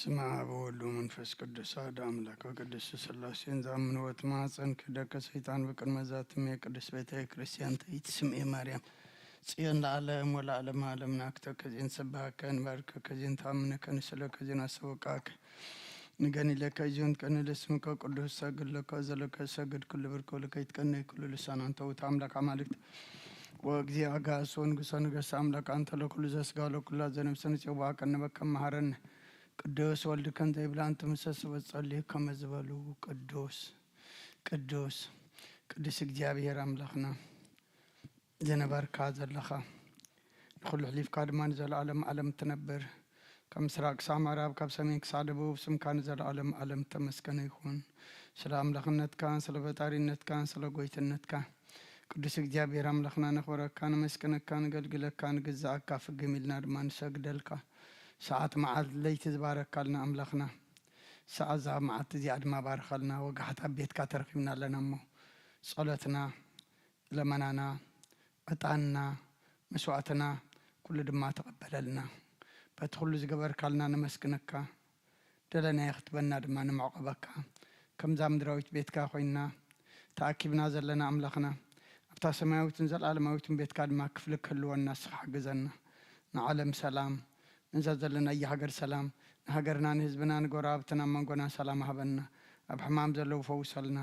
በስመ አብ ወወልድ ወመንፈስ ቅዱስ አሐዱ አምላክ ወቅዱስ ሥላሴን ዘአምኖ ወትማፀን ክደከ ሰይጣን በቅድመ ዛትም የቅዱስ ቤተ ክርስቲያን ትስምዔ ማርያም ጽዮን ለዓለም ወለዓለመ ዓለም ናክተ ከዚህን ሰባከን ባርከ ከዚህን ታምነከ ንስለከ ከዚህን አሰወቃከ ንገኒ ለከ ዚዮን ቀን ለስምከ ቅዱስ ሰግድ ለከ ዘለከ ሰግድ ኩሉ ብርከ ለከ ይትቀነይ ኩሉ ልሳን አንተ ውእቱ አምላክ አማልክት ወእግዚአ አጋዕዝተ ወንጉሠ ነገሥት አምላክ አንተ ለኩሉ ዘሥጋ ለኩሉ ዘነፍስ ንጽዋዕ ቀነበከ መሐረነ ቅዱስ ወልድ ከንተ ይብላ አንተ ምሰሶ በጸልይ ከመዝበሉ ቅዱስ ቅዱስ ቅዱስ እግዚአብሔር አምላክና ዘነበርካ ዘለኻ ኩሉ ሕሊፍካ ድማ ንዘለዓለም ዓለም ትነብር ከምስራቅ ክሳብ ምዕራብ ካብ ሰሜን ክሳብ ደቡብ ስምካ ንዘለዓለም ዓለም ተመስገነ ይኹን። ስለ አምላክነትካ ስለ ፈጣሪነትካ ስለ ጎይትነትካ ቅዱስ እግዚአብሔር አምላክና ነኽብረካ ንመስገነካ ንገልግለካ ንግዛእካ ፍግም ኢልና ድማ ንሰግደልካ ሰዓት መዓልት ለይቲ ዝባረካልና አምላክና ሰዓት ዛ መዓልት እዚኣ ድማ ባርከልና ወጋሕታ ቤትካ ተረኺብና ኣለና እሞ ጸሎትና ለመናና ዕጣንና መስዋዕትና ኩሉ ድማ ተቐበለልና በቲ ኩሉ ዝገበርካልና ንመስግነካ ደለናይ ክትበና ድማ ንምዕቀበካ ከምዛ ምድራዊት ቤትካ ኮይና ተኣኪብና ዘለና አምላክና ኣብታ ሰማያዊትን ዘለዓለማዊትን ቤትካ ድማ ክፍሊ ክህልወና ንስኻ ሓግዘና ንዓለም ሰላም እንዘዘለና የሀገር ሰላም ንሀገርና ንህዝብና ንጎረባብትና መንጎና ሰላም ሃበና ኣብ ሕማም ዘለው ፈውሰልና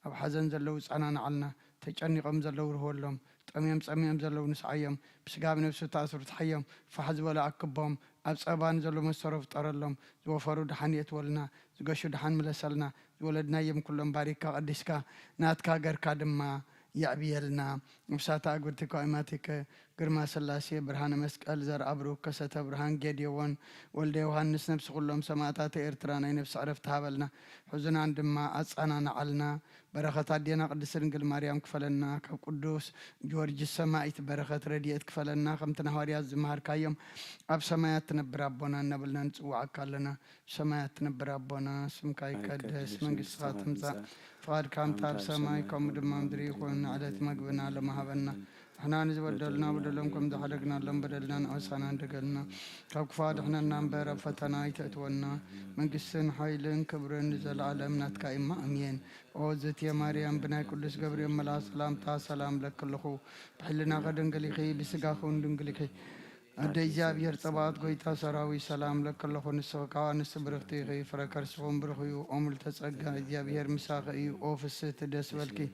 ኣብ ሓዘን ዘለው ጸናንዓልና ተጨኒቆም ዘለው ርህወሎም ጠምዮም ጸምዮም ዘለው ንስዓዮም ብስጋ ብነፍሲ ተኣስሩ ተሓዮም ፋሕ ዝበሉ ኣክቦም ኣብ ፀባን ዘሎ መሰሮ ፍጠረሎም ዝወፈሩ ድሓን የትወልና ዝገሹ ድሓን ምለሰልና ዝወለድናዮም ኩሎም ባሪካ ቀዲስካ ናትካ ገርካ ድማ ያዕብየልና ንብሳታ ኣግብርቲካ ኢማቲከ ግርማ ስላሴ ብርሃነ መስቀል ዘርአ ብሩክ ከሰተ ብርሃን ጌዴዎን ወልደ ዮሃንስ ነፍሲ ኩሎም ሰማዕታት ኤርትራ ናይ ነፍሲ ዕረፍቲ ሃበልና ሕዙናን ድማ ኣጸናንዓልና በረኸት ኣዴና ቅድስት ድንግል ማርያም ክፈለና ካብ ቅዱስ ጊዮርጊስ ሰማዒት በረኸት ረድኤት ክፈለና ከምቲ ሐዋርያት ዝመሃርካዮም ኣብ ሰማያት ትነብር ኣቦና እናበልና ንጽዋዓካ ኣለና ሰማያት ትነብር ኣቦና ስምካ ይቀደስ መንግስትኻ ትምጻእ ፈቃድካ ኣብ ሰማይ ከምኡ ድማ ምድሪ ይኹን ዕለት መግብና ለማሃበና احنا نزبدلنا بدلهم كم ذحرقنا لهم بدلنا نعسنا ندقلنا كاب كفاد احنا ننبر فتنا يتأتونا من قسن حيلن كبرن نزل عالمنا تكايما امين اوزت يا مريم بنا كلش قبريم ملا سلام تا سلام لك كلخو بحلنا غدن قليخي بسقاخون دنقليخي أديجاب يرتباط قويتا سراوي سلام لك كلخو نسوكا نسبرختي غي فركرسهم برخيو أمل تسقى أدياب يرمساقي أوفست دس والكي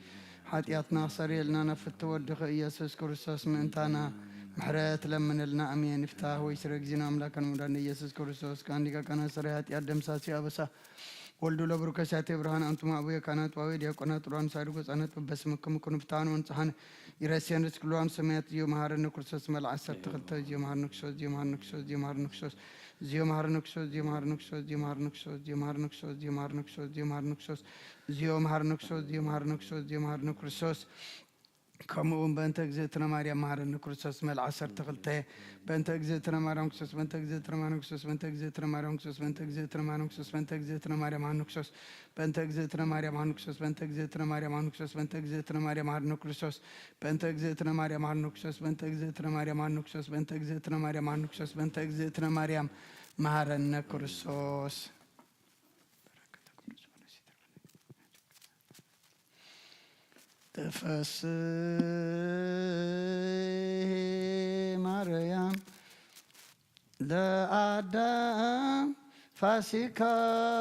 حاتياتنا صريلنا نفت ودخ إيسوس كرسوس منتانا محرات لمن لنا أمين افتاه ويسرق زنا أملاكا مدان إيسوس كرسوس كان لك كان سريات يقدم ساسي أبسا ولدو لبركة برهان أنتم أبويا كانت واوي ديا كانت ران سارقوس أنت بسمكم كن بتان وانصحن يرسيان رسكلوان سميت يوم هارن كرسوس مال عسر تخلت يوم هارن كرسوس يوم هارن كرسوس يوم هارن كرسوس زيوم هارن كرسوس يوم هارن كرسوس يوم هارن كرسوس يوم هارن كرسوس يوم هارن كرسوس يوم هارن كرسوس زيوم هارن كرسوس يوم هارن كرسوس يوم هارن كرسوس كمون بنت اجزتنا مريم مهرن كرسوس مال عسر تغلته بنت اجزتنا مريم كرسوس بنت اجزتنا مريم كرسوس بنت اجزتنا مريم كرسوس بنت اجزتنا مريم كرسوس بنت اجزتنا مريم هن كرسوس بنت اجزتنا مريم هن كرسوس بنت اجزتنا مريم هن كرسوس بنت اجزتنا مريم هن كرسوس بنت اجزتنا مريم هن كرسوس بنت اجزتنا مريم هن كرسوس بنت اجزتنا مريم هن كرسوس بنت اجزتنا مريم مهرن كرسوس تفسي مريم لآدم فاسكاه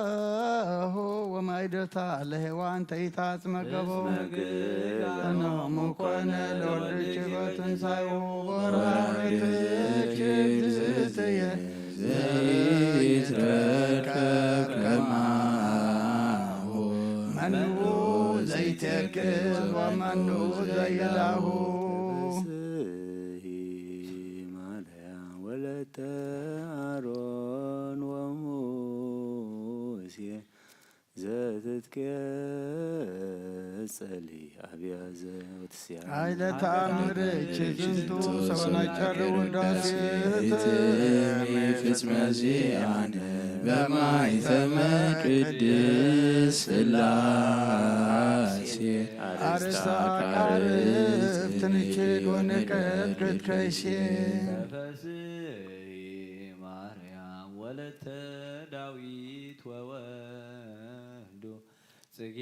ومايدتا له وانت يتاس مقبو أنا مكوانا لورد جبتن سايو ورامتك جبزتي زيتركك كماهو منو زيتكز ومنو زيله ولت أرون وموسى زادتك سالي أبي زوتسيا عائلة أمريك جنتو سونا جرو داسيت ميفس مزيان بما يثمك الدس اللاسي أرسا عرف تنكي قونك كيسي ወለተ ዳዊት ወወልዱ ጽጌ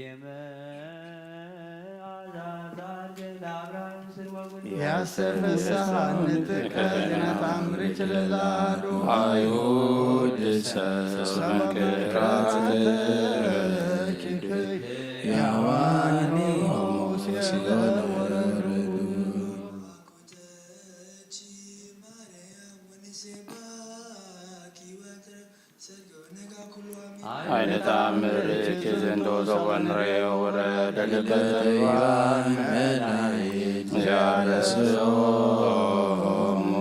ያሰፈሳህ ንጥቀ ዜናታምር ይችላሉ አይሁድ ሰመንክራት ያዋኒ አይነ ተአምር ዘንዶ ዘወንሬ ወረደ ልበዋን መድኃኒት ያረስኦም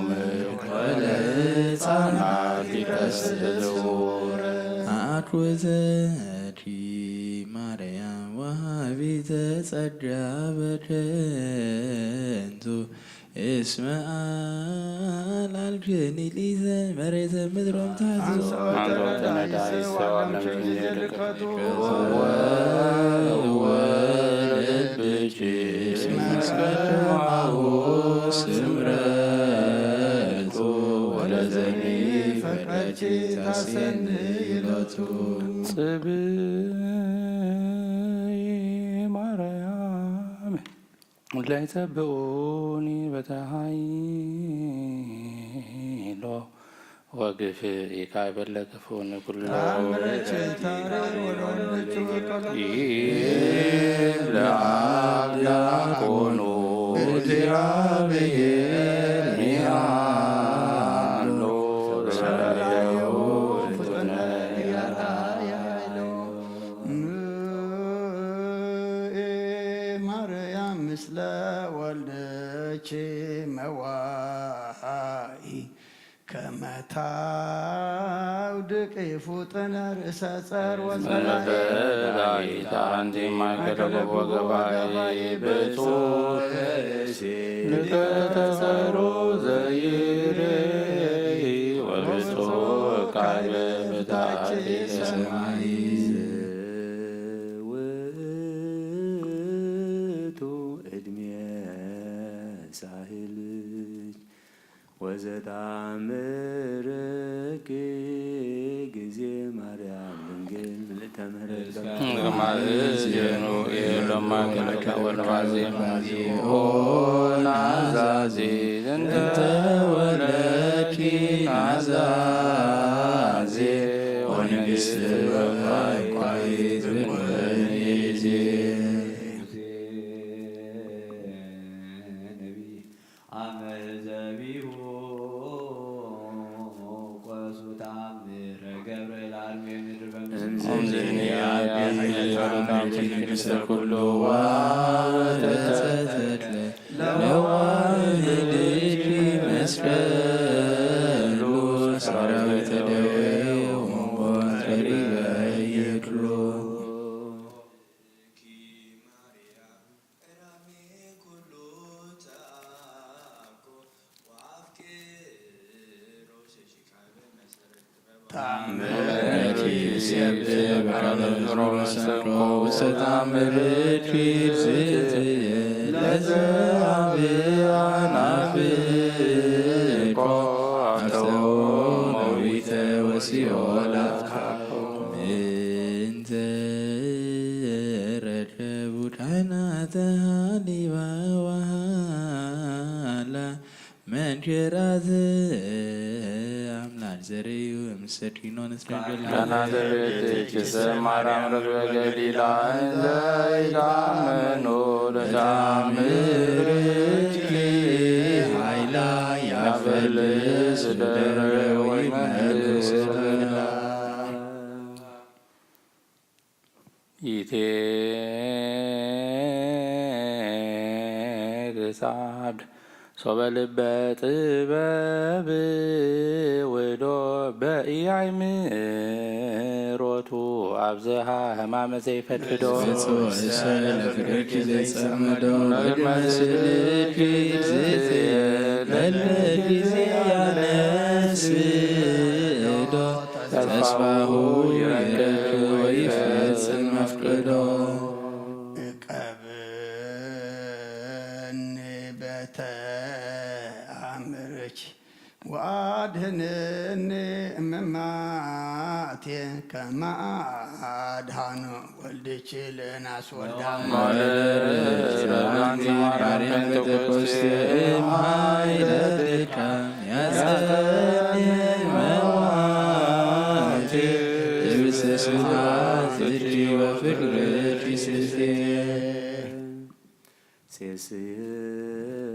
ምክረ ለሕፃናት ይቀስዝውረ አትወዘቲ ማርያም ወሃቢተ ጸጋ በከንቱ እስመ አላልክኒ ሊዘ መሬተ ምድሮም ታዝዞ ወለብችስ መስቀማሁ ስምረቱ ወለዘኒ ፈቅረች ታሰንይሎቱ ጽብይ ማርያም ላይ ተብኡኒ በተሃይሎ ወግፍ የካይበለ ክፉን ኩሎ ለአብ ዲያቆኑ እግዚአብሔር ሚያኖ ሰራዮ ፍጥነ ማርያም ምስለ ወልደች መዋሃይ ከመታውድቅ ይፉጥነ ርእሰ ጸር ወጸላይ ታንቲ ማይከለ ወገባይ ብፁዕ ልቀተጸሮ ዘይሬይ ወብፁዕ ቃል በታች ሰማይ ውእቱ ዕድሜ ሳህል ወዘታምርክ ጊዜ ማርያም ድንግል ምልዕተ ምሕረት ማእዜኑ ኤሎማከለከ ወለባዜ ናዛዜ እንተ ወለድኪ ናዛዜ ወንግሥት በቋይት ብንወይዜ ኩሉ ዋተተትለ ለዋህልኪ መስቀሉ ሰራዊተ ደዌው ወንተሪበ ይክሎ ታምረኪ ሲብር በካለሮ ሰቆ ሰታምርኪ ዝትየ ለዘአብአናፍቆ አፍተዎ መዊተ ወሲኦል ምንተ ረከቡ ካህናተ ሀሊባ ወሃላ መንክራት ዘሬዩ ምስኪኖ ንስገል ካናዘሬት ማርያም ረግበ ገሊላ ዘይዳመኖ ለታምርኪ ኃይላ ያፈልስ ደረገ ወይ መልስ ይቴግሳድ ሶበልበ ጥበብ ውዶ በኢያእምሮቱ አብዝሃ ሕማመ ዘይፈድዶ ለፍቅርኪ ዘይጸምዶ ለመስልኪ ለለጊዜ ያነስዶ ተስፋሁ ይረክብ ወይፈጽም መፍቅዶ وأدهنني مماتي كما أدهن ولدك لناس ودام ربانتي مريم تقصي إمهايلتك يا سيدي مواتي تبسسها تجري وفكرك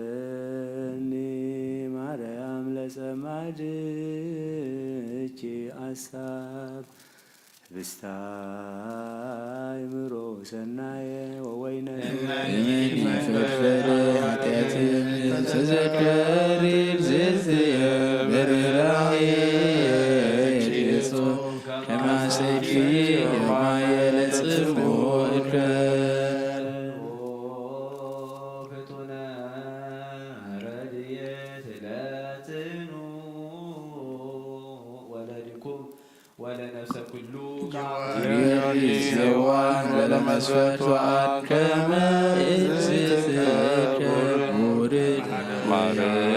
سيسيني مريم لسماجك أساب بستاي مرو سناي ووين إني فكر حتاتي تذكري الزيزي برلاهي جيسو كما سيكي وما يلتصفو إكرام فتنا رديت لا تنو ولدكم ولا نفس كل يوان ولا مسفت وعن كما إزيزك مورد مريم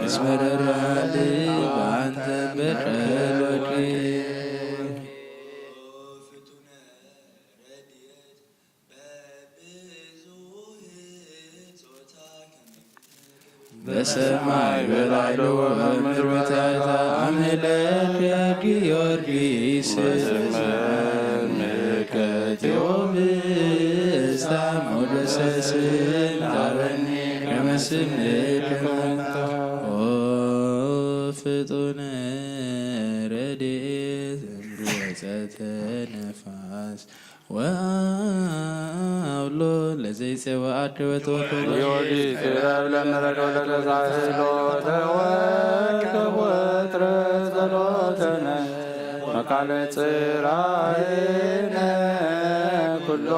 اسمر الرالي وعنت بكالوكي በሰማይ በላይሎ በምድር በታሕታ አምላክ ጊዮርጊስ ምልክቴዎብስታ ሞደሰስን ታበኒ ከመስምር ፍጡነ ረድኤት እምርወፀተ ነፋስ ወአውሎ ለዘይፄዋአድ ወተወከለ ጊዮርጊስ ረብ ለምረዶ ለተሳህሎ ተወከወትረ ጸሎተነ መካነ ጽራይነ ኩሎ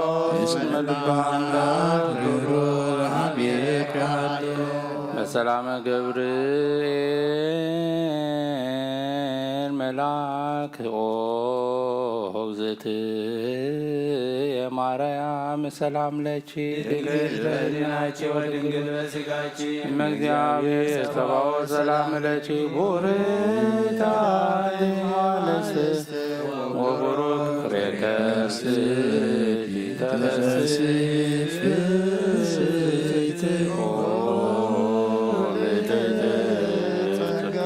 እስመ ልበ አምላክ ሩሩህ አቤት ያሃሎ በሰላመ ገብርኤል መልአክ እግዝእትየ ማርያም ሰላም ለኪ ድንግል በሕሊናኪ ወድንግል በሥጋኪ እመእግዚአብሔር ጸባኦት ሰላም ለኪ ቡርክት አንቲ እምአንስት ወቡሩክ ፍሬ ከርሥኪ ተፈሥሒ ፍሥሕት ኦ ምልዕተ ጸጋ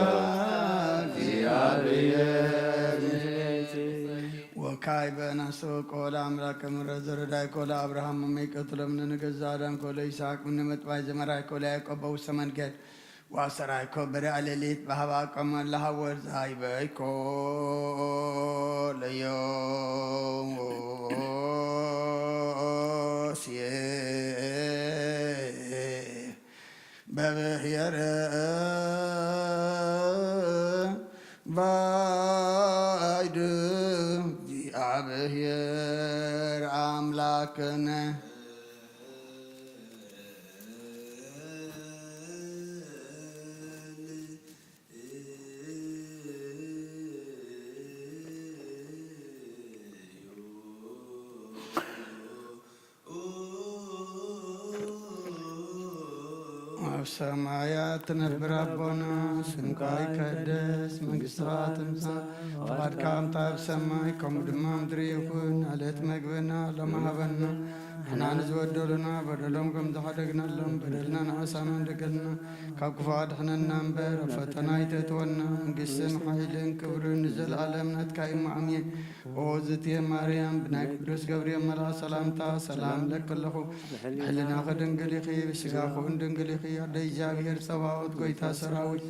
ወካይ በናሶ ቆላ አምላከ ምሕረት ዘረዳይ ኮላ አብርሃም መይቀቱ ለምን ንገዛ አዳም ኮለ ይስሐቅ ምን መጥባይ ዘመራይ ኮላ ያዕቆብ በውስተ መንገድ ዋሰራይ ኮ በሪያ ሌሊት በሀባ ቆመ ለሐወር ፀሐይ በይኮ ለዮስየ በብሔረ ባይድ እግዚአብሔር አምላክነ ሰማያት ነብር አቦና ስምካ ይቀደስ መንግሥትከ ትምጻእ ፈቃድከ በከመ በሰማይ ከሙኡ ድማ ምድሪ ይኩን አለት መግበና ለማህበና ንሕና ዝበደሉና በደሎም ከም ዝሓደግናሎም በደልና ንዓሳና እንደገልና ካብ ክፉ አድሕነና እምበር ኣብ ፈተና ኣይተእትወና መንግሥትን ሓይልን ክብርን ንዘለኣለም ናትካ እዩ አሜን። ኦ እግዝእትየ ማርያም ብናይ ቅዱስ ገብርኤል መልአክ ሰላምታ ሰላም ለኪ ኣለኹ ብሕሊናኺ ድንግል ኢኺ ብስጋኹን ድንግል ኢኺ ኣደይ እግዚአብሔር ጸባኦት ጐይታ ሰራዊት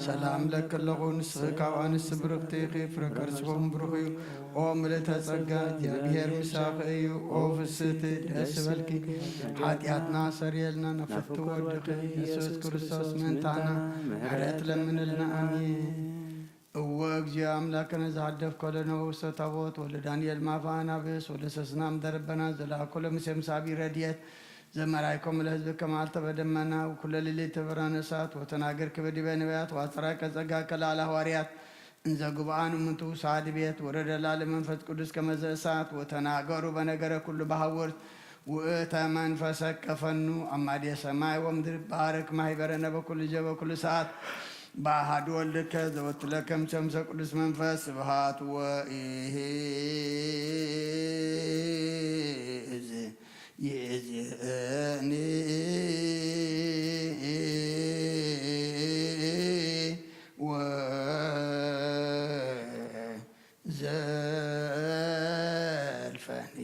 ሰላም ለኪ ኣለኹ ንስኺ ካብ አንስቲ ብርክቲ ኢኺ ፍረ ከርሥኹም ብሩኽ እዩ። ኦ ምልዕተ ጸጋ እግዚአብሔር ምሳኺ እዩ። ኦ ፍስሕቲ ደስ በልኪ ኃጢአትና ሰርየልና ነፍቲ ወድኺ ኢየሱስ ክርስቶስ ምንታና ምሕረት ለምንልና አሜን። እወ እግዚኦ አምላክነ ዘሃደፍ ኮለነ ውስተ ታቦት ወለ ዳንኤል ማፋና ብስ ወለ ሰስናም ደረበና ዘላኮ ለሙሴም ሳቢ ረድኤት ዘመራይኮም ለሕዝብ ከማልተ በደመና ወኩለ ሌሊት በብርሃነ እሳት ወተናገርክ በዲበ ነቢያት ወአጽራከ ጸጋ ከላለ ሐዋርያት እንዘ ጉባኤኑ እምንቱ ሳድ ቤት ወረደ ላለ መንፈስ ቅዱስ ከመዘ እሳት ወተናገሩ በነገረ ኩሉ በሐወርት ውእተ መንፈሰ ከፈኑ አማዴ ሰማይ ወምድር ባርክ ማህበረነ በኩል ልጀ በኩል ሰዓት በአሐዱ ወልድከ ዘወቱ ለከም ቸምሰ ቅዱስ መንፈስ ስብሐት ይእዜኒ ወዘልፈኒ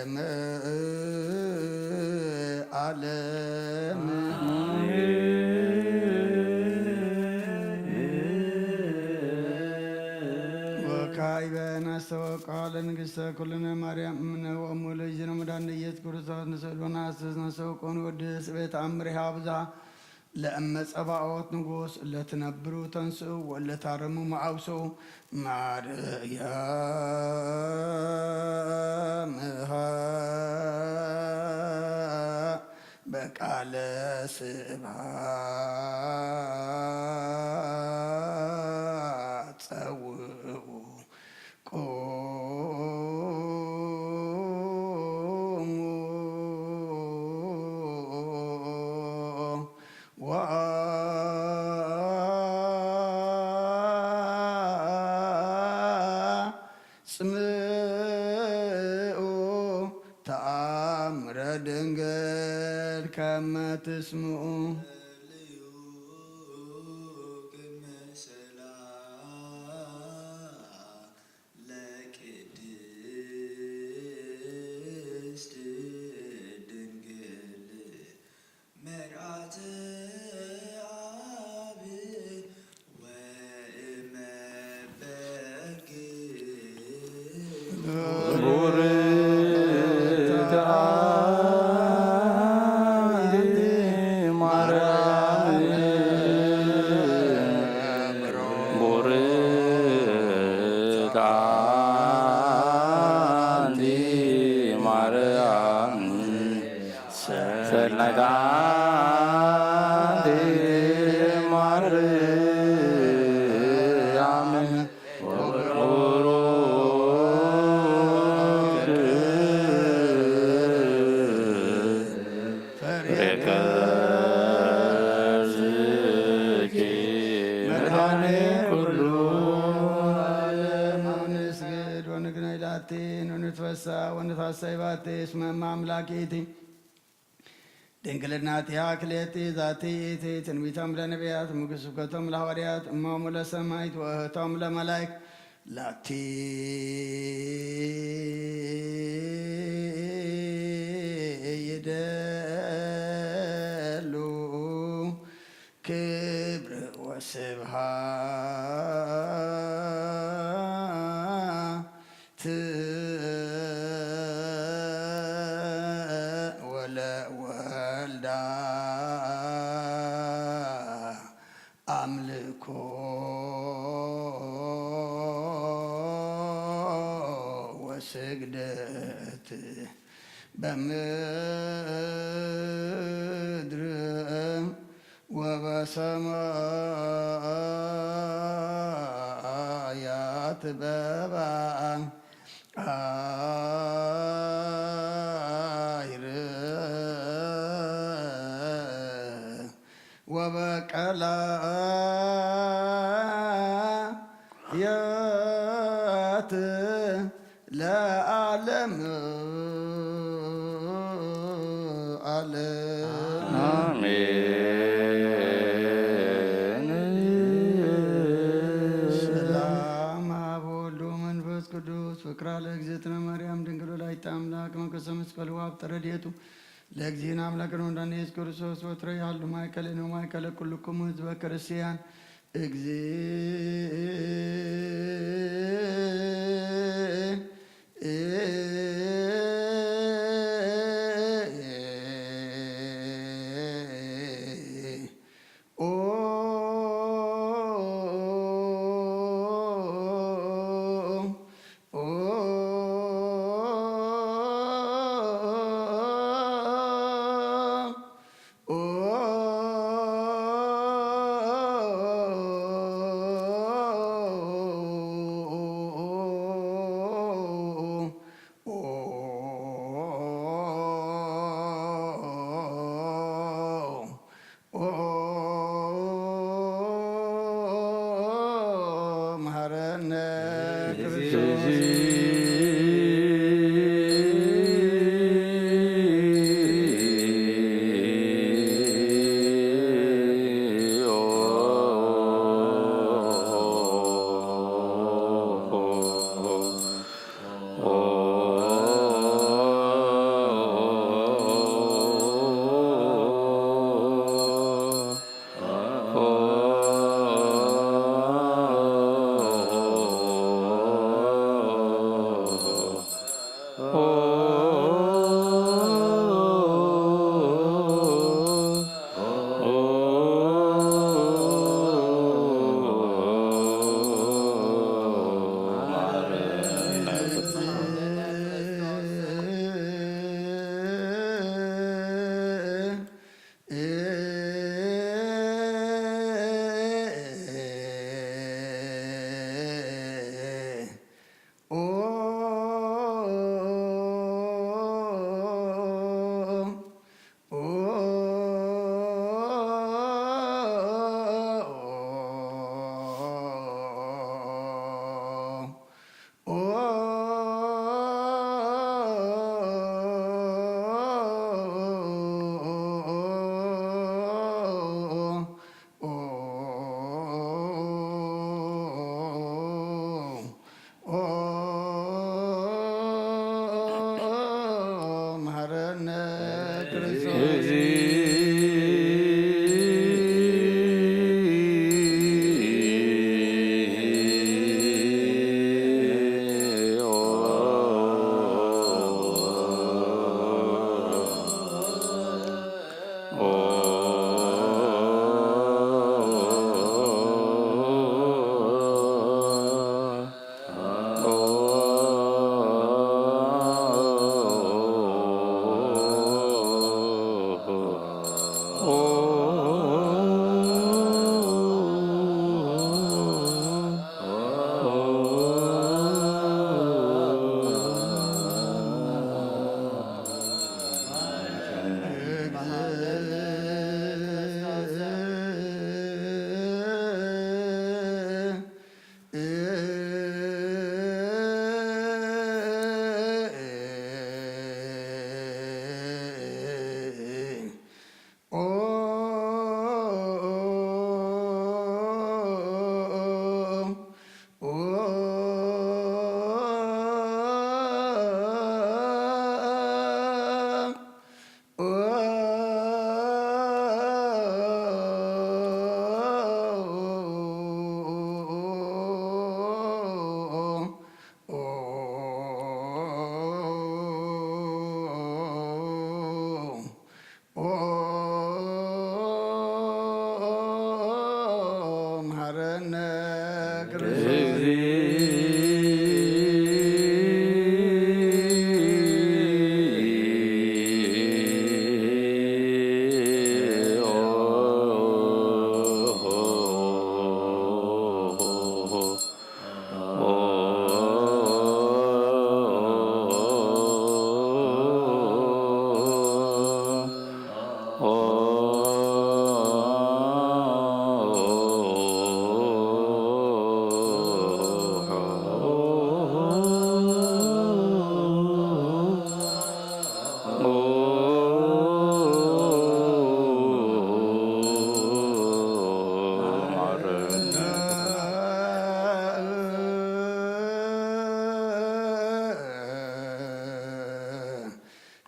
ወለዓለመ ዓለም ወካዕበነ አስተወቃለ ንግሥተ ኩልነ ማርያም እምነ ወእሙ ለእግዚእነ መድኃኒነ ኢየሱስ ክርስቶስ ንስእሎና አስተስነሰውቆን ወድስ ቤተ አምሪሃ ብዝሃ ለእመ ጸባኦት ንጉሥ ለትነብሩ ተንስኡ ወለታረሙ መዓውሰው ማርያም በቃለ ስብሐት ጸውዑ ጽምዑ ተአምረ ድንግል ከመ ትስምዑ ወንታሰይባቴ እስመ አምላኬቲ ድንግልናቲ አክሌቲ ዛቲ ኢቲ ትንቢቶም ለነቢያት ስብከቶም ለሐዋርያት እሞሙ ለሰማዕት ወእህቶም ለመላእክት ላቲ ይደሉ ክብር ወስብሐት ወለወልዳ አምልኮ ወስግደት በምድር ወበሰማያት በባን ወበቀላያት ለዓለም ዓለም አሜን። ሰላም አብ ወወልድ ወመንፈስ ቅዱስ ፍቅራ ለእግዝእትነ ማርያም ድንግል ወላዲተ አምላክ መንከሰ መስቀሉ ወሀብተ ረድኤቱ ለእግዚእነ አምላክነ ወመድኃኒነ ኢየሱስ ክርስቶስ ወትረ ያሉ ማእከለ ማእከለ ኩልክሙ ህዝበ ክርስቲያን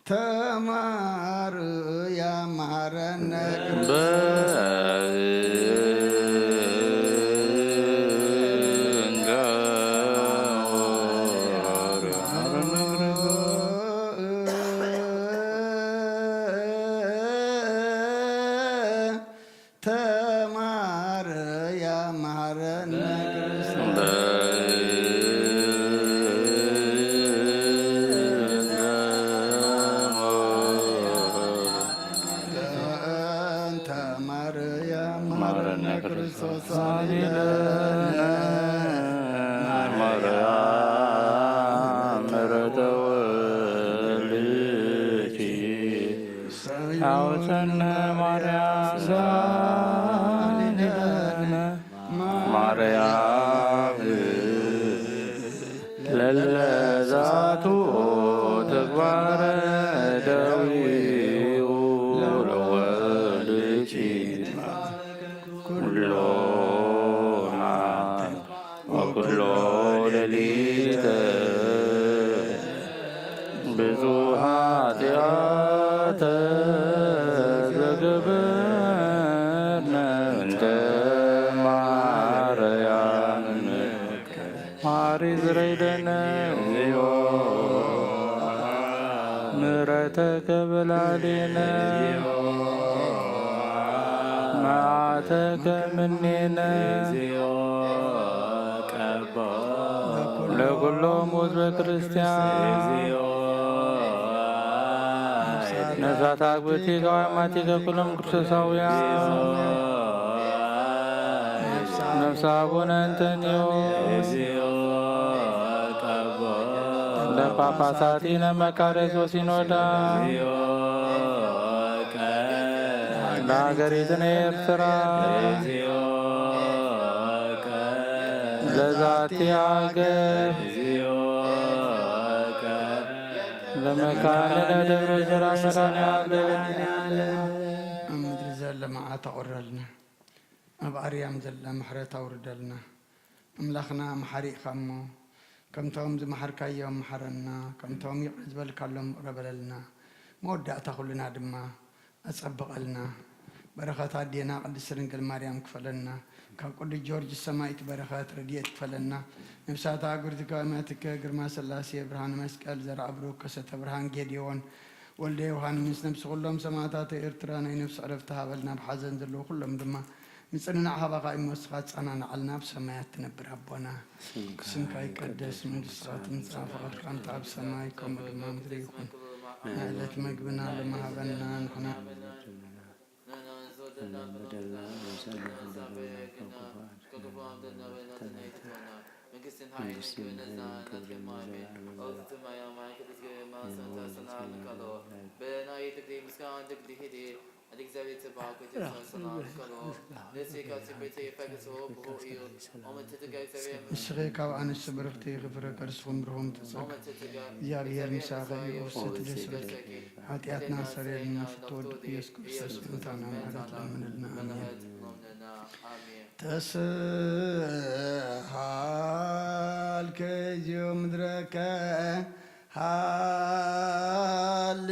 ተማር ያማረነ ተማር ያማረነ ክርስቶስ ማርያም ምሕረተ ወልድኪ አውሰነ ማርያም ሳሊለነ ማርያም ለለዛቱ ተግባረ ደዊው ለወልድኪ ኩሎና ወኩሎ ሌሊተ ብዙ ኃጢአተ ዘገበርነ እንተ ማርያም ማሪ ዝረይደነ እግዚኦ ምሕረተከ በላዕሌነ መዓተከ እምኔነ ለኩሎም ሕዝበ ክርስቲያን ነፍሳት አግብእቲ ከዋማቲከ ኩሎም ክርስቶሳውያን ነፍሰ አቡነ እንተንዮ ለጳጳሳቲነ መቃርስ ወሲኖዳ ለሀገሪትነ ኤርትራ ለዛቲ ሀገር ለመካንነ ደብረ ዘራ መድኃኔዓለም ምድሪ ዘለ መዓት አቁረልና ኣብ ኣርያም ዘላ ምሕረት ኣውርደልና ኣምላኽና መሓሪእኻ እሞ ከምቶም ዝመሓርካዮም መሓረና ከምቶም ይቕር ዝበልካሎም ረበለልና መወዳእታ ኩልና ድማ ኣጸብቐልና በረኸት ኣዴና ቅድስት ድንግል ማርያም ክፈለና ካብ ቅዱስ ጆርጅ ሰማይት በረኸት ረድኤት ክፈለና ነፍሳት ኣጉርቲ ከመትከ ግርማ ስላሴ ብርሃነ መስቀል ዘርአ ብሩክ ከሰተ ብርሃን ጌድዮን ወልደ ዮሃንስ ነብሲ ኩሎም ሰማዕታት ኤርትራ ናይ ነፍሲ ዕረፍቲ ሃበልና ብሓዘን ዘለዉ ኩሎም ድማ ንጽንናዕ ሃባኻ ይመስኻ ጸናንዓልና ብሰማያት ትነብር ኣቦና ስምካ ይቀደስ መንግሥትካ ትምጻእ ፈቃድካ እንተ ኣብ ሰማይ ከምኡ ድማ ምድሪ ይኹን ዕለት መግብና ለመሃበና ንሕና ንስኺ ካብ ኣንስቲ ብርክቲ ክፍረ ከርስኹም ብርኹም ትጸግ እግዚኣብሔር ምሳኸ እዩ ስትደስበልኪ ኃጢአትና ሰሬልና ስትወድ ኢየሱስ ክርስቶስ እንታና ማለት ለምንልና አሜን። ተስሃልከ እግዚኦ ምድረከ ሃሌ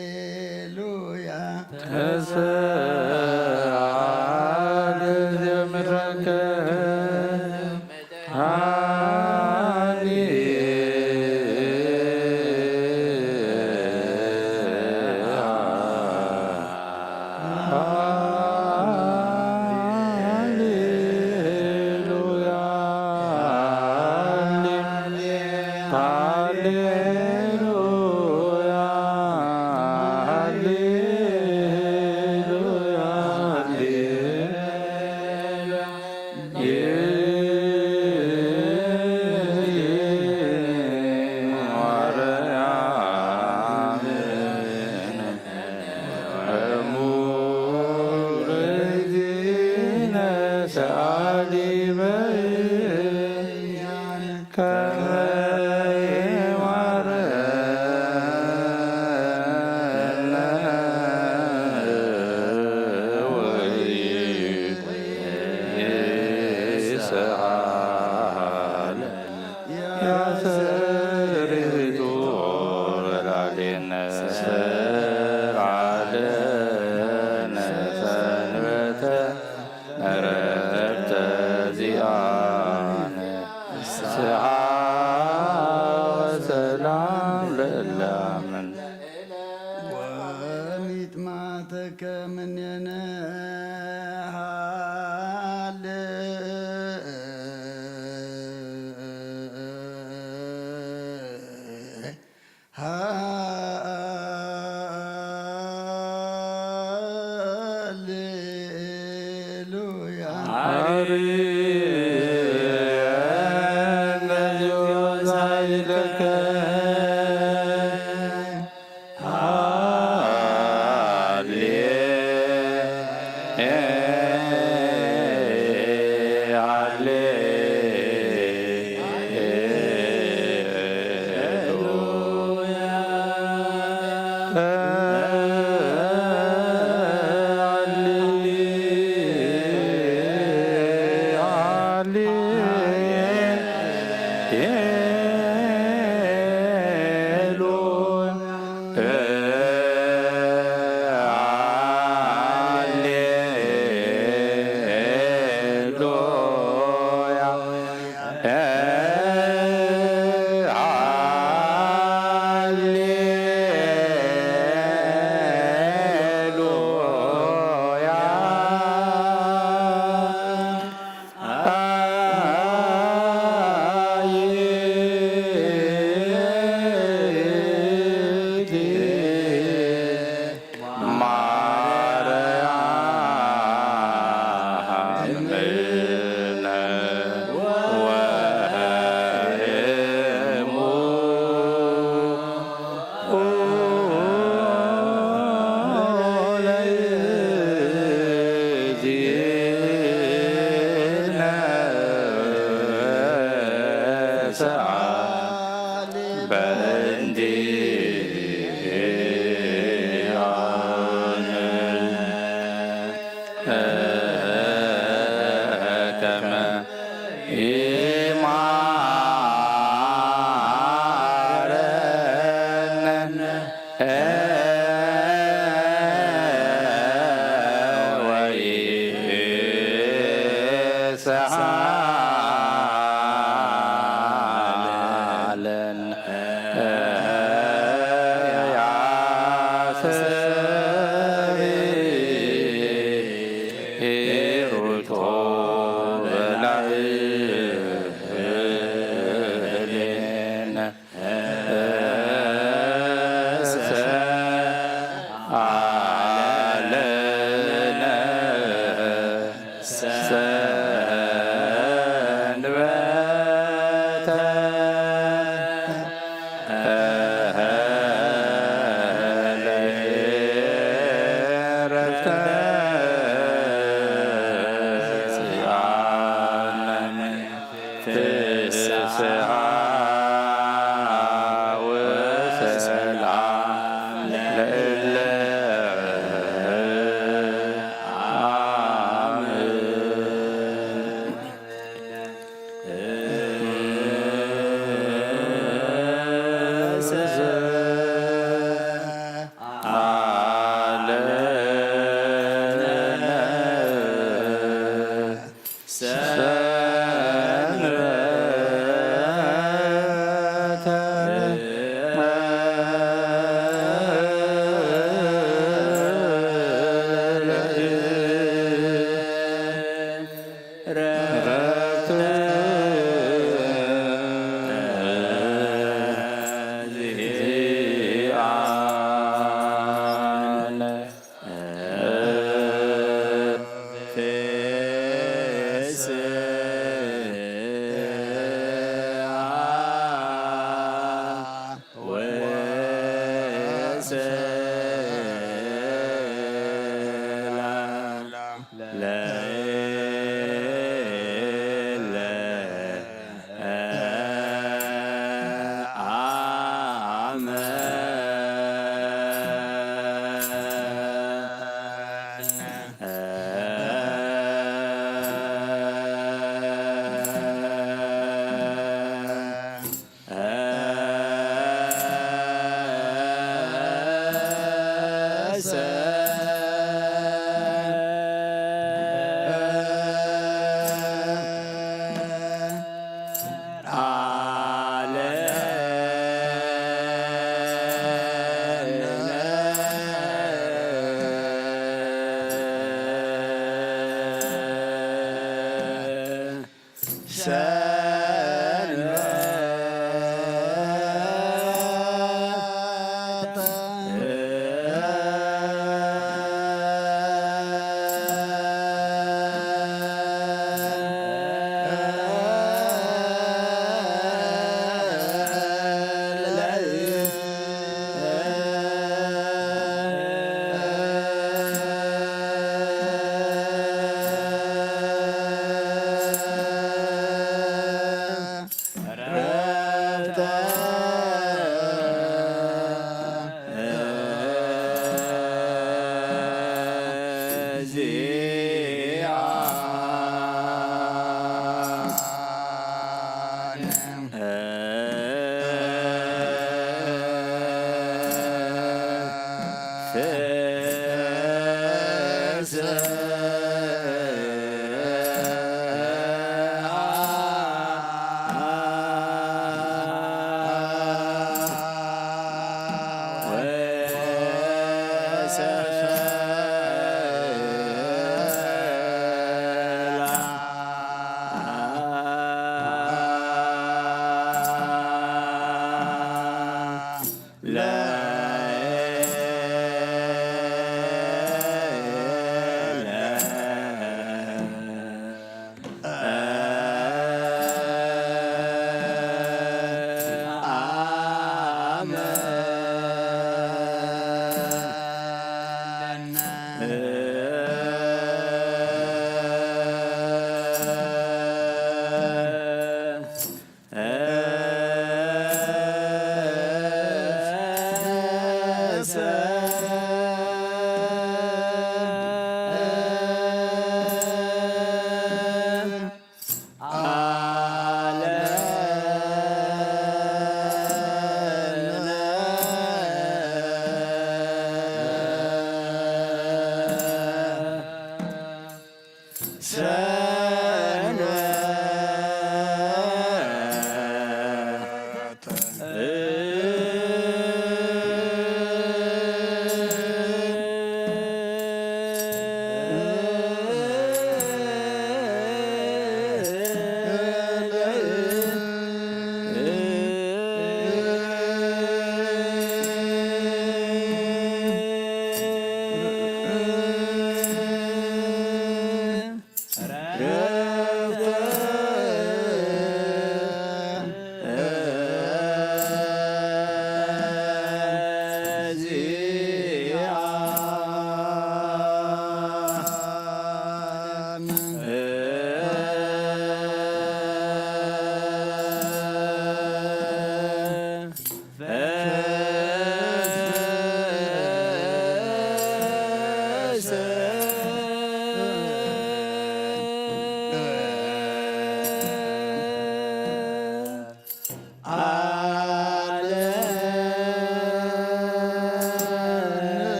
ሃሌሉያ ተስአል እግዚኦ ምድረከ ወሚጥማተከ ምንየነ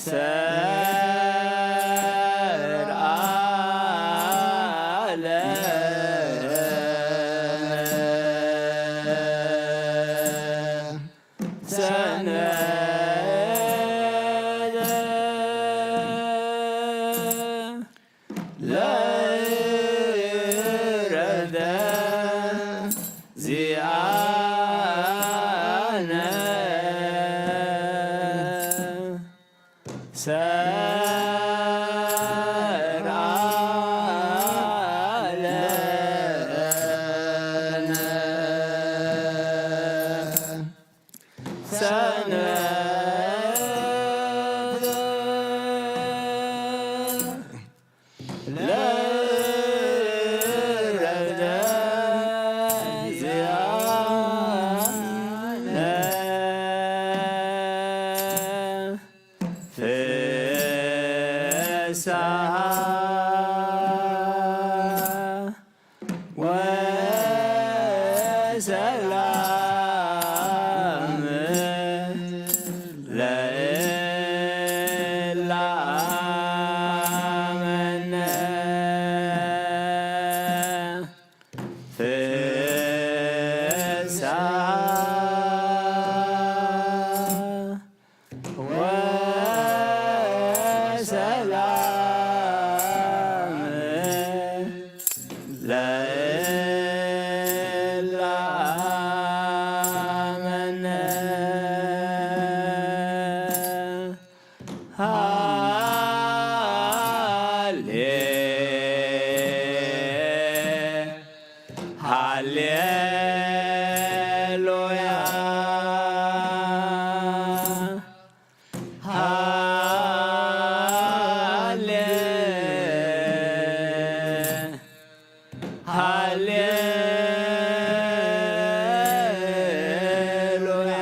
ሰርአ ለረደ ዚአነ ሰርዓ ለነ ሰነደ ለረደ ዚአነ ፍስሐ ወሰላም ለእላመነ ፍስሐ ወሰላም ለእላመነ ሃሌሉያ ሃሌሉያ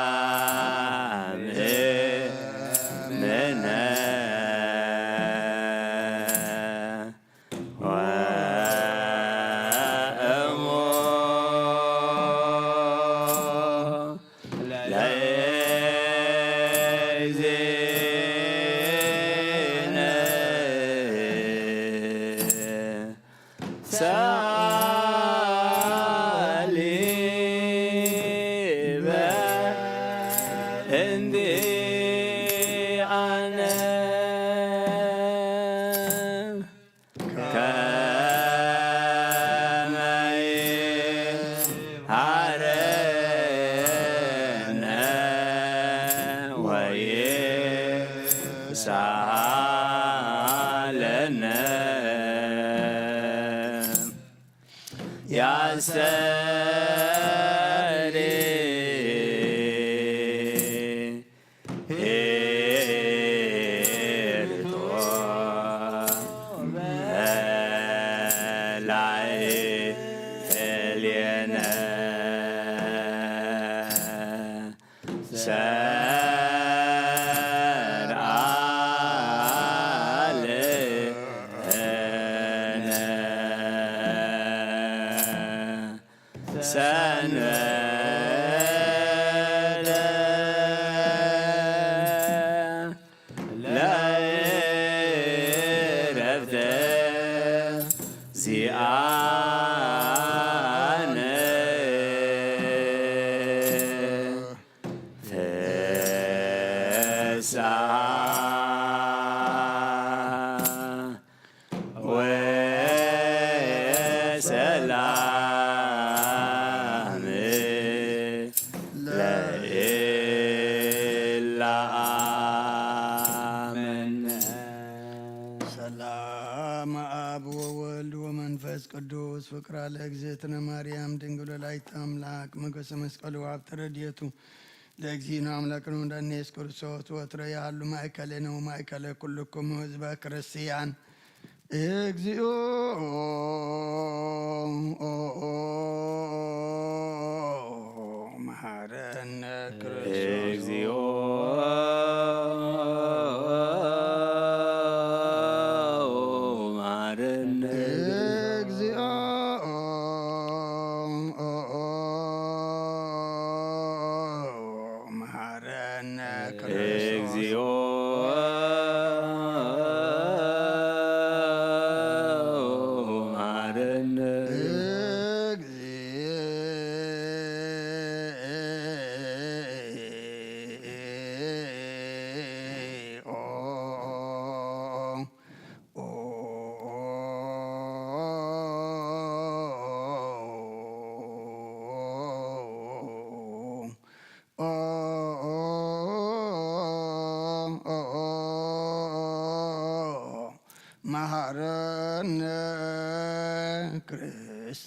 ማርያም እምነ ወእሞ ለእግዚእነ ሰአሊ በእንዲአነ ከመ ይሃረነ ወይሳለነ ያሰሪ ሄርቶ በላይ እልየነ ሰርዓ ለነ ሰንበለ ለዕረፍተ ዚአነ ፍስሐ ወሰላም ለእላመነ ሰላም አብ ወወልድ ወመንፈስ ቅዱስ ፍቅራ ለእግዝእትነ ማርያም ድንግል ወላዲተ አምላክ ሞገሰ መስቀሉ ሀብተ ረድኤቱ ለእግዚእነ አምላክነ ወመድኃኒነ ኢየሱስ ክርስቶስ ወትረ ያሉ ማእከለ ነው ማእከለ ኩልክሙ ህዝበ ክርስቲያን እግዚኦ መሐረነ ክርስቶስ መሐረነ እግዚኦ መሐረነ መሐረነ ክርስቶስ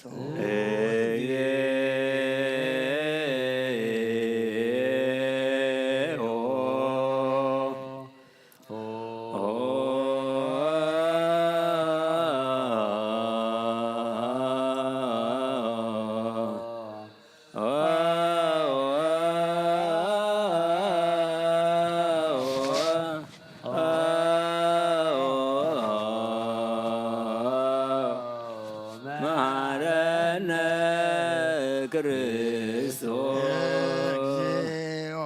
መሐረነ ክርስቶስ እግዚኦ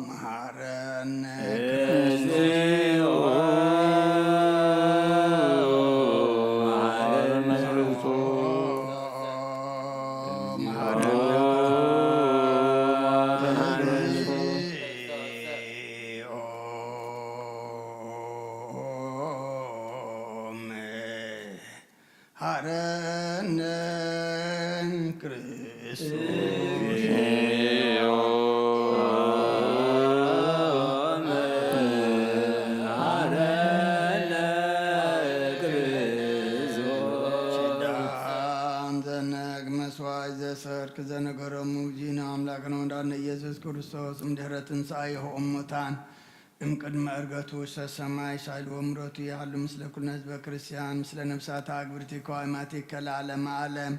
መሐረነ እግዚኦ መሐረነ መሐረነ ክርስቶስ መሐረነ ክርስቶስ ዳን ዘነግ መስዋዕት ዘሰርክ ዘነገረሙ ዚና አምላክነ ወንዳነ ኢየሱስ ክርስቶስ እምድኅረ ትንሣኤሁ እሙታን እምቅድመ ዕርገቱ ውስተ ሰማይ ሳይል ወምሮቱ ያህሉ ምስለ ኩልነ ህዝበ ክርስቲያን ምስለ ነፍሳት አግብርቲከ ወአእማቲከ ለዓለመ ዓለም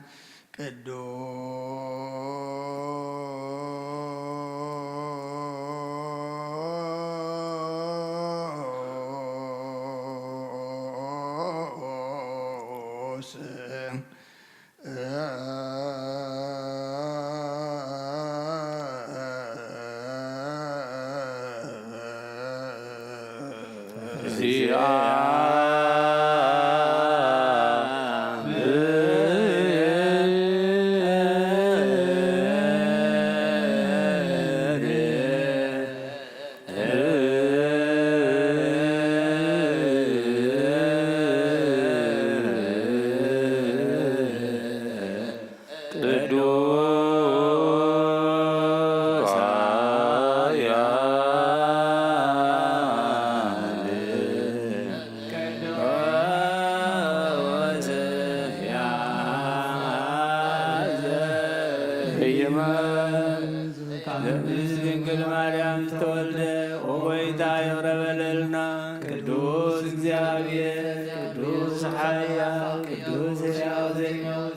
ቅዱስ ድንግል ማርያም ተወልደ ወጎይታ የረበለልና ቅዱስ እግዚአብሔር ቅዱስ ኃያል ቅዱስ ሕያው ዘይሞት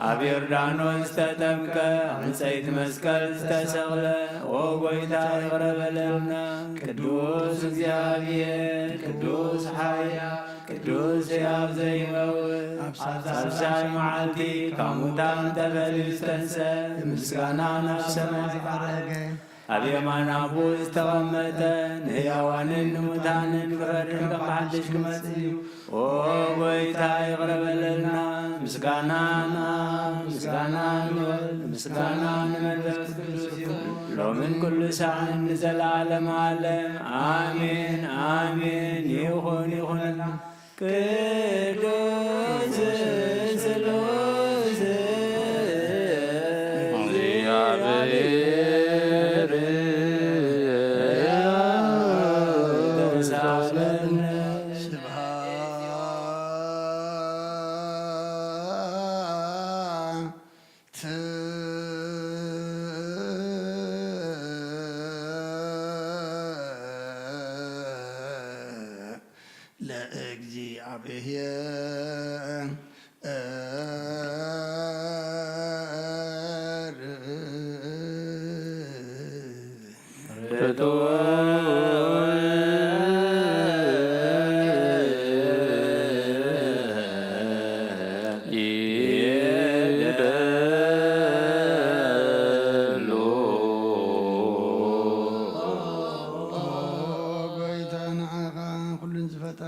አብ ዮርዳኖስ ተጠምቀ ዕንፀይት መስቀል ዝተሰቕለ ወጎይታ የረበለልና ቅዱስ እግዚአብሔር ቅዱስ ኃያል ቅዱስ ሕያው ዘይመውት ሳልሳይ መዓልቲ ካብ ሙታን ተፈልዩ ዝተንሥአ ምስጋና ናብ ሰማይ ዓረገ ኣብ የማን አቡ ዝተቐመጠ ንሕያዋንን ንሙታንን ክፈርድ ከም ሓድሽ ክመጽእ እዩ ኦ ጎይታ ይቕረበለልና ምስጋናና ምስጋና ንወልድ ምስጋና ንመንፈስ ቅዱስ ይሁን ሎምን ኩሉ ሰዓትን ንዘለዓለመ ዓለም አሜን አሜን ይኹን ይኹንና ቅዱስ ስሉስ እግዚአብሔር ተሳበነ ስብሐት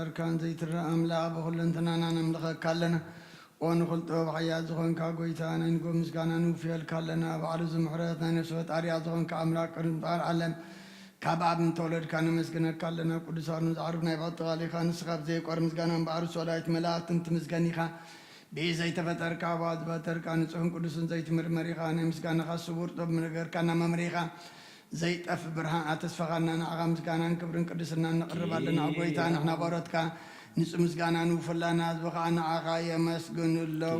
ዘይፈጠርካን ዘይትረአ ኣምላኽ ብኩለንተናና ነምልኸካ ኣለና ونخلط بحياة زخون كاغويتا ننقو مسكانا نوفيل كالنا بعد زمحرات نفس فتاريا زخون كاملاك رمضان علم كاباب من تولد كان مسكنا كالنا قدسار نزعرفنا يبغط غالي خان سخاب زيك ورمسكانا بعرس ولايت ملاك تنت مسكاني خان بيزي تفتر كاباد باتر كان سخون قدسون زيت مرمري خان مسكانا خاص سبور طب منغر كان ممري خان زيت أف برهان أتسفغانا نعغام مسكانا نكبرن قدسنا نقرب لنا عقويتا نحنا بارتك نسم مسكانا نوفلانا زبقانا عقايا مسكن الله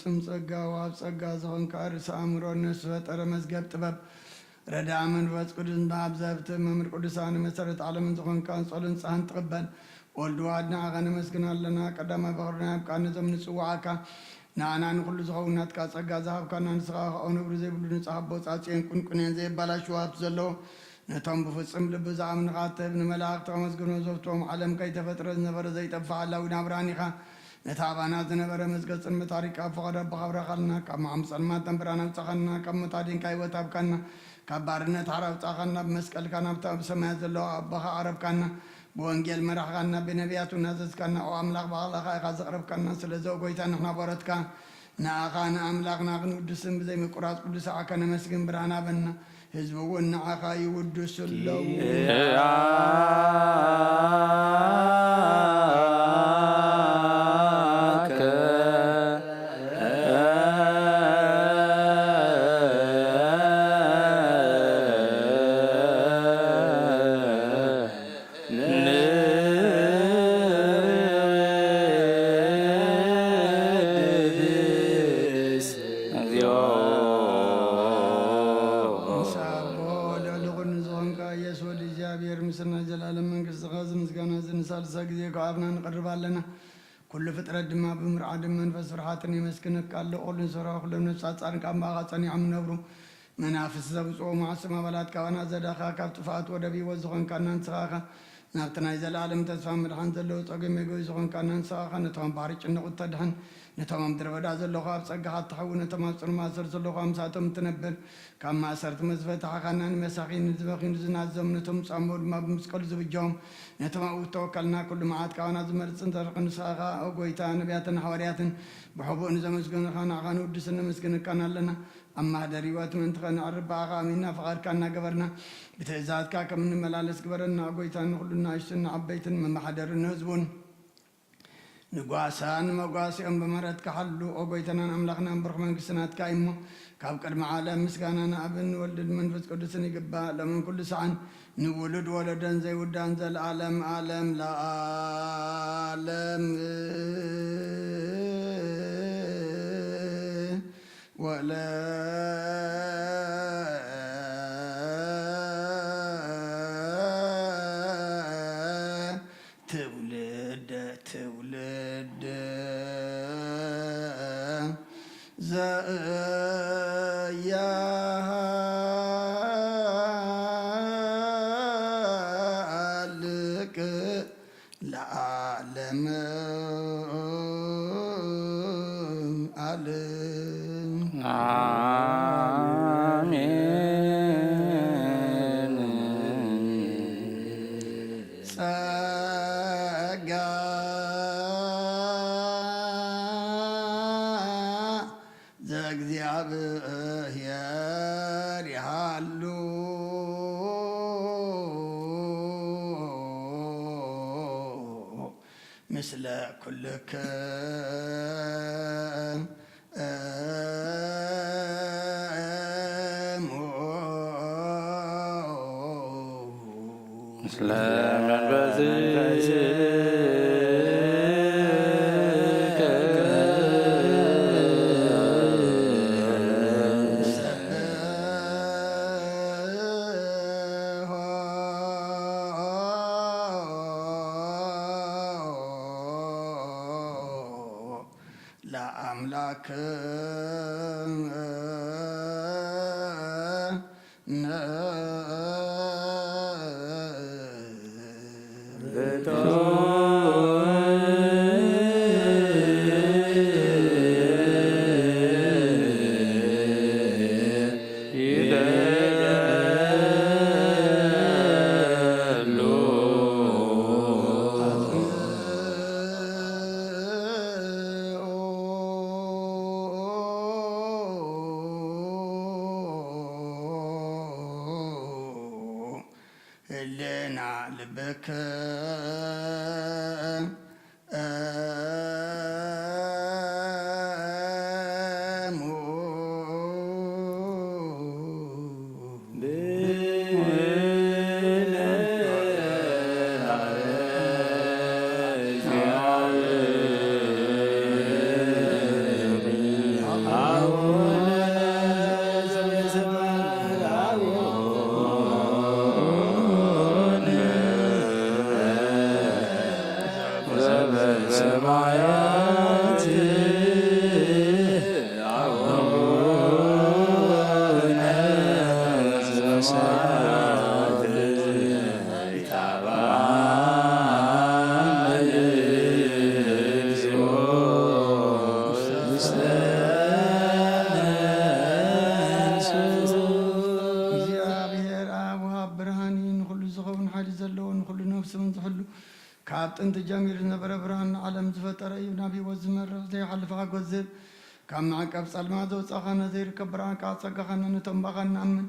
ፍጹም ጸጋ ወአብ ጸጋ ዝሆን ከርስ አእምሮ ነፍስ ፈጠረ መዝገብ ጥበብ ረዳ መንፈስ ቅዱስ በአብዛብት መምህር ቅዱሳን መሰረት ዓለምን ዝሆን ካንጾልን ጻህን ትቅበል ወልድ ዋድና አኸነ መስግናለና ቀዳማ በኽርና ያብቃነ ዘምን ጽዋዓካ ንኣናን ኩሉ ዝኸውናትካ ጸጋ ዝሃብካና ንስኻ ከኦ ነብሪ ዘይብሉ ንጻሕቦ ጻጽየን ቁንቁንን ዘይባላሽ ዋብቲ ዘለዎ ነቶም ብፍጹም ልቢ ዝኣምንኻ ትህብ ንመላእኽቲ ከመስግኖ ዘብቶም ዓለም ከይተፈጥረ ዝነበረ ዘይጠፍእ ሓላዊ ናብራን ኢኻ نتابعنا زنبرة مزجت المتاريك أفقد بخبر خلنا كم عم سلمان تنبرنا بتخنا كم متادين كاي وتابكنا كبارنا تعرف تخنا بمسكال كنا بتاب سماز الله بخ عرب كنا بوانجيل مرح كنا بنبيات ونزز كنا أو أملاك بخلا خاي خزقرب كنا سلزو قويتنا نحنا بارت كنا ناخنا أملاك ناخن ودسم زي مقرات ودس عكنا مسكين برانا بنا حزبون ناخاي ودس الله كل فترة دما بمرعد منفس فرحاتني مسكنك قال له أولن سرا كل نفسات صارن كم باغاتني عم نبرو منافس زبص ومع السما بلاد كوانا زداخا كفتفات ودبي وزخن كانن سراخا نفتنا إذا العالم تسفهم الحن زلو تقيم يقول زخن كانن سراخا نتوام باريش النقطة تدهن نتوام دربدا زلو خاب سقحات تحول نتوام سرما سر زلو خام ساتم تنبل كما سرت مزفت حقنا مساخين زبخين زنازم نتوام صامود ما بمسكول زبجوم نتوام توكلنا كل معاد كوانا زمرت سنترق نساخا أو قويتا نبياتنا حوارياتن بحبو نزمسكن خانا خانو دسن مسكن كان لنا أما دريوات من تخن أربع غامينا فقر كنا قبرنا بتعزات كاك من ملالس قبرنا قويتان كلنا عشتنا عبيتن من محضر النزبون نقاسان مقاسي أم بمرت كحلو قويتنا أملخنا برخمان كسنات كايمو كابكر معالم مسكانا أبن ولد المنفس قدسني قبا لمن كل سعن نولد ولدان زي ودان زي العالم عالم لا عالم ولا تولد زيالك العالم آمين سجا زغزياب يا حلو مثل كلك سلام ጥንት ጀሚር ነበረ ብርሃን ዓለም ዝፈጠረ እዩ ናብይ ወዝመርሕ ዘይሓልፍኻ ጎዝብ ካብ ማዕቀብ ጸልማ ዘውፃኻነ ዘይርከብ ብርሃንካ ፀጋኻነ ነተንባኻ ንኣምን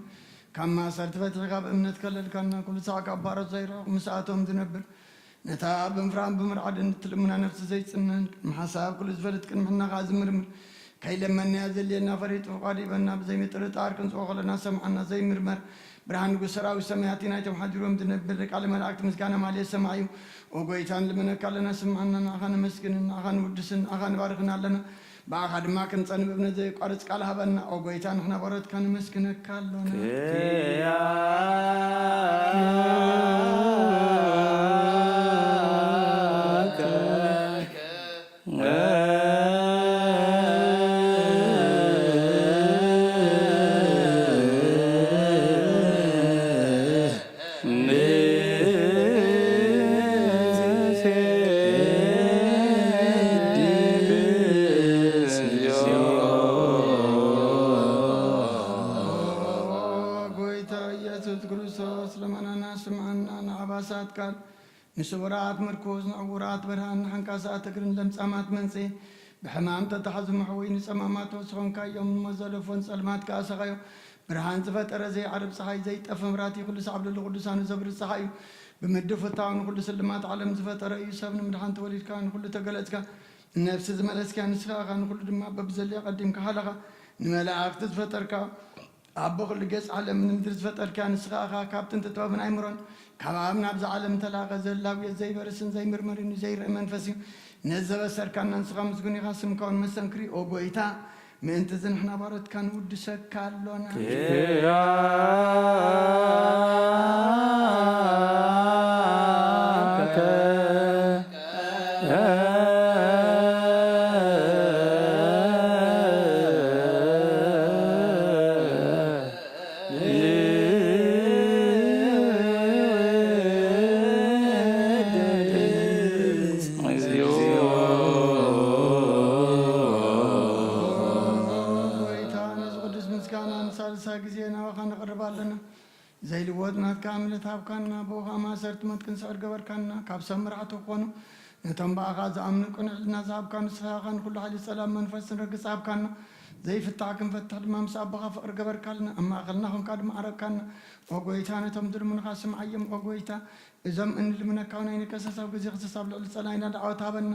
ካብ ማእሰርቲ ፈቲሕካ ብእምነት ከለልካና ኩሉ ሳዕ ካብ ባሮት ዘይርሕቕ ምስኣቶም ዝነብር ነታ ብምፍራን ብምርዓድን እትልሙና ነፍሲ ዘይፅንን ምሓሳብ ኩሉ ዝፈልጥ ቅድምሕናኻ ዝምርምር ከይለመንያ ዘልየና ፈሪጡ ፍቓዱ ይበና ብዘይምጥርጣር ክንፅኦ ከለና ሰምዓና ዘይምርመር ብርሃን ንጉስ ሰራዊት ሰማያት ናይቶም ሓዲሮም ዝነብር ቃል መላእክቲ ምስጋና ማልየ ሰማዕ እዩ ወጎይታን ልመነካ ኣለና ስምዓና ንኣኻ ነመስግንን ንኣኻ ንውድስን ንኣኻ ንባርኽና ኣለና ብኣኻ ድማ ክንፀንብ እምነት ዘይቋርፅ ቃል ሃበና ወጎይታ ንሕና በረትካ ንመስግነካ ኣሎና ቃል ንስውራት ምርኮዝ ንዕውራት ብርሃን ንሓንካሳት እግርን ለምጻማት መንጽእ ብሕማም ተተሓዙ መሕወይ ንጸማማት ወስኾንካ እዮም ንመዘለፎን ጸልማት ከኣሰኻዮ ብርሃን ዝፈጠረ ዘይዓርብ ፀሓይ ዘይጠፍ ምራት ኩሉ ሳዕብለሉ ቅዱሳኑ ዘብሪ ፀሓይ እዩ ብምድብ ፍታዊ ንኩሉ ስልማት ዓለም ዝፈጠረ እዩ ሰብ ንምድሓን ተወሊድካ ንኩሉ ተገለጽካ ነፍሲ ዝመለስካ ንስኻኻ ንኩሉ ድማ በብዘለየ ቀዲምካ ሃለኻ ንመላእክቲ ዝፈጠርካ ኣቦ ኩሉ ገጽ ዓለም ንምድሪ ዝፈጠርካ ንስኻኻ ካብ ጥንቲ ጥበብን ኣይምሮን ካብ ኣብ ናብዚ ዓለም ተላቐ ዘላውየት ዘይበርስን ዘይምርመርን ዘይርኢ መንፈስ እዩ ነዘበሰርካና ንስኻ ምስጉን ኢኻ ስምካውን መሰንክሪ ኦ ጎይታ ምእንቲ ዝንሕና ባረትካ ንውድሰካ ኣሎና ዘይልወጥናትካ እምነት ሃብካና ብኡኻ ማእሰርቲ ሞት ክንስዕር ገበርካና ካብ ሰብ ምራሕቲ ክኾኑ ነቶም በኣኻ ዝኣምኑ ቅንዕልና ዝሃብካ ንስኻኻ ንኩሉ ሓይሊ ሰላም መንፈስን ረግፅ ሃብካና ዘይፍታሕ ክንፈትሕ ድማ ምስ ኣቦኻ ፍቅሪ ገበርካልና ኣብ ማእኸልና ኮንካ ድማ ዓረብካና ወጎይታ ነቶም ዝልሙንኻ ስምዓዮም ወጎይታ እዞም እንልምነካው ናይ ንከሰሳብ ግዜ ክስሳብ ልዕሊ ፀላይና ዳዕወት ሃበና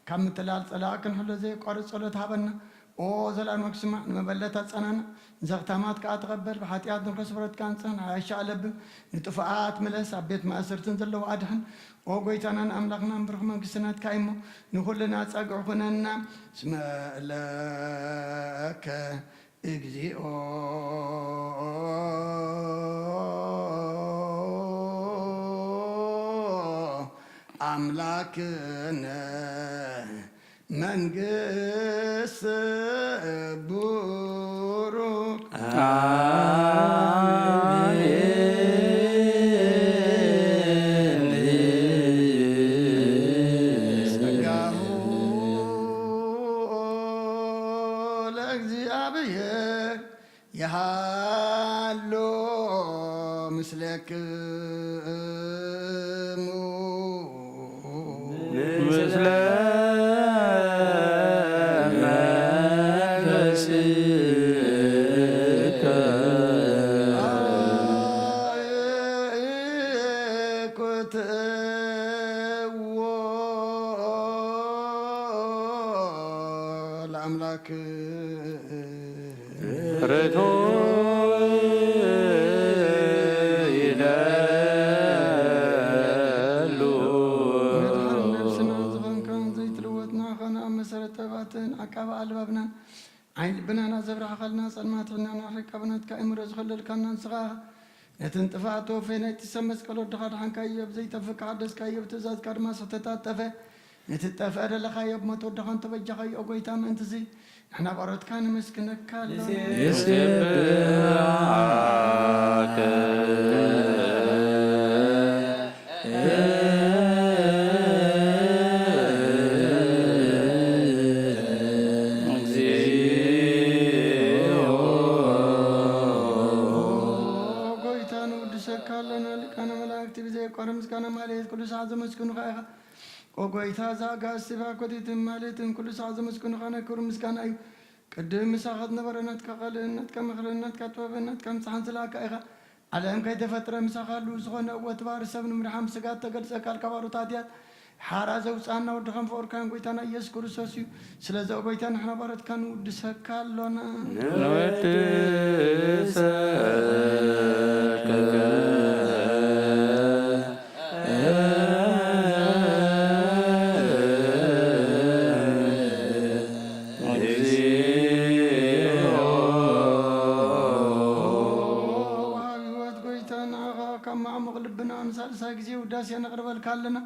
ካብ ምትላል ፀላእ ክንሕሎ ዘይቋርፅ ጸሎት ሃበና ኦ ዘላለማ ክስማዕ ንመበለታት ፀናና ንዘኽታማት ከዓ ተቐበል ብሓጢኣት ንብረስ ብረትካ ንፅህን ሓያሻ ኣለብን ንጥፉኣት ምለስ ኣብ ቤት ማእሰርትን ዘለዎ ኣድሕን ኦ ጎይታና ንኣምላኽና ንብርኽ መንግስትናትካ እሞ ንኩልና ፀግዑ ኩነና ስመለከ እግዚኦ ኣምላክነ መንግሥት ቡሩክ ጸጋሁ ለእግዚአብሔር የሃሎ ምስሌክሙ ምስለ መንፈስከ ኩትዎ ለአምላክ ርቶ ይደሉ ነፍስና ዝኸንካን ዘይትልወጥና ኸነ ኣብ መሰረተ ባትን ዓቃባ ኣልባብናን ዓይን ልብናና ዘብራኸልና ጸልማት ብናና ሪቀብነትካ እምሮ ዝኸለልካና ንስኻ ነቲ እንጥፋእቶ ፈነይቲ ሰብ መስቀል ወድኻ ድሓንካዮ ብዘይተፍካ ሓደስካዮ ብትእዛዝካ ድማ ዝተታጠፈ ነቲ ጠፍአ ደለኻዮ ብሞት ወድኻ እንተበጃኻዮ ጎይታ ምእንቲ እዚ ንሕና ባሮትካ ንመስክነካ ኣለና ይስብሐከ ጎይታ ንውድሰካ ኣለና ሊቃነ መላእክቲ ብዘየቋረ ምስጋና ማሌት ኩሉ ሰዓት ዘመስግኑኻ ኢኻ ጎይታ ዛጋ እስቲፋ ኮቲትን ማሌትን ኩሉ ሰዓት ዘመስግኑኻ ነክብሩ ምስጋና እዩ ቅድም ምሳኸት ነበረ ናትካ ቃልእነትካ ምኽርን ናትካ ጥበብን ናትካ ምፅሓን ዝለኣካ ኢኻ ዓለም ከይተፈጥረ ምሳኻሉ ዝኾነ እወት ባር ሰብ ንምድሓም ስጋት ተገልፀካ ልካባሩ ታትያት ሓራ ዘውፃና ወድኸም ፍቅርካን ጎይታና ኢየሱስ ክርስቶስ እዩ ስለዚ ጎይታ ንሕና ባሮትካ ንውድሰካ ኣሎና ወሃቢ ህይወት ጎይታ ንዓኻ ካብ ማዕሙቕ ልብና ምሳልሳይ ግዜ ውዳሴ ነቕርበልካ ኣለና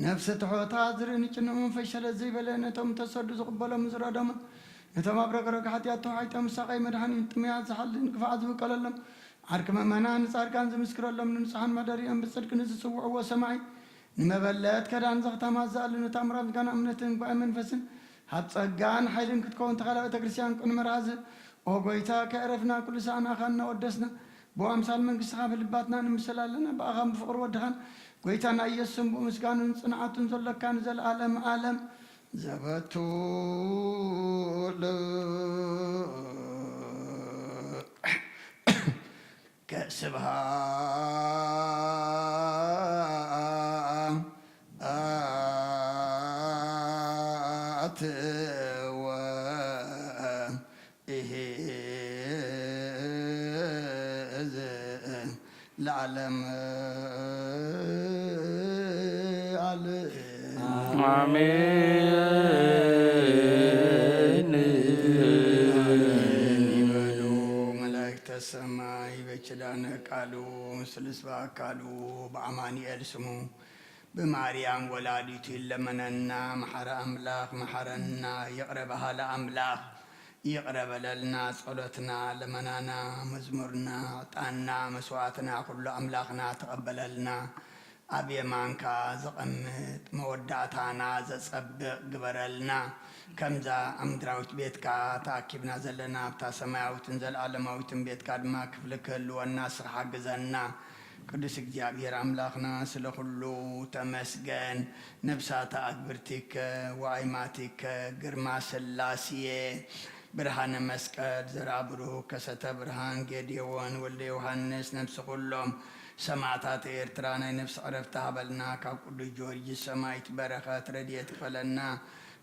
ነፍሲ ትሖታ ዝርኢ ንጭኖ መንፈስ ሸለት ዘይበለ ነቶም ተሰዱ ዝቕበሎም ዝረዶምን ነቶም ኣብ ረግረግ ሓጢኣት ተዋሒጦም ሳቐይ መድሓኒት ጥምያት ዝሓልን ክፋዕ ዝብቀለሎም ዓርኪ መእመናን ንጻድቃን ዝምስክረሎም ንንጹሓን መደሪኦም ብጽድቂ ንዝጽውዕዎ ሰማይ ንመበለት ከዳን ዘኽተማ ዝኣልኑ ታምራት ምስጋና እምነትን ጉባኤ መንፈስን ሃብ ጸጋን ሓይልን ክትከውን ተኻላ ቤተ ክርስቲያን ቁን መርሃዚ ኦ ጎይታ ከዕረፍና ኩሉ ሰዓት ናኻ እናወደስና ብኣምሳል መንግሥትኻ ብልባትና ንምስል ኣለና ብኣኻን ብፍቕሪ ወድኻን ጎይታና ኢየሱስን ብምስጋኑን ጽንዓቱን ዘለካ ንዘለኣለም ዓለም ዘበቱል ከስብሃት ወኢሄዝ ለዓለም አሜን ይበሉ መላእክተ ሰማይ በኪዳነ ቃሉ ምስልስ በአካሉ በአማኑኤል ስሙ በማርያም ወላዲቱ ይለመነና መሐረ አምላክ መሐረና ይቅረበሃ ለአምላክ ይቅረበለልና ጸሎትና ለመናና መዝሙርና ዕጣንና መስዋዕትና ኩሉ አምላክና ተቀበለልና ኣብ የማንካ ዘቐምጥ መወዳእታና ዘጸብቕ ግበረልና ከምዛ ኣምድራዊት ቤትካ ተኣኪብና ዘለና ኣብታ ሰማያዊትን ዘለኣለማዊትን ቤትካ ድማ ክፍሊ ክህልወና ስራሕ ግዘና ቅዱስ እግዚአብሔር አምላክና ስለ ሁሉ ተመስገን። ነፍሳተ አክብርቲከ ወአይማቲከ ግርማ ስላሴ ብርሃነ መስቀል ዘርአ ብሩክ ከሰተ ብርሃን ጌዴዎን ወልደ ዮሐንስ ነፍሲ ኩሎም ሰማዕታት ኤርትራ ናይ ነፍሲ ዕረፍቲ ሃበልና ካብ ቅዱስ ጊዮርጊስ ሰማዕት በረኸት ረድኤት ክፈለና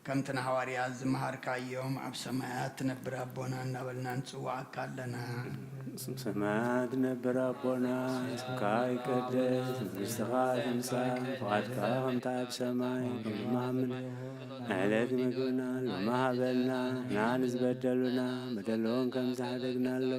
ከምቲ ንሐዋርያት ዝመሃርካዮም ኣብ ሰማያት ትነብር ኣቦና እናበልና ንጽዋዕካ ኣለና። ሰማያት ነበር ኣቦና ስምካ ይቀደስ መንግሥትኻ ትምጻእ ፈቃድካ ከምቲ ኣብ ሰማይ ከማምን ዕለት ምግብና ለማሃበልና ናን ዝበደሉና በደለውን ከምዝሓደግናሎ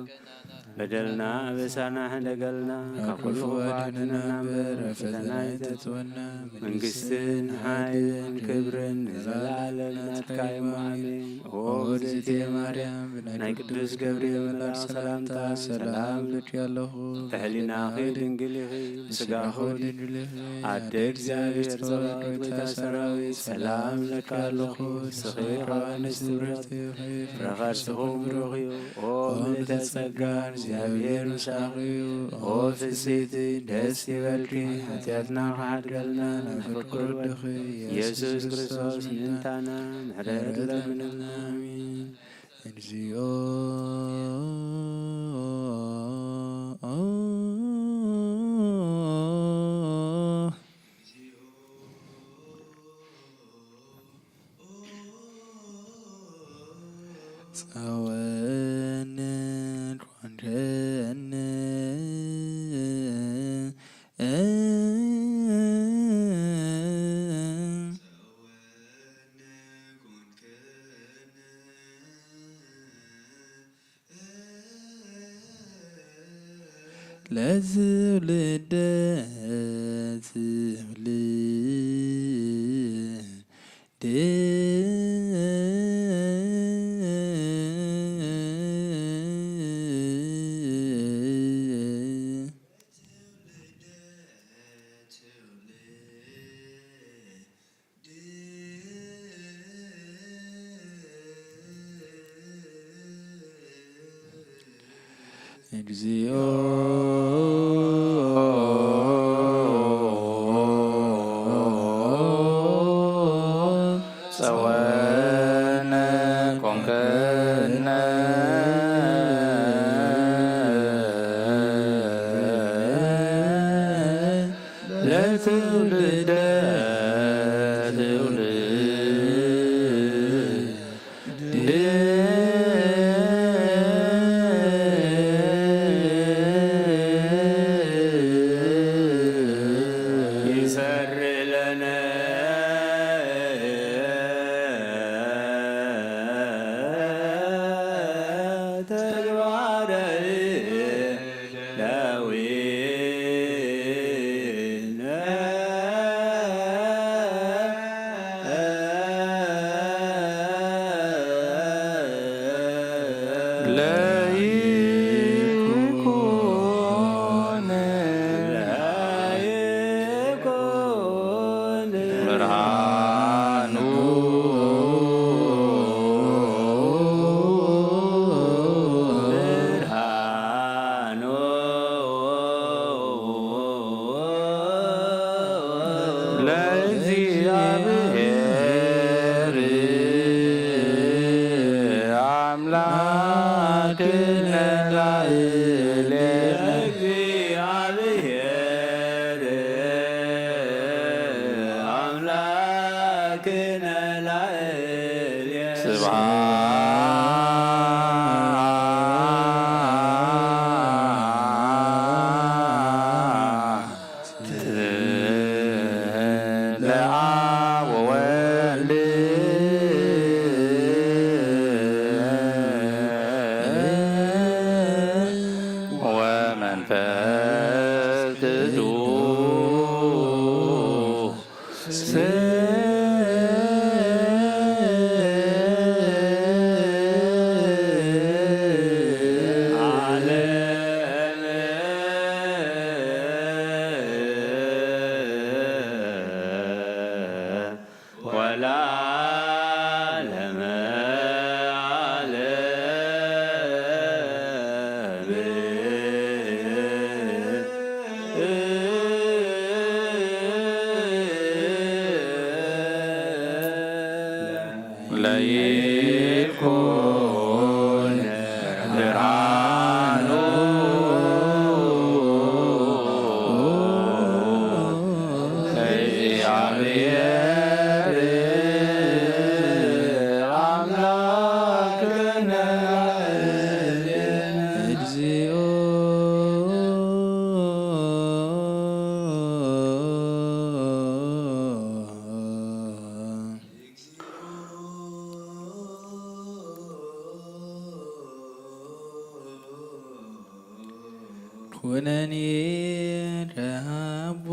በደልና አበሳና ሕደገልና ከኩሉ አድነና በረፈተና ይተትወና መንግስትን ኃይልን ክብርን ዘላለም ናትካ አሜን። ኦ እግዝእቴ ማርያም ናይ ቅዱስ ገብርኤል መልአክ ሰላምታ ሰላም ልኪያለሁ። በህሊናኺ ድንግል ኢኺ ብስጋኺ ድንግል ኢኺ አደ እግዚአብሔር ጸባኦት ጌታ ሰራዊት ሰላም ለካ ኣለኹ። ንስኺ ከዋንስት ብርክቲ ፍረኸርስኹም ብሩኽ እዩ። ኦ ምልዕተ ጸጋ እግዚአብሔር ምሳኺ እዩ። ኦ ፍስሕቲ ደስ ይበልኪ ኃጢአትና ከሓድገልና ናብ ፍቅር ወድኺ ኢየሱስ ክርስቶስ ምንታና ምሕረት ለምንልና አሜን። እግዚኦ ጸወነ ኳንደነ ለትውልደ እግዚኦ ጸወነ ኮንከነ ለትውልደ ኩነኔ ረሃቦ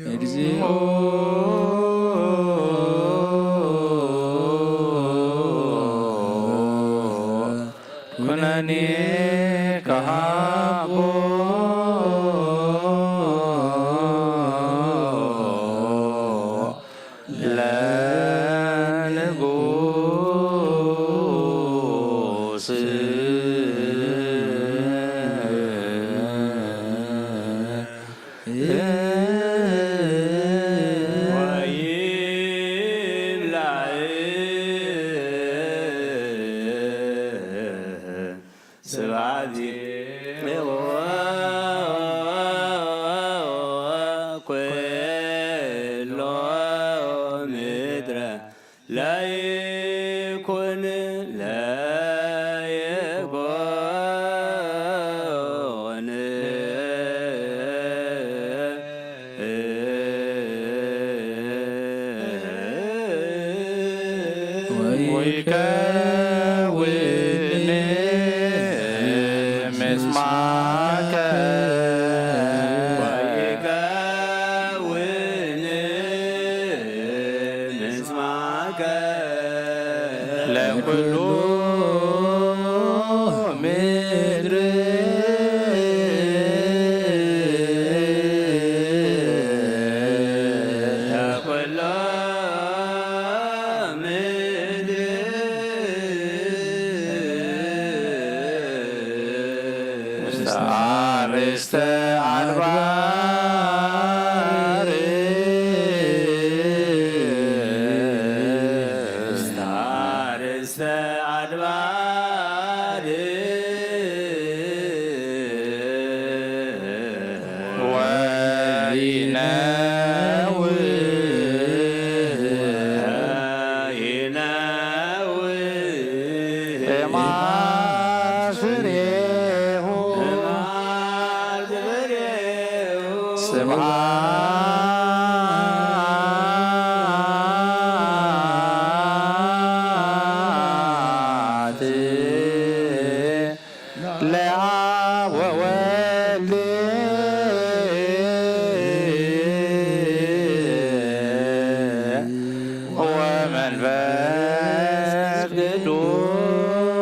እግዚኦ ኩነኔ ከሃቦ ለንጉስ ላይኩን ላይኩን ወይከውን ምስማከ ወይከውን ምስማከ ለኩሉ ምድር ለኩሉ ምድር ውስተ አርእስተ አድባር ውስተ አርእስተ አድባር ስብሐት ለአብ ወወልድ ወመንፈስ ቅዱስ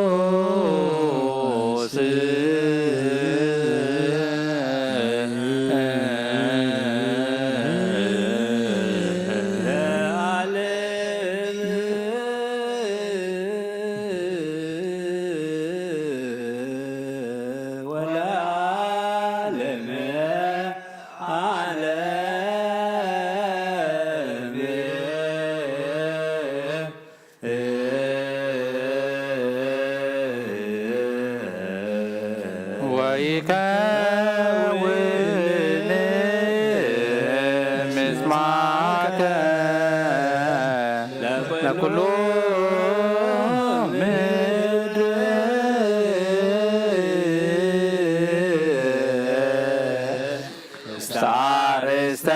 ወይከውን ምስማከ ለኩሉ ምድር ውስተ አርእስተ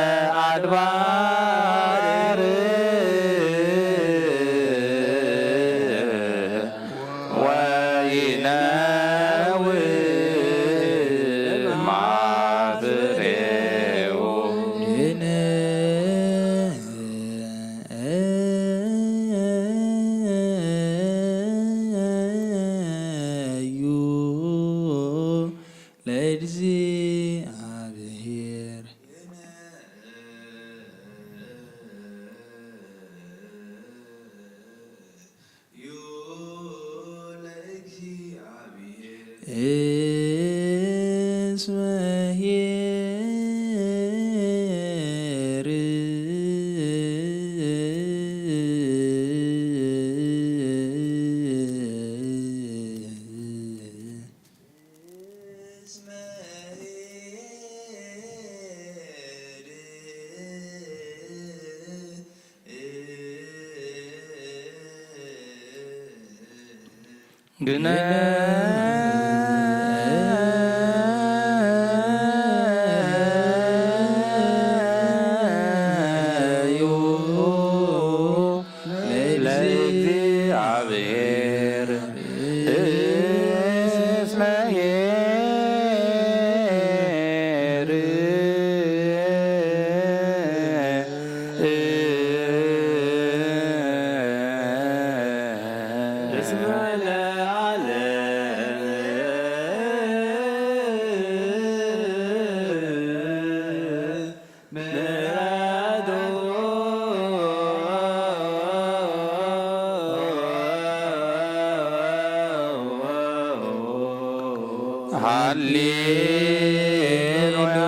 አድባር ወይነውር ማፍሬው ዩ ለእግዚአብሔር ግነዩ ለእግዚአብሔር እስመ ኄር እስመ ለዓለም ምሕረቱ ሃሌሉያ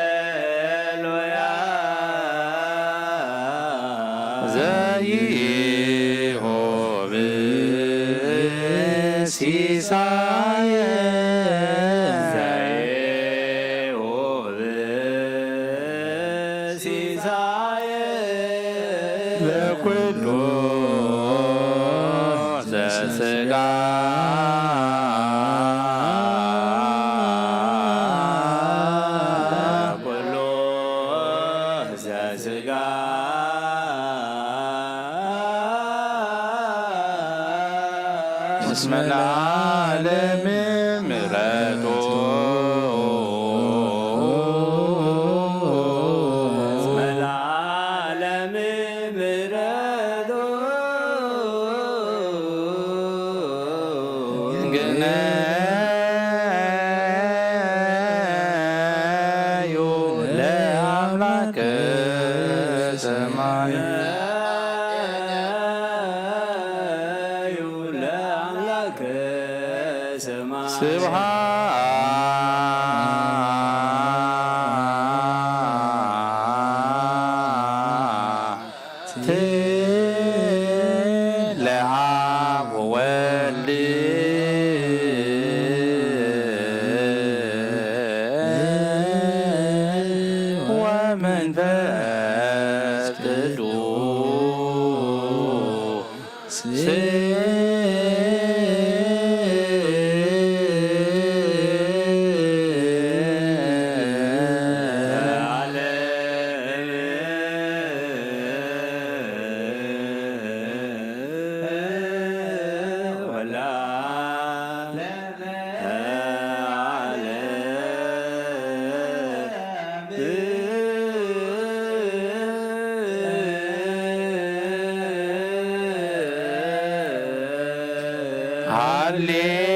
ሃሌሉያ ዘይሆብ ሲሳየ ዘይሆብ ሲሳየ ለኩሉ ዘሥጋ ኩሉ ዘሥጋ እስመ ለዓለም ምሕረቱ እስመ ለዓለም ምሕረቱ ግነዩ ለአምላከ ሰማይ ለአምላከ ሰማይ ስብሐት ለአብ ወወልድ ወመንፈስ ቅዱስ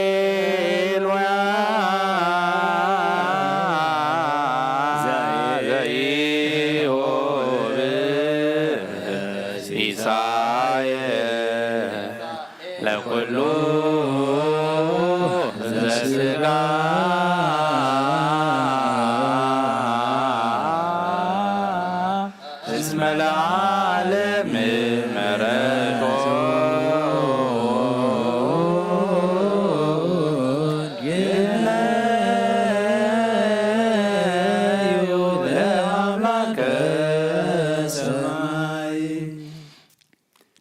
ሃሌሉያ ዘይሆብ ሲሳየ ለኩሉ ዘሥጋ እስመ ለዓለም ምሕረቱ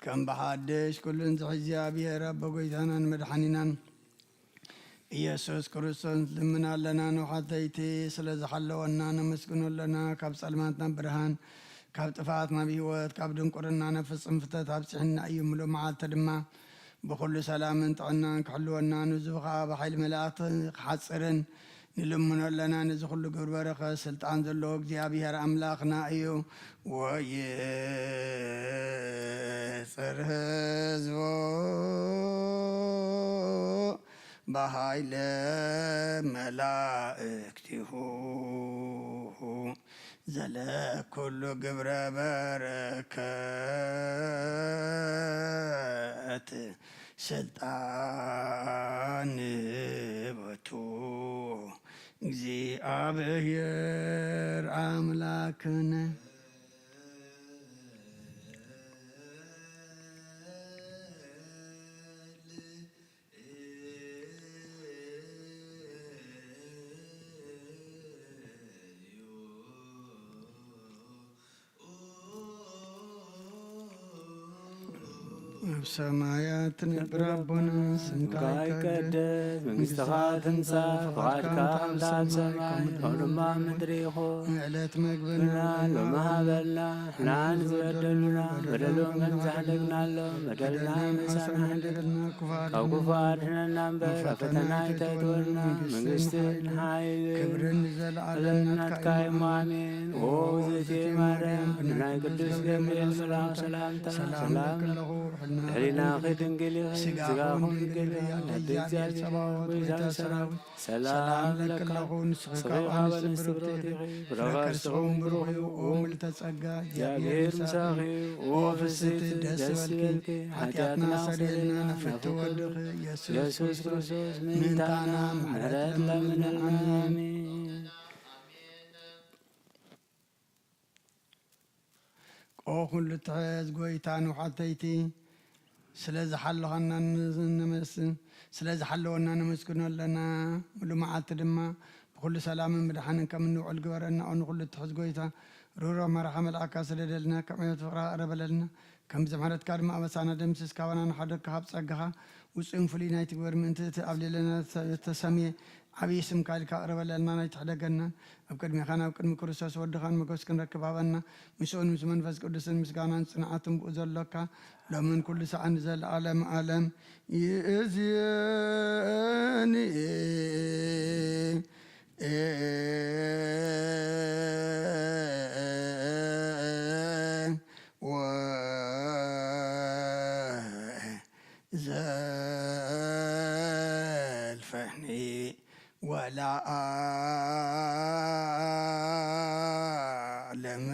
ከም ብሓድሽ ኩሉን እግዚአብሔር አብ ጎይታናን መድሓኒናን ኢየሱስ ክርስቶስ ልምና ኣለና ንውሓተይቲ ስለ ዝሓለወና ነመስግኖ ኣለና ካብ ጸልማት ናብ ብርሃን ካብ ጥፋት ናብ ህይወት ካብ ድንቁርና ናብ ፍጽም ፍተት ኣብፅሕና እዩ ምሉእ መዓልቲ ድማ ብኩሉ ሰላምን ጥዕናን ክሕልወና ንዙ ከዓ ብሓይሊ መላእኽቲ ክሓፅርን ንልምኖ ኣለና ነዚ ኩሉ ግብሪ በረኸት ስልጣን ዘለዎ እግዚኣብሔር ኣምላኽና እዩ ወይጽር ህዝቦ በኃይለ መላእክቲሁ ዘለኩሉ ግብረ በረከት ስልጣን ቦቱ እግዚአብሔር አምላክነ ሰማያት ንብር አቦና ስምካ ይቀደስ መንግሥትኻ ትምጻእ ፈቃድካ ከምቲ ሰማይ ከምኡድማ ምድሪ ይኹን ዕለት መግብና ሎሚ ሃበልና ንሕና ንዝበደሉና በደሎም ከምዝሕደግናሎም በደልና ምሳና ሕድግልና ካብ ክፉ አድኅነና እምበር ኣብ ፈተና ኣይተእትወና መንግሥቲ ንሓይል ክብርን ዘለዓለም ናትካ እሞ አሜን። ኦ እግዝእትየ ማርያም ብናይ ቅዱስ ገብርኤል መልአክ ሰላምታ ሰላም ለኩ ሕሊናኺ ድንግል ኢኺ ሥጋኹም ድንግል ወዲ እግዚአብሔር ጐይታ ሰራዊት ሰላም ለክለኹ ንስኺ ካብ አንስቲ ብሩክቲ ኢኺ ፍረኸርስኹም ብሩኽ እዩ። ኦ ምልዕተ ጸጋ እግዚአብሔር ምሳኺ ኦ ፍስሕቲ ደስ በልኪ ኃጢአትና ሰሪልና ነፍርቲ ወድኺ ኢየሱስ ክርስቶስ ምንታና ምሕረት ለምነና አሜን። ኦ ኩሉ ትሕዝ ጐይታ ንውሓተይቲ ስለ ዝሓለወና ነመስግኖ ኣለና። ሙሉ መዓልቲ ድማ ብኩሉ ሰላምን ምድሓንን ከም እንውዕል ግበረና። ኦ ንኩሉ ትሕዝ ጐይታ ሩሮ መራኸ መልኣካ ስለደልና ከም ዕዮት ፍቕራ ቀረበለልና ከምዚ ምሕረትካ ድማ ኣበሳና ደምስስ ካባና ንሓደግካ ካብ ጸጋኻ ውፅእን ፍሉይ ናይቲ ግበር ምእንቲ እቲ ኣብ ሌለና ተሰምየ ዓብዪ ስምካ ኢልካ ቅረበለልና ናይትሕደገናን ኣብ ቅድሚኻ ናብ ቅድሚ ክርስቶስ ወድኻን መጎስ ክንረክብ ሃበና ምስኡን ምስ መንፈስ ቅዱስን ምስጋናን ጽንዓትን ብኡ ዘሎካ ሎምን ኩሉ ሰዓን ዘለዓለም ዓለም ይእዝየኒ ዘልፈሕኒ ولا أعلم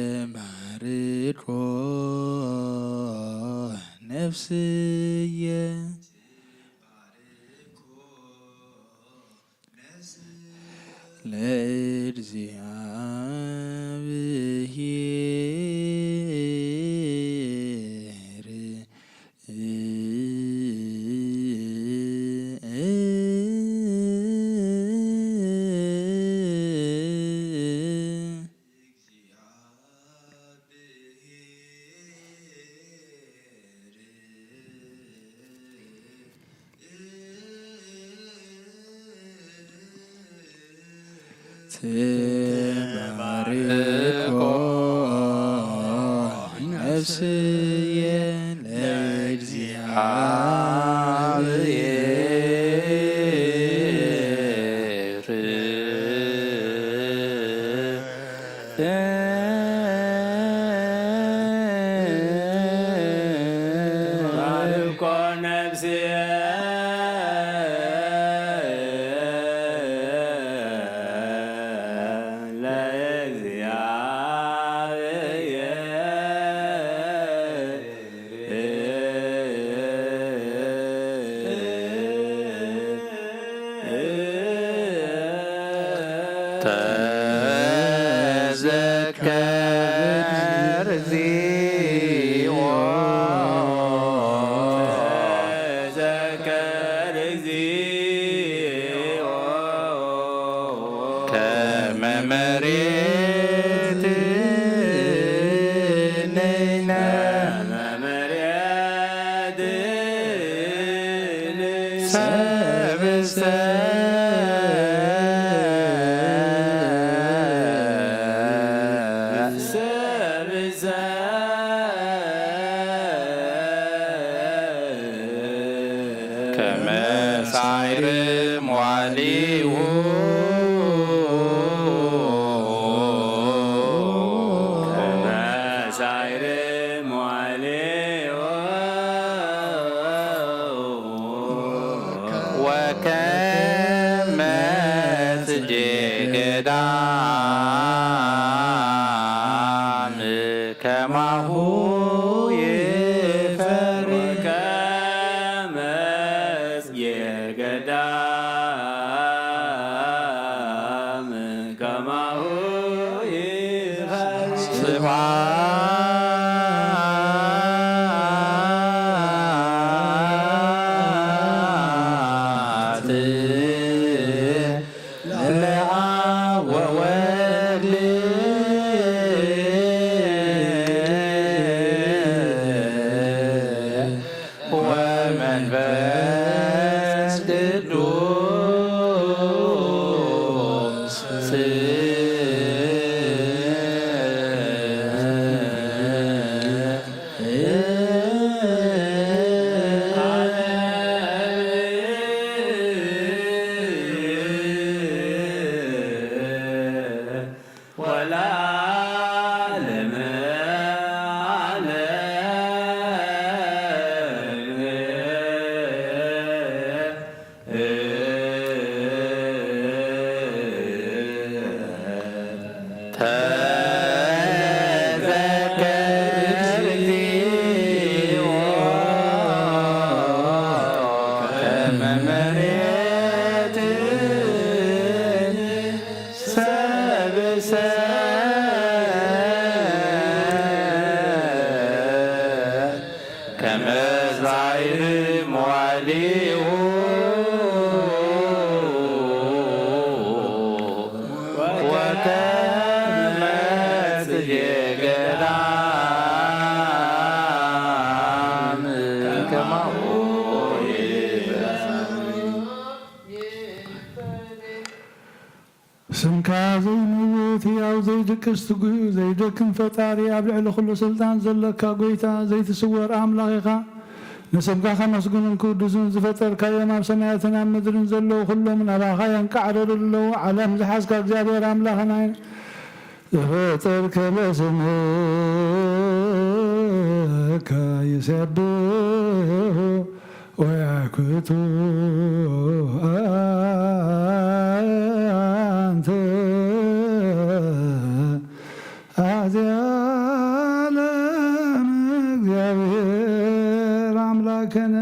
تبارك نفسي تبارك نفسي تذكر ذي كما مريت لينا كما سعير مواليه كما سعير مواليه وكما سجد كما هو يفرق ወለዓለመ ከመዝራዕር መዋዕሊሁ ወከመ ጽጌ ገዳም ከማሁ ስምካ ዘይምውት ሕያው ዘይድቅስ ትጉህ ዘይደክም ፈጣሪ ኣብ ልዕሊ ኩሉ ስልጣን ዘለካ ጎይታ ዘይትስወር ኣምላኽ ኢኻ ንስምካ ከመስግኑን ክውድሱን ዝፈጠርካዮም ኣብ ሰማያትን ኣብ ምድርን ዘለዉ ኩሎም ናባኻ የንቃዕረሩ ኣለዉ ዓለም ዝሓዝካ እግዚኣብሔር ኣምላኽና ዝፈጠርከ ለስምከ ይሰብሑ ወያክቱ አንተ አዚዓለም እግዚአብሔር አምላክነ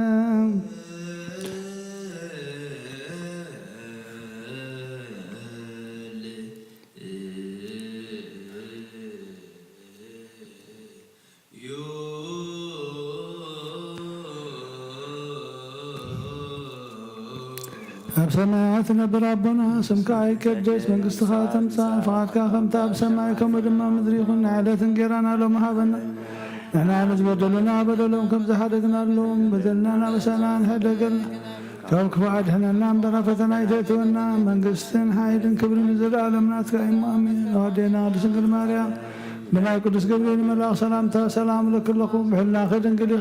ኣብ ሰማያት ነብር ኣቦና ስምካ ይቀደስ መንግስትኻ ተምፃእ ፍቓድካ ከምቲ ኣብ ሰማይ ከምኡ ድማ ምድሪ ይኹን ንዕለት እንጀራና ሎሚ ሃበና ንሕና ንዝበደሉና በደሎም ከም ዝሓደግናሎም በደልና ናበሳና ንሕደገልና ካብ ክፉእ ኣድሕነና እምበረ ፈተና ይተእትወና መንግስትን ሓይልን ክብርን ዘለኣለም ናትካ እዩ ኣሜን። ኣዴና ድንግል ማርያም ብናይ ቅዱስ ገብርኤል መልኣኽ ሰላምታ ሰላም ለክለኹ ብሕልናኸ ድንግል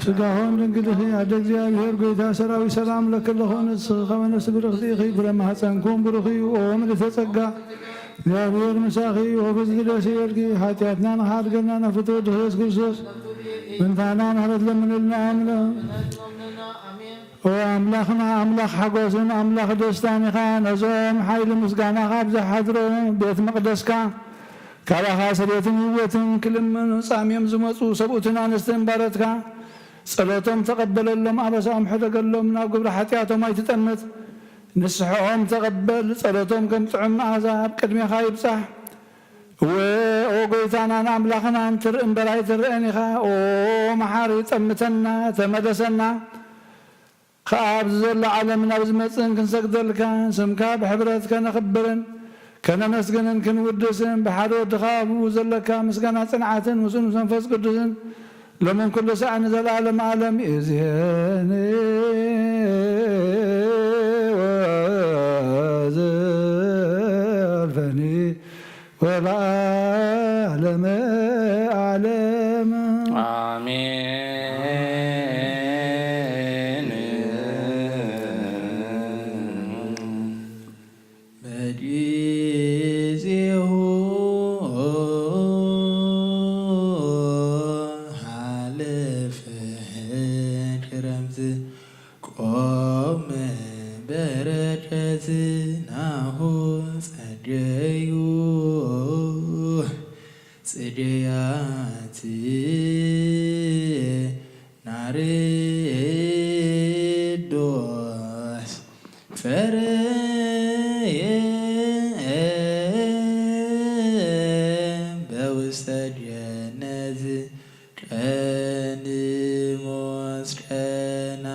ስጋሆን ድንግል ኣደ እግዚአብሔር ጎይታ ሰራዊት ሰላም ለክለኹ ንስኺ ከመ ነፍሲ ብርኽቲ ኢኺ ፍሬ ማኅፀንኩም ብሩኽ እዩ ኦ ምልዕተ ጸጋ እግዚአብሔር ምሳኺ ወፍስቲ ደስ ይበልኪ ኃጢአትና ንኻድገልና ነፍትወ ድኽረስ ክርስቶስ ምንታና ምህረት ለምንልና ኣምለ ኦ ኣምላኽና ኣምላኽ ሓጎስን ኣምላኽ ደስታን ኢኻ ነዞም ሓይሊ ምስጋናኻ ብዝሓድሮም ቤት መቕደስካ ካባኻ ስሬትን ህይወትን ክልምኑ ጻምዮም ዝመፁ ሰብኡትን ኣንስትን ባረትካ ጸሎቶም ተቐበለሎም ኣበሳኦም ሕደገሎም ናብ ግብሪ ሓጢኣቶም ኣይትጠምት ንስሕኦም ተቐበል ጸሎቶም ከም ጥዑም መዓዛ ኣብ ቅድሜኻ ይብጻሕ ኦ ጎይታናን ኣምላኽናን ትርኢ እምበር ኣይትርአን ኢኻ ኦ መሓሪ ጠምተና ተመለሰና ከኣብ ዘሎ ዓለም ናብ ዝመፅን ክንሰግደልካ ስምካ ብሕብረት ከነኽብርን ከነመስግንን ክንውድስን ብሓደ ወድኻ ኣብኡ ዘለካ ምስጋና ጽንዓትን ምስኡን መንፈስ ቅዱስን لمن كل ساعة نزل عالم عالم إذياني وزلفني والعالم أعلم آمين بديزيه ቆመ በረከት ናሁ ጸደዩ ጽደያት ናርዶስ ፈረየ በውስተ ጀነት ቀንሞስ ቀናንሞስ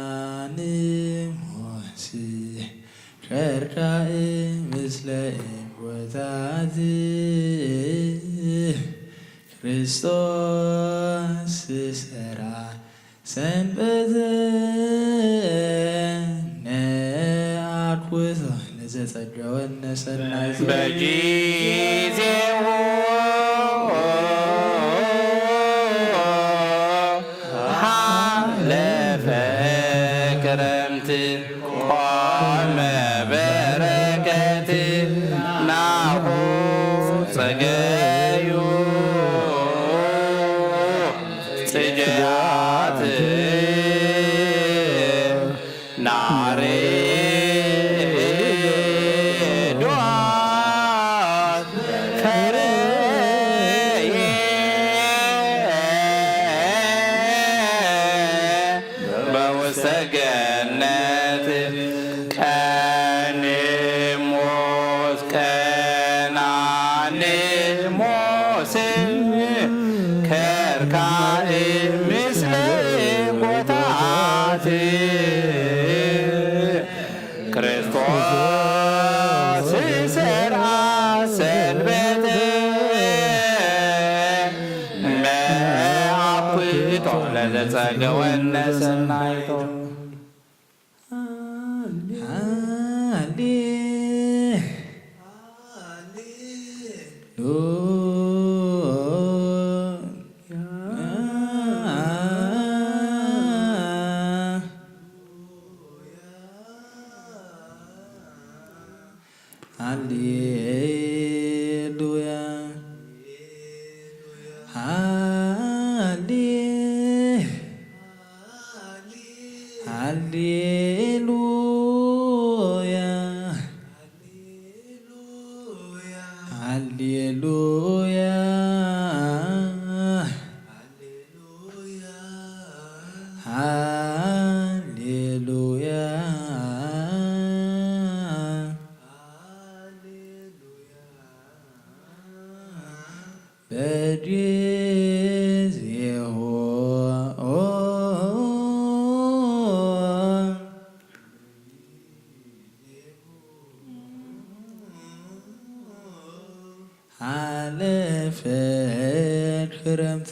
ሸርቃእ ምስለ እምቦታት ክርስቶስ ሰራ ሰንበተ ነአኩቶ ለዘጸገወነ ሰናይ በጊዜው ሃለፈ ክረምት ቆመ በረከት ናሁ ጸገዩ ጽጌያት ናሬ ገነት ከኒሞስ ከናኒሞስ ከርካዕ ምስለ ቦታት ክርስቶስ ሠርዐ ሰንበተ መአኩቶ ለዘጸገወነ ሰናይቶ አለፈ ክረምት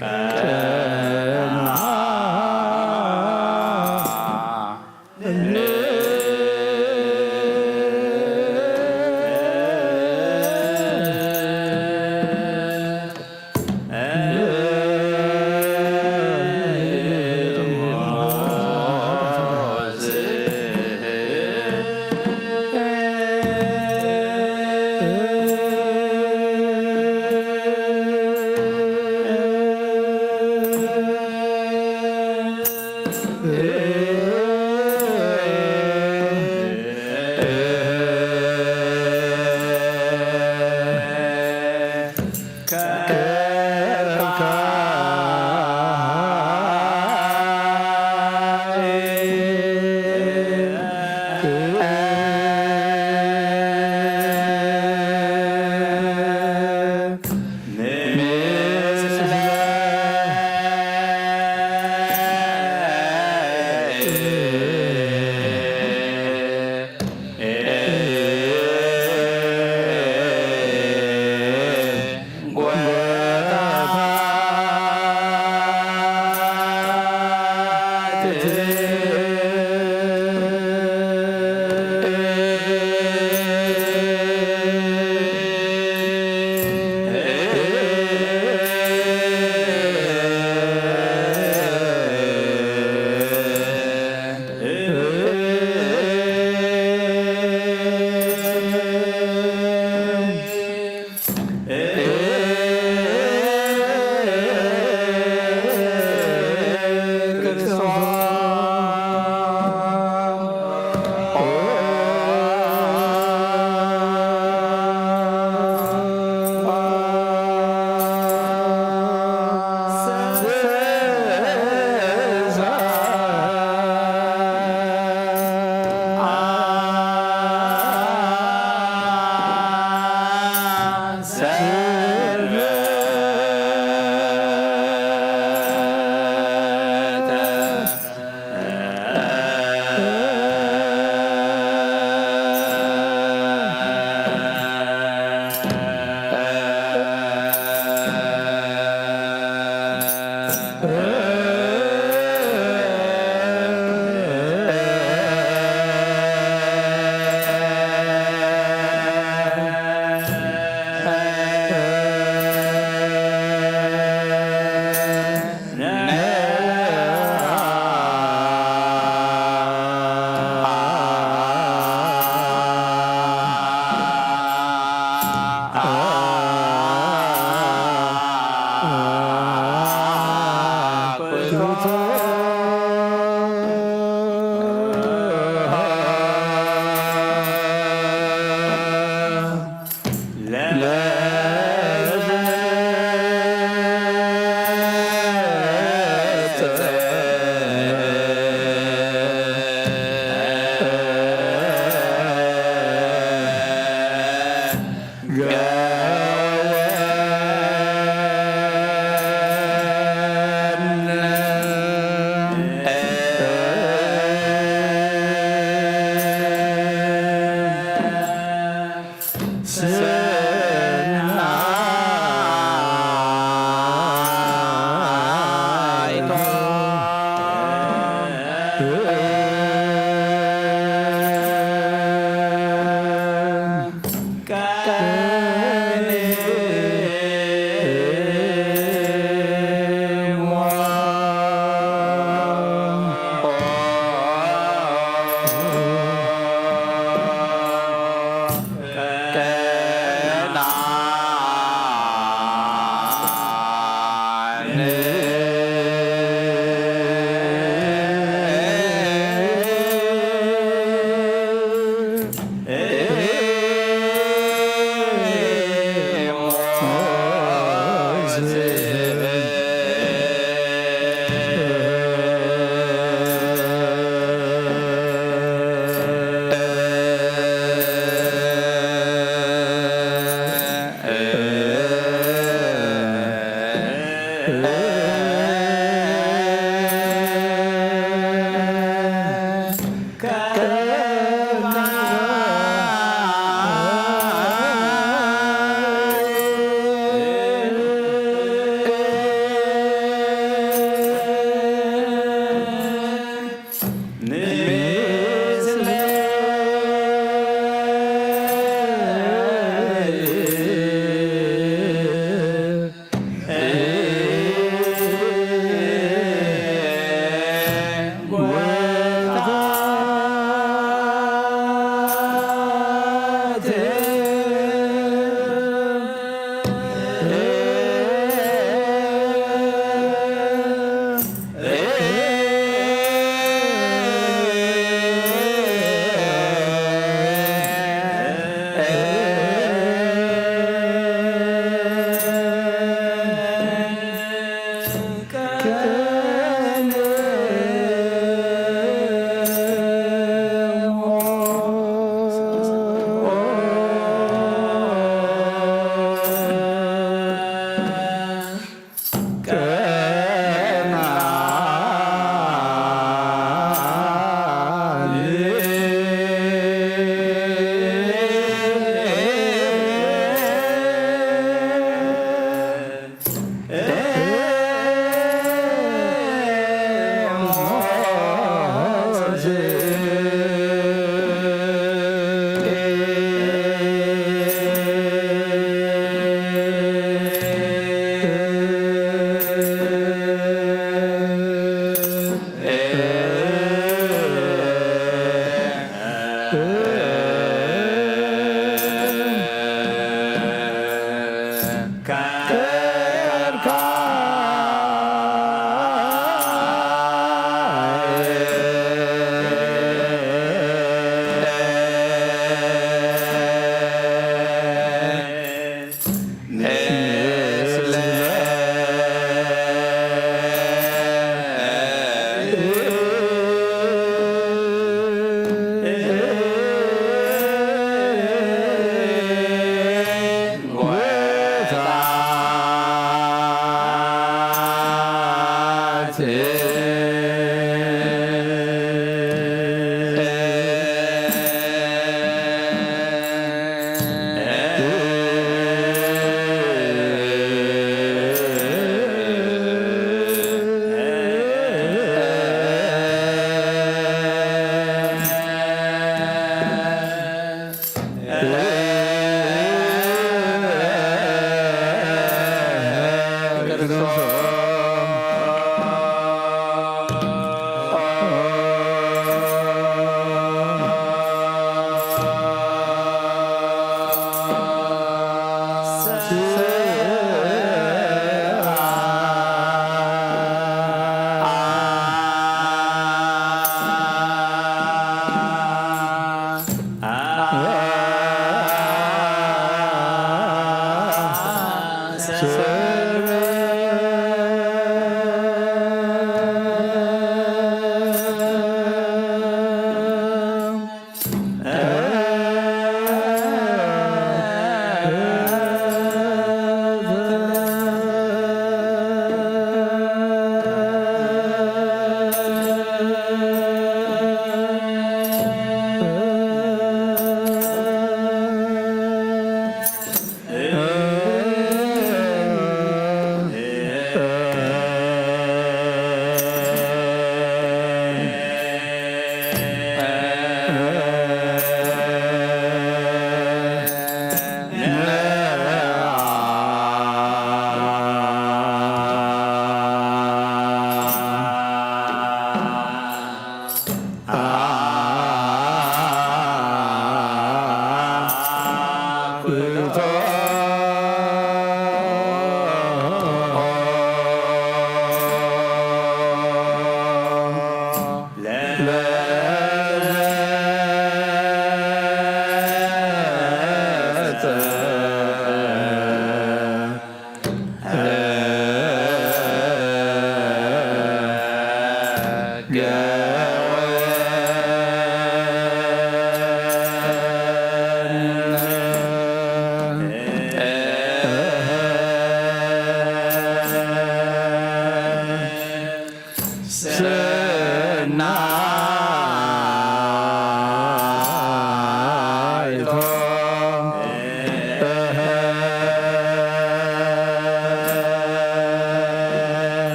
ቀን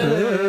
Ah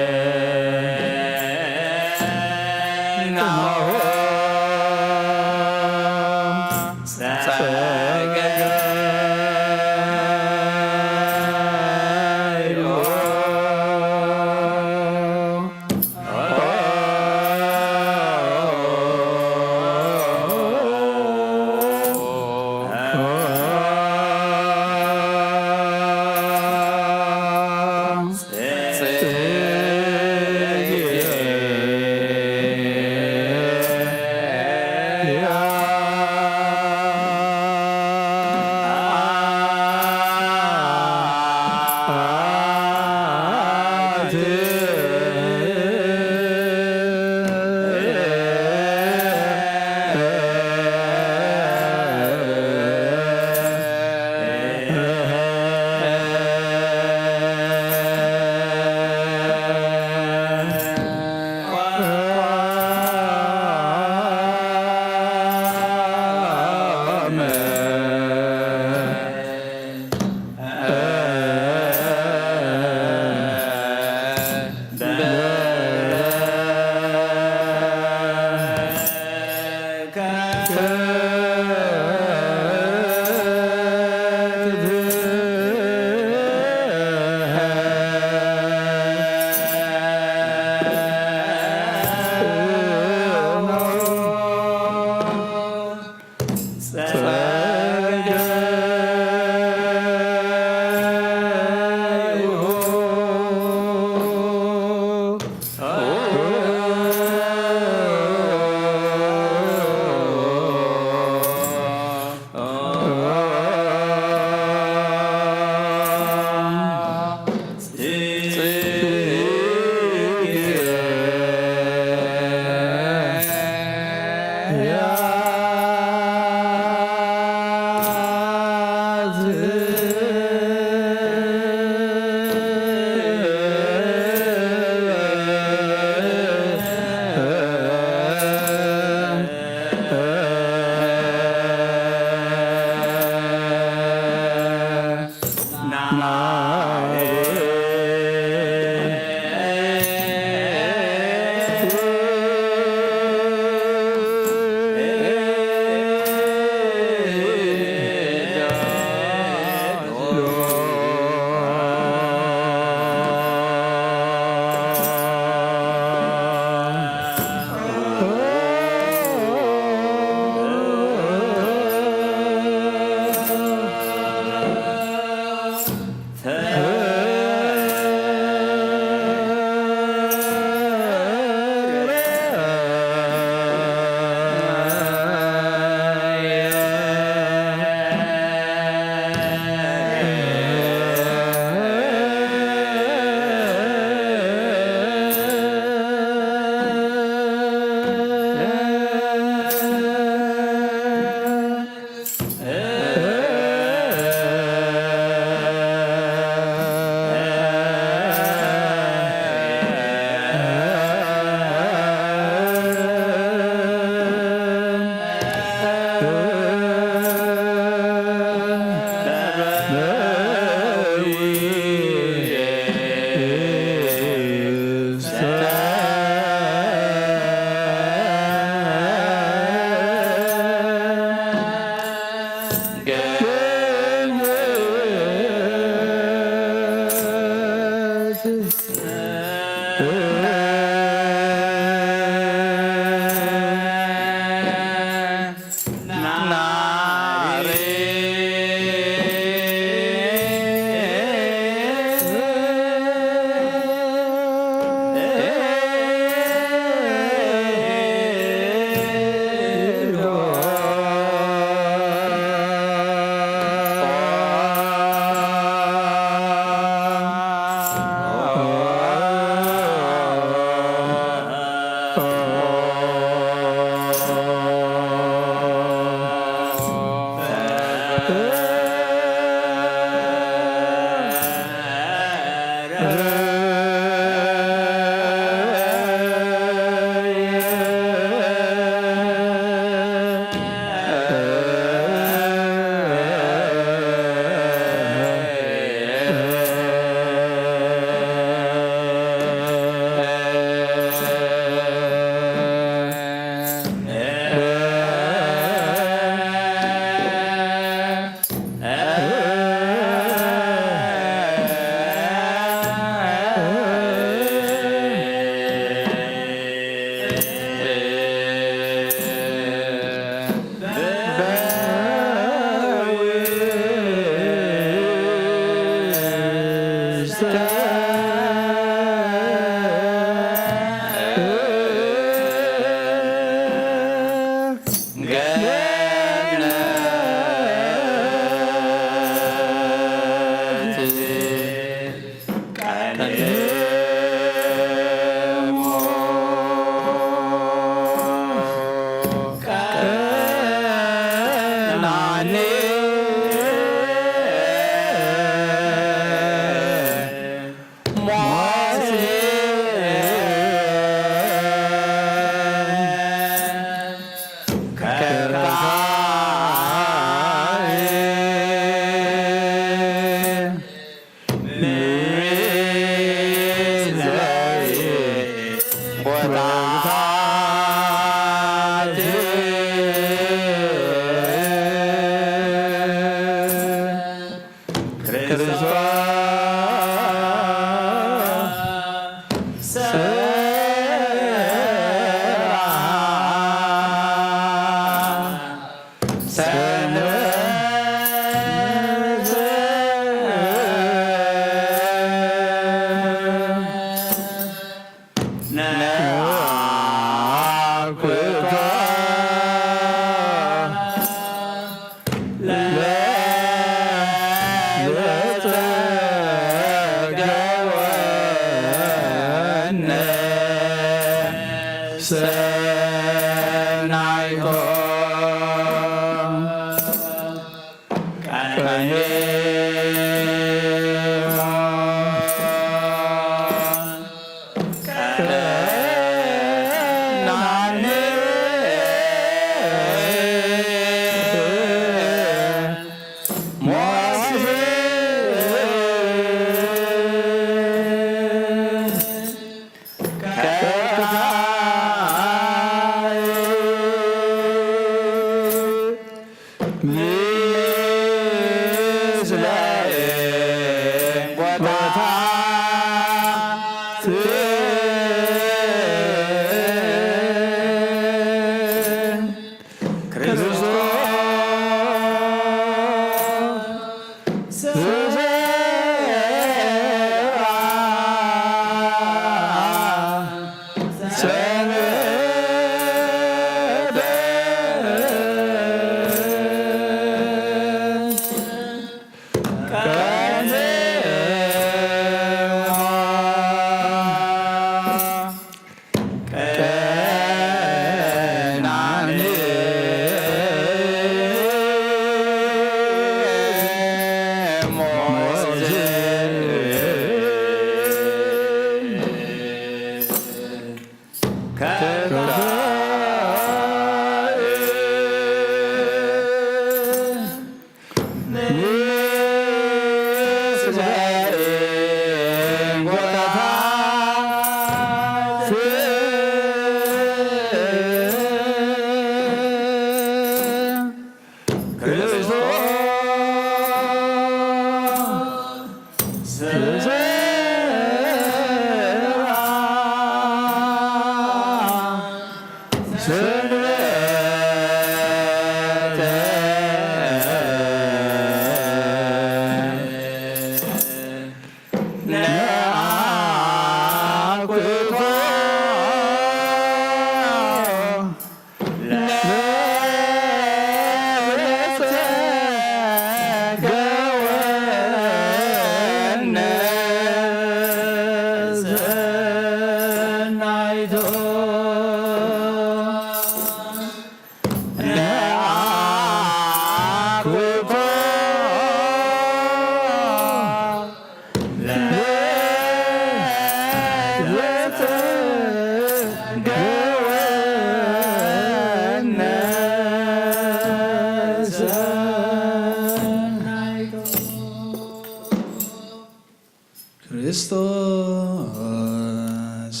ክርስቶስ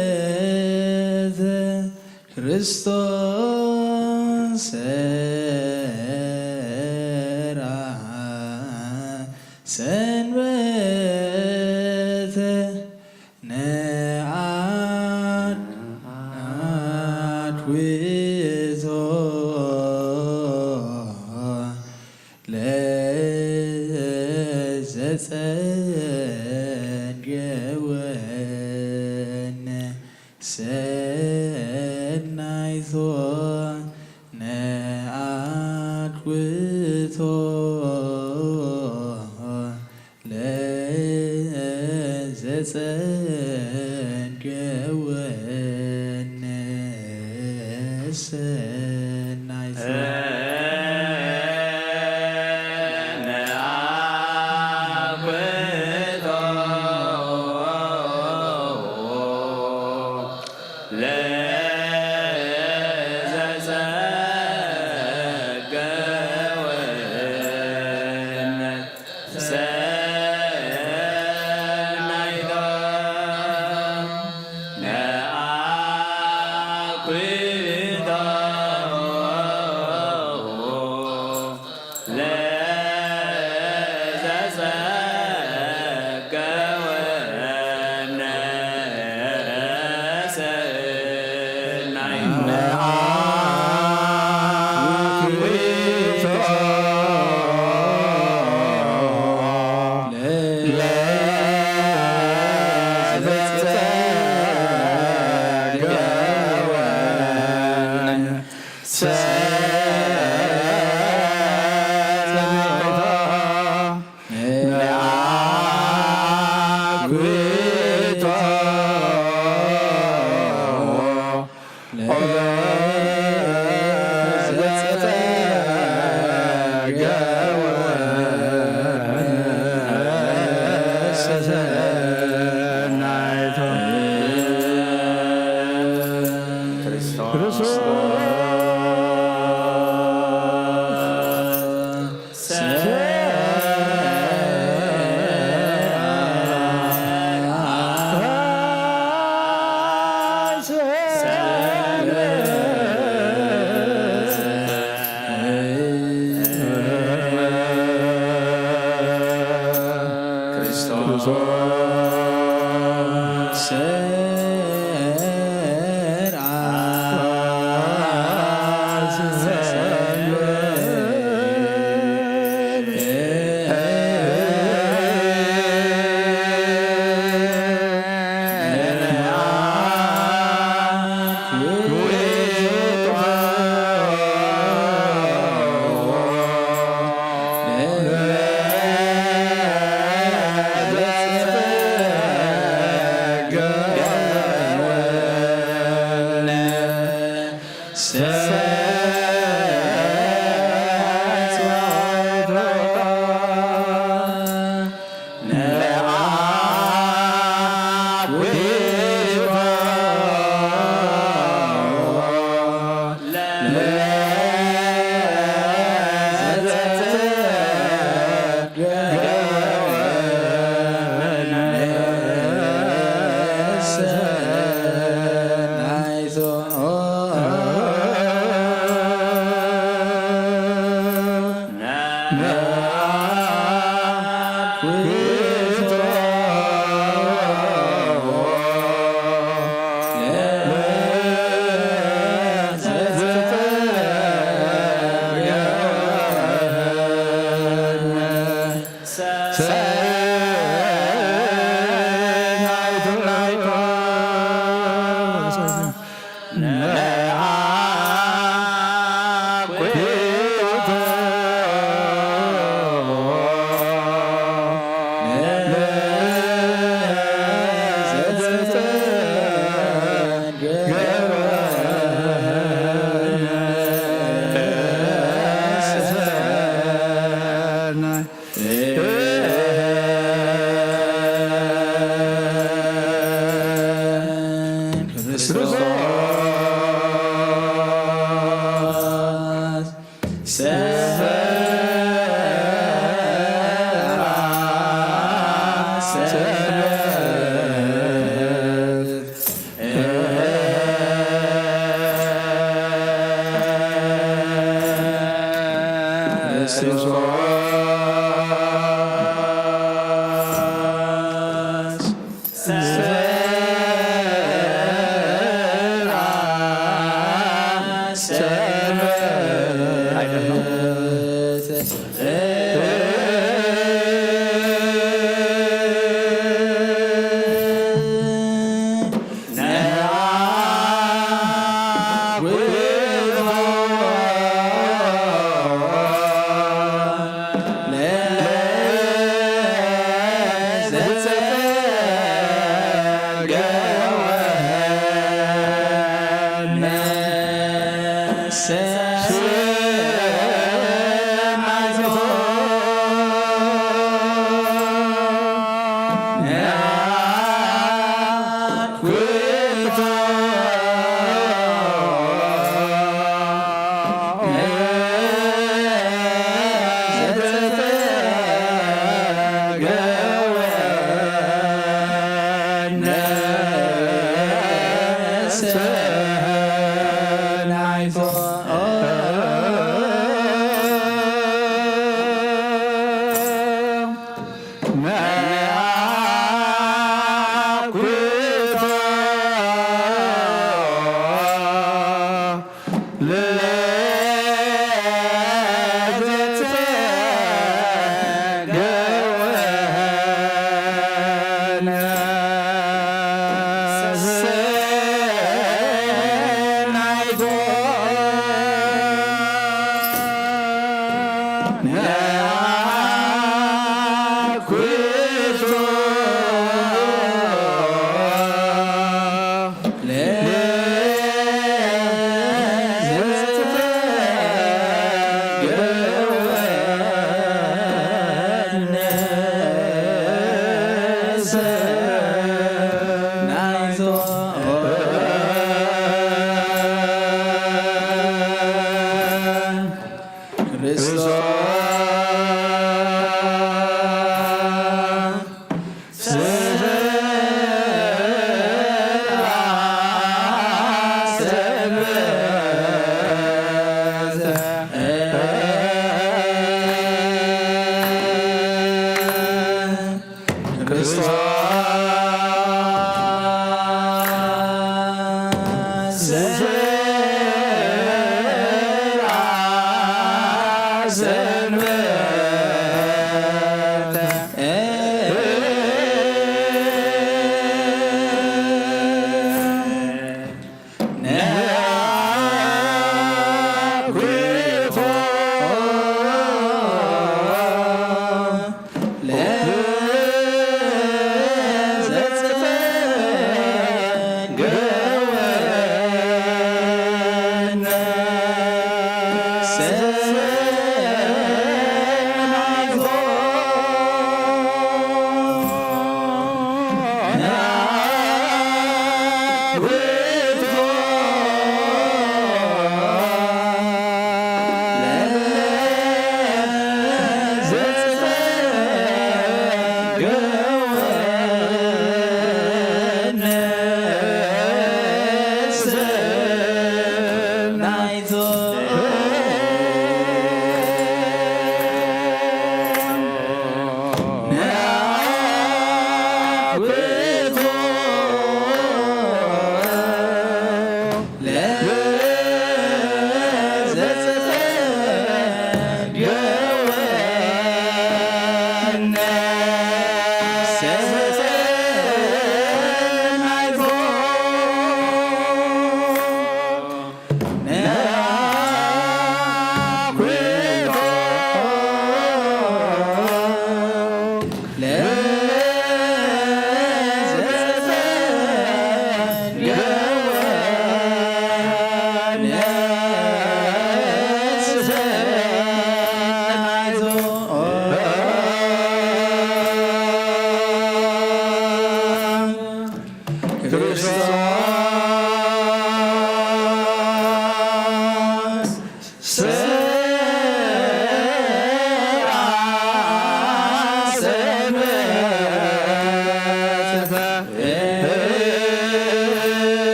ሰንበተ ክርስቶስ ሰንበተ ነአት ውእቶ ለዘጸገወነ ሰናይቶ ነአት ውእቶ ለዘጸገወነ ሰናይቶ ክርስቶስ Yeah.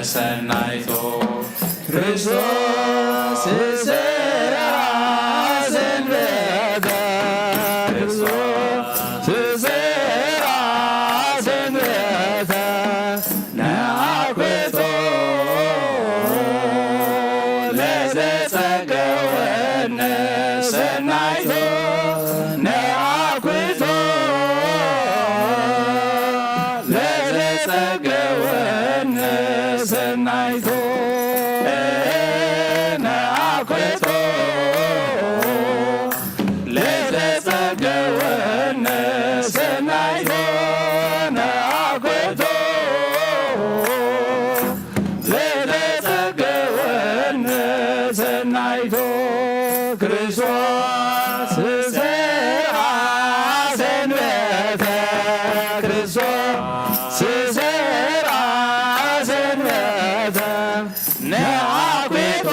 ሰናይቶ ክርስቶስ ስራ ሰንበተ ክርስቶስ ስራ ሰንበተ ነአኩቶ ለዘጸገወነ ሰናይቶ ነአኩቶ ለዘጸገወነ ሰናይቶ ነአኩቶ ለዘጸገወነ ሰናይቶ ነአኩቶ ለዘጸገወነ ሰናይቶ ክርስቶስ ስራ ሰንበተ ክርስቶስ ስራ ሰንበተ ነአኩቶ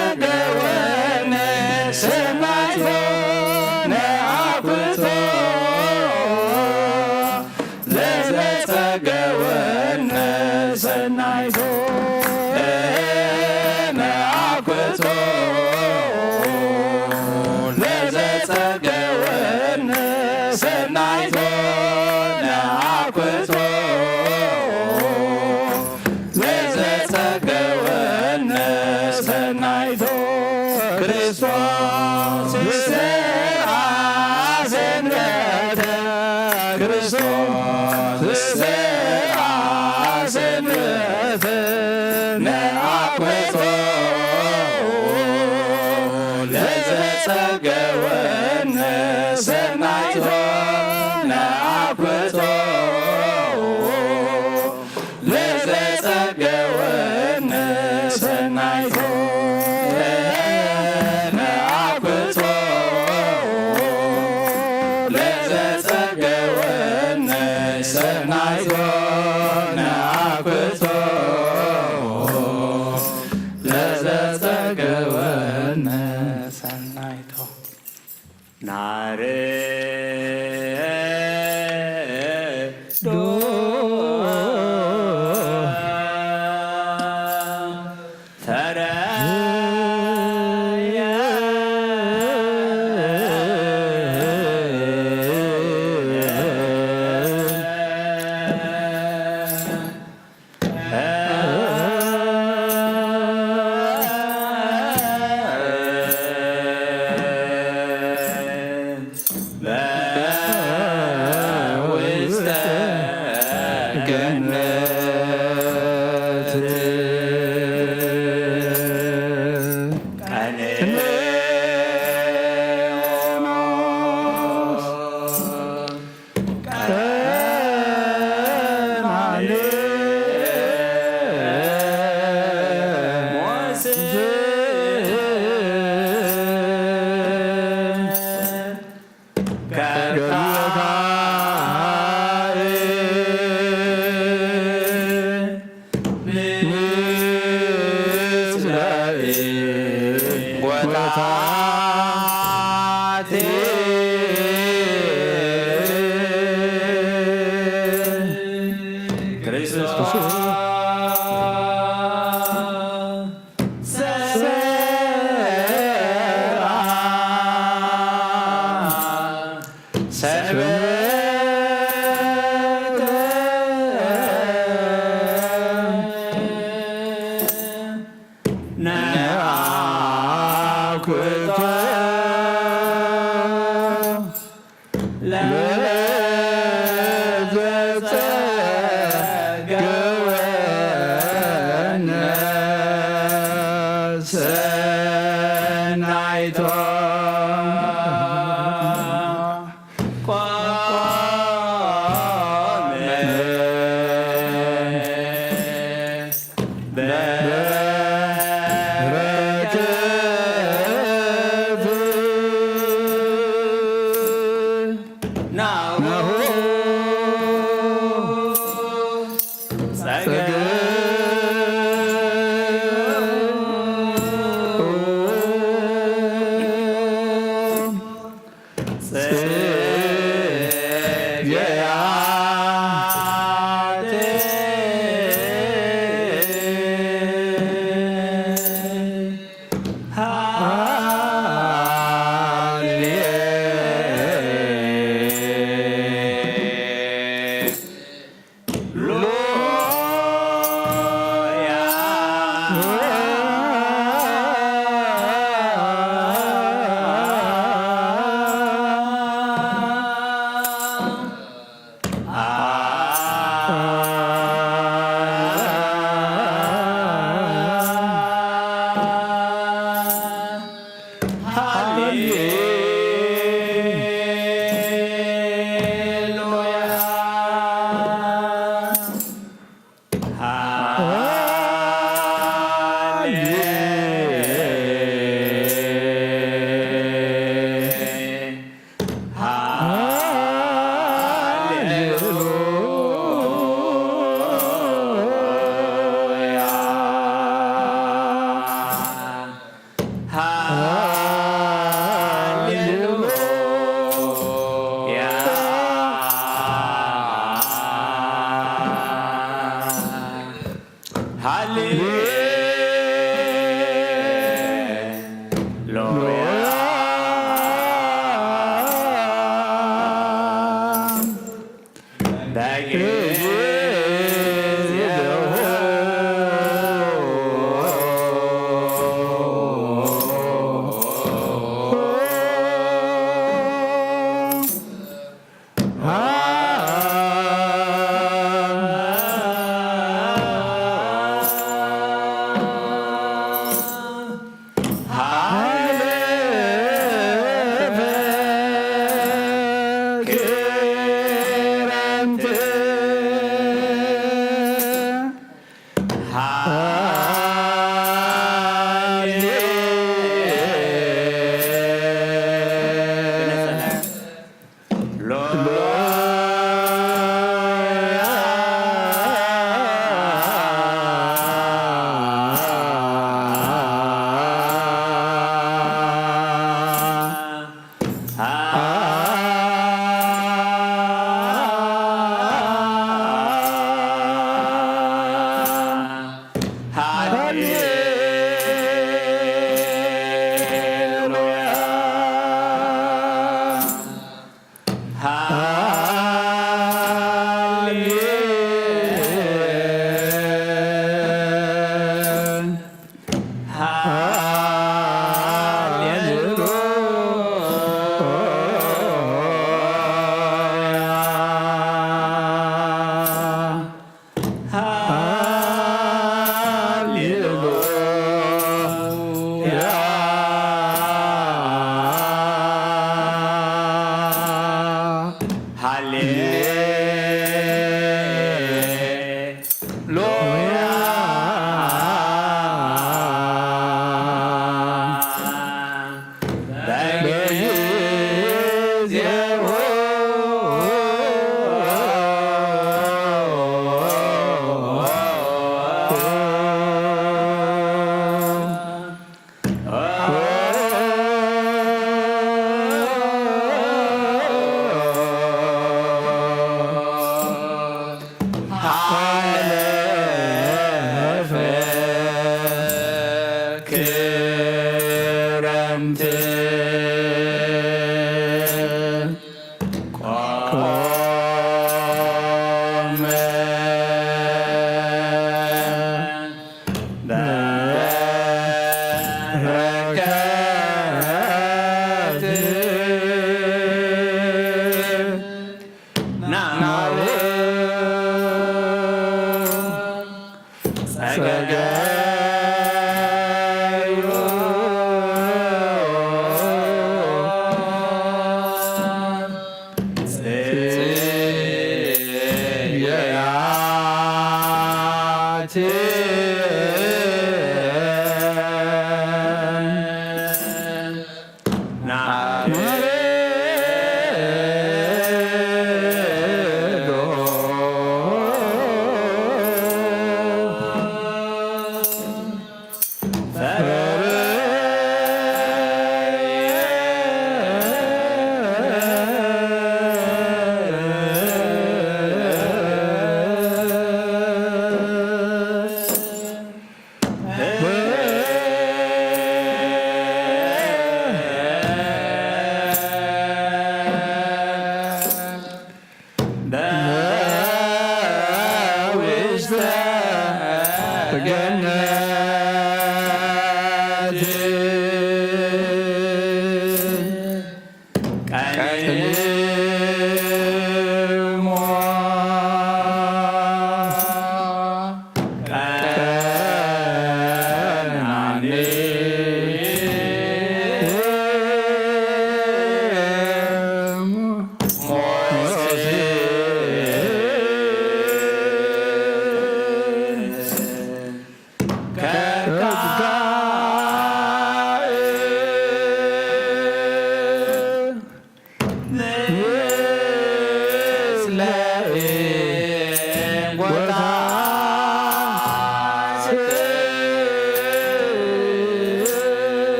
ለዘጸገወነ ሰናይቶ ነአኩቶ ለዘጸገወነ ሰናይቶ ነአኩቶ ለዘጸገወነ ሰናይቶ ነአኩቶ ለዘጸገወነ ሰናይቶ ክርስቶስ ስራ ሰንበተ ክርስቶስ ስራ ሰንበተ ነአኩቶ ለዘጸገወነ ሰናይቶ ነአኩቶ ለዘጸገወነ ሰናይቶ ነአኩቶ ለዘጸገወነ ሰናይቶ ነአኩቶ ለዘጸገወነ ሰናይቶ ናርዶ ተረየ በ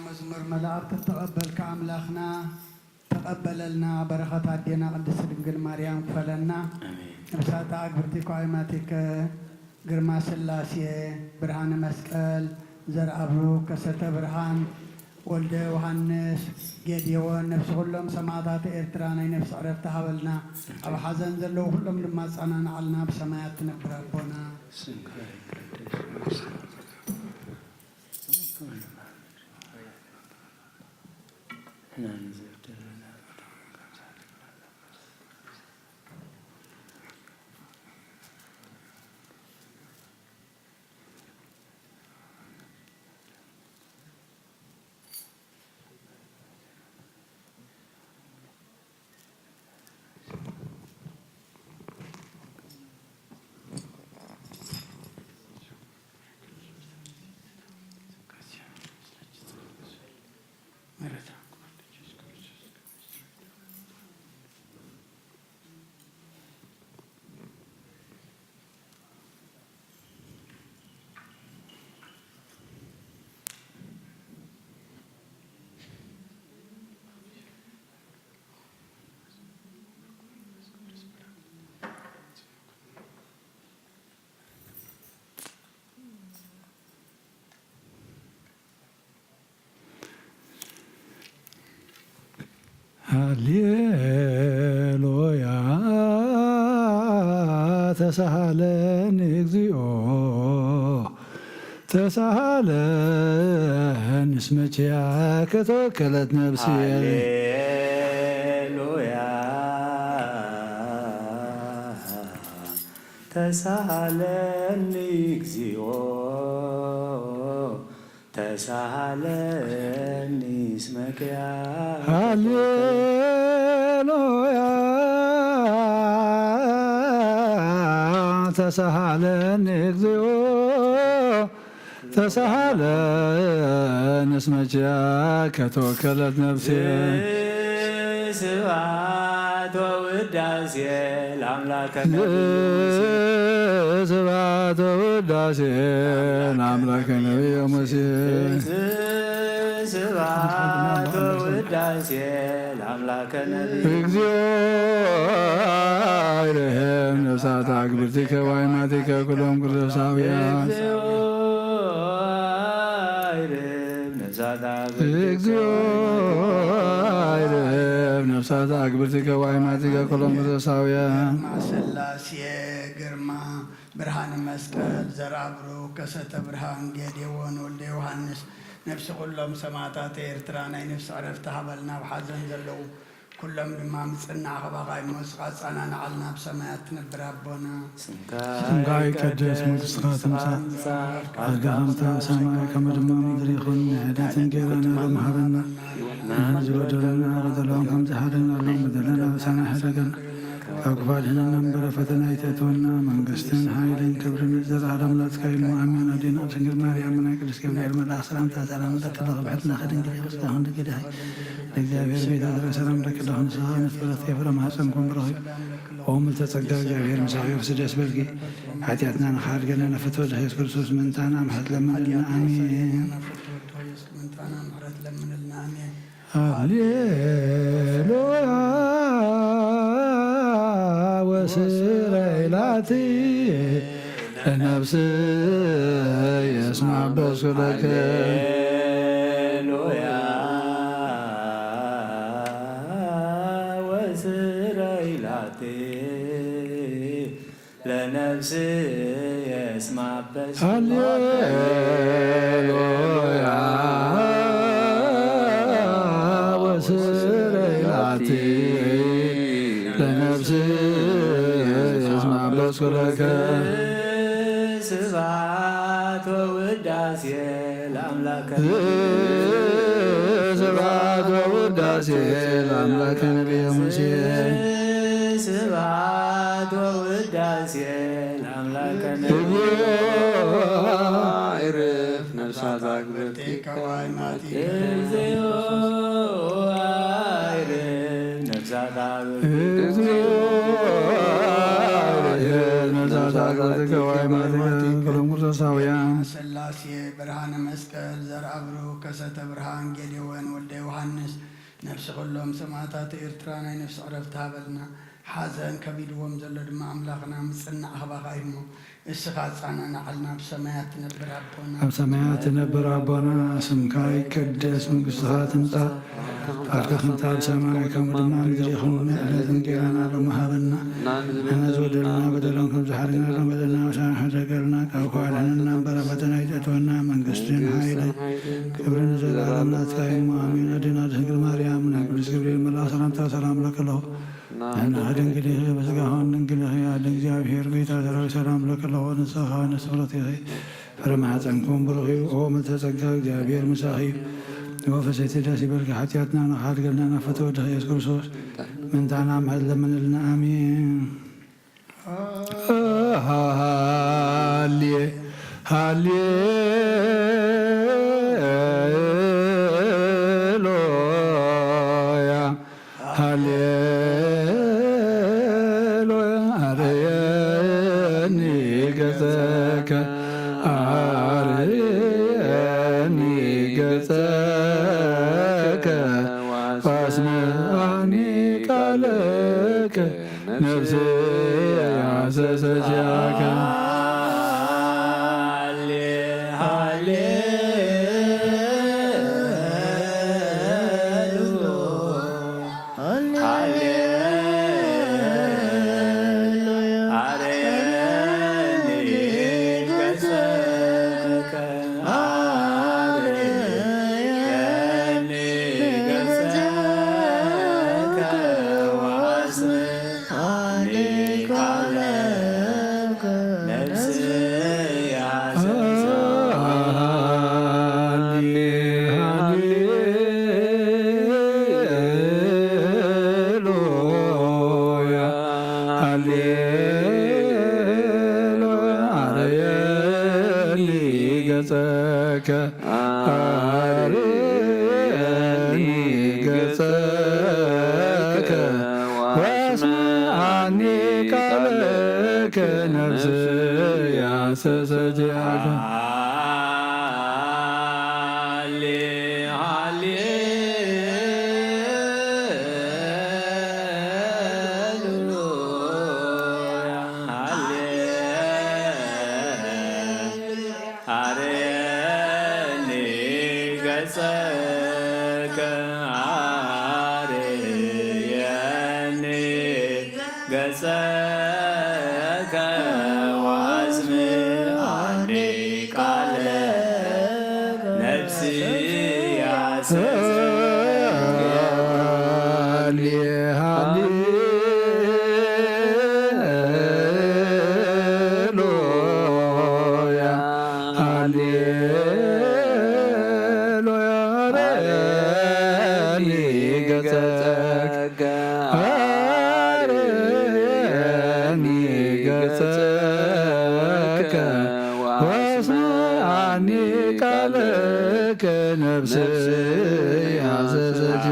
መዝሙር መላእክት ተቀበልካ አምላኽና ተቀበለልና በረኸት አዴና ቅድስት ድንግል ማርያም ክፈለና ነፍሳት አግብርቲ ኳይማቲከ ግርማ ስላሴ ብርሃነ መስቀል ዘርአብሩ ከሰተ ብርሃን ወልደ ዮሐንስ ጌዴዎን ነፍሲ ኩሎም ሰማዕታት ኤርትራ ናይ ነፍሲ ዕረፍቲ ሃበልና ኣብ ሓዘን ዘለዉ ኩሎም ድማ ጸናንዓልና ብሰማያት ትነብር ኣቦና ሃሌሉያ ተሳሃለን እግዚኦ ተሳሃለን እስመ ኪያከ ተወከለት ነፍሴ ሃሌሉያ ተሳሃለን እግዚኦ ተሳሃለን እስመ ኪያከ ሃሌሉያ ተሳሃለን እግዚኦ ተሳሃለን እስመ ኪያከ ተወከለት ነፍሴ ስብሐት ወውዳሴ ለአምላከ ስብሐት ወውዳሴ ለአምላከ ነቢየ ሙሴ ስብሐት ወውዳሴ ለአምላከ ነቢየ እግዚኦ አይረሄም ነፍሳት አግብርቲከ ዋይማቲከ ኩሎም ቅዱሳውያን እግዚኦ አይረፍ ነፍሳት አግብርቲከ ወአእማቲከ ኩሎም ቅዱሳውያን ስላሴ ግርማ ብርሃነ መስቀል ዘራብሩ ከሰተ ብርሃን ጌዴዎን ወልደ ዮሐንስ ነፍሲ ኩሎም ሰማዕታት ኤርትራ ናይ ነፍሲ ዕረፍቲ ሃበልና ብሓዘን ዘለዉ ኩሎም ድማ ምጽናዕ ኸባኻይ መስኻ ጻናንዓልና ብሰማያት ትነብር ኣቦና ስምካ ይቀደስ መንግሥትካ ትምጻእ ፈቃድካ ከምቲ ኣብ ሰማይ ከመ ድማ ምድሪ ይኹን ንዕዳትን ጌራና ለመሃበና ዝበደለና በደሎም ከም ዝሓደናሎም በደለና በሳና ሕደገና ካብ ክፋድህነና እምበረ ፈተና ይተእትወና መንግስትን ሓይልን ክብርን ዘለዓለም ላትካይሞ ኣሜን ኣዴና ድንግል ማርያም ናይ ቅዱስ ገብርኤል መልኣክ ሰላምታ ሰላም ለኪ ብሕትና ከድንግል ይኽስዳኹን ድግድሃይ ለእግዚአብሔር ቤት ኣድረ ሰላም ለኪ ዳኹን ንስኻ ንትፈረት የፍረ ማሕፀንኩም ብረኺብ ኦ ምልተ ጸጋ እግዚአብሔር ምሳኺ ወስደስ በልኪ ሓጢኣትና ንኻድገና ነፍትወ ኢየሱስ ክርስቶስ ምንታና ምሕረት ለምንልና ኣሜን ሃሌሉያ ወስረይላቲ ለነፍስ የስማዕ በስለከ ሃሌሉያ ወስረይላቲ ለነፍስ የስማዕ ሃሌሉያ ወስረይላቲ ለነፍስ የስማዕ በስለከ ስብሐት ወውዳሴ ለአምላከ ስብሐት ወውዳሴ ለአምላከ ነቢየ ሙሴ ስብሐት ወውዳሴ ለአምላከ ነቢየ አይረፍ ነፍሳት አግብርቲከ እግዚኦ አይረፍ ነፍሳት እግዚኦ ነፍሳት አግብርቲከ ወአእማቲከ ኩሎም ቅዱሳውያን ስላሴ ብርሃነ መስቀል ዘርአብሩ ከሰተ ብርሃን ጌዴዎን ወልደ ዮሐንስ ነፍሲ ኩሎም ሰማዕታት ኤርትራ ናይ ነፍሲ ዕረፍቲ ሃበልና ሓዘን ከቢድዎም ዘሎ ድማ ኣምላኽና ምጽናዕ ኸባኻ እሞ እስኻ ጻናንዓልና ብሰማያት ትነብር ኣቦና ኣብ ሰማያት ትነብር ኣቦና ስምካ ይቀደስ መንግሥትኻ ትምጻእ ፈቃድካ ከምቲ ኣብ ሰማይ ከምኡ ድማ ምድሪ ይኹን ንዕለትን ጌራና ሎሚ ሃበና ንሕና ዝበደለና በደሎም ከም ዝሓደግናሎም በደልና ወሳና ሕደገልና ካብ ክዋድሕነና እምበረ ፈተና ይተእትወና መንግስትን ሓይልን ክብርን ዘለዓለም ናትካ እሞ ኣሜን ኣዴና ድንግል ማርያም ናይ ቅዱስ ገብርኤል መልኣክ ሰላምታ ሰላም ለኪ ኣለኹ ንሕና ድንግል በስጋኹን ድንግል ያለ እግዚአብሔር ቤት ኣደራዊ ሰላም ለኪ ኣለኹ ንስኻ ንስፍረት ይኸ ፍረ ማሕፀንኩም ብሩኽ እዩ ኦ ምልተ ጸጋ እግዚአብሔር ምሳኺ እዩ ወፈሰይቲ ደስ ይበልኪ ሓጢኣትና ንኻድገልና ናፈተወ ድኽ ኢየሱስ ክርስቶስ ምንታና ምሕረት ለምንልና ኣሜን ሃሌሉያ ሃሌሉያ አርየኒ ገጸከ አርየኒ ገጸከ ዋስምዓኒ ቃለከ ነፍሴ ያሰሰችከ ገጸከ አርየኒ ገጸከ ወአስምዓኒ ቃለ ነፍሲ ነፍስ ያዘዘች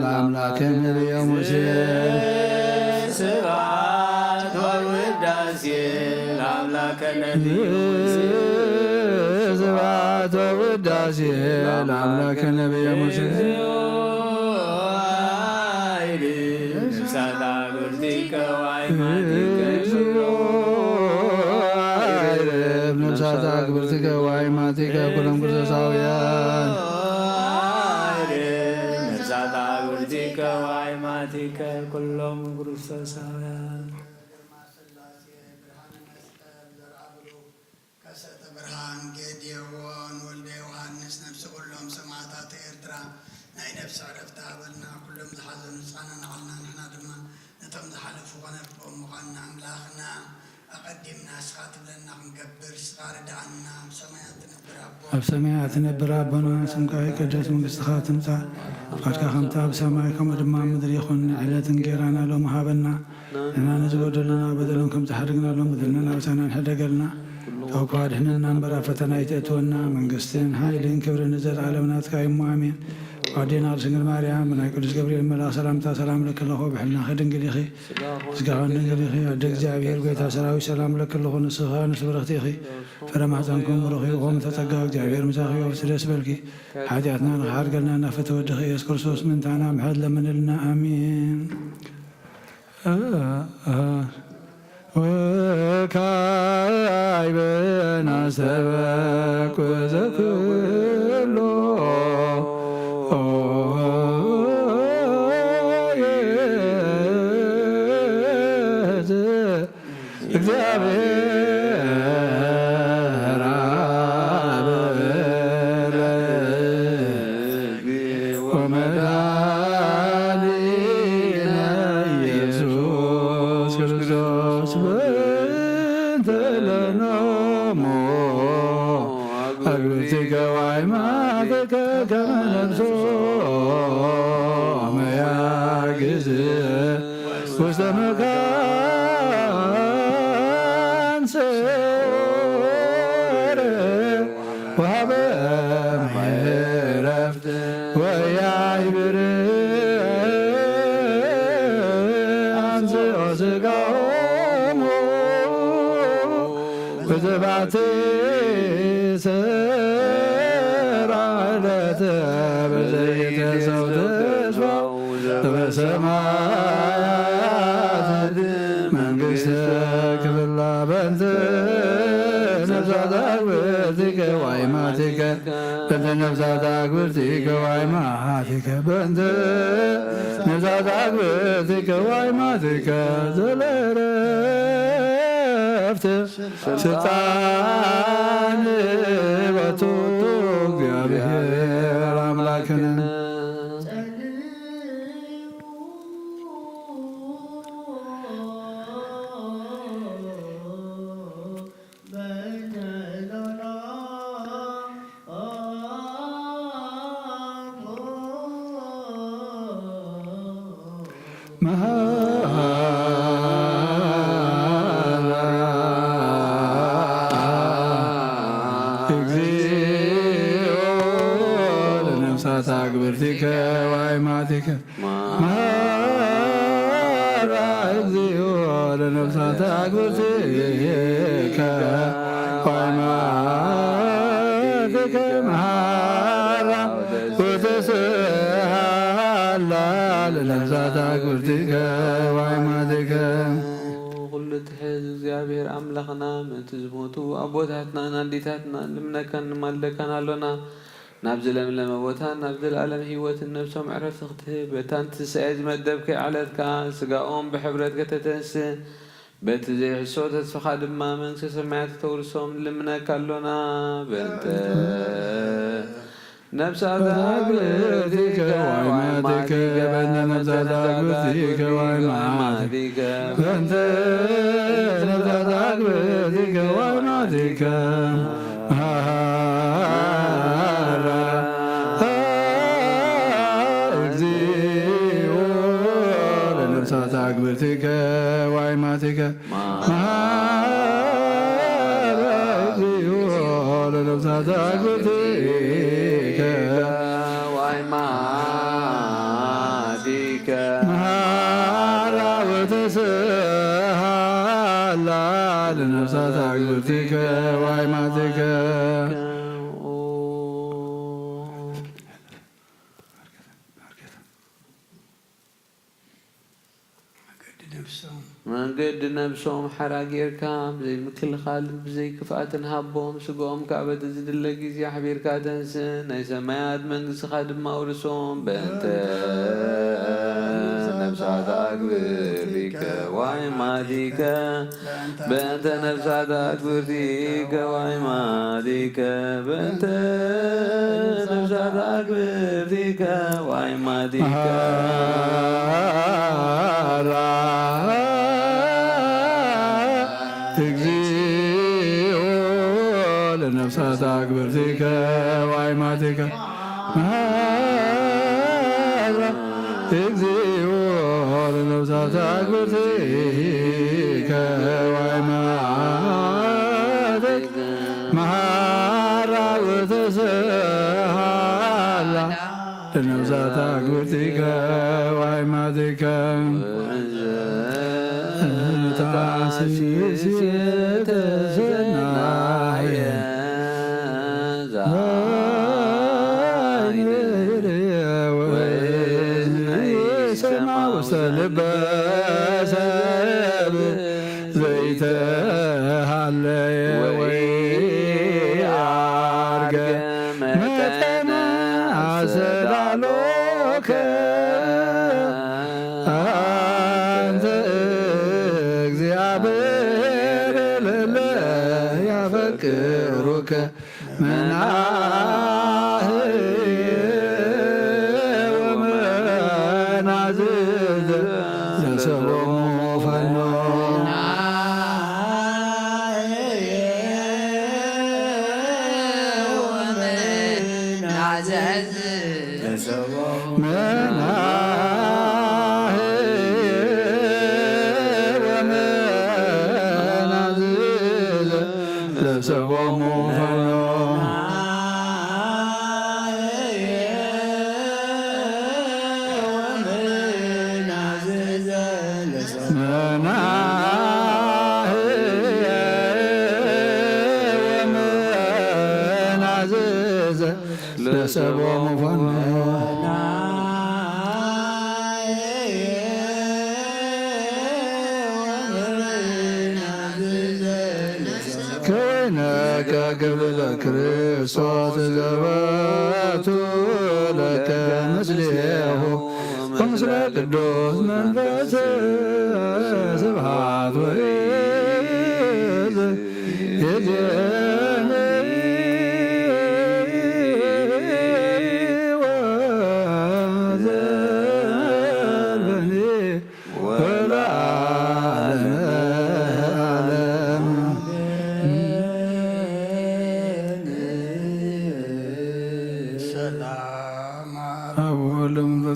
ለአምላክን የሙሴ ስብሐት ወውዳሴ ለአምላክነ ስብሐት ወውዳሴ ለአምላክነ ሙሴ ነፍሳት አክብርቲከ ወአእማቲከ ኩሎም ክርስቶሳውያን ከዋይማቲከ ኩሎም ክርስቶሳውያን ከሰተ ብርሃን ጌዴዎን ወልደ ዮሐንስ ነፍሲ ኩሎም ሰማዕታት ኤርትራ ናይ ነፍሲ ዕረፍቲ ሃበልና ኩሎም ዝሓዘኑ ህፃናን ዓልና ንሕና ድማ ነቶም ዝሓለፉ ኸነርፍኦም ምዃንና ኣምላኽና ኣቐዲምና እስኻ ትብለና ክንገብር እስኻ ርዳእና ኣብ ሰማያት ትነብር ኣቦና ስምካ ይቅደስ መንግስትኻ ትምጻእ ፈቃድካ ከምታ ኣብ ሰማይ ከምኡ ድማ ምድሪ ይኹን ዕለት እንጀራና ሎሚ ሃበና ንሕና ንዝበደሉና በደሎም ከም ዝሓድግናሎም በደልና ናብሳና ንሕደገልና ካብ እኳ ድሕንና እምበር ኣብ ፈተና ይተእትወና መንግስትን ሓይልን ክብርን ንዘለዓለም ናትካ እሞ ኣሜን። ጓዴና ድንግል ማርያም ብናይ ቅዱስ ገብርኤል መልአክ ሰላምታ ሰላም ለክለኹ ብሕልና ድንግል ኢኺ ዝጋውን ድንግል ኢኺ ኣደ እግዚኣብሔር ጎይታ ሰራዊት ሰላም ለክለኹ ንስኻ ንስ በረኽቲ ኢኺ ፍረ ማሕፀንኩም ብሩኽ እዩ ኦም ተጸጋ እግዚኣብሔር ምሳኺ ወብሲ ደስ በልኪ ሓጢኣትና ንኽሓድገልና እናፈተወድኺ ኢየሱስ ክርስቶስ ምንታና ምሕረት ለምንልና ኣሚን። ወካዕበ ናስተበኩ ዘኩሎ እግዚአብሔር አብ ወመድኃኒነ ኢየሱስ ክርስቶስ በእንተ ለኖሙ አግብርቲከ ወአእማቲከ ከመ ነፍሶሙ ያግዝ ውስተ መካን ስዑር ወሀበ ዕረፍት ወያዕብር አንሥኦ ሥጋሆሙ በዘባቲ ሰራዕለተ በዘይተ ሰው ተስፋው በሰማያት መንግሥተ ክብላ በእንተ ነፍሳት አግብርቲከ ወአእማቲከ በእንተ ነፍሳት አግብርቲከ ወአእማቲከ በእንተ ነፍሳት አግብርቲከ ወአእማቲከ ዘለዕረፍት ስልጣን ቦቱ እግዚአብሔር አምላክነ መሃ አግብርቲከ ወአይማቲከ መሐራ እግዚኦ ለነፍሳተ አግብርቲከ ወአይማቲከ መሐራ ወተስሃላ ለነፍሳተ አግብርቲከ ወአይማቲከ ኩሉ ትሕዝ እግዚአብሔር አምላኽና ምእንቲ ዝሞቱ ኣቦታትና ኣዴታትና ልምነካ ንማልደካን ኣሎና ናብ ዝለምለመ ቦታ ናብ ዘለኣለም ህይወትን ነብሶም ዕረፍቲ ክትህብ በታ እንትስአይ ዝመደብከ ዓለትካ ስጋኦም ብሕብረት ከተተንስእ በቲ ዘይሕሶ ተስፋኻ ድማ መንግስቲ ሰማያት ተውርሶም ልምነካ ኣሎና በእንተ ነፍሳተ አግብርቲከ ወአይማቲከ በእንተ ነፍሳተ አግብርቲከ ወአይማቲከ በእንተ ነፍሳተ አግብርቲከ ወአይማቲከ መሐራ እግዚኦ ለነፍሳተ አግብርቲከ ወአይማቲከ መሐራ እግዚኦ ለነፍሳተ አግብርቲከ ወአይማቲከ መሐራ ወተስሃላ ለነፍሳተ አግብርቲከ ወአይማቲከ መንገዲ ነብሶም ሓራ ጌርካ ብዘይ ምክልኻል ብዘይ ክፍኣትን ሃቦም ስግኦም ካብ በቲ ዝድለ ግዜ ሓቢርካ ተንስእ ናይ ሰማያት መንግስትኻ ድማ ውርሶም በእንተ ነብሳተ አግብርቲከ ወአይማቲከ በእንተ ነብሳተ አግብርቲከ ወአይማቲከ በእንተ ነብሳተ አግብርቲከ ወአይማቲከ እግዚኦ ለነፍሳተ አግብርቲከ ወአይማቲከ መሐራ እግዚኦ ለነፍሳተ አግብርቲከ ወአይማቲከ መሐራ ወተስሃላ ለነፍሳተ አግብርቲከ ወአይማቲከ ታሲስ የተሰናየ ወይሰማ ውስተ ልበ ሰብ ዘይተሃለየ ወይአርገ መጠነ አሰዳሎከ አንተ እግዚአብሔር ለለ ያፈቅሩከ መናህየ ወመናዝዘ ለሰሎሙ ፈኖ ለሰሎሙ ፈኖ ለሰሎሙ ፈኖ ከወይነከ ግብረ ክርስቶስ ዘበቱ ለከ ምስሌሁ ወምስለ ቅዱስ መንፈስ ስብሐት ወይዝ የጀነ ወዘልበኒ ወለዓለመ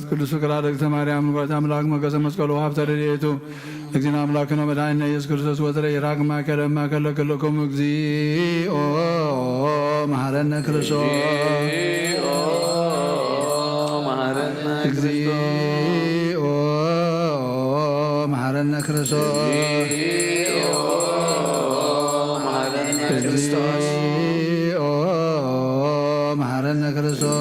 ቅዱስ ፍቅር አደግተ ማርያም ንጓት አምላክ መገሰ መስቀሉ ሀብተ ረድኤቱ እግዚእነ አምላክነ መድኃኒነ ኢየሱስ ክርስቶስ ወትረ ይራቅ ማእከለ ማእከለ ኩልክሙ እግዚኦ መሐረነ ክርስቶስ እግዚኦ መሐረነ ክርስቶስ እግዚኦ መሐረነ ክርስቶስ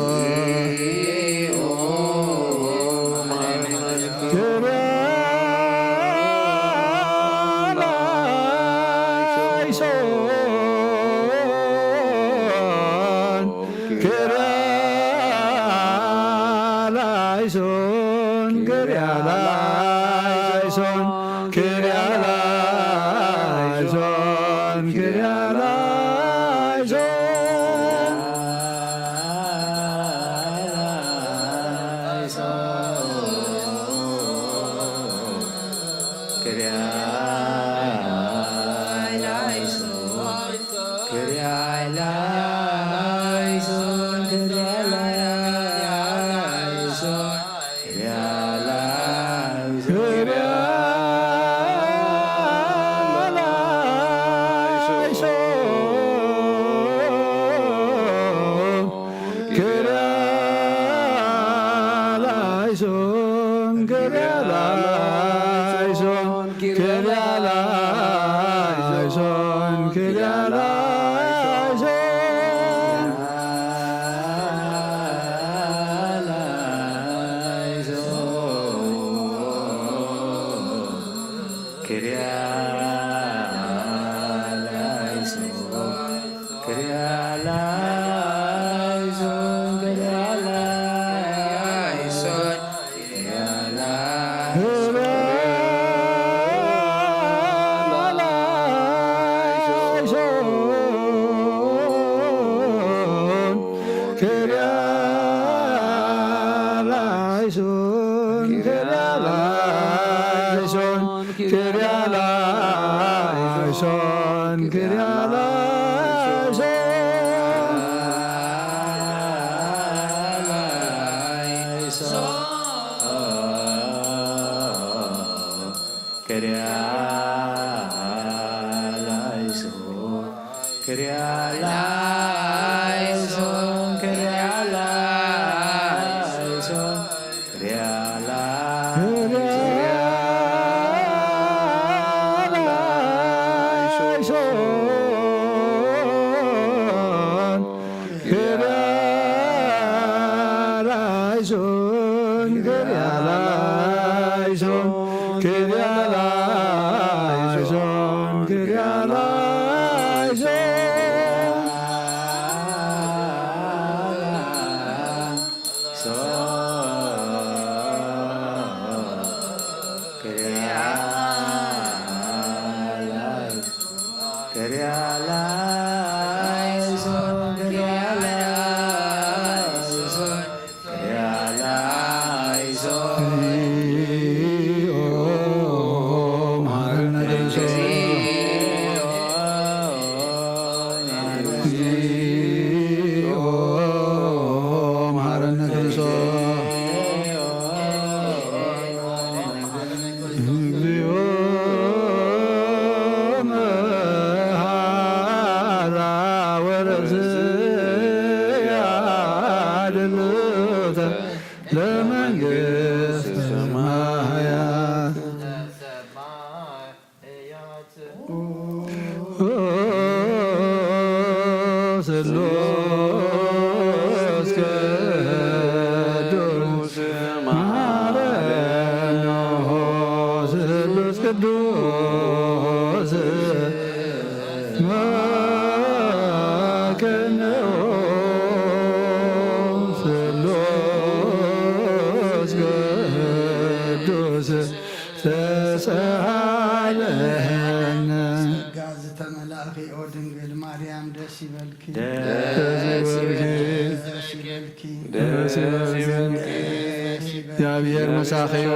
እግዚአብሔር መሳኺዮ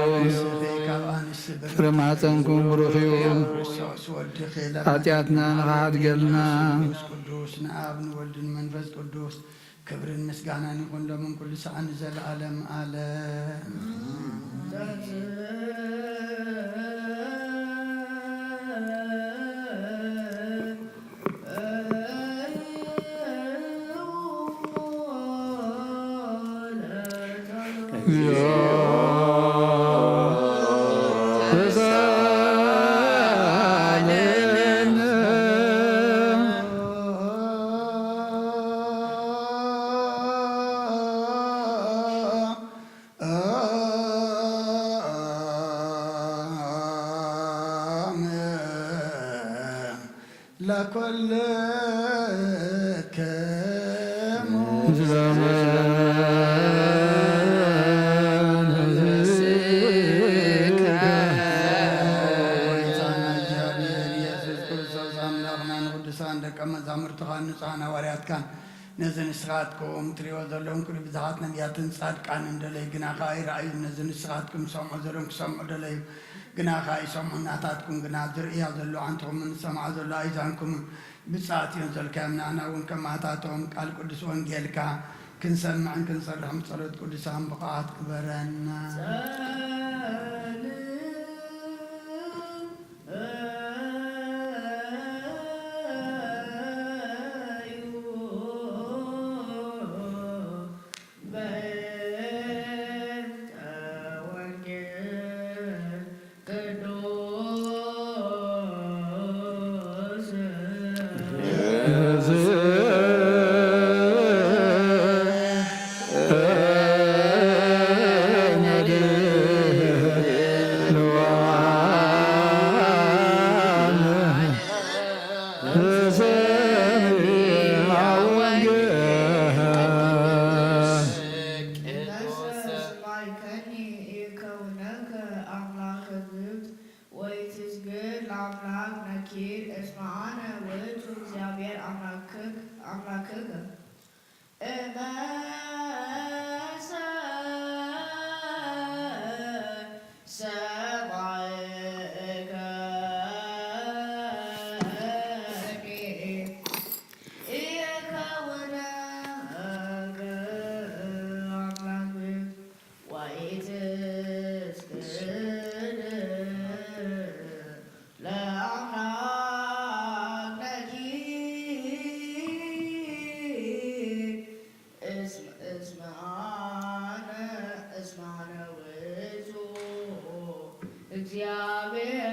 ፍረ ማኅፀንኩም ብሩኽ እዩ። ኃጢአትና ንኻሓድገልና ቅዱስ ንአብ ንወልድን መንፈስ ቅዱስ ክብርን ምስጋናን ይኹን ሎምን ኩሉ ሰዓት ዘለዓለም ዓለም። እግዚኦ نزن سراتكم تريو ذلهم كل بزهاتنا نياتن صادقان اندلي غنا خاي راي نزن سراتكم سمع ذلهم سمع دلي غنا خاي سمع ناتاتكم غنا ذريا ذلو انتم من سمع ذل ايزانكم بصات ينزل كامنا انا وكما تاتهم قال قدس وانجيلك كنسمع كنصرحم صلاه قدسان بقات كبرنا እግዚአብሔር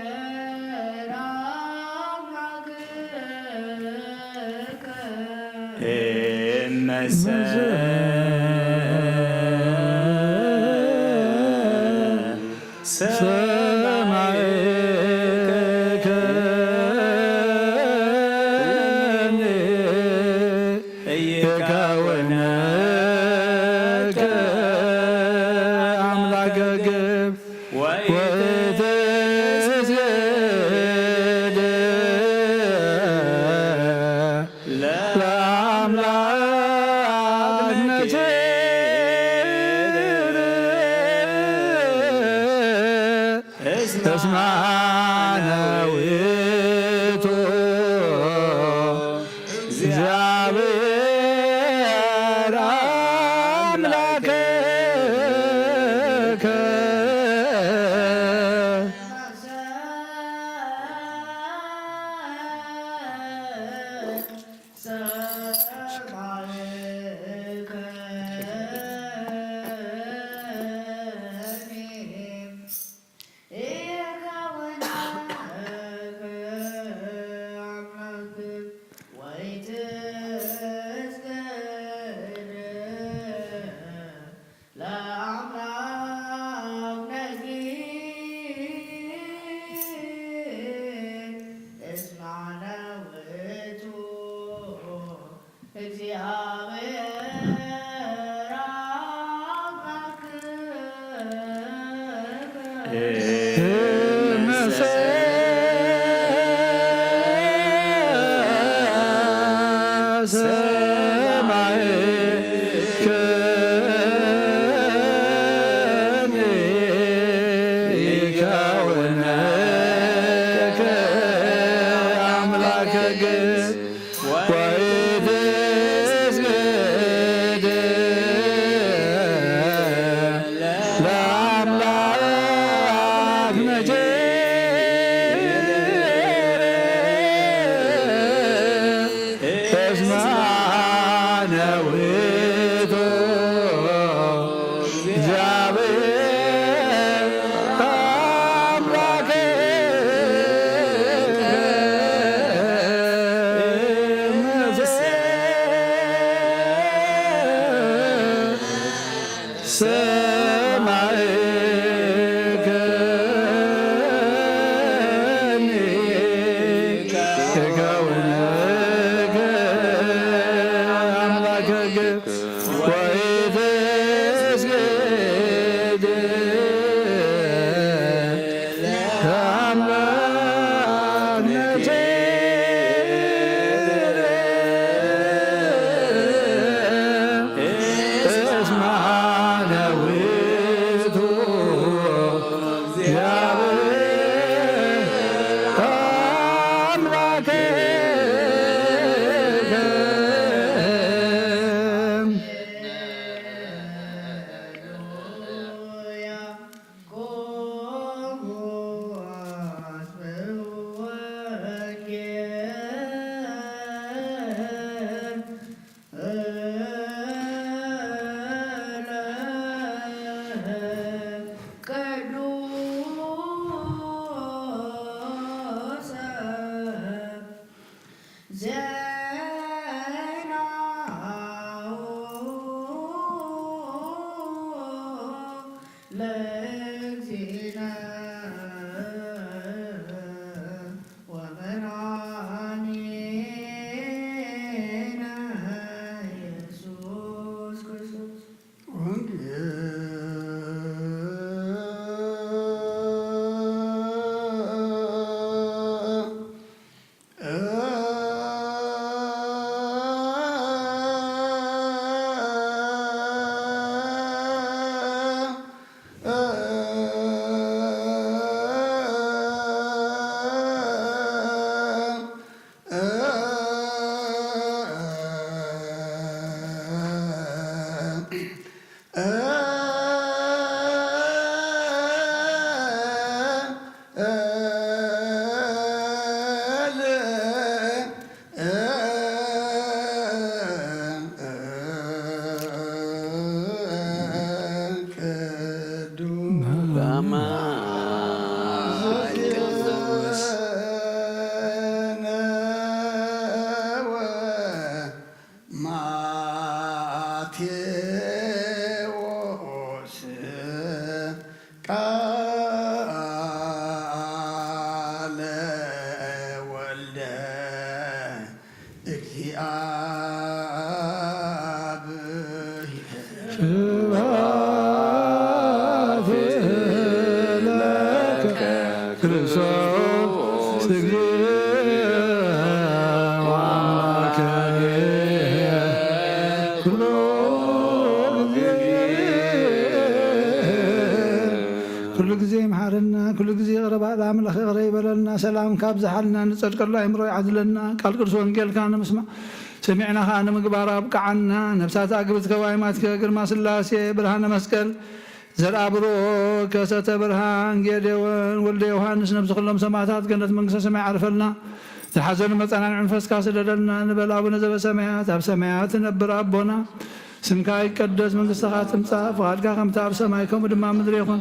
ክርስቶስ ኩሉ ጊዜ መሓረና ኩሉ ጊዜ ቅረባ ለአምላኽ ይቅረ ይበለልና ሰላም ካብ ዝሓልና ንፀድቀሉ ኣእምሮ ይዓድለና ቃል ቅዱስ ወንጌልካ ንምስማዕ ሰሚዕና ከዓ ንምግባር ኣብቅዓና ነብሳት ኣግብት ከዋይማት ግርማ ስላሴ ብርሃነ መስቀል ዘርአብሮ ከሰተ ብርሃን ጌዴዎን ወልደ ዮሃንስ ነብዚ ኩሎም ሰማዕታት ገነት መንግስተ ሰማይ ዓርፈልና ዝሓዘኑ መፀናንዒ መንፈስካ ስደደልና ንበል ኣቡነ ዘበሰማያት ኣብ ሰማያት ትነብር ኣቦና ስምካ ይቀደስ መንግስትኻ ትምፃእ ፍቓድካ ከምቲ ኣብ ሰማይ ከምኡ ድማ ምድሪ ይኹን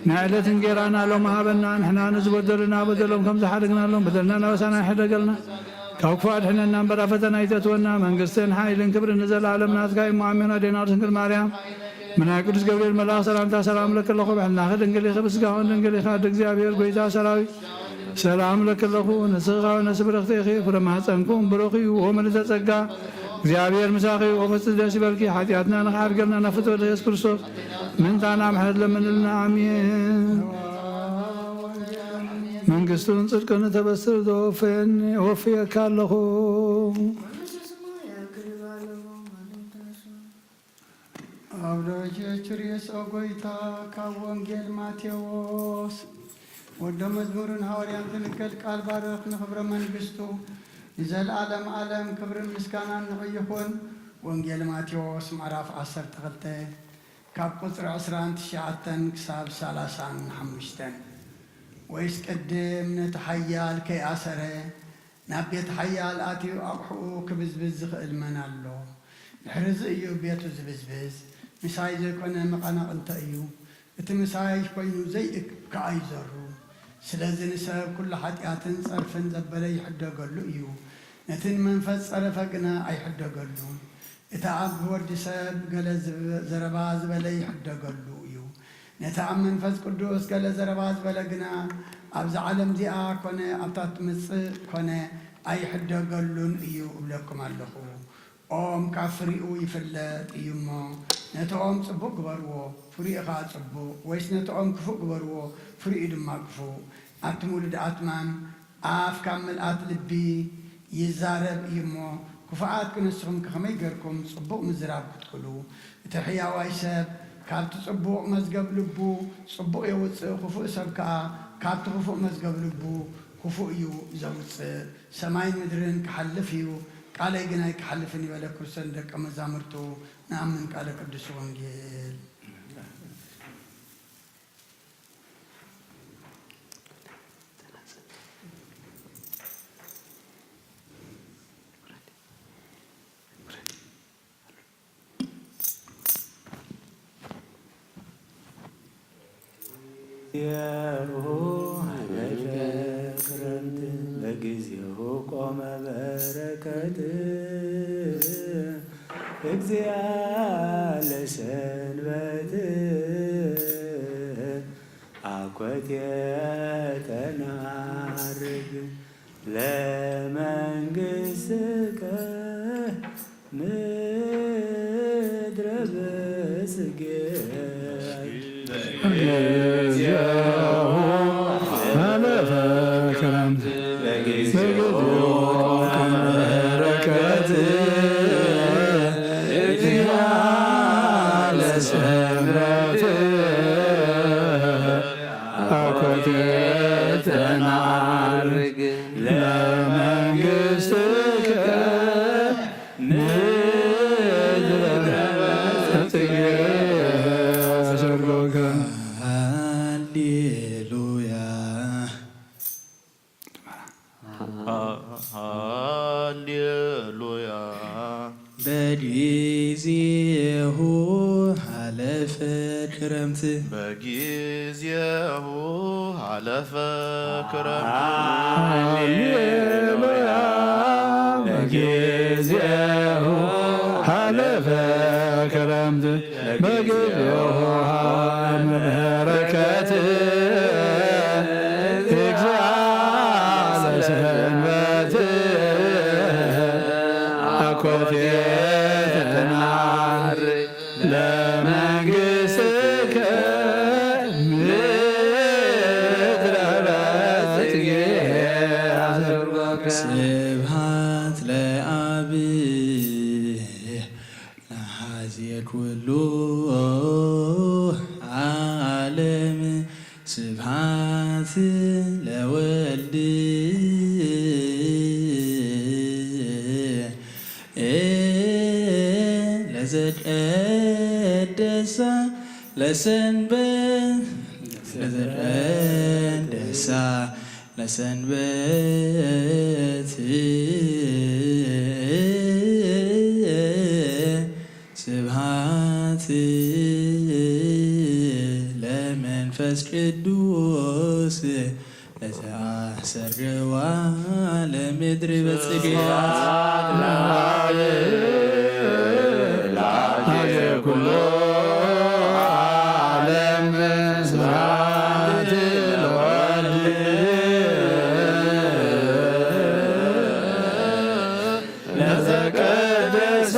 ናይ ዕለት እንጀራና ሎሚ ሃበና ንሕና ንዝበደሉና በደሎም ከም ዝሓደግናሎም በደልና ናበሳና ይሕደገልና ካብ ክፉ ኣድሕነና እምበር ኣብ ፈተና ይተትወና መንግስትን ሓይልን ክብርን ንዘለዓለም ናትካ እዩ ኣሜን። ኣዴና ድንግል ማርያም ምናይ ቅዱስ ገብርኤል መልኣክ ሰላምታ ሰላም ለከለኹ ብሕልናኸ ድንግል ኢኸ ብስጋኹን ድንግል ኢኻ እግዚአብሔር ጎይታ ሰራዊት ሰላም ለከለኹ ንስኻ ነሲ ብርኽቲ ኢኺ ፍረ ማህፀንኩም ብሩኽ እዩ ወምልዕተ ጸጋ እግዚአብሔር ምሳኺ ወፈጽ ደስ ይበልኪ ሓጢኣትና ንኽሓድገልና ናብ ፍትወት ኢየሱስ ክርስቶስ ምንታና ምሕረት ለምንልና አሜን። መንግስቱን ጽድቅን ተበስር ወፍየካ ኣለኹ አብዶችሪስ ኦጎይታ ካብ ወንጌል ማቴዎስ ወደ መዝሙርን ሐዋርያን ዝንገድ ቃል ባርኽ ንኽብረ መንግስቱ ንዘለዓለም ዓለም ክብርን ምስጋናን ንኽይኹን ወንጌል ማቴዎስ ምዕራፍ 12 ካብ ቁፅሪ 29 ክሳብ 35 ወይስ ቅድም ነቲ ሓያል ከይኣሰረ ናብ ቤት ሓያል ኣትዩ ኣቑሑኡ ክብዝብዝ ዝኽእል መን ኣሎ? ድሕሪዚ እዩ ቤቱ ዝብዝብዝ ምሳይ ዘይኮነ መቐናቕ እንታይ እዩ? እቲ ምሳይ ኮይኑ ዘይእከዓ ይዘሩ ስለዚ ንሰብ ኩሉ ሓጢኣትን ፀርፍን ዘበለ ይሕደገሉ እዩ። ነቲ ንመንፈስ ፀረፈ ግና ኣይሕደገሉን። እቲ ኣብ ወዲ ሰብ ገለ ዘረባ ዝበለ ይሕደገሉ እዩ። ነቲ ኣብ መንፈስ ቅዱስ ገለ ዘረባ ዝበለ ግና ኣብዚ ዓለም እዚኣ ኮነ ኣብታ ትምፅእ ኮነ ኣይሕደገሉን እዩ እብለኩም ኣለኹ። ኦም ካብ ፍሪኡ ይፍለጥ እዩ እሞ ነቲ ኦም ፅቡቅ ግበርዎ ፍሪእኻ ፅቡቅ ወይስ ነቲ ኦም ክፉእ ግበርዎ ፍሪኡ ድማ ክፉእ። ኣብቲ ሙሉድ ኣትማም ኣፍ ካብ ምልኣት ልቢ ይዛረብ እዩ እሞ ክፉኣት ክንስኹም ከመይ ገርኩም ፅቡቅ ምዝራብ ክትክእሉ? እቲ ሕያዋይ ሰብ ካብቲ ፅቡቅ መዝገብ ልቡ ፅቡቅ የውፅእ፣ ክፉእ ሰብ ከዓ ካብቲ ክፉእ መዝገብ ልቡ ክፉእ እዩ ዘውፅእ። ሰማይን ምድርን ክሓልፍ እዩ ቃለይ ግን ኣይክሓልፍን ይበለ ክርስቶስ ደቀ መዛሙርቱ ንኣምን ቃለ ቅዱስ ወንጌል። በጊዜው ቆመ በረከት እግዚአ ለሰንበት አኮቴተ ናርግ ለመንግሥትከ ምድረ በጽጌ አለፈ ክረምት በጊዜው ቆመ በረከት እግዚአ ለሰንበት አኮቴተ ናርግ ለመንግሥትከ ምድረ በጽጌ ሰርጎከ ሃሌሉያ ሃሌሉያ በጊዜሁ አለፈ ክረምት በጊዜሁ አለፈ ክረምት ሃሌሉያ በጊዜሁ አለፈ ክረምት በጊዜሁ በረከት እግዚአ ለሰንበት አኮቴተ ናርግ ለመንግሥትከ ምድረ ስብሐት ለአብ ለኀዝየ ኩሉ ዓለም ስብሐት ለወልድ ለዘቀደሳ ለሰንበት ለዘቀደሳ ለሰንበት ስብሐት ለመንፈስ ቅዱስ ለዘአሰርገዋ ለምድር በጽጌያት ኩሎ ዓለም ስብሐት ለወልድ ለዘቀደሳ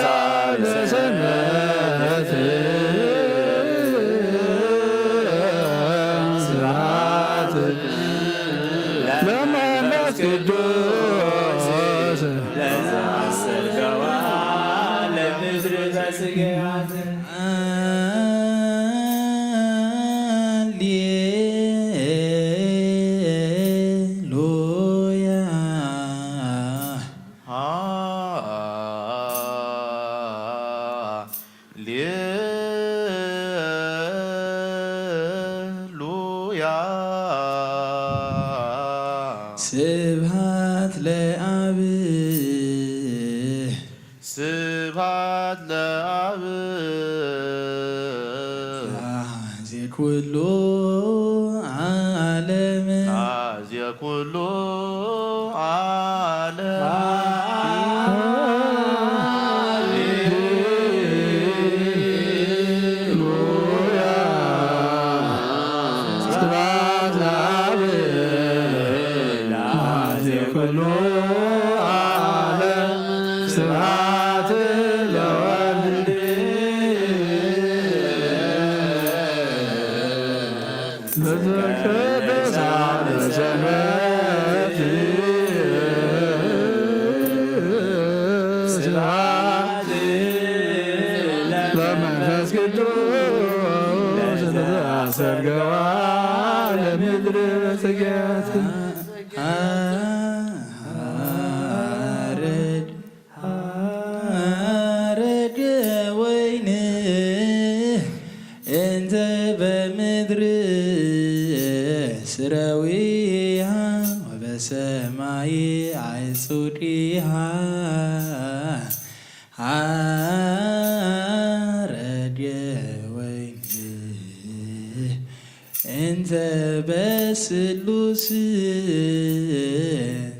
ለሰንበት ስብሐት ለመንፈስ ቅዱስ ለዘአሰርገዋ ለምድር በጽጌያት ስብሐት ለአብ ስብሐት ለአብ ለኀዝየ ኩሉ ዓለም ለኀዝየ ኩሉ ዓለም ስብሐት ለአብ ለኀዝየ ኩሉ ዓለም ስብሐት ለወልድ ለዘቀደሳ ለሰንበት ስብሐት ለመንፈስ ቅዱስ ለዘአሰርገዋ ለምድር በጽጌያት ሐረገ ወይን እንተ በምድር ስረዊሃ ወበሰማይ አይጹዲሃ ሐረገ ወይን እንተ በስሉስ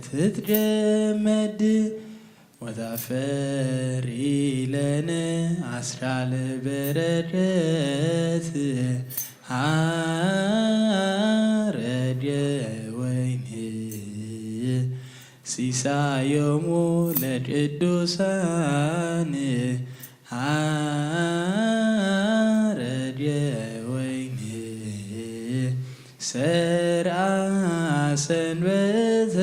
ትትገመድ ወታፈሪ ለነ አስራለ በረከት ሐረገ ወይን ሲሳዮሙ ለቅዱሳን ሐረገ ወይን ሰርአ ሰንበተ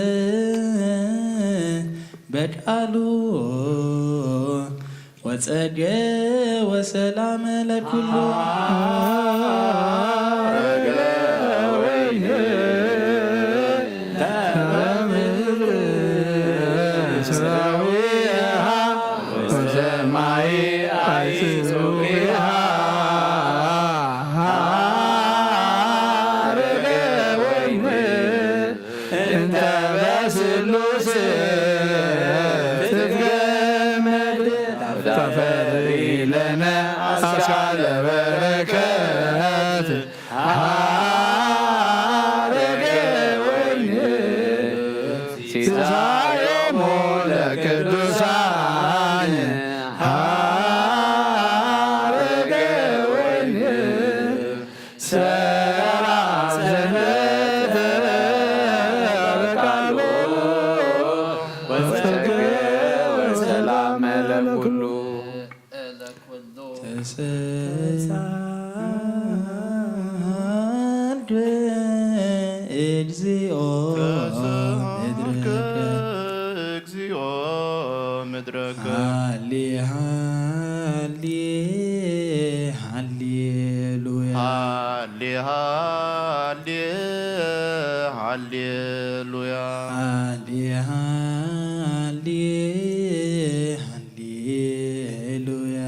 በቃሉ ወጸገ ወሰላም ለኩሉ አስካለ በረከት ሐረገ ወይን ሲሳዮሙ ለቅዱሳን ሐረገ ወይን ሠራ ሰንበተ በቃሉ ወጸገ ወሰላም ለኩሉ እግዚኦ ምድረከ ሃሌ ሃሌ ሃሌሉያ ሃሌ ሃሌ ሃሌሉያ ሃሌ ሃሌ ሃሌሉያ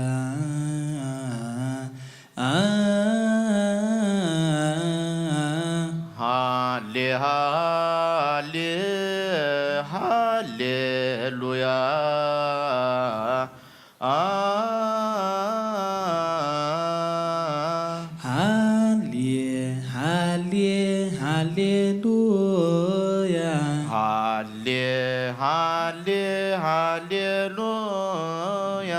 ሃሌ ሃሌ ሃሌሉያ ሃሌ ሃሌ ሃሌሉያ ሃሌ ሃሌ ሃሌሉያ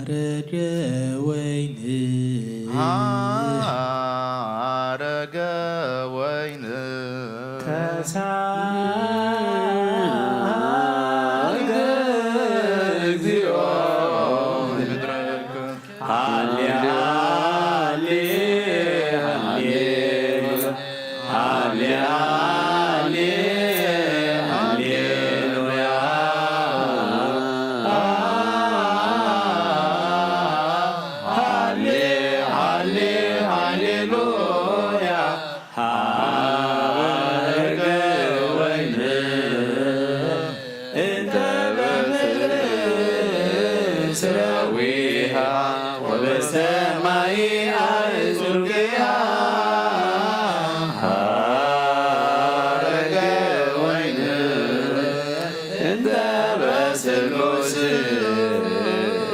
አረገ ወይን አረገ ወይን ተሳልገ እግዚኦ ምድረከ ሃሌ ሃሌ ሃሌ ሃሌ ሃሌሉያ ሃሌ ሃሌ ሃሌሉያ አረገ ወይን እንተ በምድር ስረዊሃ ወበሰማይ አዕጹቂሃ አረገ ወይን እንተ በስሉስ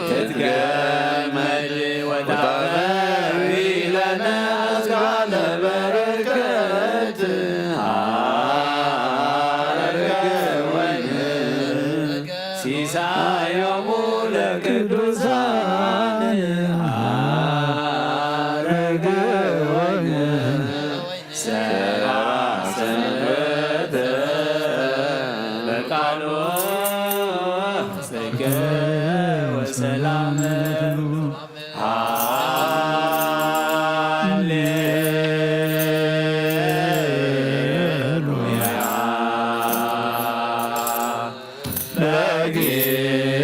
ትትገመድ ወታፈሪ ለነ አስካለ በረከት አረገ ወይን ሲሳዮሙ ለቅዱሳን አረገ ወይን ሰራ ሰንበተ በቃሉ ጽጌ ወሰላም ሃሌሉያ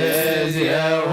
በጊዜሁ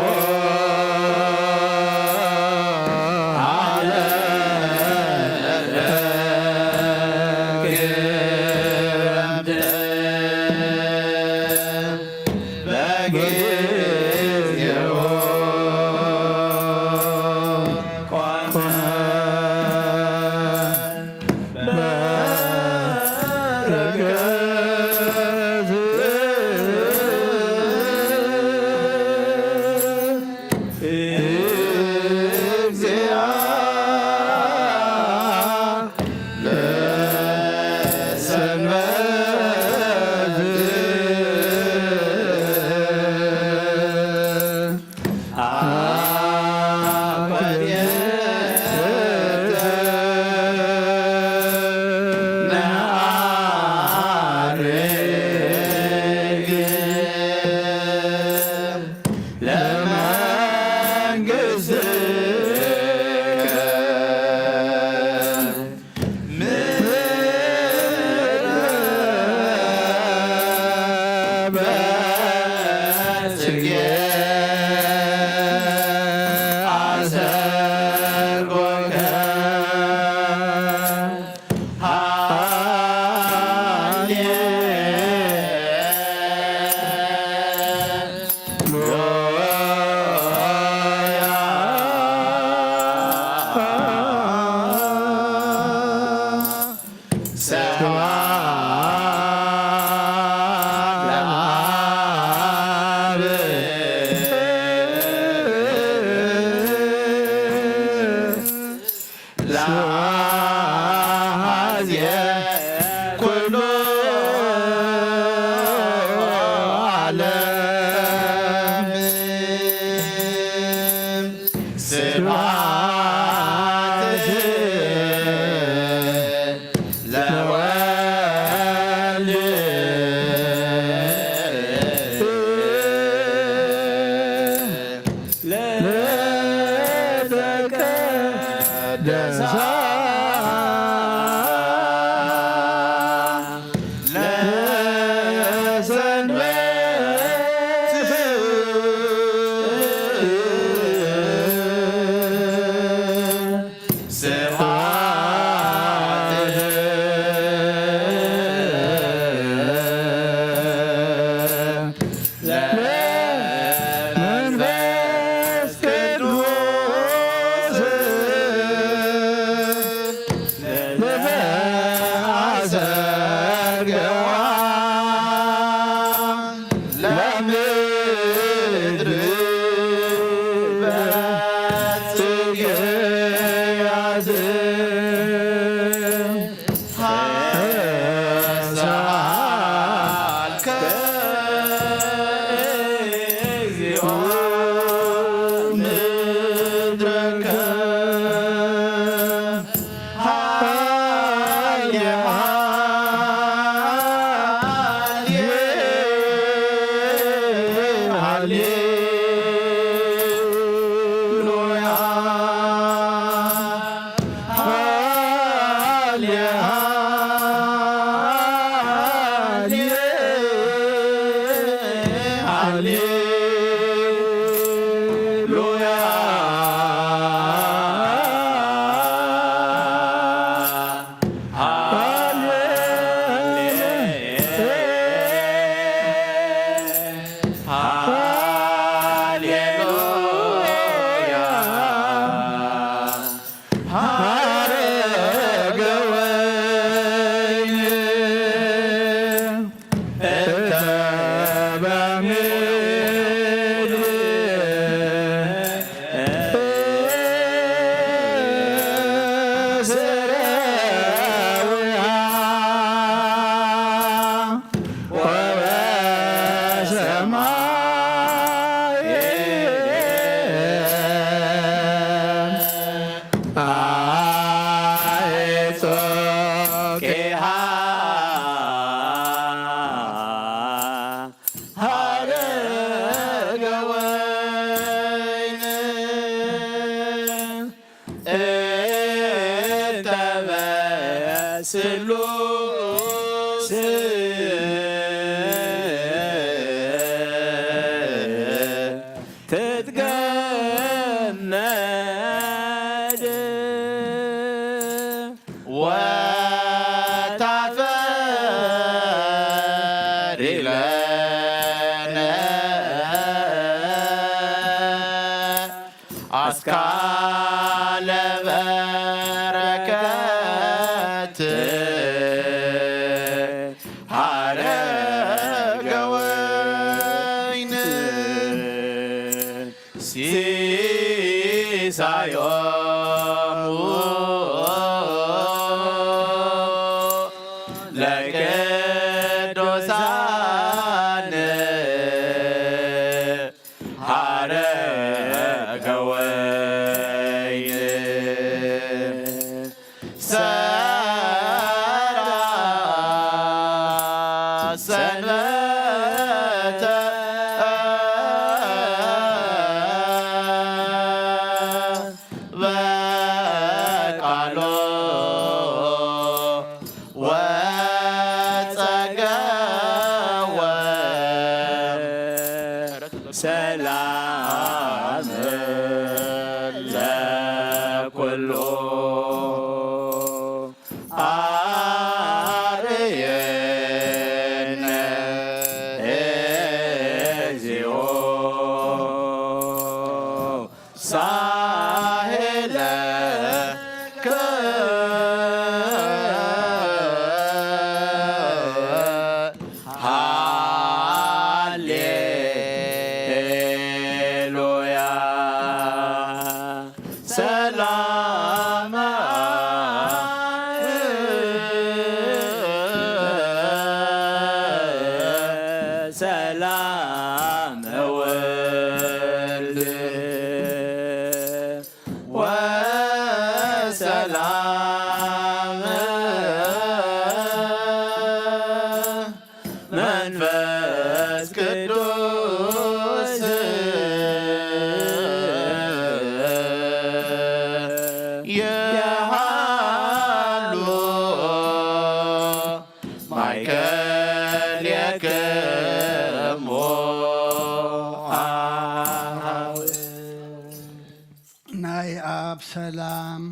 ሰላም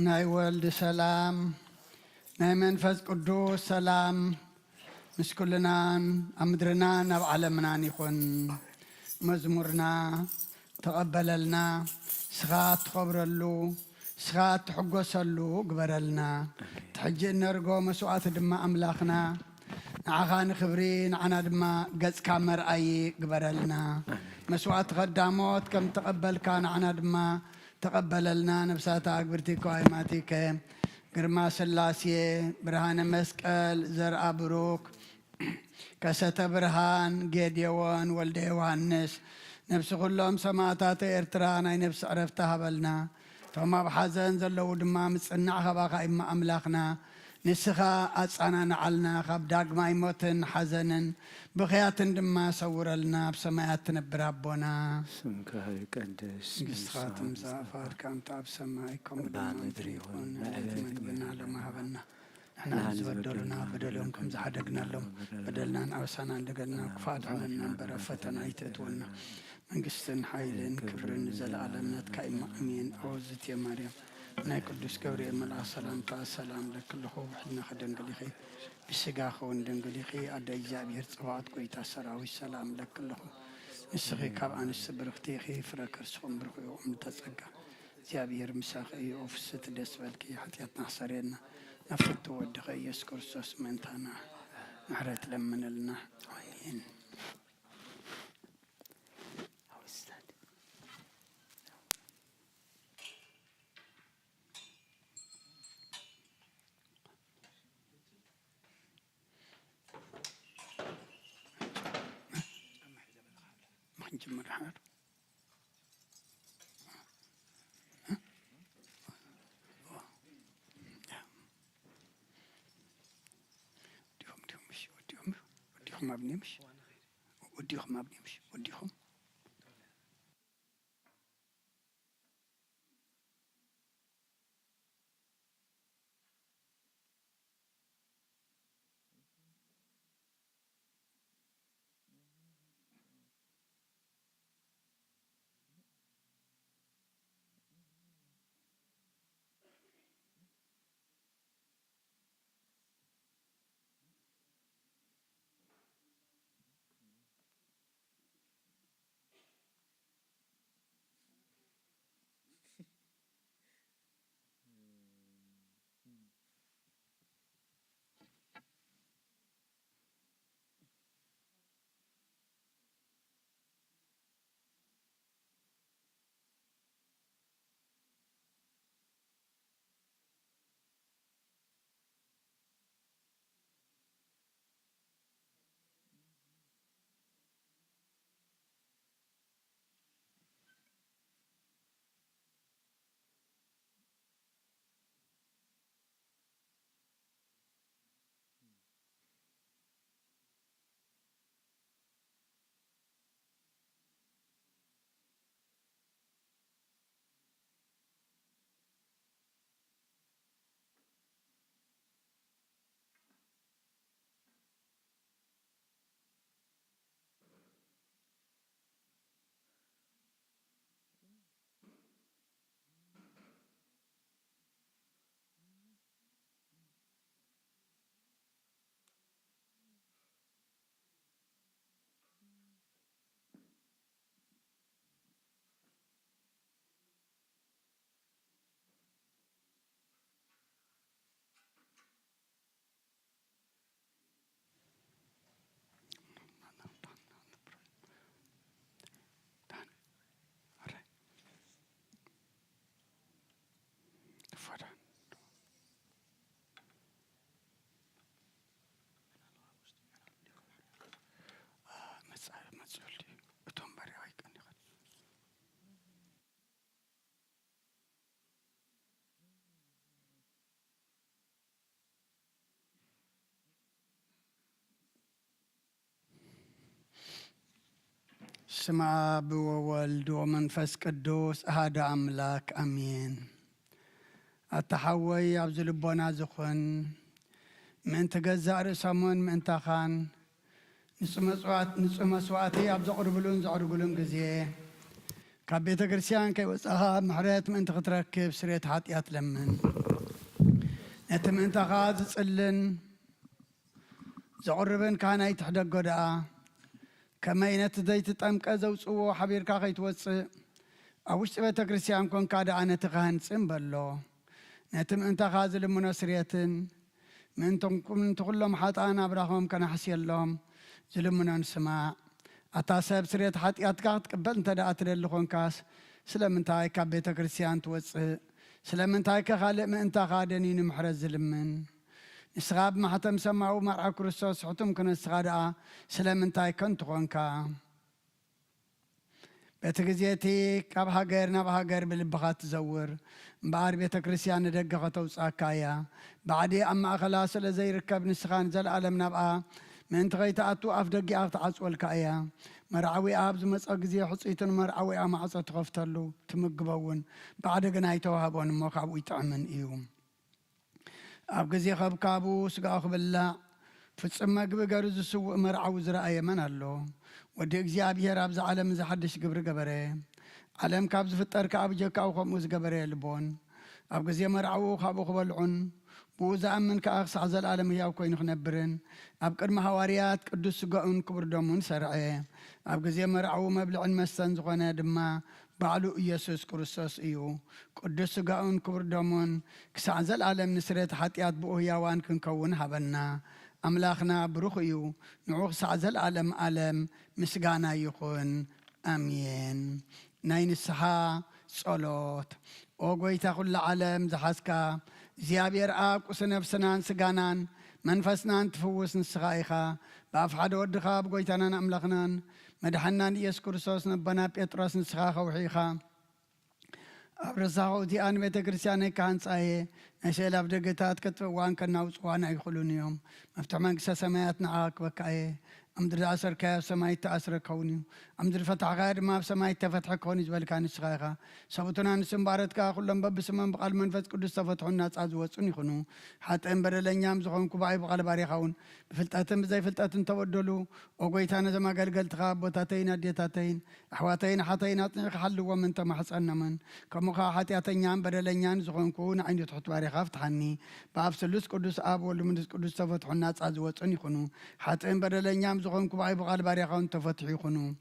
ናይ ወልድ ሰላም ናይ መንፈስ ቅዱስ ሰላም ምስኩልናን አምድርናን ኣብ ዓለምናን ይኹን። መዝሙርና ተቀበለልና ስኻ ትኸብረሉ سخات حقوسلو قبرلنا تحجي نرجو مسوات دما أملاخنا نعخان خبرين عنا دما قز كامر أي قبرلنا مسوات قداموت كم تقبل كان عنا دما تقبل لنا نفسات أكبرتيكو أيماتيك قرما سلاسية برهان مسكال زرع بروك كسة برهان جيديوان ولد يوهنس نفس كلهم سماتات إرتران أي نفس عرفتها بلنا فما بحزن زلو دما مصنع خباقا إما أملاخنا نسخا أصانا نعلنا خب داق ما يموتن حزنن بخيات دما صور لنا بسمايات نبرابونا ስምከ ይቀደስ قصخات مزافات كام تاب سمايكم دما مدريكون بنا لما هبنا نحن زبدلنا بدلهم كم زحدقنا لهم بدلنا نعوسانا لقلنا كفادنا ننبرا فتنا يتتولنا من قصن حيلين كفرن نزل على النت كايما أمين أعوذت يا مريم ناي قدس جوري ملا سلام تا سلام لك اللهو حنا خدن قليخي بسقا خون دن قليخي أدى إجابير صوات كويتا سراوي سلام لك اللهو نسخي كابان السبرختيخي فركر سخم برخي وعم تسقا إجابير مساخي أوفست دسبالكي حتياتنا حصرينا نفتو ودخي يسكر سوس منتانا نحرت لمن لنا آمين نجمر حال وديهم ما بنمشي وديهم ما بنمشي وديهم ስመ አብ ወወልድ ወመንፈስ ቅዱስ አሐዱ አምላክ አሜን። አተሐወይ ኣብዚ ልቦና ዝኹን ምእንቲ ገዛእ ርእሶምን ምእንታኻን ንጹህ መስዋዕቲ ኣብ ዘቕርብሉን ዘዕርግሉን ግዜ ካብ ቤተ ክርስቲያን ከይወፃኻ ምሕረት ምእንቲ ክትረክብ ስርየት ሓጢኣት ለምን። ነቲ ምእንታኻ ዝጽልን ዘቕርብን ካህናይ ትሕደጎ ደኣ ከመይ ነቲ ዘይትጠምቀ ዘውፅዎ ሓቢርካ ከይትወፅእ أوش بيت كريستيان كون كاد أنا تغان سنبلو نتم أنت خازل المناسريتن من تقول لهم حتى أنا براهم كان حسيل لهم زلمنا نسمع أتاسب سريت حتى أتقعد قبل أنت دا أتريل لخون كاس سلام انتاي كبيت كريستيان توص سلام انتاي كخالق من انت غادنين محرز زلمن نسغاب ما حتى مسمعوا مرعى كريستوس حتم كنا نسغادا سلام انتاي كنت غونكا بيت غزيتي كاب هاجر ناب هاجر بالبخات تزور بعد بيت كريستيان دقه توصاكايا بعدي اما خلاص لزي ركب نسخان زل عالم نبقى من تغيتاتو اف دقي اف تعصول كايا مرعوي اب زمص غزي حصيتن مرعوي ام عصا تخفتلو تمغبون بعد غناي توهبون مخابو يطعمن ايوم اب غزي خبكابو سغا خبلا فصم مغب غرز سو مرعو زرايه من الله ودي እግዚአብሔር አብዛ ዓለም ዘሐድሽ ግብር ገበረ ዓለም ካብ ዝፍጠር ካብ ጀካው ከምኡዝ ገበረ ልቦን ኣብ ግዜ መርዓው ካብኡ ክበልዑን ብኡ ዝኣምን ከዓ ክሳዕ ዘለዓለም ህያው ኮይኑ ክነብርን ኣብ ቅድሚ ሃዋርያት ቅዱስ ስጋኡን ክቡር ደሙን ሰርዐ ኣብ ግዜ መርዓው መብልዕን መስተን ዝኾነ ድማ ባዕሉ ኢየሱስ ክርስቶስ እዩ ቅዱስ ስጋኡን ክቡር ደሙን ክሳዕ ዘለዓለም ንስረት ሓጢኣት ብኡ ህያዋን ክንከውን ሃበና أملاخنا بروخيو نعوخ سعزل عالم مسجانا يخون أمين نين السحا صلوت أوغوي تاخل العالم زحسكا زيابير آب وسنب سنان سجانان منفسنان تفوس نسخايخا بأفحاد ودخا بغوي تانان أملاخنان مدحنان يسكر سوس نبنا بيتراس نسخاخا وحيخا أبرزاو دي أنا بيتكريستياني كان صاحي نشيل أبدقتات كتوان كناوس وانا يخلون يوم مفتح منكسا سمايات نعاك بكاي أمدر أسر كيف سمايت أسر كوني أمدر فتح غير ما سمايت فتح كوني جبال كان الشغايغا سبتنا نسم بارتكا كلهم باب سمان بقال منفذ كدس تفتحوا الناس عزواتون يخونو حتى انبر لنيام زخون كباعي بقال باري خون بفلتاتن بزي فلتاتن تودلو وقويتانا زما قلقل تخاب بوتاتين أديتاتين أحواتين حتين أطنق حلو ومن تم حسنا من كمخا حتياتين يام بر لنيام زخون كون عندي تحط باري خافت حني باب سلوس كدس آب ولمن كدس تفتحوا الناس عزواتون يخونو حتى انبر لنيام زخون كباعي بقال باري خون تفتح يخونو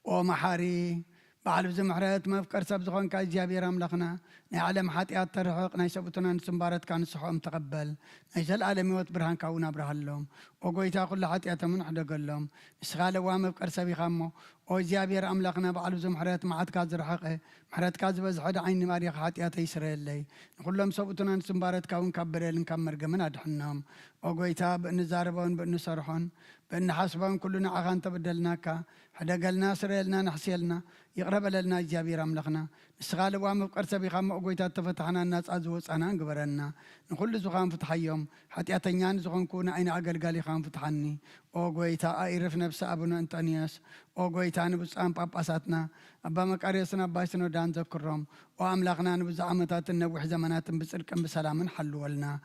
ومحاري بعد بزمحرات ما فكر سب زخون كاجابير أملاخنا نعلم حتيات ترحق نيسبتنا نسمبارت كان صحوم تقبل نيسال عالم يوت برهان كونا برهلهم وقويتا كل حتيات من حدا قلهم اسغال وام فكر سبي خامو وجابير أملاخنا بعد بزمحرات ما عاد كاز رحقه محرات كاز بزحد عين ماريخ حتيات يسرى لي نقولهم سبتنا نسمبارت كون كبرل نكمر جمن أدحنهم وقويتا بنزاربون بنسرحون بأن حسبهم كلنا عغان تبدلناك حدا قالنا سريلنا نحسيلنا يقرب لنا جابير أملخنا نسغال وام بقرسة بخام أقويتات تفتحنا الناس أزوز أنا نقبرنا نقول زغان فتحيهم حتى أتنيان زغان كونا أين عقل قالي خان فتحني أقويتا أعرف نفس أبونا أنطونيوس أقويتا نبس أم باباساتنا أبا مكاريسنا باشنا دان ذكرهم وأملخنا نبز عمتات النبوح زمانات بسركم بسلام حلوا لنا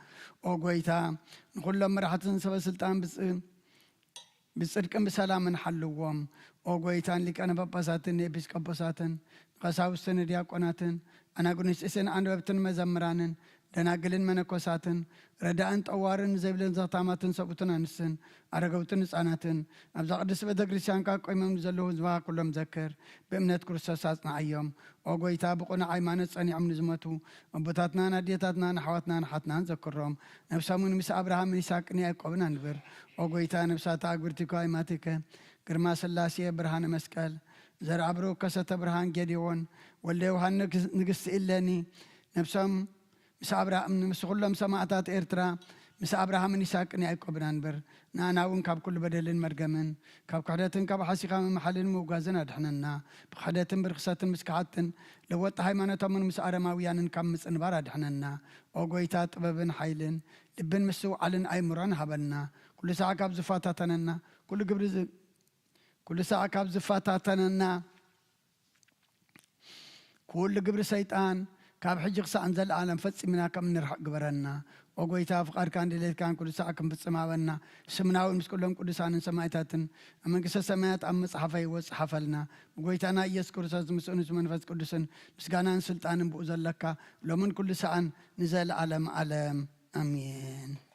أقويتا نقول لهم راحة سبا سلطان بصدقن بسلام حلوهم أوغويتان لك أنا باباساتن إبسكوبوساتن قساوستن دياقوناتن أنا قنسسن أنا ببتن مزمرانن دناقلن منكوساتن رداءن طوارن زيبلن زغطاماتن سبوتن أنسن أرغوتن نساناتن أبزا قدس بدقريسيان كاكو إمام زلوه زواها كلهم ذكر بإمنات كرساساتنا عيوم أوغويتا بقونا عيمانت ساني عم نزمتو أبوتاتنا ناديتاتنا نحواتنا نحاتنا نذكرهم نفسامون مس أبراهام نساكني أيقوبنا نبر أوغويتا نفساتا أكبرتكو أيماتك قرما سلاسي برهان مسكال زر عبرو كسة برهان جديون واللي وهان نقص إلاني نفسهم مس أبراهام مسخلهم سماعتات إرترا مس أبراهام نساكني أيقوبنا نبر ناناون كاب كل بدلين مرقمن كاب قحدتن كاب حسيقا من محلين موغازن أدحننا بقحدتن برخصاتن مسكعاتن لوات هايمانتا من مس أرماويانن كام مس انبار أدحننا أوغويتات ببن حيلن لبن مسو علن أي مران هبنا كل ساعة كاب زفاتاتننا كل ساعة كاب زفاتاتننا كل قبر سيطان كاب حجق ساعة انزل العالم فتس منا كم نرحق قبرنا وقويتا فقار كان دليل كان كل ساعة كم فتسماونا سمناو المس كلهم قدسان سمايتاتن أمن قصة سمايات أم صحفي وصحفلنا وقويتا أنا يذكر ساز مسؤول منفذ قدسن مسكانان سلطان بؤذن لك لو من كل ساعة نزل العالم عالم آمين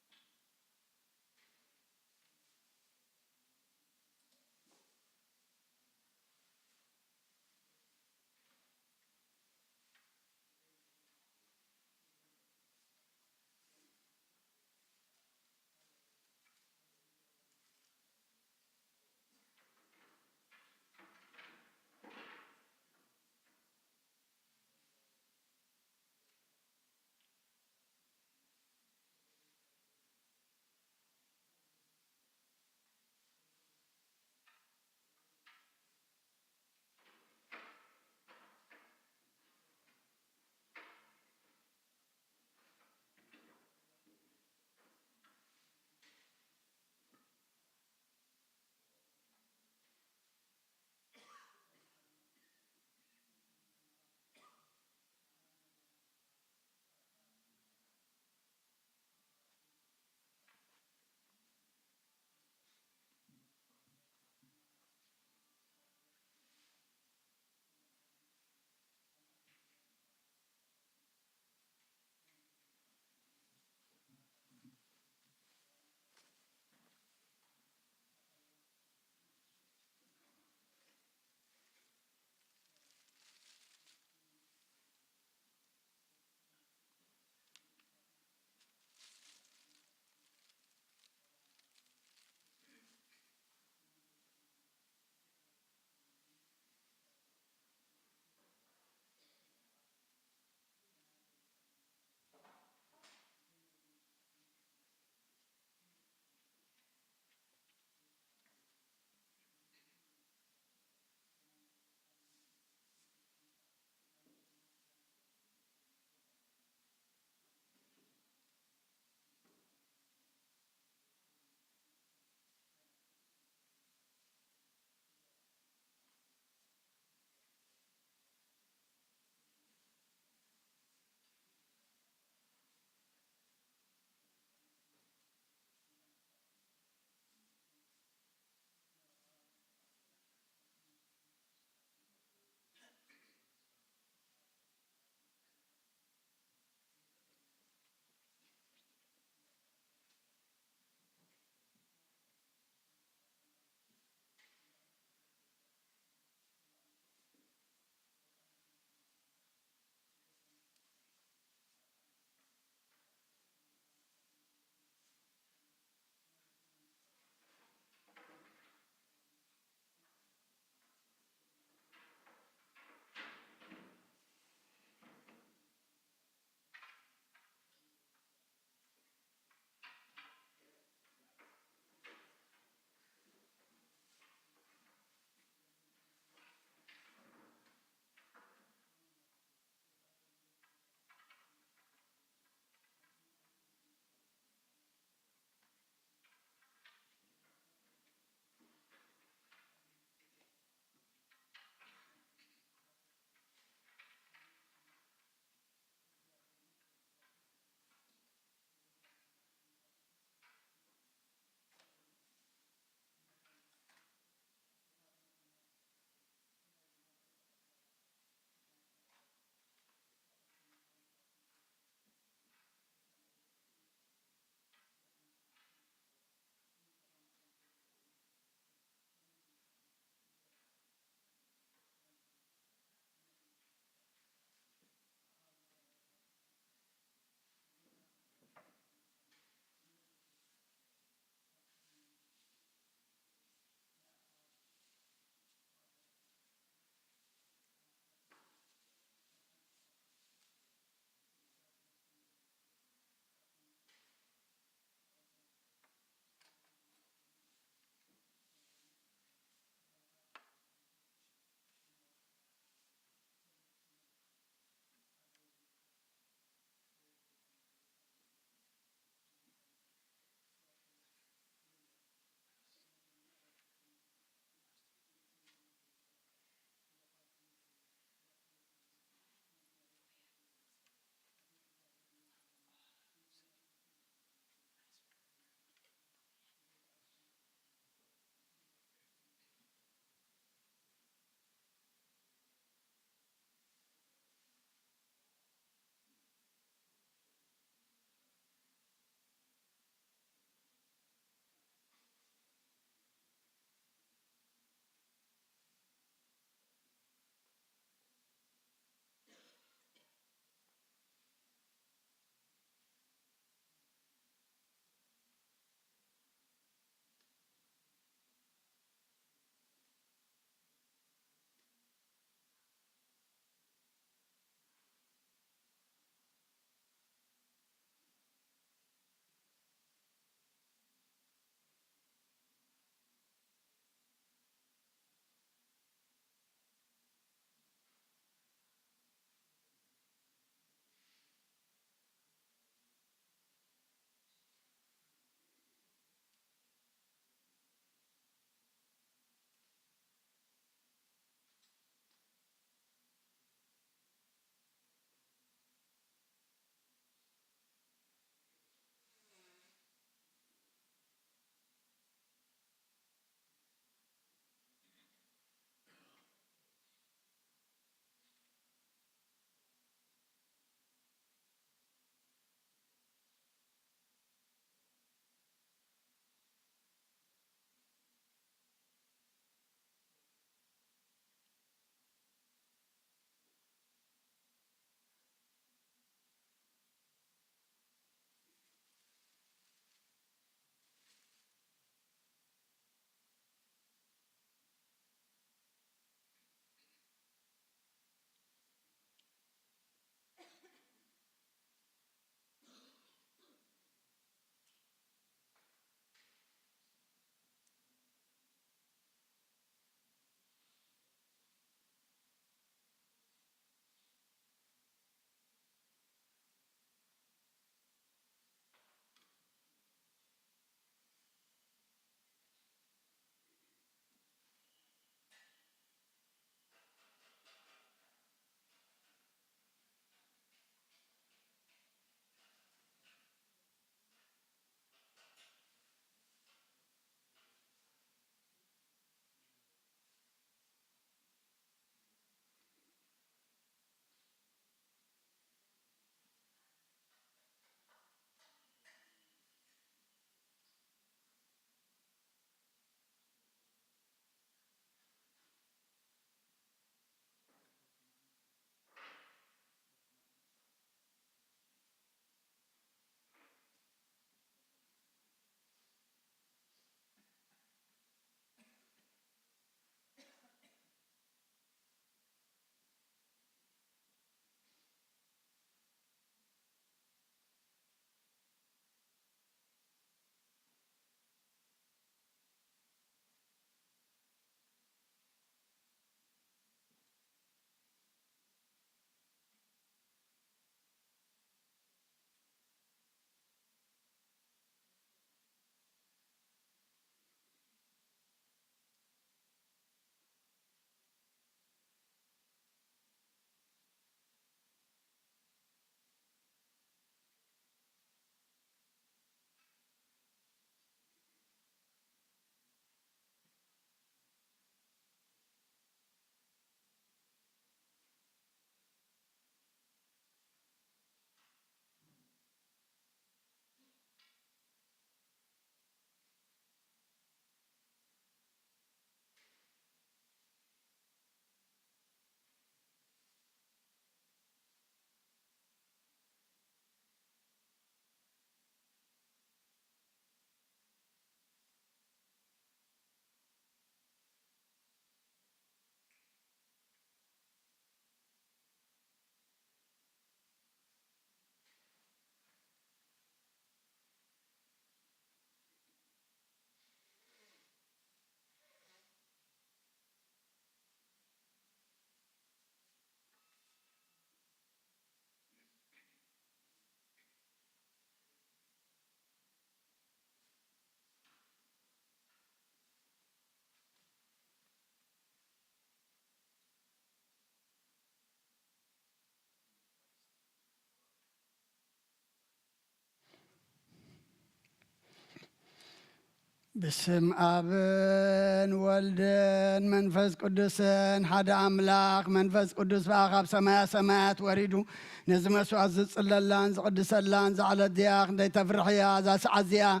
بسم أبن والدن منفس قدسن حدا أملاك منفس قدس بأخاب سمايات وريدو نزم سعزز اللان زقدس اللان زعل الدياخ ندي تفرحيا زاس عزيا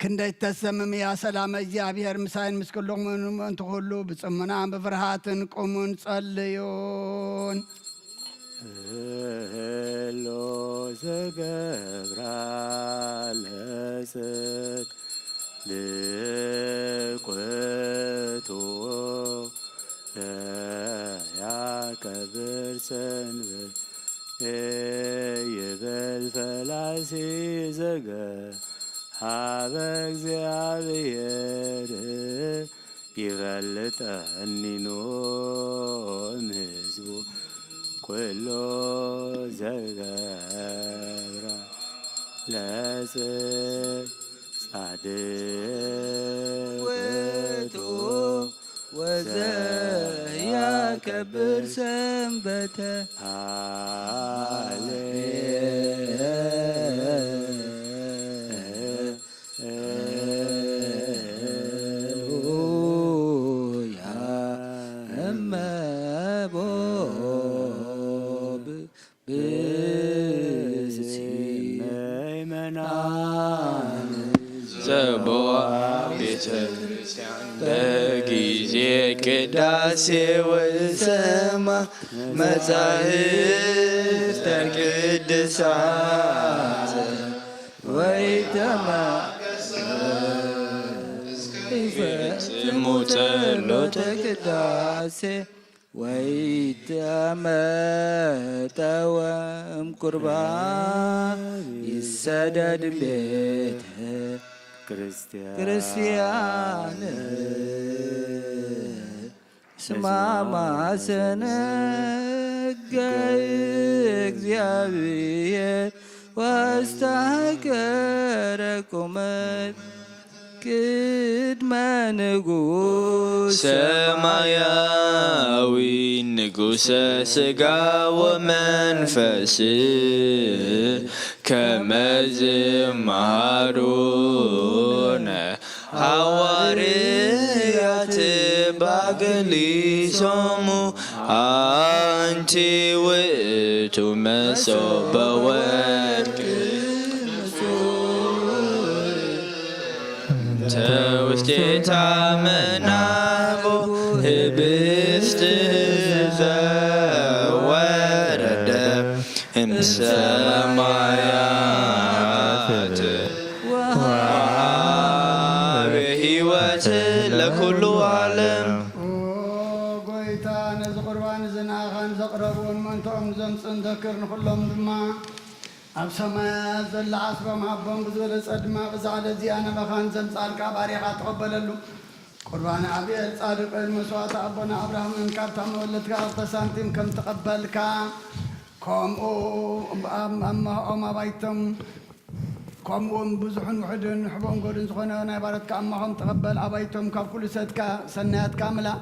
كندي تسمم يا سلام إجابير مساين مسكلهم من تقولوا بسمنا بفرحاتن قومون صليون هلو زقبرال هسك لقوتو يا كبر سنبل يبل فلاسي زقا حابك زيابير يغلط أنينو مزبو كله زقبرا لاسك وتو وزايا كبر سنبته በጊዜ ቅዳሴ ወሰማ መጻሕፍተ ቅዱሳን ይፈጽሙ ጸሎተ ቅዳሴ ወይተመጠወም ቁርባን ይሰደድ ቤተ ክርስቲያን ስማማሰነ እግዚአብሔር ዋስተከረ ቁመት ቅድመ ንጉሥ ሰማያዊ ንጉሠ ሥጋ ወመንፈስ ከመዝ መሃሩነ ሐዋርያት ባገሊሶሙ አንቲ ውእቱ መሶበ ወርቅ ተውስቴታ መናቦ ህብስት ዘወረደ እምሰማያት ወሀበ ሕይወት ለኩሉ ዓለም ጎይታ ነዚ ቁርባን ዝናኻን ዘቕረቡን መንቶኦም ዘምፅን ዘክርን ኩሎም ድማ ኣብ ሰማያት ዘላ ዓስቦም ሃቦም ብዝበለፀ ድማ ብዛዕለ እዚኣ ነበኻን ዘምፃልካ ባሪኻ ተቐበለሉ ቁርባን ኣብኤል ጻድቅን መስዋዕቲ ኣቦና ኣብርሃምን ካብታ መወለድካ 2 ሳንቲም ከም ተቐበልካ ከምኡ ኣማኦም ኣባይቶም ከምኡውን ብዙሕን ውሕድን ሕቦን ጎድን ዝኾነ ናይ ባረትካ ኣማኾም ተቐበል ኣባይቶም ካብ ኩሉ ሰትካ ሰናያትካ ምላእ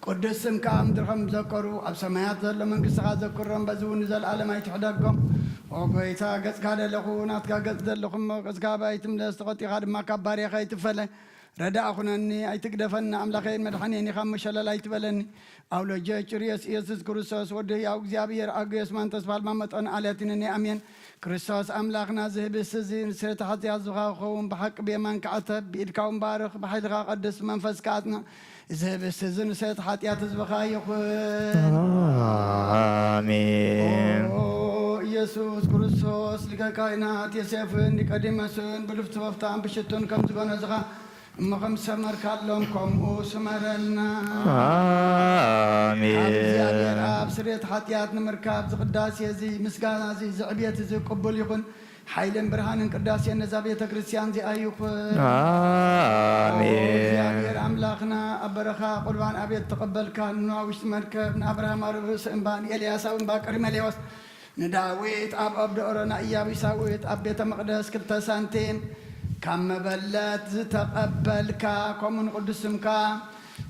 ቅዱስ ስምካ ምድርኸም ዘከሩ ኣብ ሰማያት ዘሎ መንግሥትኻ ዘክሮም በዚ እውን ዘለዓለም ኣይትሕደጎም ወጎይታ ገጽካ ደለኹ ናትካ ገጽ ዘለኹም ገጽካ ባይትምለስ ተቐጢኻ ድማ ካብ ባርያኻ ይትፈለ ረዳእ ኹነኒ ኣይትግደፈኒ ኣምላኸይን መድሓኒኒ ካብ መሸለል ኣይትበለኒ ኣውሎጀ ጭርየስ ኢየሱስ ክርስቶስ ወዲ ያው እግዚአብሔር ኣገየስ ማንተስ ባልማ መጠን ኣልያቲንኒ ኣሜን ክርስቶስ ኣምላኽና ዝህብስ እዚ ንስረተ ሓጢኣት ዝኻ ክኸውን ብሓቂ ብየማን ክዓተብ ብኢድካውን ባርኽ ብሓይልኻ ቀድስ መንፈስካ ኣጽንዕ ዝህብስ እዚ ንስረተ ሓጢኣት ህዝብኻ ይኹን አሜን። ኢየሱስ ክርስቶስ ሊቀ ካህናት ዮሴፍን ኒቆዲሞስን ብልፍቲ በፍታን ብሽቱን ከም ዝገነዝኻ እመኸም ሰመርካሎም ከምኡ ስመረልና አሜን። እግዚአብሔር ኣብ ስርየት ሓጢኣት ንምርካብ ዝቅዳሴ እዚ ምስጋና እዚ ዝዕብየት እዚ ቅቡል ይኹን ሓይልን ብርሃንን ቅዳሴ ነዛ ቤተ ክርስቲያን እዚኣ ይኹን እግዚአብሔር ኣምላኽና ኣብ በረኻ ቁርባን ኣብየት ተቐበልካ ንዋውሽጢ መርከብ ንኣብርሃም ኣብ ርእሲ እምባ ንኤልያስ ኣብ እምባ ቀርሜሌዎስ ንዳዊት ኣብ ደኦሮ ንኢያቡሳዊት ኣብ ቤተ መቕደስ 2 ሳንቲም ካብ መበለት ዝተቐበልካ ከምኡን ቅዱስ ስምካ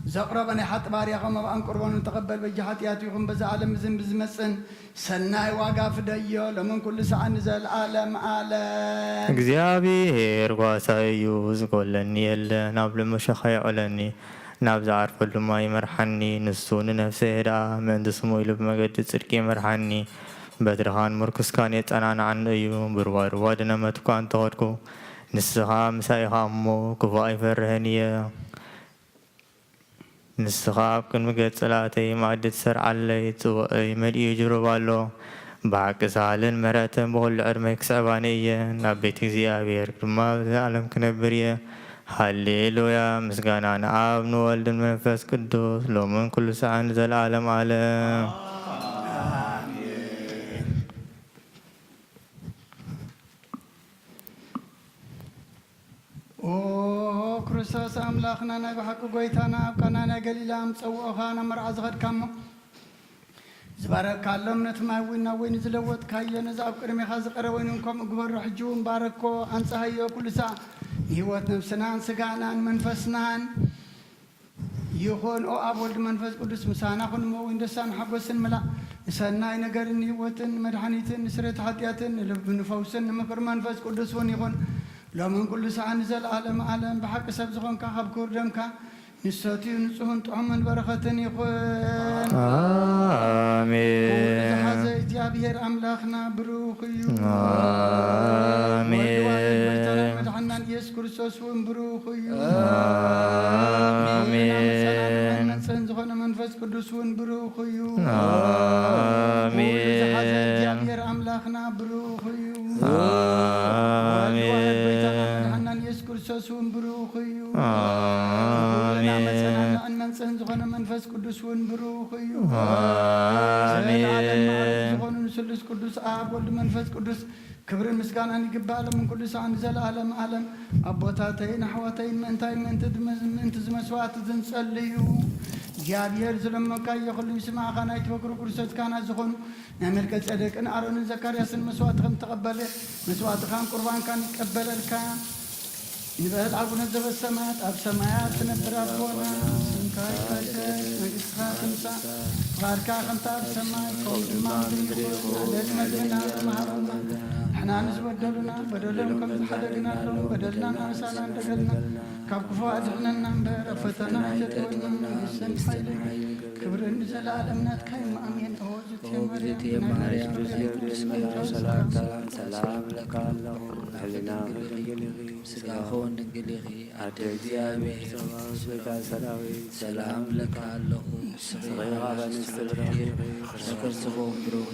زقربني حط باريخم أبان قربان تقبل بجحاتياتكم بزعلم زن بزمسن سناي واقف ديو لمن كل ساعة نزل عالم عالم እግዚአብሔር ጓሳዩ ዝጎለኒ የለ ናብ ልምሸኸ የዕለኒ ናብ ዝዓርፈሉ ማ ይመርሓኒ ንሱ ንነፍሰ ሄዳ ምእንቲ ስሙ ኢሉ ብመገዲ ጽድቂ ይመርሓኒ በትርኻን ምርኩስካን የጸናንዓኒ እዩ ብርዋርዋ ድነመትኳ እንተኸድኩ ንስኻ ምሳኢኻ እሞ ክፉእ ኣይፈርህን እየ ንስኻ ኣብ ቅድሚ ገጽ ጽላተይ ማዕዲ ትሰርዓለይ ጽውዐይ መሊኡ ይጅርብ ኣሎ ብሓቂ ሳህልን ምሕረትን ብኹሉ ዕድመይ ክስዕባኒ እየ ናብ ቤት እግዚኣብሔር ድማ ብዘኣለም ክነብር እየ ሃሌሉያ ምስጋና ንኣብ ንወልድን መንፈስ ቅዱስ ሎምን ኩሉ ሰዓን ዘለዓለም ዓለም ክርስቶስ ኣምላኽና ናይ ብሓቂ ጎይታና ኣብ ቃና ናይ ገሊላ ምፀውኦኻ ናብ መርዓ ዝኸድካሞ ዝባረካሎም ነቲ ማይ እውን ናብ ወይኒ ዝለወጥካዮ ነዚ ኣብ ቅድሜኻ ዝቐረበ ወይኑ ከምኡ ግበሮ ሕጂ እውን ባረኮ ኣንፀሃዮ ኩሉ ሰዓት ንህይወት ነብስናን ስጋናን መንፈስናን ይኹን ኦ ኣብ ወልዲ መንፈስ ቅዱስ ምሳና ኩን እሞ እውን ደስታን ሓጎስን ምላእ ንሰናይ ነገርን ህይወትን መድሓኒትን ንስረት ሓጢኣትን ንልቢ ንፈውስን ንምክር መንፈስ ቅዱስ እውን ይኹን لمن كل ساعة نزل عالم عالم بحق سب زخون كخب كردمك نستطيع نصهن طعما بركة يخون آمين هذا إجابير أملاخنا بروخيو آمين مدحنا يسوع كريستوس ونبروخيو آمين زخون منفس قدوس ونبروخيو آمين هذا إجابير أملاخنا بروخيو آمين ክርስቶስ ብሩኽ እዩ አሜን እናንፀን ዝኾነ መንፈስ ቅዱስ እውን ብሩኽ እዩ አሜን ዝኾኑ ስሉስ ቅዱስ አብ ወልድ መንፈስ ቅዱስ ክብርን ምስጋናን ይግባእ ለምን ቅዱስ አን ዘለዓለም ዓለም አቦታተይን ኣሕዋተይን ምእንቲ ዝመስዋዕት ዝንጸልዩ እግዚአብሔር ዝለመንካዮ ኩሉ ይስማዕኻ ናይ ትፈክሩ ክርስቶስካና ዝኾኑ ናይ መልከ ጸደቅን ኣሮንን ዘካርያስን መስዋዕት ከም ተቐበለ መስዋዕትኻን ቁርባንካን ይቀበለልካ نبهل عبنا زب السماء أب سمايات نبرة بونا سنكاي كايسر نجسها خمسة غاركا خمسة أب سماء كود ما ليش مدنا مهرنا إحنا نزودلنا بدلنا كم حدقنا لهم بدلنا ناسانا دقلنا كابكفوا أجحنا نمبر فتنا جتونا نجسن حيلنا كبر نزل عالمنا تكايم أمين أوزت يا مريم سلام سلام لك الله هلنا سكاهون نجلي أدي እግዚአብሔር ሰላም ለካ አለሁ ስክርስፎም ብሩኺ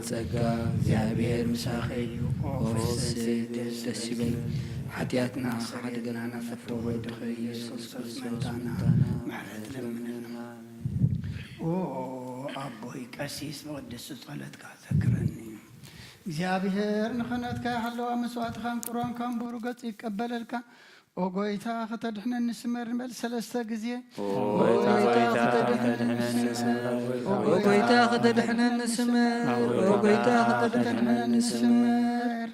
ጸጋ እግዚአብሔር ምሳኺ ደስ ይበል ሓጢአትና ሓደገና ናፈቶ ወድኸ ኢየሱስ ክርስቶስ ምሕረት ለምንና ኣቦይ ቀሲስ መቅደስ ጸሎትካ ዘክረኒ እግዚአብሔር ንኽነትካ ያሕለዋ መስዋዕትኻን ቁርባንካን ብሩ ገጽ ይቀበለልካ ኦ ጎይታ ከተድሕነን ንስመር ንበል ሰለስተ ግዜ ጎይታ ከተድሕነን ንስመር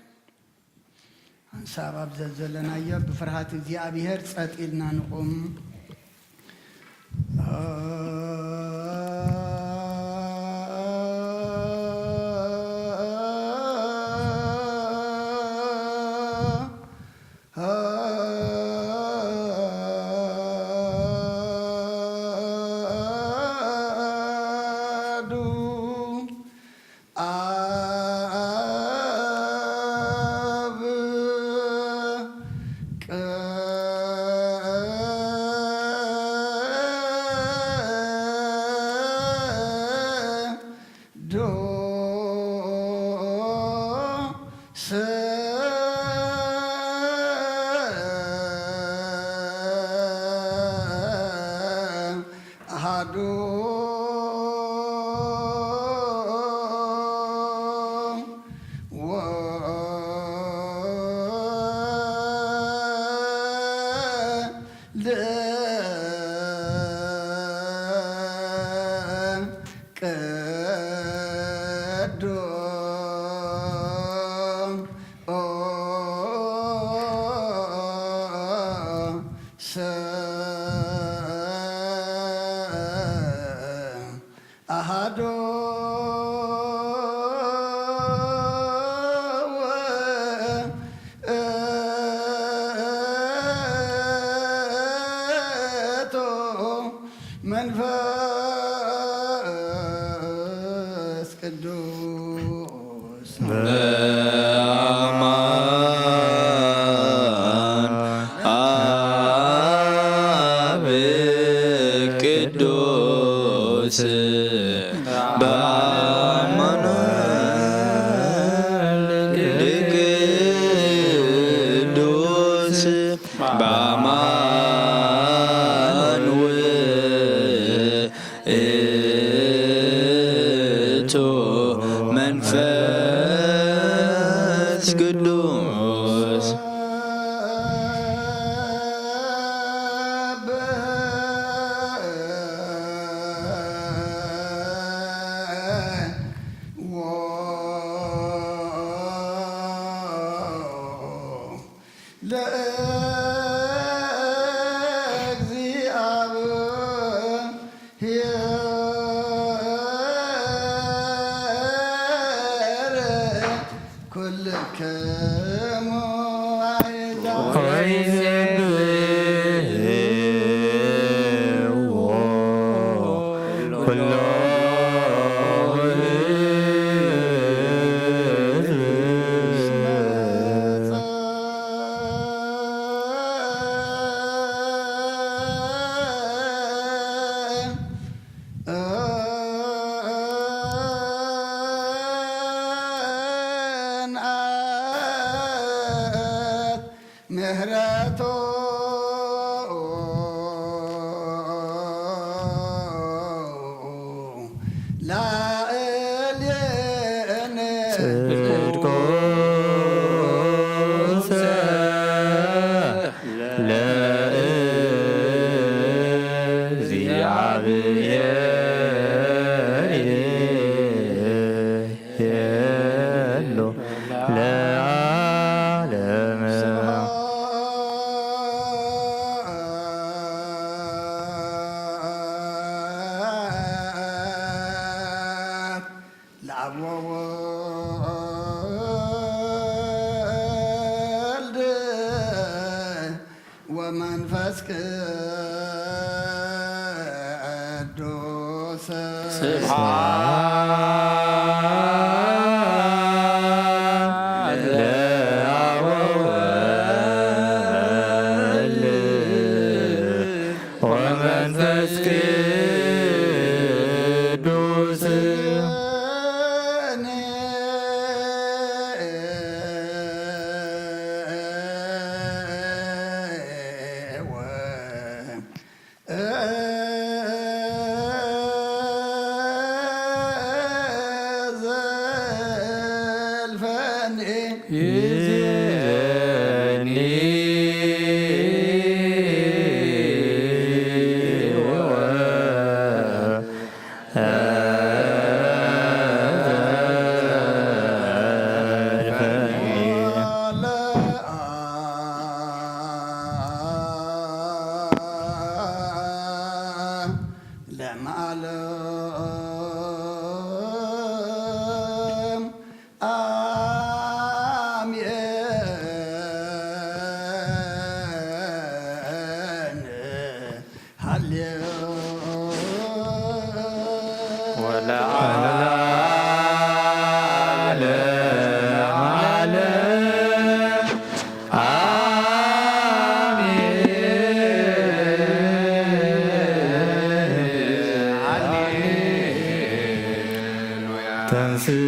አንሳብ ኣብ ዘለናዮ ብፍርሃት እግዚአብሔር ጸጥ ኢልና ንቁም አሃዶ መንፈስ ቅዱስ በአማን አብ ቅዱስ በአማን ቅዱስ በአማን ውእቱ መንፈስ ቅዱስ ምህረቶ ላዕሌነ ጽድቆ ለእግዚአብሔር የሎ ለዓለመ ለአብ ወወልድ ወመንፈስ ቅዱስ ስብሐት ለአብ ወወልድ ወመንፈስ ቅዱስ ይእዜኒ ለዓለም አሜን። ሃሌሉያ ወለዓለመ ዓለም አሜን። ተንሥእ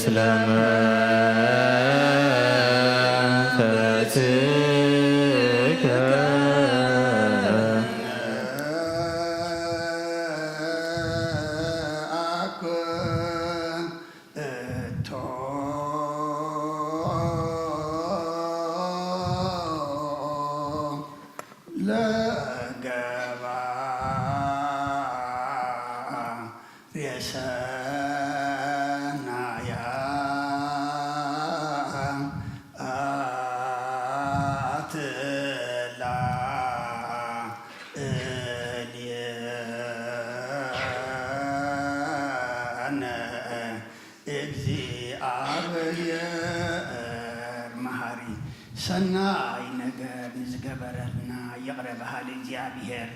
ምስለ መንፈስከ ሰናይ ነገር ንዝገበረልና የቕረበሃ ለእግዚአብሔር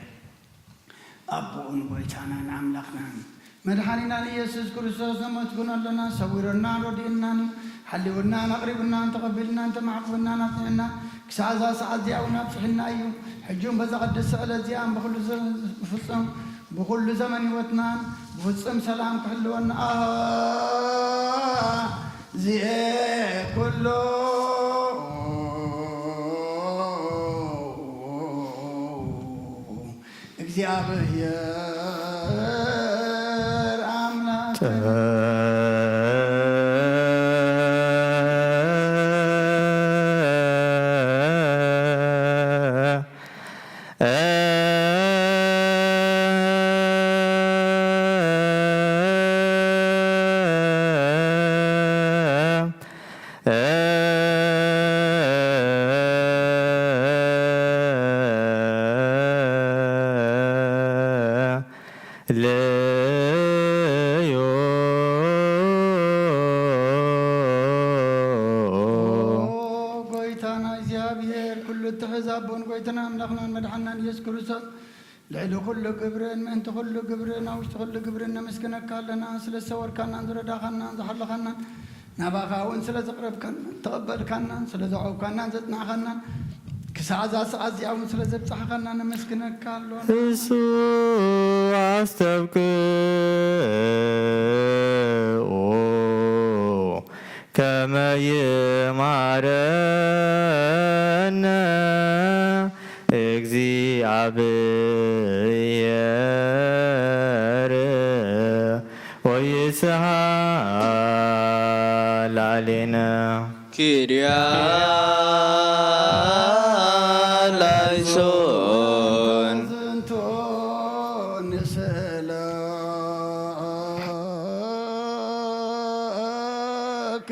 አቦን ጎይታናን አምላኽናን መድኃኒናን ኢየሱስ ክርስቶስ ነመስግነለና ሰዊረና ሮዲእናን ሓሊውናን ኣቕሪብናን ተቐቢልናን ተማዕቅብናን ኣፅኒዕና ክሳዕ እዛ ሰዓት እዚኣ እውን ኣብፅሕና እዩ ሕጂውን በዛ ቅድስ ስዕለት እዚኣን ብኩሉ ዘመን ህይወትናን ብፍፅም ሰላም ክሕልወና ዚኤ ኩሎ እግዚአብሔር አምላክ ጎይታና እግዚአብሔር ኩሉ እትሕዛቦን ጎይታና አምላኽናን መድሓናን ኢየሱስ ክርስቶስ ልዕሊ ኩሉ ግብርን ምእንቲ ኩሉ ግብርን ኣብ ውሽጢ ኩሉ ግብርን ነመስግነካ ኣለና ስለ ዝሰወርካናን ዝረዳኻናን ዝሓለኻናን ናባኻ እውን ስለ ዘቕረብካናን ተቐበልካናን ስለ ዘዓውካናን ዘፅናዕኻናን ክሳዕ እዛ ሰዓት እዚኣ እውን ስለ ዘብፅሓኻና ነመስግነካ ኣለና እሱ አስተብቅዑ ከመ ይምሃረነ እግዚአብሔር ወይስሃላሌነ ኪርያ ላይሶን ዝንቶ ንስእለከ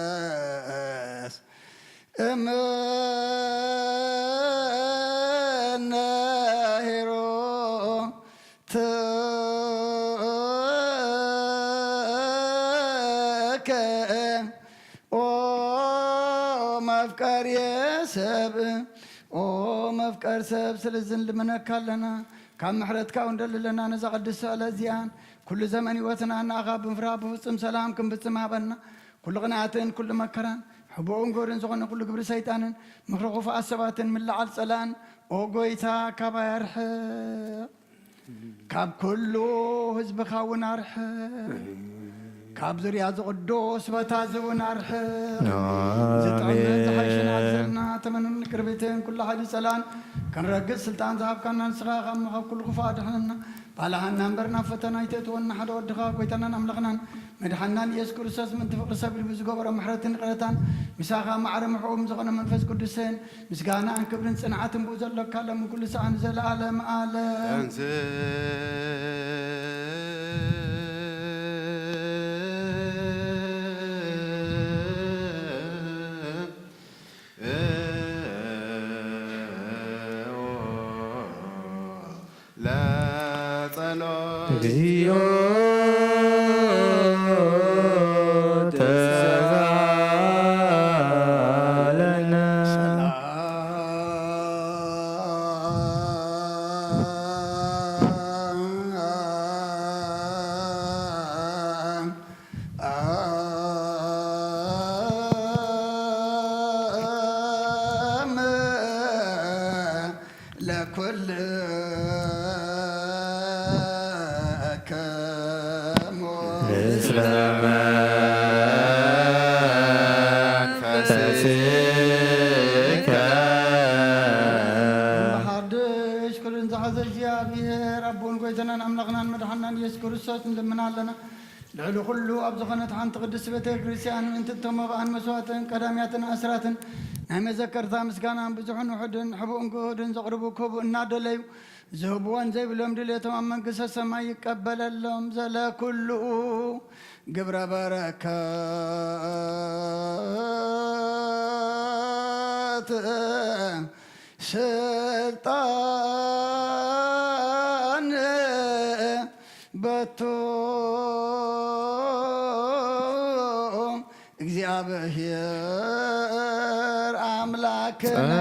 ወናሃሰስ እምነሄሮ ተከ ኦ መፍቀር የሰብ ኦ መፍቀር ሰብ ስለዝን ልምነካ ኣለና ካብ ምሕረትካ እንደልለና ነዛ ቅድስ ስዕለት እዚኣን ኩሉ ዘመን ህይወትና ንኣኻ ብምፍራህ ብፍፅም ሰላም ክንብፅም ሃበና ኩሉ ቅንዓትን ኩሉ መከራን ሕቡኡን ጎርን ዝኾነ ኩሉ ግብሪ ሰይጣንን ምክሪ ኹፉኣት ሰባትን ምልዓል ፀላእን ኦ ጎይታ ካባ ያርሕቕ ካብ ኩሉ ህዝብኻ እውን ኣርሕቕ ካብ ዙርያ ዝቕዱስ ቦታ እውን ኣርሕቕ ዝጠቕምን ዝሓይሽን ኣዘልና ተመንን ቅርቤትን ኩሉ ሓይሊ ፀላን ክንረግፅ ስልጣን ዝሃብካና ንስኻ ካብ ኩሉ ክፉእ ኣድሕነና ባልሃና እምበርና ፈተና ይተእትወና ሓደ ወድኻ ጎይታናን ኣምላኽናን መድሓናን ኢየሱስ ክርስቶስ ምእንቲ ፍቅሪ ሰብ ኢሉ ብዝገበሮ ምሕረትን ቅረታን ምሳኻ ማዕረ ምሕቡም ዝኾነ መንፈስ ቅዱስን ምስጋናን ክብርን ፅንዓትን ብኡ ዘሎካ ሎሚ ኩሉ ሰዓን ዘለኣለም ኣለም እግዚኦ ተሳሃለነ ለኩል ሓድሽ ኩልን ዝሓዘ እግዚኣብሔር ኣቦን ጎይተናን ኣምላኽናን መድሓናን ኢየሱስ ክርስቶስ ንልምና ኣለና ልዕሊ ኩሉ ኣብ ዝኾነት ሓንቲ ቅድስቲ ቤተ ክርስቲያን ምእንቲ እቶም መባእን መስዋዕትን ቀዳምያትን ኣስራትን ናይ መዘከርታ ምስጋናን ብዙሕን ውሕድን ሕቡእን ክሁድን ዘቕርቡ ክቡእ እናደለዩ ዝህብዎን ዘይብሎም ድሌቶም ኣብ መንግስተ ሰማይ ይቀበለሎም ዘለኩሉ ግብረ በረከት ስልጣን በቶ እግዚአብሔር አምላክነ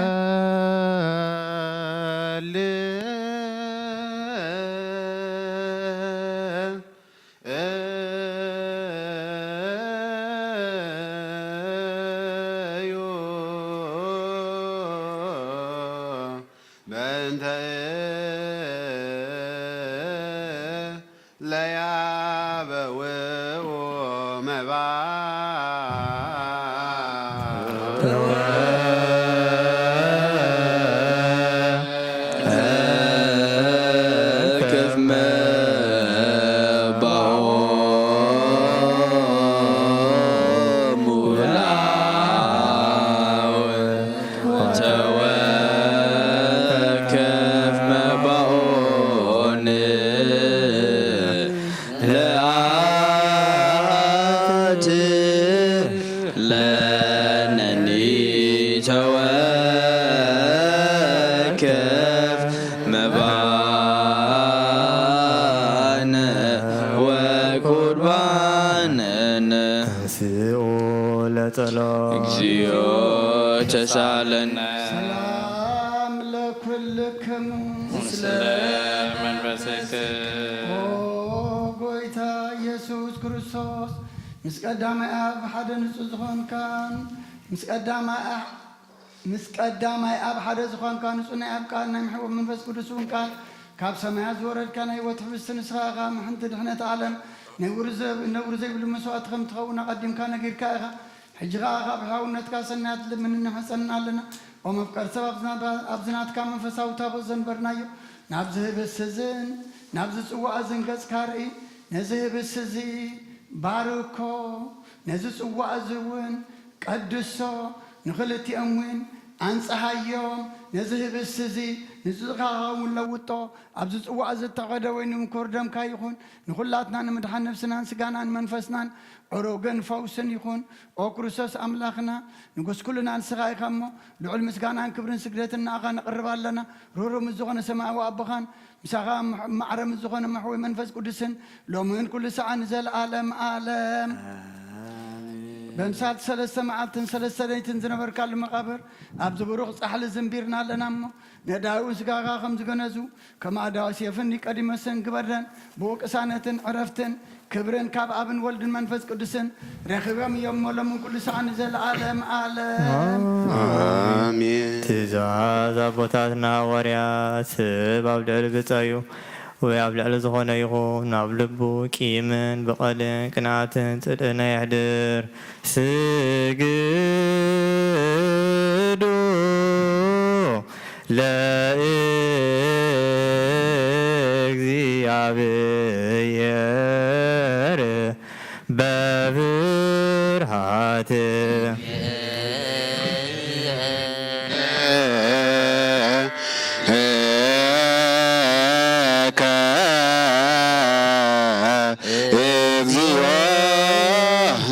እግዚኦ ተሳለነ ሰላም ለኩልክሙ ምስለ መንፈስክ ጎይታ ኢየሱስ ክርስቶስ ምስ ቀዳማይ ኣብ ሓደ ንጹህ ዝኾንካን ምስ ቀዳማይ ኣብ ሓደ ዝኾንካ ንጹህ ናይ ኣብ ቃል ናይ ምሕቦ መንፈስ ቅዱስ እውን ቃል ካብ ሰማያት ዝወረድካ ናይ ህይወት ህብስቲ ንስኻ ኢኻ ምሕንቲ ድሕነት ዓለም ነውሪ ዘይብሉ መስዋዕቲ ከም ትኸውን ኣቐዲምካ ነጊርካ ኢኻ ሕጂ ኸ ካብ ሕያውነትካ ሰናያት ልምን ንሕፀንና ኣለና ኦ መፍቀር ሰብ ኣብ ዝናትካ መንፈሳዊ ታቦት ዘንበርናዮ ናብዚ ህብስቲ እዝን ናብዚ ጽዋዕ እዝን ገጽካ ርኢ ነዚ ህብስቲ እዚ ባርኮ ነዚ ጽዋዕ እዚ እውን ቀድሶ ንኽልቲኦም እውን ኣንጽሓዮም ነዚ ህብስቲ እዚ ንዝኻኻ እውን ለውጦ ኣብዚ ጽዋዕ ዝተቐደ ወይኑ ምክር ደምካ ይኹን ንኹላትና ንምድሓን ነፍስናን ስጋናን መንፈስናን ዕሩግን ፈውስን ይኹን ኦ ክርስቶስ ኣምላኽና ንጉስ ኩልና ንስኻ ኢኻ እሞ ልዑል ምስጋናን ክብርን ስግደትን ንኣኻ ነቕርብ ኣለና ሩሩ ምስ ዝኾነ ሰማያዊ ኣቦኻን ምሳኻ ማዕረ ምስ ዝኾነ መሕወይ መንፈስ ቅዱስን ሎምን ኩሉ ሰዓ ንዘለኣለም ኣለም በምሳት 3 መዓልትን 3 ለይትን ዝነበርካሉ መቃብር ኣብዚ ብሩኽ ጻሕሊ ዝንቢርና ኣለና እሞ ነዳዊን ስጋኻ ከም ዝገነዙ ከም ኣዳዊ ሴፍን ኒቆዲሞስን ግበረን ብውቅሳነትን ዕረፍትን ክብርን ካብ ኣብን ወልድን መንፈስ ቅዱስን ረኺቦም እዮም ሎምን ኩሉ ሰዓ ንዘለኣለም ኣለም አሜን። ትእዛዝ ኣቦታትና ሐዋርያት ሰብ ኣብ ልዕሊ ገጻ እዩ ወይ ኣብ ልዕሊ ዝኾነ ይኹን ናብ ልቡ ቂምን ብቐልን ቅንዓትን ጽድቅና ይሕድር ስግዱ ለእግዚአብሔር በፍርሃት እግዚኦ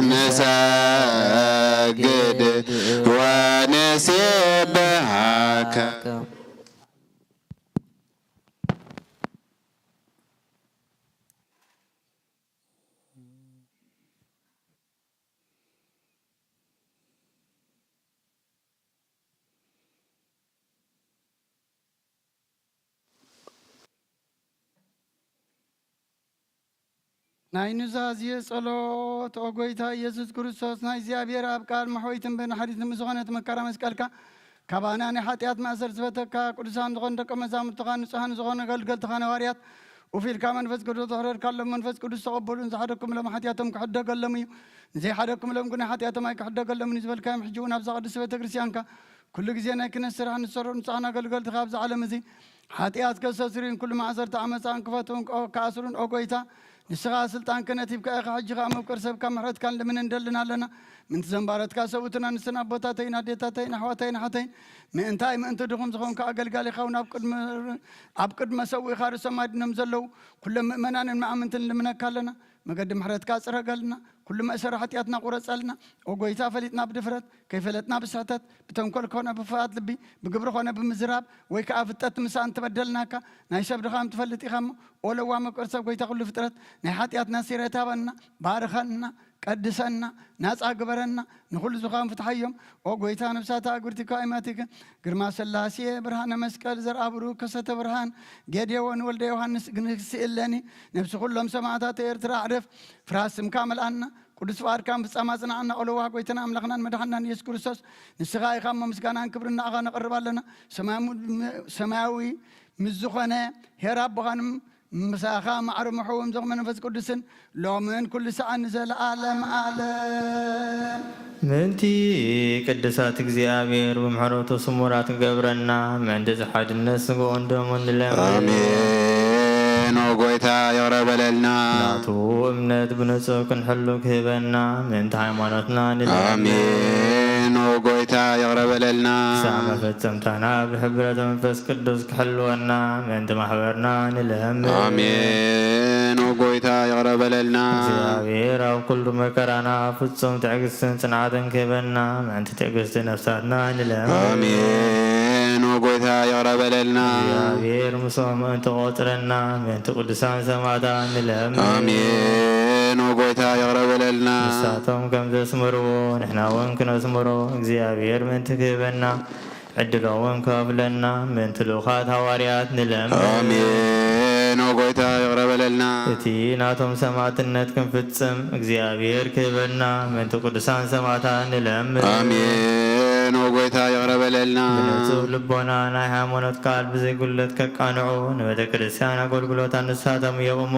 ንሰግድ ወንሴብሐከ ናይ ኑዛዝየ ጸሎት ኦ ጎይታ ኢየሱስ ክርስቶስ ናይ እግዚኣብሔር ኣብ ቃል መሕወይትን ብናሕሪትን ዝኾነት መከራ መስቀልካ كابانا نحاتيات ما أسر زفتك قدسان زغن دك مزام تغان سهان زغن قل تغان واريات وفي الكامن فز قدس ظهر كلم من فز قدس تقبلون زحدكم لما حاتياتهم كحدا قلمي زي حدكم لما كنا حاتياتهم ما كحدا قلم نسبة الكام حجونا بزا قدس زفتك كريستيانك كل جزينا كنا سرها نسر نصانا قل تخابز على مزي حاتيات كسسرين كل ما عزرت عمسان كفتهم كاسرون أو قويتا نسخة سلطان كانت يبقى حج غام وكرسب كم مرات كان لمن ندلنا لنا من زنبارات كاسوتنا نسنا بوتاتين هديتاتين حواتين حتين من انتاي من انتو دخون زخون كأقل قالي خونا أبقد ما سوي خارج سماد نمزلو كل مؤمنان مع منتن لمن كالنا ما قد محرت كاسر قالنا كل ما أسر حتياتنا قرص قالنا وقويتا فلتنا بدفرت كيف فلتنا بساتت بتنقل كونا بفات لبي بقبر كونا بمزراب ويكافتت مسان تبدلناك نايشب دخام تفلت إخام ولو وامك أرسب قويتا كل فترة نحاتياتنا سيرتابنا بارخنا قدسنا ناس أكبرنا نقول زخام فتحيهم وقويتا نفساتا قرتي قائماتك قرما سلاسي برهان مسكال زر أبرو كسة برهان قيدي ونولد يوحنس إلاني نفس كلهم سماعتات إرترا عرف فراسم كامل أنا قدس واركام بسامازنا عنا أولوها قويتنا أملخنا مدحنا يسوع كريستوس نسخاي خام مسكانا كبرنا أغانا قرب لنا سماوي مزخنا هرب غنم مساخا معرم حوم زغ من نفس قدسن لو من كل ساعة نزل عالم عالم منتي قدسات እግዚአብሔር በመሐረቱ ስሙራት ገብረና መንደዝ ሐድ الناس ወንደሙን ለማ አሜን ወጎይታ ይረበለልና ናቱ እምነት ብንጹህ ክንሕሉ ክህበና ምንታ ሃይማኖትና አሜን ወጎይታ ይረበለልና ሳመ ፈጸምታና በህብረት መንፈስ ቅዱስ ክሕልወና ምንት ማህበርና ንለም አሜን ወጎይታ ይረበለልና እግዚአብሔር ኣብ ኩሉ መከራና ፍጹም ትዕግስትን ጽንዓትን ክህበና ምንት ትዕግስት ነፍሳትና ንለም አሜን ወጎይታ ይረበለልና እግዚአብሔር ምሶም እንተ ቆጽረና ምንት ቅዱሳን ሰማዕታ ንለም አሜን ወጎይታ ይረበለልና ንሳቶም ከም ዘስምርዎ ንሕና እውን ክነስምሮ እግዚአብሔር ምንት ክህበና ዕድሎውን ከፍለና ምንት ልኡኻት ሃዋርያት ንለም አሜን ወጎይታ ይረበለልና እቲ ናቶም ሰማዕትነት ክንፍጽም እግዚአብሔር ክህበና ምንት ቅዱሳን ሰማዕታ ንለም አሜን ወጎይታ ይረበለልና ብንጹህ ልቦና ናይ ሃይማኖት ቃል ብዘይጉለት ከቃንዑ ንቤተ ክርስቲያን ኣገልግሎት ንሳቶም የቕሞ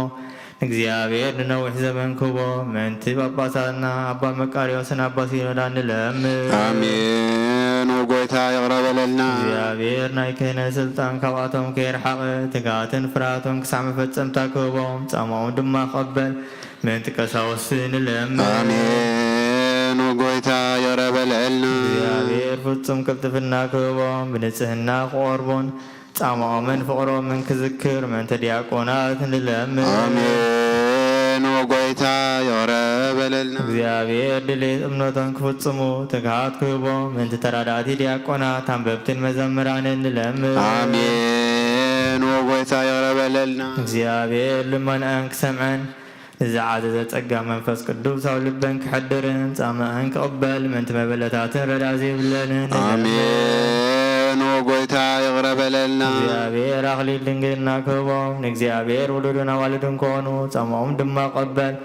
እግዚአብሔር ንነዊሕ ዘመን ክቦ ምንቲ ጳጳሳትና አባ መቃርዮስን አባ ሲኖዳ ንለም አሜን ወጎይታ ይረበለልና እግዚአብሔር ናይ ክህነት ስልጣን ካብኣቶም ከይርሓቐ ትጋትን ፍርሃቶም ክሳዕ መፈጸምታ ክህቦም ጻማኦም ድማ ክቐበል ምንቲ ቀሳውስቲ ንለም አሜን ወጎይታ ይረበለልና እግዚአብሔር ፍጹም ቅልጥፍና ክህቦም ብንጽህና ክቆርቡን ጻማኦምን ፍቕሮምን ክዝክር ምንቲ ዲያቆናት ንለም አሜን ወጎይታ ይረበለልና እግዚአብሔር ድሌት እምነቶም ክፍጽሙ ትግሃት ክህቦም ምንቲ ተራዳእቲ ዲያቆናት አንበብትን መዘምራንን ንለም አሜን ወጎይታ ይረበለልና እግዚአብሔር ልመናን ክሰምዐን ንዝዓዘዘ ጸጋ መንፈስ ቅዱስ ኣብ ልበን ክሕድርን ጻማእን ክቕበል ምንቲ መበለታትን ረዳ ዘይብለንን አሜን ወጎይታ ይረበለልና እግዚአብሔር ኣኽሊል ድንግልና ክህቦም ንእግዚአብሔር ውሉድን ኣዋልድን ክኾኑ ጻማኦም ድማ ቐበል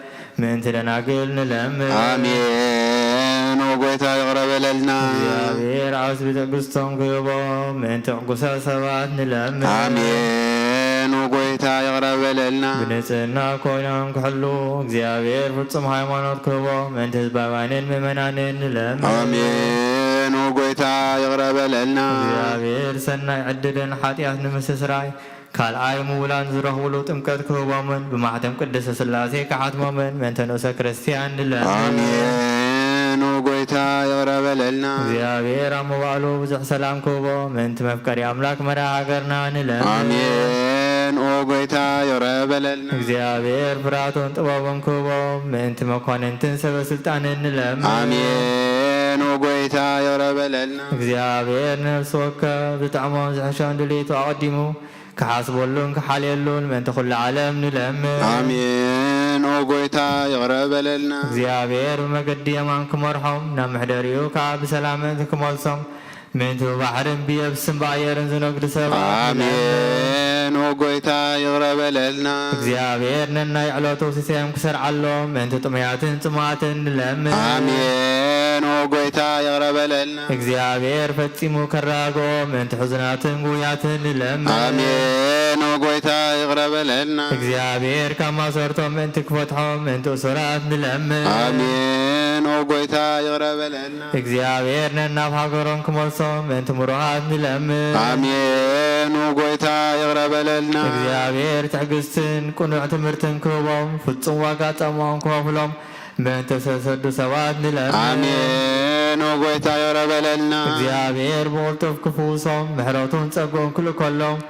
ምንቲ ደናግል ንለም አሜን ወጎይታ ይረበለልና እግዚአብሔር ዓውስ ቤተክርስቶም ክህቦም ምንቲ ዕጉሳት ሰባት ንለም አሜን ወጎይታ ይረበለልና ብንጽህና ኮይኖም ክሕሉ እግዚአብሔር ፍጹም ሃይማኖት ክህቦም ምንቲ ህዝባውያንን ምእመናንን ንለም አሜን ወጎይታ ይረበለልና እግዚአብሔር ሰናይ ዕድልን ሓጢኣት ንምስስራይ ካልኣይ ምውላን ዝረኽብሉ ጥምቀት ክህቦምን ብማሕተም ቅድስተ ሥላሴ ክሓትሞምን ምእንተ ንእሰ ክርስቲያን ንለም አሜን ወጎይታ ይረበለልና እግዚአብሔር ኣብ ምባእሉ ብዙሕ ሰላም ክህቦ ምእንቲ መፍቀሪ ኣምላክ መርሒ ሃገርና ንለም አሜን ወጎይታ ይረበለልና እግዚአብሔር ፍርሃቱን ጥበቡን ክህቦ ምእንቲ መኳንንትን ሰበስልጣንን ንለም አሜን ወጎይታ ይረበለልና እግዚአብሔር ነፍሲ ወከፍ ዝጠዕሞም ዝሕሾን ድሌቱ ኣቐዲሙ ክሓስበሉን ክሓልየሉን ምእንቲ ኩሉ ዓለም ንለም አሜን ወጎይታ ይረበለልና እግዚአብሔር ብመገዲ የማን ክመርሖም ናብ ምሕደሪኡ ከዓ ብሰላምን ክመልሶም ምእንቲ ብባሕርን ብየብስን ብኣየርን ዝነግዱ ሰባት አሜን ጎይታ ይቕረበለልና እግዚአብሔር ነናይ ዕለቱ ሲሳዮም ክሰርዓሎም ምእንቲ ጥሙያትን ጽሙዓትን ንለምን አሜን ጎይታ ይቕረበለልና እግዚአብሔር ፈጺሙ ከራግኦ ምእንቲ ሕዙናትን ጉያትን ንለምን አሜን ጎይታ ይቕረበለልና እግዚአብሔር ካብ ማሰርቶም ምእንቲ ክፈትሖም ምእንቲ እሱራት ንለምን አሜን ጎይታ ይቕረበለልና እግዚአብሔር ነናብ ሃገሮም ክመልሶም ምእንቲ ምሩሃት ንለምን አሜን ጎይታ ይቕረበለልና እግዚአብሔር ትዕግስትን ቁኑዕ ትምህርትን ክህቦም ፍጹም ዋጋ ጸምኦም ክኸፍሎም ምእንቲ ዝተሰዱ ሰባት ንለምን አሜን ጎይታ ይቕረበለልና እግዚአብሔር ብቕልጡፍ ክፍውሶም ምሕረቱን ጸግኦም ክልከሎም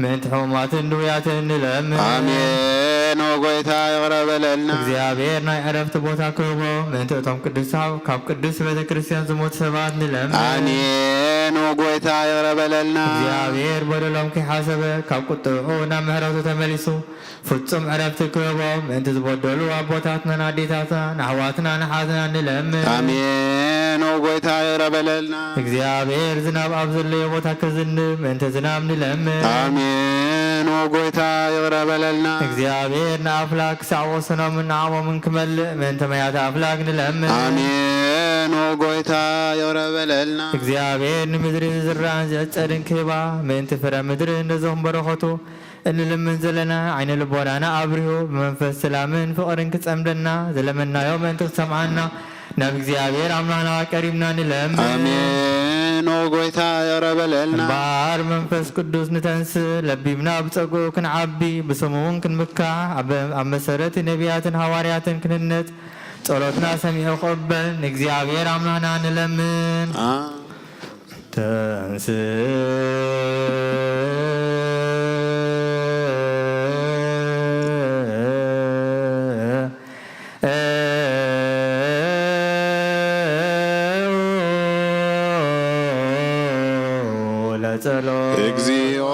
ምእንቲ ሕሙማትን ድውያትን ንለምን አሜን ጎይታ ይቕረበለልና እግዚአብሔር ናይ ዕረፍቲ ቦታ ክህቦ ምእንቲ እቶም ቅዱሳን ካብ ቅዱስ ቤተ ክርስቲያን ዝሞቱ ሰባት ንለምን አሜን ጎይታ ይቕረበለልና እግዚአብሔር በደሎም ከይሓሰበ ካብ ቁጥዑ ናብ ምሕረቱ ተመሊሱ ፍጹም ዕረፍቲ ክህቦ ምእንቲ ዝበደሉ ኣቦታትና ኣዴታትና ንኣሕዋትና ንሓትና ንለምን አሜን ጎይታ ይቕረበለልና እግዚአብሔር ዝናብ ኣብ ዘለዎ ቦታ ክዝንብ ምእንቲ ዝናብ ንለምን አሜን ጎይታ ይቕረበለልና እግዚአብሔር ንኣፍላክ ክሳዕ ወሰኖምን ንዓሞምን ክመልእ ምእንቲ መያተ ኣፍላክ ንለምን አሜን ጎይታ ይቕረበለልና እግዚአብሔር ንምድሪ ዝራእን ዝዕጸድን ክህባ ምእንቲ ፍረ ምድሪ ነዞም በረኸቱ እንልምን ዘለና ዓይነ ልቦናና አብሪሁ በመንፈስ ሰላምን ፍቅርን ክጸምደና ዘለመናዮ ምእንቲ ክሰምዓና ናብ እግዚአብሔር አምላክና ቀሪብና ንለምን አሜን ጎይታ ይቕረበለልና ባር መንፈስ ቅዱስ ንተንስ ለቢብና ብጸጉኡ ክንዓቢ ብስሙውን ክንምካዕ ኣብ መሰረት ነቢያትን ሐዋርያትን ክንነት ጸሎትና ሰሚዑ ክቕበል ንእግዚአብሔር አምላክና ንለምን ተንስ እግዚኦ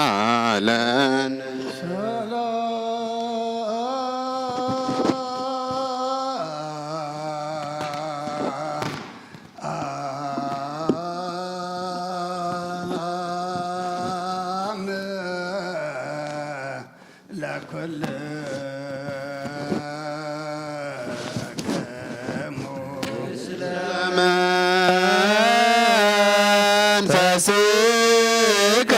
ተሳለን ለኩል መንፈስከ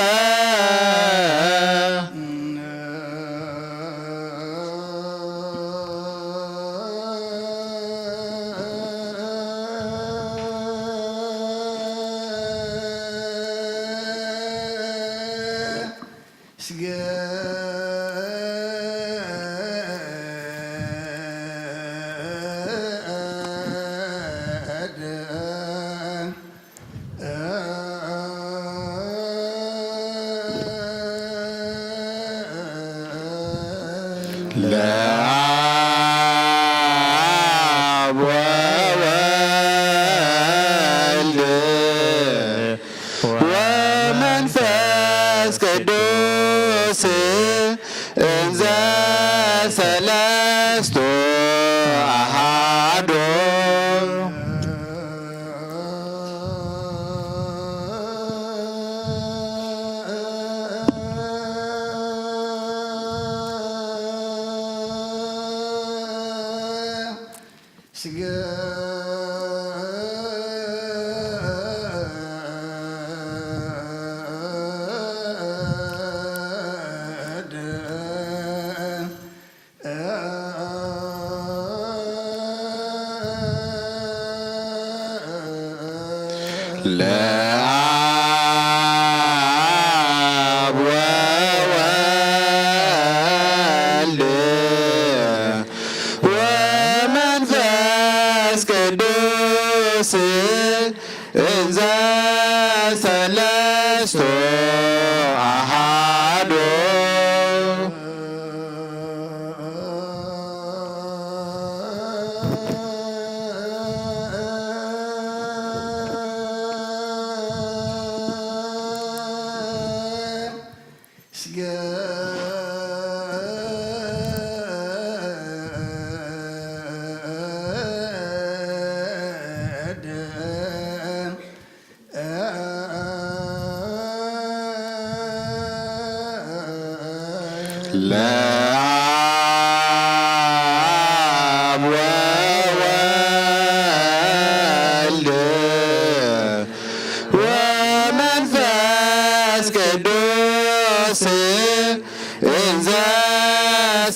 ለአብ ወወልድ ወመንፈስ ቅዱስ እንዘ ሰለስቱ አሐዱ ለአብ ወወልድ ወመንፈስ ቅዱስ እንዘ ሰለስቱ አሐዱ ለአብ ወወልድ ወመንፈስ ቅዱስ እንዘ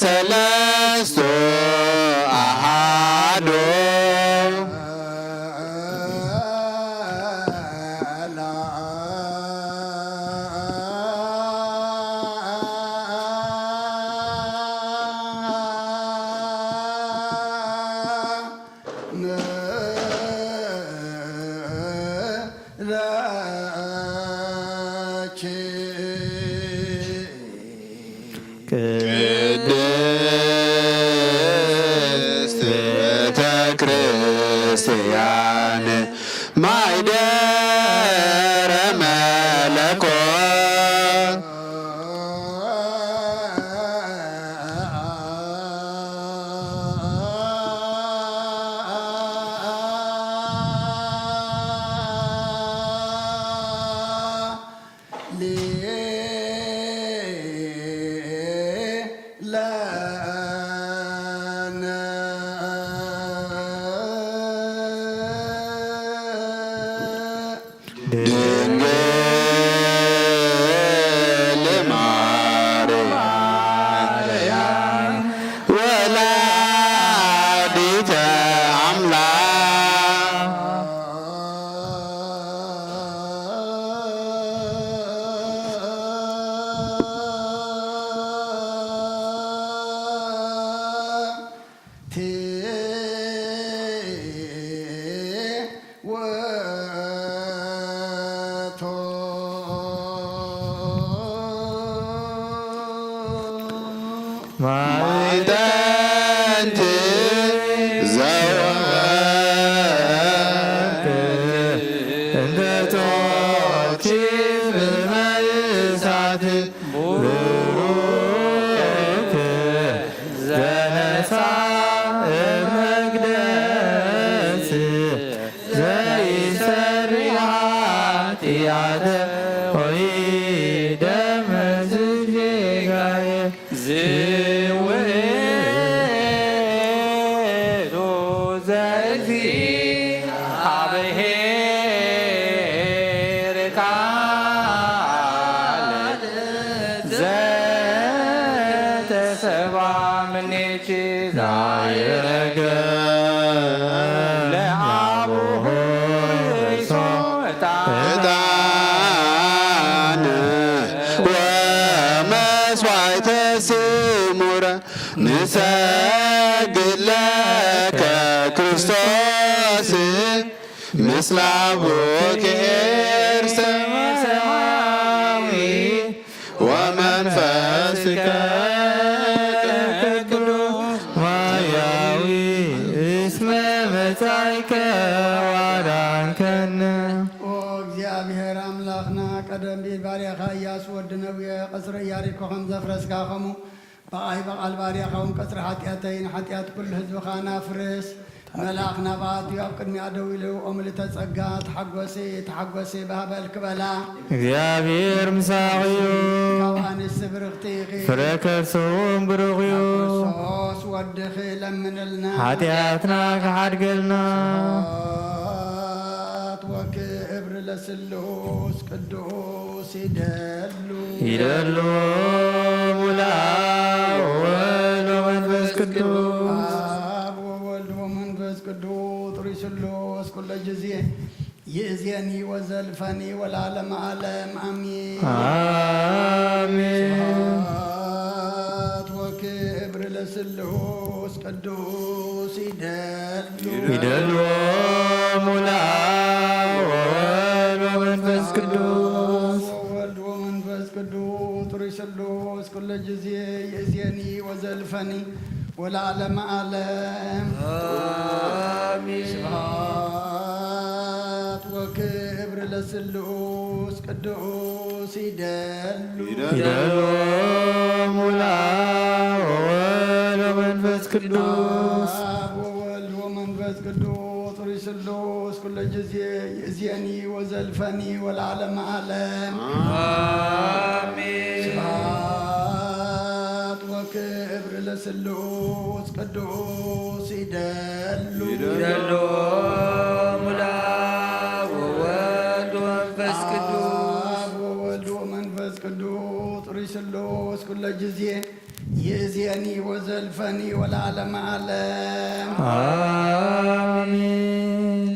ሰለስቱ አሐዱ ቅድስት ቤተ ክርስቲያን ማኅደረ መለኮት ድንግል ማርያም ወላዲተ አምላክ ማዕጠንት ዘወርቅ እንደ ጦር በእሳት ቡሩክ ዘነሣ መቅደስ ዘይሠሪ ኃጢአተ ወይደመስስ ጌጋየ ዝውእቱ ዘእግዚአብሔር ቃል ዘተሰብአ እምኔኪ ዛይረገ ለአቡሁ ዕጣን ወመሥዋዕተ ስሙረ ንሰግድ ለከ ክርስቶስ ምስለ አቡከ ሰማያዊ ወመንፈስከ ቅዱስ ማያዊ እስመ መጻእከ ወአዳንከነ። ኦ እግዚአብሔር አምላኽና ቀደም ቢል ባርያኻ ኢያሱ ወዲ ነዊየ ቀጽሪ ኢያሪኮ ከም ዘፍረስካኸሙ በቃል ባርያኻውን ቀጽሪ ኃጢአተይን ኃጢአት ኩሉ ህዝብኻ ናፍርስ መልአኽ ናባትዩ ኣብ ቅድሚያ ደው ኢሉ ኦ ምልዕተ ጸጋ ተሓጐሲ ባህበል ክበላ እግዚአብሔር ምሳቅዩ ካብ ኣንስቲ ብርኽቲ ኢኺ ፍረ ከርሰውን ብሩኽ እዩ ክርስቶስ ወድኺ ለምንልና ኃጢአትና ክሓድገልና ወክብር ለስሉስ ቅዱስ ይደሉ ሙላው ወወልድ ወመንፈስ ቅዱስ አብ ወወልድ ወመንፈስ ቅዱስ ጥሪ ስሉስ ኩለ ጊዜ ይእዜኒ ወዘልፈኒ ወለዓለመ ዓለም አሜን አሜን። ወክብር ለስሉስ ቅዱስ ይደሉ ሙላው ወወልድ ወመንፈስ ቅዱስ ወወልድ ወመንፈስ ቅዱስ ጥሪ ስሉስ ኩለ ጊዜ ይእዜኒ ወዘልፈኒ ወለዓለመ ዓለም አሜን። ስብሐት ወክብር ለስሉስ ቅዱስ ይደሉ ሙላው ወወልድ ወመንፈስ ቅዱስ ወወልድ ወመንፈስ ቅዱስ ጥሪ ስሉስ ኩለ ጊዜ ይእዜኒ ወዘልፈኒ ወለዓለመ ዓለም አሜን። ለስሉስ ቅዱስ ይደሉ ይደሎ ሙላ ወወልድ ወመንፈስ ቅዱስ አብ ወወልድ ወመንፈስ ቅዱስ ጥሩይ ስሉስ ኩለ ጊዜ ይእዜኒ ወዘልፈኒ ወለዓለመ ዓለም አሜን።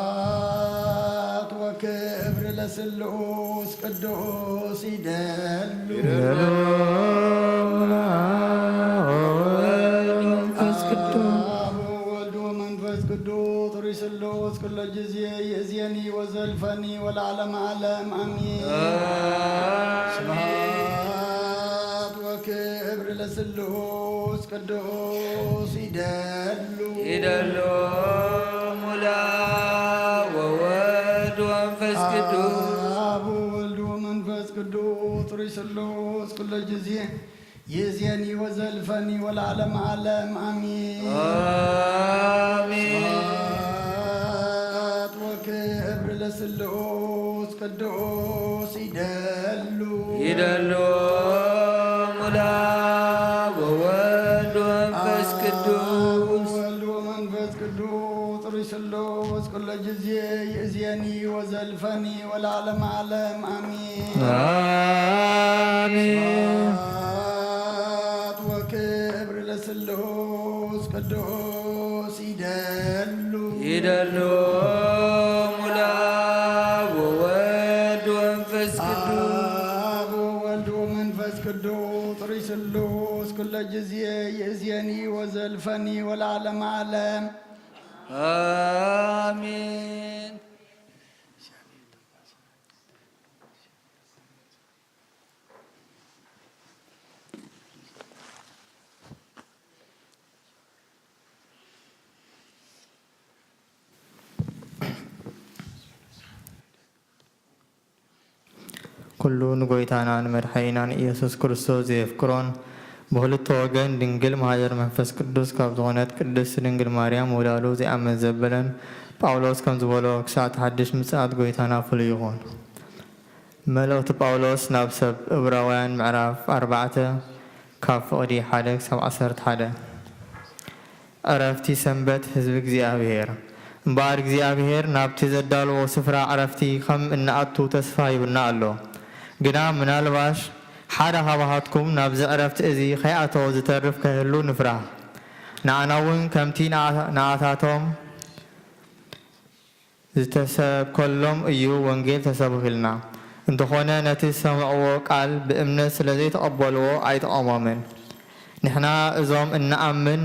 ስብሐት ወክብር ለስሉስ ቅዱስ ይደሉ አብ ወወልድ ወመንፈስ ቅዱስ ጥሩይ ስሉስ ኩለ ጊዜ ይእዜኒ ወዘልፈኒ ወለዓለመ ዓለም አሜን። ስብሐት ወክብር ለስሉስ ቅዱስ ይደሉ ይደሎ ሙላ ወወልድ ወመንፈስ ቅዱስ አብ ወወልድ ወመንፈስ ቅዱስ ጥሩይ ስሉስ ኩለ ጊዜ ይእዜኒ ወዘልፈኒ ወለዓለመ ዓለም አሜን። አሜን። ስብሐት ወክብር ለስሉስ ቅዱስ ይደሉ ይደሎ ሙላ ወወልድ ወመንፈስ ቅዱስ ወልድ ወመንፈስ ቅዱስ ጥሩይ ስሉስ ኩለ ጊዜ ይእዜኒ ወዘልፈኒ ወለዓለመ ዓለም አሜን። አሜን። ስብሐት ወክብር ለስሉስ ቅዱስ ይደሉ ይደሎ ሙላ ወወልድ ወመንፈስ ቅዱስ አብ ወወልድ ወመንፈስ ቅዱስ ጥሩይ ስሉስ ኩለ ጊዜ ይእዜኒ ወዘልፈኒ ወለዓለመ ዓለም አሜን። ኩሉ ንጎይታና ንመድሓኒናን ኢየሱስ ክርስቶስ ዘየፍክሮን ብክልተ ወገን ድንግል ማህደር መንፈስ ቅዱስ ካብ ዝኾነት ቅድስት ድንግል ማርያም ወላሉ ዘይኣመን ዘበለን ጳውሎስ ከም ዝበሎ ክሳብ ሓድሽ ምጽኣት ጎይታና ፍሉይ ይኹን። መልእኽቲ ጳውሎስ ናብ ሰብ ዕብራውያን ምዕራፍ 4 ካብ ፍቕዲ 1 ክሳብ 11 ዕረፍቲ ሰንበት ህዝቢ እግዚኣብሔር እምበኣር እግዚኣብሔር ናብቲ ዘዳልዎ ስፍራ ዕረፍቲ ከም እናኣቱ ተስፋ ይብልና ኣሎ። ግና ምናልባሽ ሓደ ካባኻትኩም ናብዚ ዕረፍቲ እዚ ከይኣተዎ ዝተርፍ ከህሉ ንፍራህ። ንኣና እውን ከምቲ ንኣታቶም ዝተሰብከሎም እዩ ወንጌል ተሰብኺልና እንተኾነ ነቲ ዝሰምዕዎ ቃል ብእምነት ስለ ዘይተቐበልዎ ኣይተቐሞምን። ንሕና እዞም እናኣምን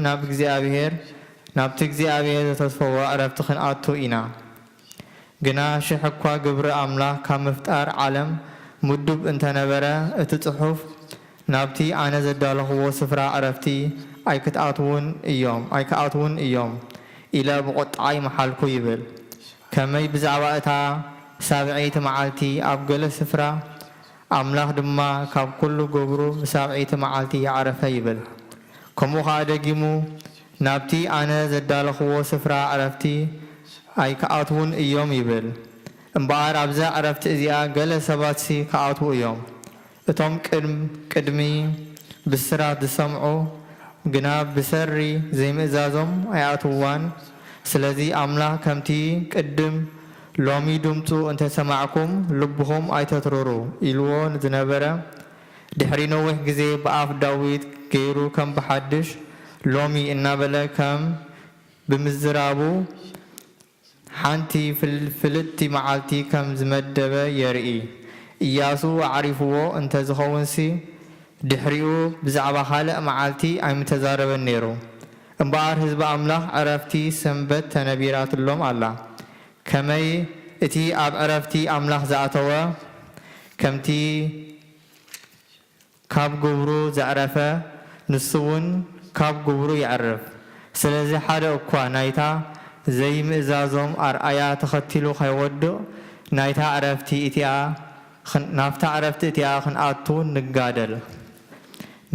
ናብቲ እግዚኣብሔር ዘተስፈዎ ዕረፍቲ ክንኣቱ ኢና። ግና ሽሕ እኳ ግብሪ ኣምላኽ ካብ ምፍጣር ዓለም ምዱብ እንተነበረ እቲ ጽሑፍ ናብቲ ኣነ ዘዳለኽዎ ስፍራ ዕረፍቲ ኣይክኣትውን እዮም ኢለ ብቆጣይ መሓልኩ ይብል። ከመይ ብዛዕባ እታ ሳብዒቲ መዓልቲ ኣብ ገለ ስፍራ ኣምላኽ ድማ ካብ ኩሉ ገብሩ ብሳብዒቲ መዓልቲ ይዓረፈ ይብል። ከምኡ ከዓ ደጊሙ ናብቲ ኣነ ዘዳለኽዎ ስፍራ ዕረፍቲ ኣይክኣትውን እዮም ይብል። እምበኣር ኣብዛ ዕረፍቲ እዚኣ ገለ ሰባትሲ ከኣትዉ እዮም። እቶም ቅድሚ ብስራት ዝሰምዑ ግና ብሰሪ ዘይምእዛዞም ኣይኣትዋን ስለዚ ኣምላኽ ከምቲ ቅድም ሎሚ ድምፁ እንተሰማዕኩም ልብኹም ኣይተትርሩ ኢልዎ ዝነበረ ድሕሪ ነዊሕ ግዜ ብኣፍ ዳዊት ገይሩ ከም ብሓድሽ ሎሚ እናበለ ከም ብምዝራቡ ሓንቲ ፍልጥቲ መዓልቲ ከም ዝመደበ የርኢ ኢያሱ ኣዕሪፍዎ እንተዝኸውንሲ ድሕሪኡ ብዛዕባ ካልእ መዓልቲ ኣይምተዛረበን ነይሩ እምበኣር ህዝቢ ኣምላኽ ዕረፍቲ ሰንበት ተነቢራትሎም ኣላ ከመይ እቲ ኣብ ዕረፍቲ ኣምላኽ ዝኣተወ ከምቲ ካብ ግብሩ ዘዕረፈ ንሱ እውን ካብ ግብሩ ይዕርፍ ስለዚ ሓደ እኳ ናይታ ዘይምእዛዞም ኣርኣያ ተኸቲሉ ከይወድቕ ናብታ ዕረፍቲ እቲኣ ክንኣቱ ንጋደል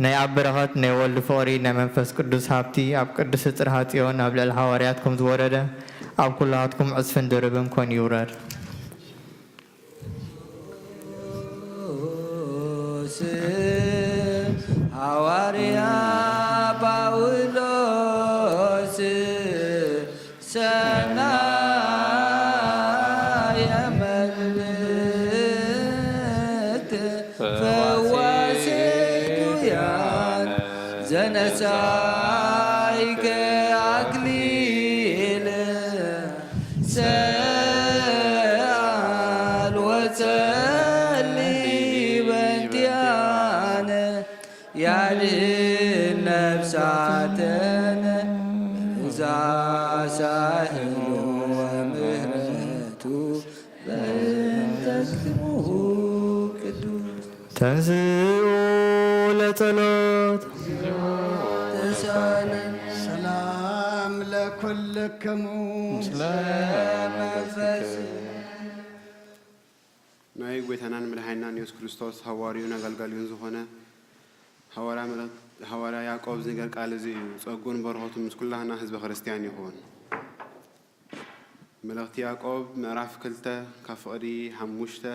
ናይ ኣብ በረኸት ናይ ወልዲ ፍቕሪ ናይ መንፈስ ቅዱስ ሃብቲ ኣብ ቅዱስ ጽርሐ ጽዮን ኣብ ልዕሊ ሃዋርያት ከም ዝወረደ ኣብ ኩላትኩም ዕፅፍን ድርብን ኮን ይውረድ ሃዋርያ ጳውሎስ ሰናየ መልእክት ፈዋሴ ጉያን ዘነሳይከ አክሊል ሰአል ወጸልይ በእንቲአነ ያድኅን ነፍሳተነ ዛሳህሉ ወምህረቱ በእንተ ስምሁ ቅዱስ ተንሥኡ ለጸሎት ተሳለን ሰላም ለኩልክሙ ስለመንፈስ ናይ ጎይታናን መድኃኒትናን ኢየሱስ ክርስቶስ ሐዋርዩን አገልጋዩን ዝኾነ ሐዋርያ ያዕቆብ ዝነገር ቃል እዚ እዩ ጸጉን በረኸቱን ምስ ኩላህና ህዝበ ክርስቲያን ይኹን መልእኽቲ ያዕቆብ ምዕራፍ 2 ካብ ፍቕዲ 5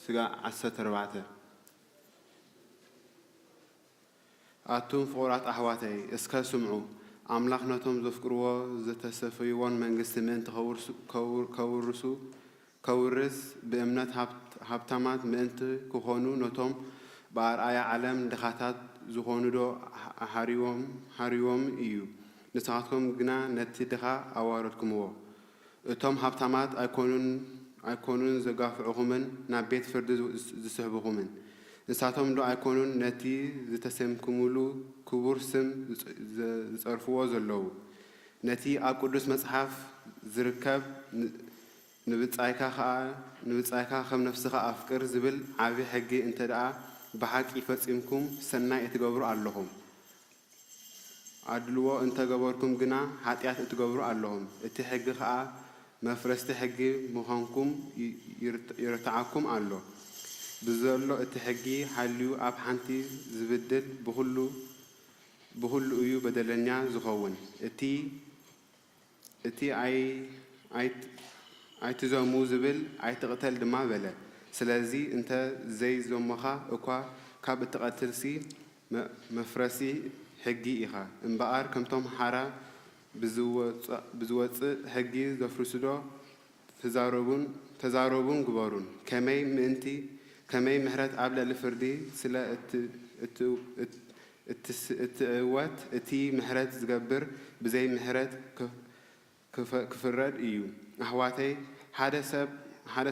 ስጋ 14 ኣቱም ፍቑራት ኣሕዋተይ እስከ ስምዑ ኣምላኽ ነቶም ዘፍቅርዎ ዘተሰፈይዎን መንግስቲ ምእንቲ ከውርስ ብእምነት ሃብታማት ምእንቲ ክኾኑ ነቶም በኣርኣያ ዓለም ድኻታት ዝኾኑ ዶ ሃሪዎም እዩ ንስኻትኩም ግና ነቲ ድኻ ኣዋረድኩምዎ እቶም ሃብታማት ኣይኮኑን ዘጋፍዑኹምን ናብ ቤት ፍርዲ ዝስሕቡኹምን ንሳቶም ዶ ኣይኮኑን ነቲ ዝተሰምኩሙሉ ክቡር ስም ዝጸርፍዎ ዘለዉ ነቲ ኣብ ቅዱስ መጽሓፍ ዝርከብ ንብጻይካ ከም ነፍስኻ ኣፍቅር ዝብል ዓብዪ ሕጊ እንተ ደኣ ብሓቂ ፈጺምኩም ሰናይ እትገብሩ ኣለኹም ኣድልዎ እንተገበርኩም ግና ኃጢአት እትገብሩ ኣለኹም እቲ ሕጊ ከዓ መፍረስቲ ሕጊ ምዃንኩም ይርትዓኩም ኣሎ ብዘሎ እቲ ሕጊ ሓልዩ ኣብ ሓንቲ ዝብድል ብሁሉ እዩ በደለኛ ዝኸውን እቲ ኣይትዘሙ ዝብል ኣይትቕተል ድማ በለ ስለዚ እንተ ዘይዘሞኻ እኳ ካብ እትቐትልሲ መፍረሲ ሕጊ ኢኻ እምበኣር ከምቶም ሓራ ብዝወፅእ ሕጊ ዘፍርሱዶ ተዛረቡን ግበሩን ከመይ ምሕረት ኣብ ልዕሊ ፍርዲ ስለ እትእወት እቲ ምሕረት ዝገብር ብዘይ ምሕረት ክፍረድ እዩ ኣሕዋተይ ሓደ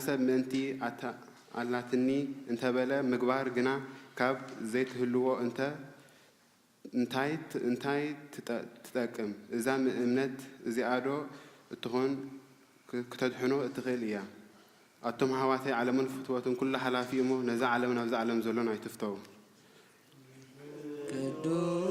ሰብ ምእንቲ ኣላትኒ እንተበለ ምግባር ግና ካብ ዘይትህልዎ እንታይ ትጠቅም እዛ እምነት እዚኣዶ እትኾን ክተድሕኖ እትኽእል እያ ኣቶም ኣሕዋተይ ዓለምን ፍትወትን ኩላ ሓላፊ እሞ ነዛ ዓለም ናብዛ ዓለም ዘሎን ኣይትፍተው ቅዱስ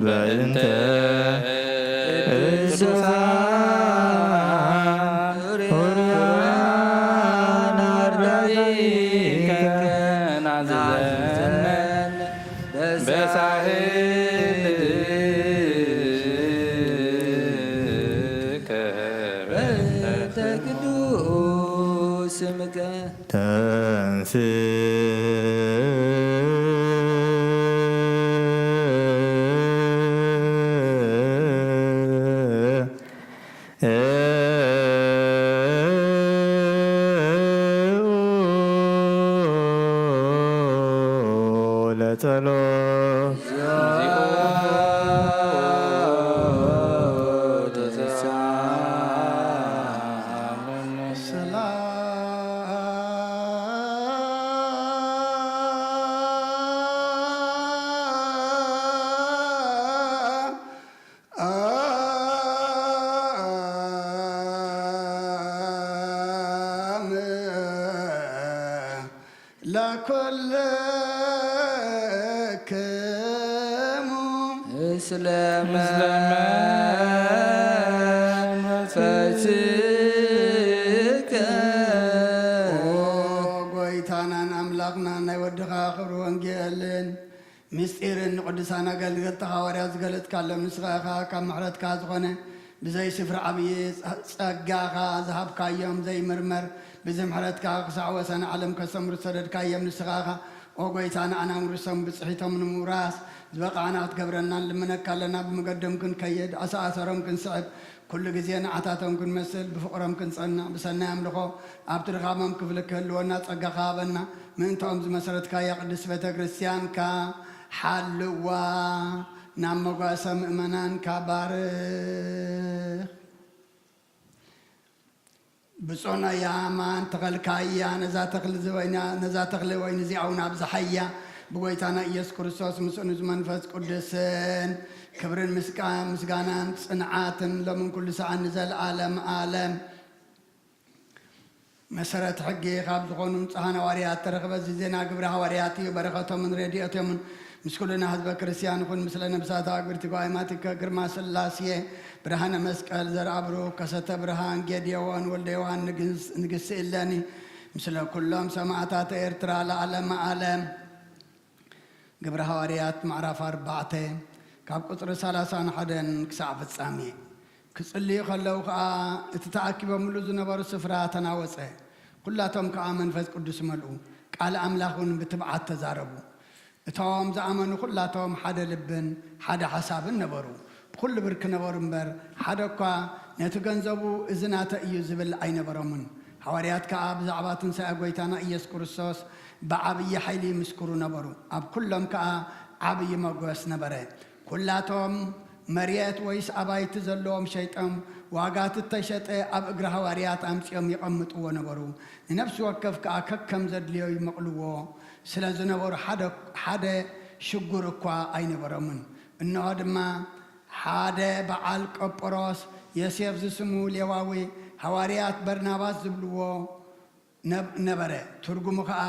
በእንተ ናዝዘን በሳህልከ በእንተ ቅዱስ ስምከ ተንስ ስለመንፈስከ ጎይታናን አምላኽና ናይ ወድኻ ክብሪ ወንጌልን ምስጢርን ንቅዱሳን ኣገልገልቲ ሐዋርያት ዝገለጥካሎም ንስኻ ኢኻ ካብ ምሕረትካ ዝኾነ ብዘይ ስፍሪ ዓብዪ ጸጋኻ ዝሃብካዮም ዘይምርመር ብዝምሕረትካ ክሳዕ ወሰነ ዓለም ከሰምሩ ሰደድካዮም ንስኻ ኢኻ ኦ ጎይታና ኣናምርሶም ብፅሒቶም ንምውራስ ዝበቃዕና ክትገብረናን ልምነካ ኣለና ብመገዶም ክንከይድ ኣሰኣሰሮም ክንስዕብ ኩሉ ግዜ ንዓታቶም ክንመስል ብፍቕሮም ክንጸንዕ ብሰናይ ኣምልኾ ኣብቲ ድኻሞም ክፍሊ ክህልወና ጸጋኻ ሃበና ምእንቶኦም ዝመሰረትካያ ቅዱስ ቤተ ክርስቲያንካ ሓልዋ ናብ መጓሰ ምእመናንካ ባርኽ ብጾና ያማን ተኸልካያ ነዛ ተኽሊ ወይኒ እዚኣውን ኣብዝሓያ ብጎይታና ኢየሱስ ክርስቶስ ምስእኑ መንፈስ ቅዱስን ክብርን ምስጋናን ጽንዓትን ሎምን ኩሉ ሰዓት ንዘለዓለም ዓለም መሰረት ሕጊ ካብ ዝኾኑ ንጹሓን ሐዋርያት ተረኽበ እዚ ዜና ግብሪ ሐዋርያት እዩ በረኸቶምን ረድኤቶምን ምስ ኩልና ህዝበ ክርስቲያን ይኹን ምስለ ነብሳት ኣግብርቲ ጓይማት ግርማ ስላሴ ብርሃነ መስቀል ዘርአብሩ ከሰተ ብርሃን ጌድዮን ወልደ ዮሃን ንግስ ኢለኒ ምስለ ኩሎም ሰማዕታት ኤርትራ ለዓለመ ዓለም ግብሪ ሐዋርያት ምዕራፍ 4 ካብ ቁፅሪ 31 ክሳዕ ፍጻሜ ክጽልዩ ከለዉ ከዓ እቲ ተኣኪቦምሉ ዝነበሩ ስፍራ ተናወፀ ኩላቶም ከዓ መንፈስ ቅዱስ መልኡ ቃል ኣምላኽን ብትብዓት ተዛረቡ እቶም ዝኣመኑ ኩላቶም ሓደ ልብን ሓደ ሓሳብን ነበሩ ብኩሉ ብርክ ነበሩ እምበር ሓደ እኳ ነቲ ገንዘቡ እዝናተ እዩ ዝብል ኣይነበሮምን ሐዋርያት ከዓ ብዛዕባ ትንሣኤ ጎይታና ኢየሱስ ክርስቶስ ብዓብዪ ሓይሊ ይምስክሩ ነበሩ ኣብ ኩሎም ከዓ ዓብዪ መጎስ ነበረ ኩላቶም መርየት ወይስ ኣባይቲ ዘለዎም ሸይጦም ዋጋት እተሸጠ ኣብ እግሪ ሐዋርያት ኣምፂኦም ይቐምጥዎ ነበሩ ንነፍሲ ወከፍ ከዓ ከከም ዘድልዮ ይመቕልዎ ስለ ዝነበሩ ሓደ ሽጉር እኳ ኣይነበሮምን እንሆ ድማ ሓደ በዓል ቆጵሮስ ዮሴፍ ዝስሙ ሌዋዊ ሐዋርያት በርናባስ ዝብልዎ ነበረ ትርጉሙ ከዓ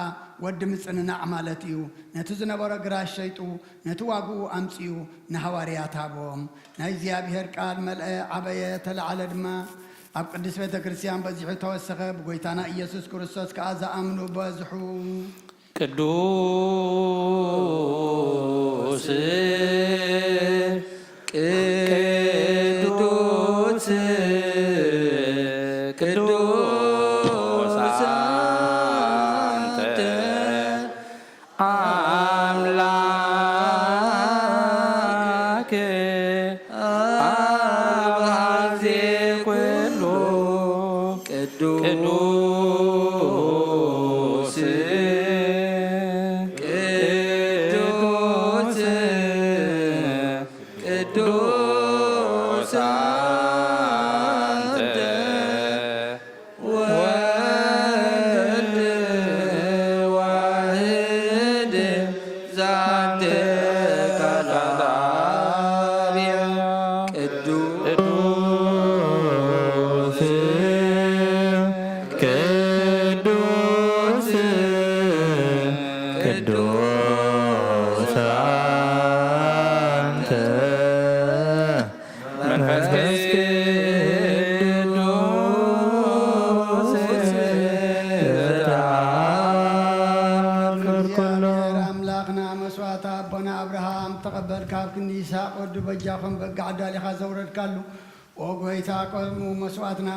ወዲ ምጽንናዕ ማለት እዩ ነቲ ዝነበሮ ግራሽ ሸይጡ ነቲ ዋግኡ ኣምፂኡ ንሐዋርያት ሃቦም ናይ እግዚኣብሔር ቃል መልአ ዓበየ ተለዓለ ድማ ኣብ ቅዱስ ቤተ ክርስቲያን በዚሑ ተወሰኸ ብጎይታና ኢየሱስ ክርስቶስ ከዓ ዝኣምኑ በዝሑ ቅዱስ ቅዱስ አንተ አምላክ አብ ኩሉ ቅዱስ ቅዱስ አንተ ወልድ ዋሕድ ዛተ ቃላብያ ቅዱስ ቅዱስ ቅዱስ አንተ መንፈስ ቅዱስ ዘተአምር ኩሎ تقبل كاب كنيسة ود بجاكم بقى عدالي خازورد كالو وقويتا قوم مسواتنا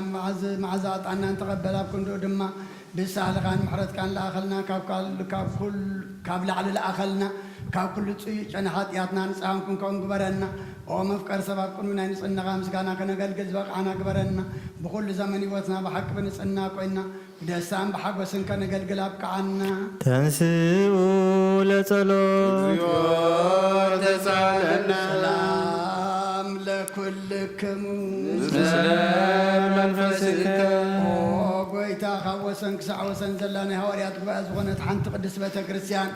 معزات عنا نتقبل أبكم دما بسهل كان محرد كان لأخلنا كاب كل كاب لعل لأخلنا كاب كل شيء أنا حاتياتنا نسألكم كون قبرنا ومفكر سببكم من أن نسألنا خامس كنا قل جزبك أنا قبرنا بكل زمن وتنا بحق بنسألنا كوينا دسام بحق وسن كنا قل أبك عنا تنسوا لصلاة تسالنا سلام لكلكم سلام منفسك قويتا خوسن كسع وسن زلاني هوريات بقى زغنت حنت قدس بيت كريستيان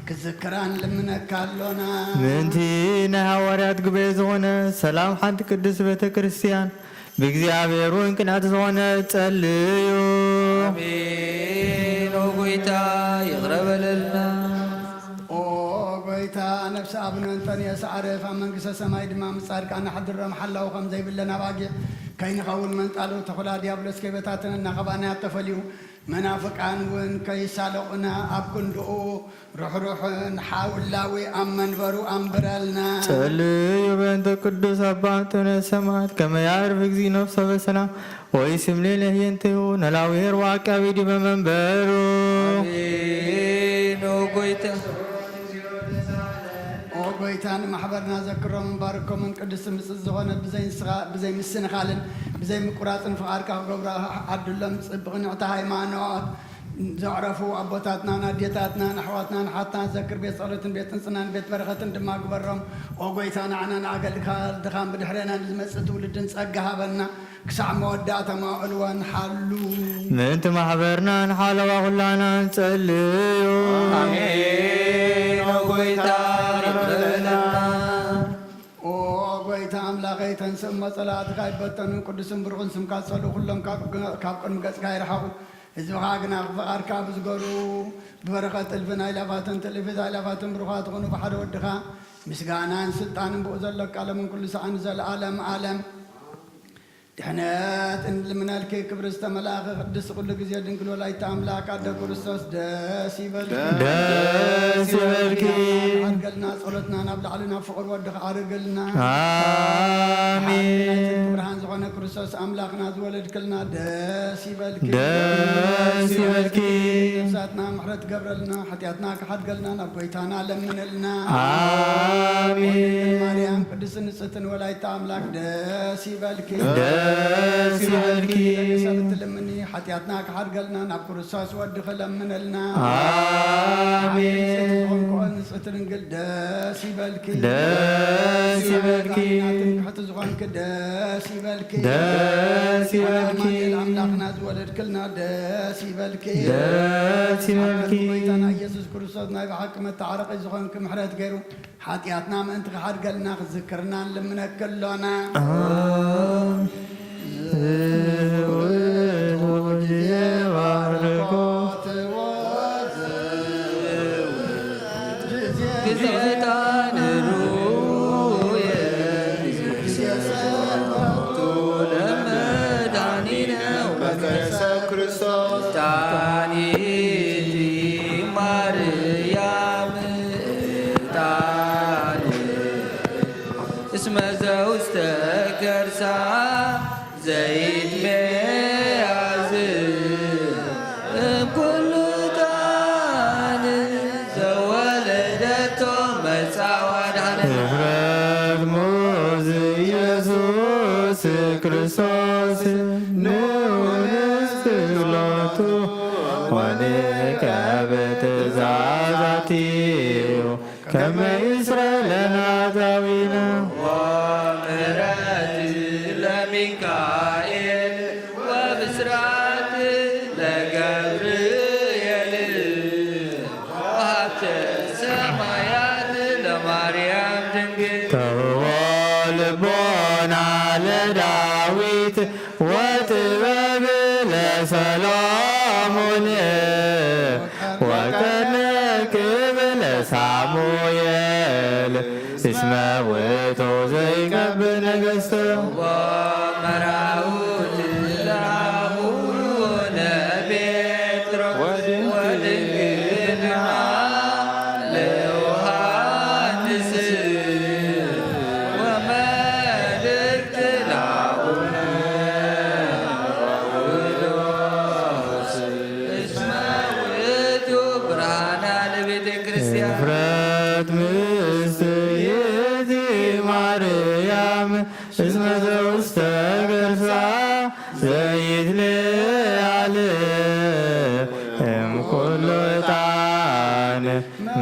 كذكران لمنا كالونا منتينا هوريات قبي زغنة سلام حد قدس بيت كريستيان بእግዚአብሔር እንቅናት ዝኾነ ጸልዩ አሜን። ኦ ጌታ ይቅረበልና قويتا نفس أبنا أنتني يسعرف من قصة سماي دماء مصارك أنا حضر محلا وخم زي بلنا باقي كاين خول من قالوا تخلا ديابلس كيبتاتنا نقبانا يتفليو منافق عنون كيسالقنا أبكن دعو روح نحاول لاوي أمن برو أمبرالنا ጸልዩ በእንተ ቅዱስ አባትነ ሰማያት ከመ ያዕርፍ እግዚእ ነፍሰ በሰላም ወይስምዕ ለሕየንቴሁ ነላዊር ወዐቃቤ ዲበ መንበሩ አሜን። ኦ ጌታ قويتان محبرنا ذكرهم مبارككم من قدس مسز زغونه بزي مسنخالن بزي مقراطن فقارك غبره عبد الله صبغن عتا هيمانوت زعرفوا ابوتاتنا ناديتاتنا نحواتنا حتى نذكر بيت صلاتن بيت صنان بيت برختن دما غبرهم وقويتان عنا نعقل دخان بدحرنا نزمص ولدن صقهابنا كسع مودات ما علوان حلو ምንት ማሕበርና ንሓለዋ ኩላና ንጸልዩ አሜን። ኦ ጌታ ይቅረበልና قويتا أملاقي تنسم مصلات كاي بطنون قدسن برغن سم كاسلو كلهم كاب قن مقص كاي رحاو إذا غاقنا فقار كاب زغرو ببركة الفنا إلافاتن تلفزا إلافاتن برغات غنو بحر ودخا مسقانان سلطان بوزلك على من كل سعن زل عالم دحنات إن من الكي كبرست ملاخ قدس كل جزية دنكل ولا يتأملاك عد كرستوس داسيبل عرقلنا صلتنا نبلع علينا فقر ودخ عرقلنا آمين برهان زغنا كرستوس أملاكنا زولد كلنا داسيبل ساتنا محرت قبرلنا حتياتنا كحد قلنا نبويتانا لمن لنا آمين مريم قدس نستن ولا يتأملاك داسيبل سبت لمني حتياتنا كحد قلنا نبكر الساس ودخل من لنا آمين نستن نقول داسي بالكي حتى زغانك داسي بالكي الأملاك ولد كلنا داسي بالكي بيتنا يسوس كرسوس نايب حكمة تعرق زغانك محرات غيرو حتياتنا ما انت حد قلنا ذكرنا لمنا كلنا زيد بياز كل دان زولدته مسعود إفراد موز يسوس كريستوس نونس لاتو ونكابت زازاتيو كما إسرائيل نازوينا ميكائيل وبسرات لجبريل وهبت السمايات لمريم دنجل طوال بونا لداويت وتباب لسلام وكنك لسامويل اسمه ويتو زي قب نقسته ومراوت العبون بيترك ودقنا لوهانس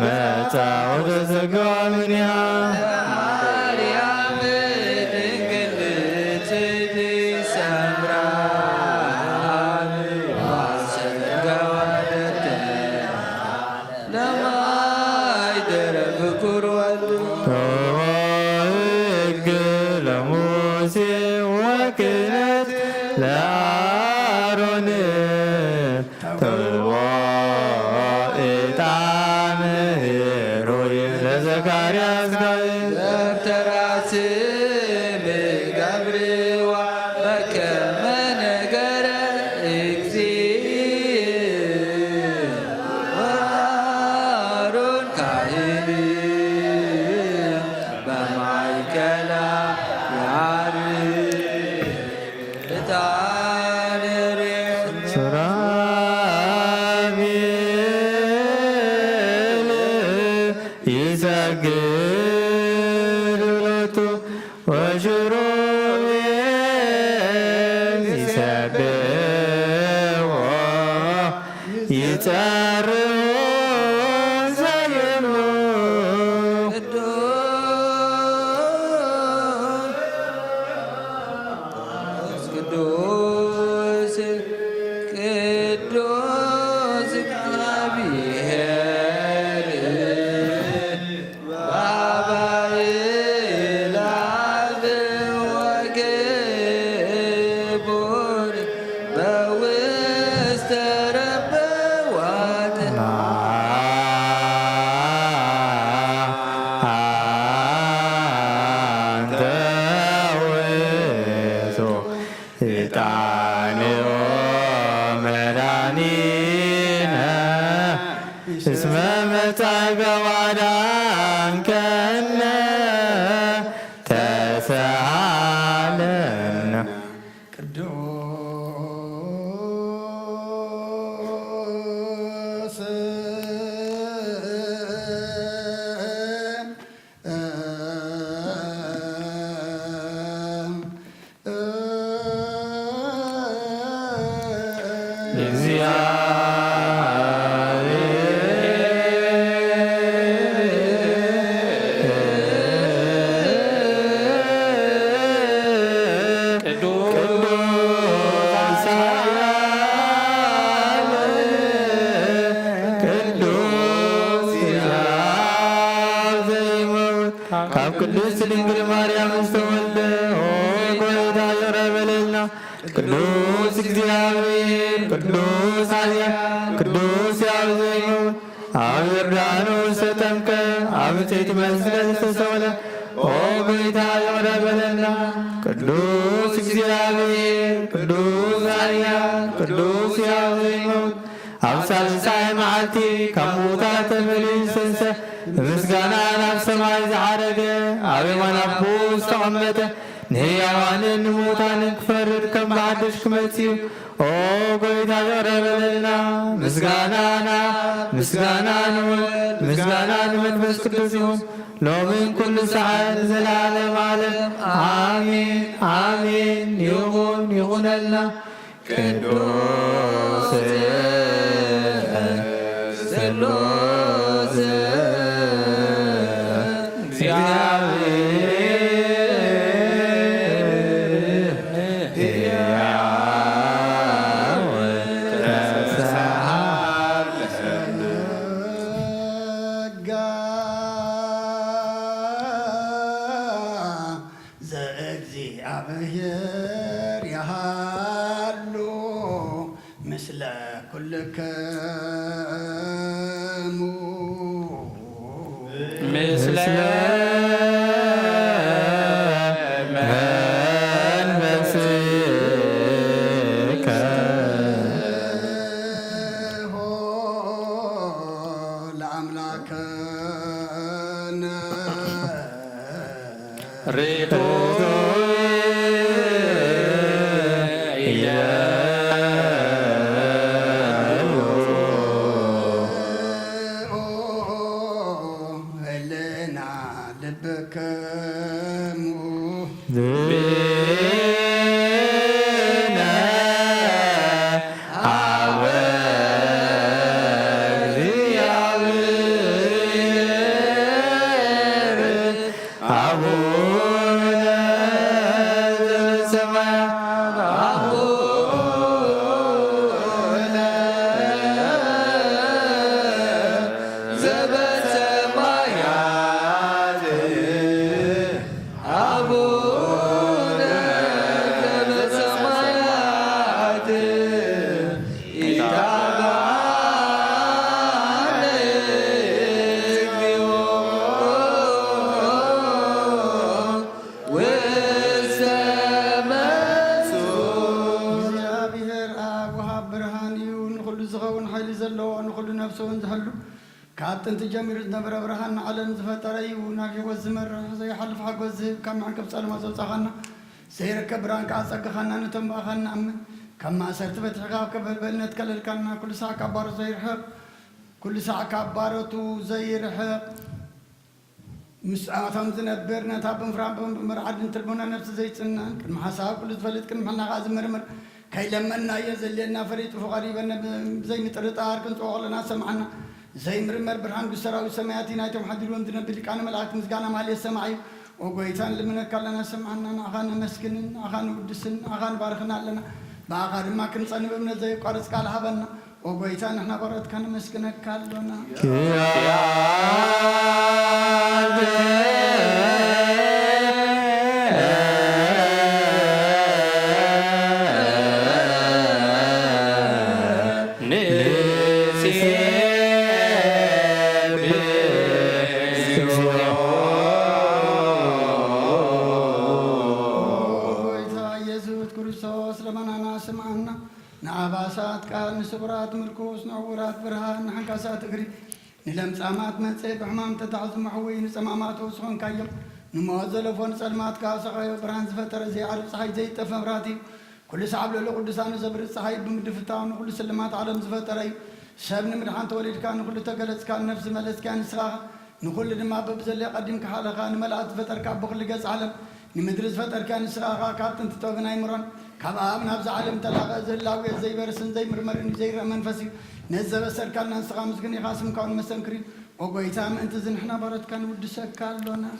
መጻ ወደ ሥጋ ምንያ ማርያም ድንግል ንጽሕት ሰምራ ዋሰገወደተ ለማይደረ ፍቁር ወልድ ሕግ ለሙሴ ወክህነት ለአሮን ዕጣን ሄሮይ ለዘካርያስ ደብተራ ስም ገብርዋ በከመ ነገረ እግዚእ ወአሮን ካህን በማእከላ ያርግ ዕጣን ሱራፌል ይሰግድ ሎቱ ወኪሩቤል ይሰብሕዎ ይጸርዩ ዘየሙ ቅዱስ ቅዱስ እግዚአብሔር ባባይል አብ ወክቡር በውስተ ረበዋት አንተ ውእቱ ዕጣንዮ መድኃኒነ እስመ መጻእከ ወአዳንከነ ተሳሃለነ ቅዱስ ካብ ቅድስት ድንግል ማርያም ዝተወልደ ጎይታ ይረበለልና ቅዱስ እግዚአብሔር ቅዱስ ኃያል ቅዱስ ያው ዘይመውት ኣብ ዮርዳኖስ ተጠምቀ ኣብ ዕፀይቲ መስቀል ዝተሰቕለ ኦ ጎይታ ይረበለልና ቅዱስ እግዚአብሔር ቅዱስ ኃያል ቅዱስ ያው ዘይመውት ኣብ ሳልሳይ መዓልቲ ካብ ሙታት ተመሊሰንሰ ብምስጋና ናብ ሰማይ ዝዓረገ ኣብ የማን ኣቦ ዝተቐመጠ ንሕያዋንን ንሙታንን ክፈርድ ከም ብሓድሽ ክመጽእ እዩ ኦ ጎይታ ይቕረበለልና ምስጋናና ምስጋና ንወልድ ምስጋና ንመንፈስ ቅዱስ ይሁን ሎምን ኩሉ ሰዓት ዘለዓለም ዓለም አሜን አሜን ይሁን ይሁነልና ቅዱስ ስሉስ ዘእግዚአብሔር ያሃሉ ምስለ ኩልክሙ ምስለ መንፈስከ ለአምላከነ ሪቶ ህልና ልብክሙ ብነ አበ እግዚአብሔር نفسه زهلو كابتن تجمير نبر برهان على زفتري ونافي وزمر زي حلف حق وزب كم عن كبصر ما زوجنا سير كبران كاسك خنا نتم خنا أمن كما سرت بتحقق قبل بلنا نتكلم كنا كل ساعة كبار زي رحق كل ساعة كبارته زي رحق مساعتهم زنبرنا تابن فرام بمرعد نتربونا نفس زي سنان كل محاساب كل زفلت كل محنا غاز مرمر كي لما يزلنا فريد فقريبا زي مترطار كنت أغلنا سمعنا زي مرمر برهان بسراوي سماياتي نايتهم حدلون دنا كان ملاك مزقانا مالي السماعي وقويتان لمن كلنا سمعنا أغانا مسكنين أغانا ودسن أغانا بارخنا لنا بأغار ما كنت صنبنا زي قارس قال حبنا وقويتان احنا برد كان مسكنا كالونا نعباسات قال نسبرات مركوس نعورات برهان نحنكاسات اغري نلمصامات مصيب حمام تتعظم محوي نسمامات وسخون كايم نمازل فون سلمات كاسخاي برهان زفتر زي عرب صحي زي تفمراتي كل سعب له قدسان زبر صحي بمدفتان كل سلمات عالم زفتري شابن مدحان تولد كان كل تقلص كان نفس ملس كان سرا نقول لما ببزل قديم كحالقا نملات فتر كبخل جز عالم نمدرس فتر كان سرا كابتن تتوغناي مران كابا نبز عالم تلاقى زلاوي زي برسن زي مرمرن زي منفسي نزل سركان نسقام مسكني قاسم كون مسنكرين وقويتام انت زنحنا برد كان ود سكال لنا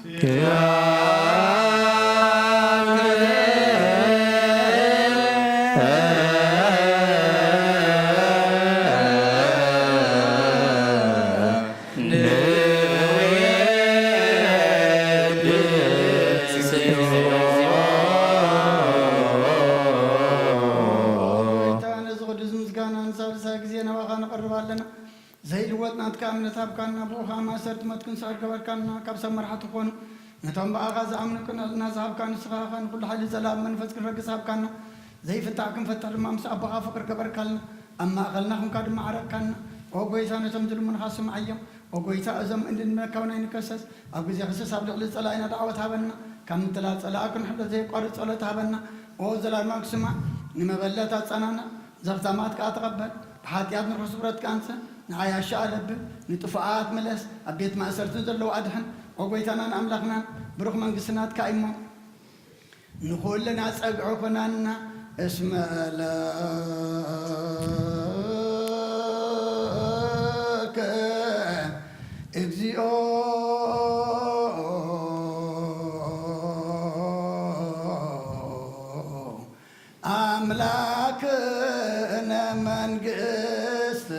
زي الوطن كامل تابكنا بوها ما صرت ما تكون صار كبركنا كبس مرحة تكون نتهم بأغاز عمل كنا نازعب كان سخاخن كل حال زلام من فسك رقصاب كنا زي فتاكم فتح المام سأبغى فكر كبركنا أما أغلناهم كاد معرك كنا وقويتا نتمدل من خاصم عيم وقويتا أزم إن المكونين نكسس أقول زي خسس أبلغ للصلاة دعوة هبنا كم ثلاث صلاة كن حتى زي قارة صلاة هبنا وزلال ما سمع نمبلات أنا زفتامات كأتقبل بحاتيات من رسولات كانسا نعيا شالب نطفئات ملس أبيت ما أسرت نزلوا أدحن وقويتنا أملخنا بروح من قسنات كايمو نقول لنا أسأقعوا فنانا اسم لك إبزيو أملاكنا من قست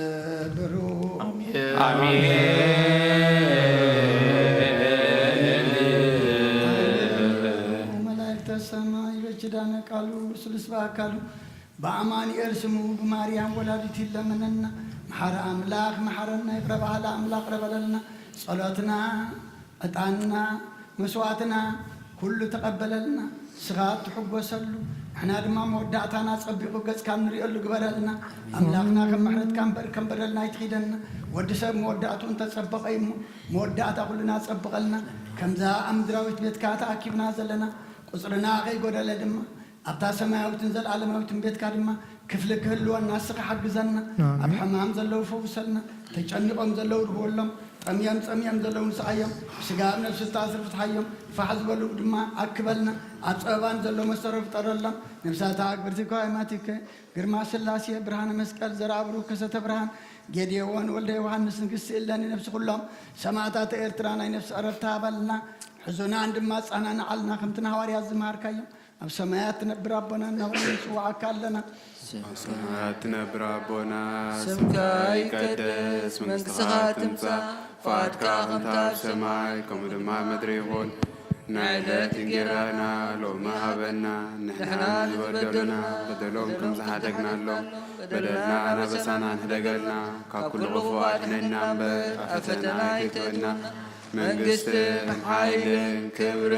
وملائكة السماء يجدان قالوا سلس باكالو بأمان يرسموا بماريام ولادتي لمننا محر أملاك محرنا يقرب على أملاك رب لنا صلاتنا أطعنا مسواتنا كل تقبل لنا صغات حب وسلو احنا دما مودعتنا صبيقو قص كان نريلو غبرلنا أملاكنا كم برلنا يتخيدنا ودسب مودعتو انت تصبق مودعتا كلنا تصبقلنا كمزا أمدراويت بيت كاتا أكيبنا زلنا قصرنا غي قدل دما أبتا سماويت نزل عالماويت بيت كادما كفلك هلو الناس حق زلنا أبحمام زلو فوسلنا تجنقهم زلو رهولهم أميام زلون سعيم سجاب نفس التاثر فتحيم فحسب له دما أكبلنا أصابان زلو مصرف ترلنا نفسها أكبر تكاي ماتك غير سلاسية برهان مسكال زرابرو كسة برهان جديوان ولد يوحنس نقص إلا نفس كلهم سماعات إيرترانا نفس أرتها بلنا حزنا عندما أنا نعلنا خمتنا هواري الزمار كيم أب سماعات نبرابنا نورس وعكالنا سماعات نبرابنا سمكاي كدس من سخات تمسا فاتكا خمتا سماي كم دما مدريهون نعلت انجرانا لو ما هبنا نحنا نبدلنا بدلهم كم زحاتقنا لهم بدلنا نبسانا نهدقلنا كاكل غفوات ننام بأفتنا كتونا منقست حيل كبر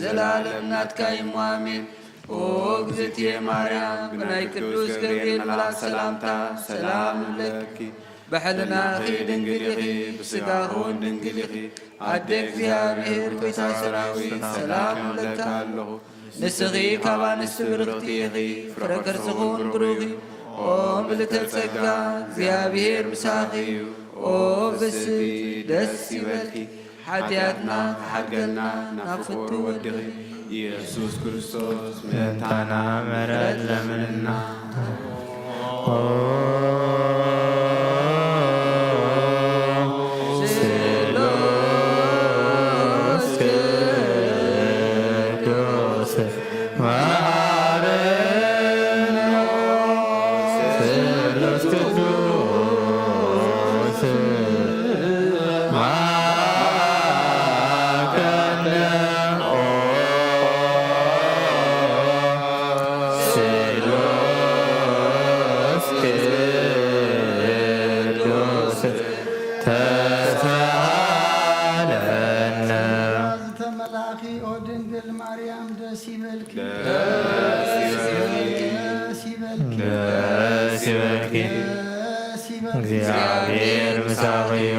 زلالم ناتكاي موامين وقزتي مريم بناي كدوس قبيل ملا سلامتا سلام لك بحلنا خي دنجلخي بسقاهون دنجلخي عدك زيابير كويتا سراوي سلام لك الله نسخي كابان استبرختيخي فرقر سخون بروغي او بلتتسقى زيابير مساقي او بسي دسي بلكي حتياتنا حقنا نفقر ودغي ኢየሱስ ክርስቶስ መታና ምሕረት ለምንና እግዚአብሔር ምሳኺዮ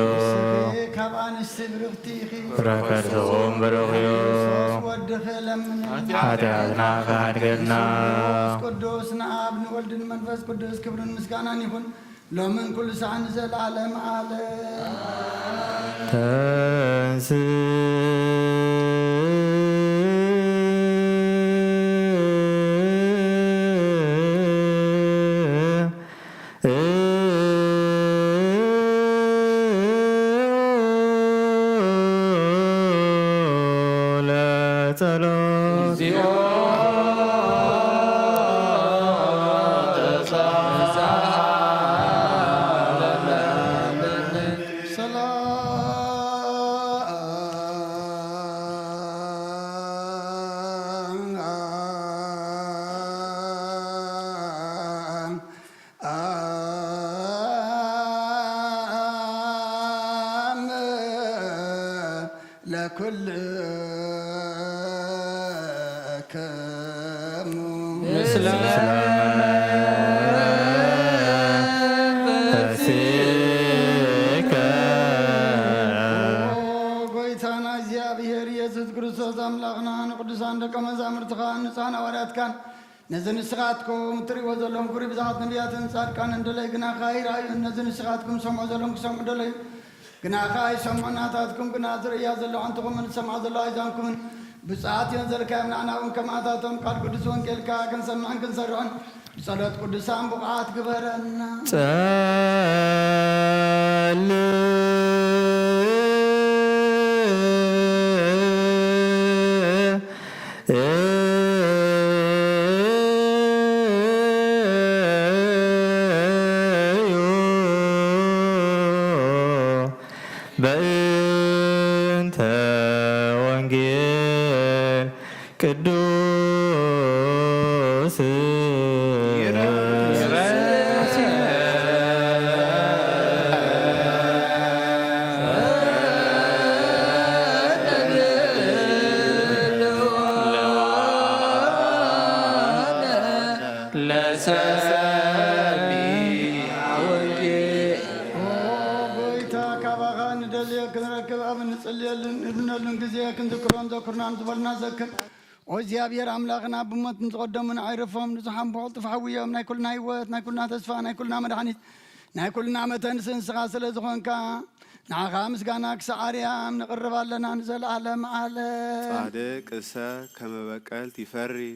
ረከርትኹም ብሩኽዮ ኃጢአትና ካድገልና ቅዱስ ንአብ ንወልድን መንፈስ ቅዱስ ክብርን ምስጋናን ይሁን ሎምን ኩሉ ሰዓት ንዘለዓለም ዓለም ተንስ نزن سخاتكم تري وزلهم كوري بزعت نبيات صار كان ندلي جنا خير أي نزن سخاتكم سمع زلهم سمع دلي جنا خير سمع ناتاتكم جنا زريا زلوا أنتم من سمع زلوا إذاكم بساعات ينزل كام أنا وكم أتاتهم كار قدسون كل كان سمع كن سرعن صلاة قدسان بقعات كبرنا በእንተ ወንጌል ቅዱስ وزيابير أملاقنا بمت نتقدم من عرفهم نزحم بحط فحويهم ناي كلنا هيوت ناي كلنا تسفى ناي كلنا مدحنيت ناي كلنا متنسن سغاسل زخون كا نعخامس كاناك سعاريام نقرب لنا نزل عالم عالم صادق إسا كما بقال تفري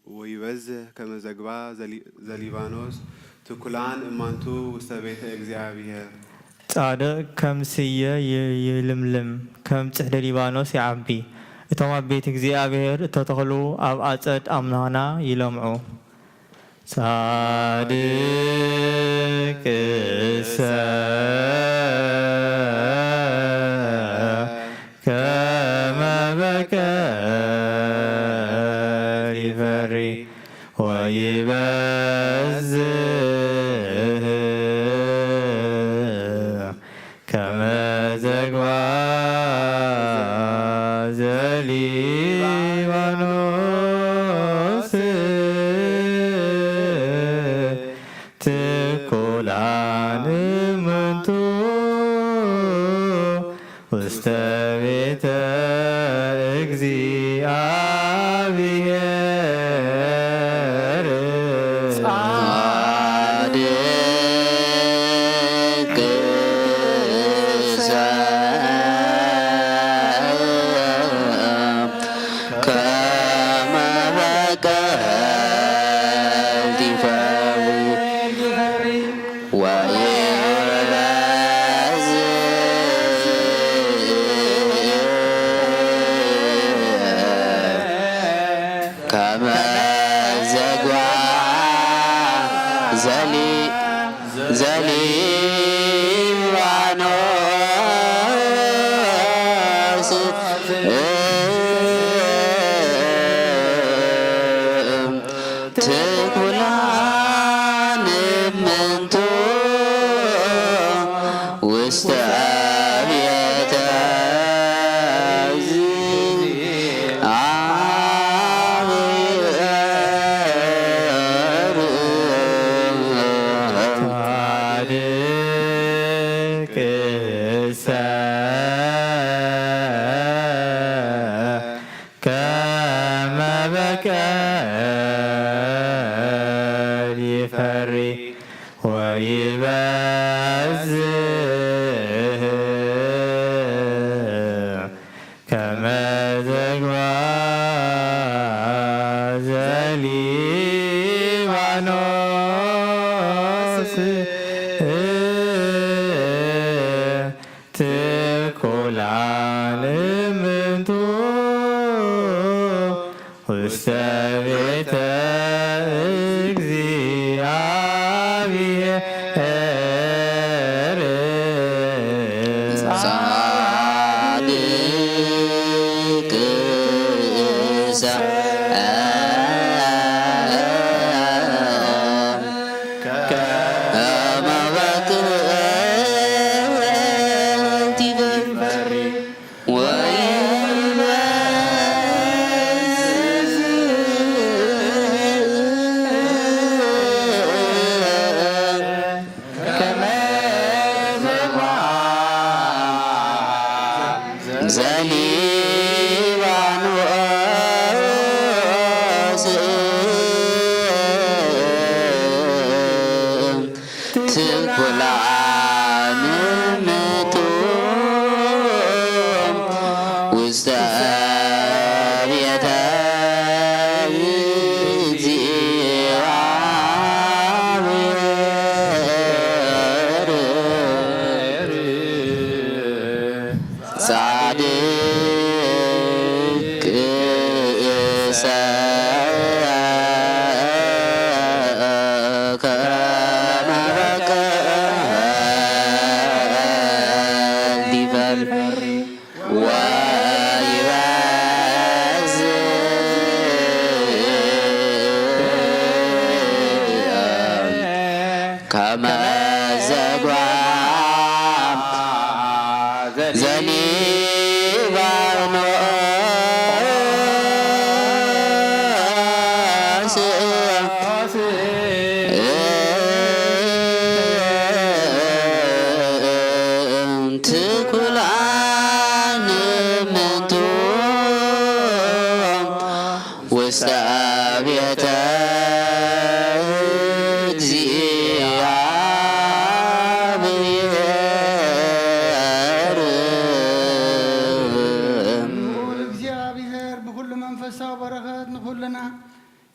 ويوزه كما زقبا زليبانوس تكلان إمانتو وستبيت إجزيابير صادق كم سيا يلملم كم تحت ليبانوس يعبي እቶም ኣብ ቤት እግዚኣብሔር እተተኽሉ ኣብ ኣፀድ ኣምላኽና ይለምዑ ጻድቅ ከመ በቀል ይፈሪ ወይበዝሕ ከመ ዘግባ ዘሊባኖስ ትኩላን ውስተ ቤተ እግዚአብሔር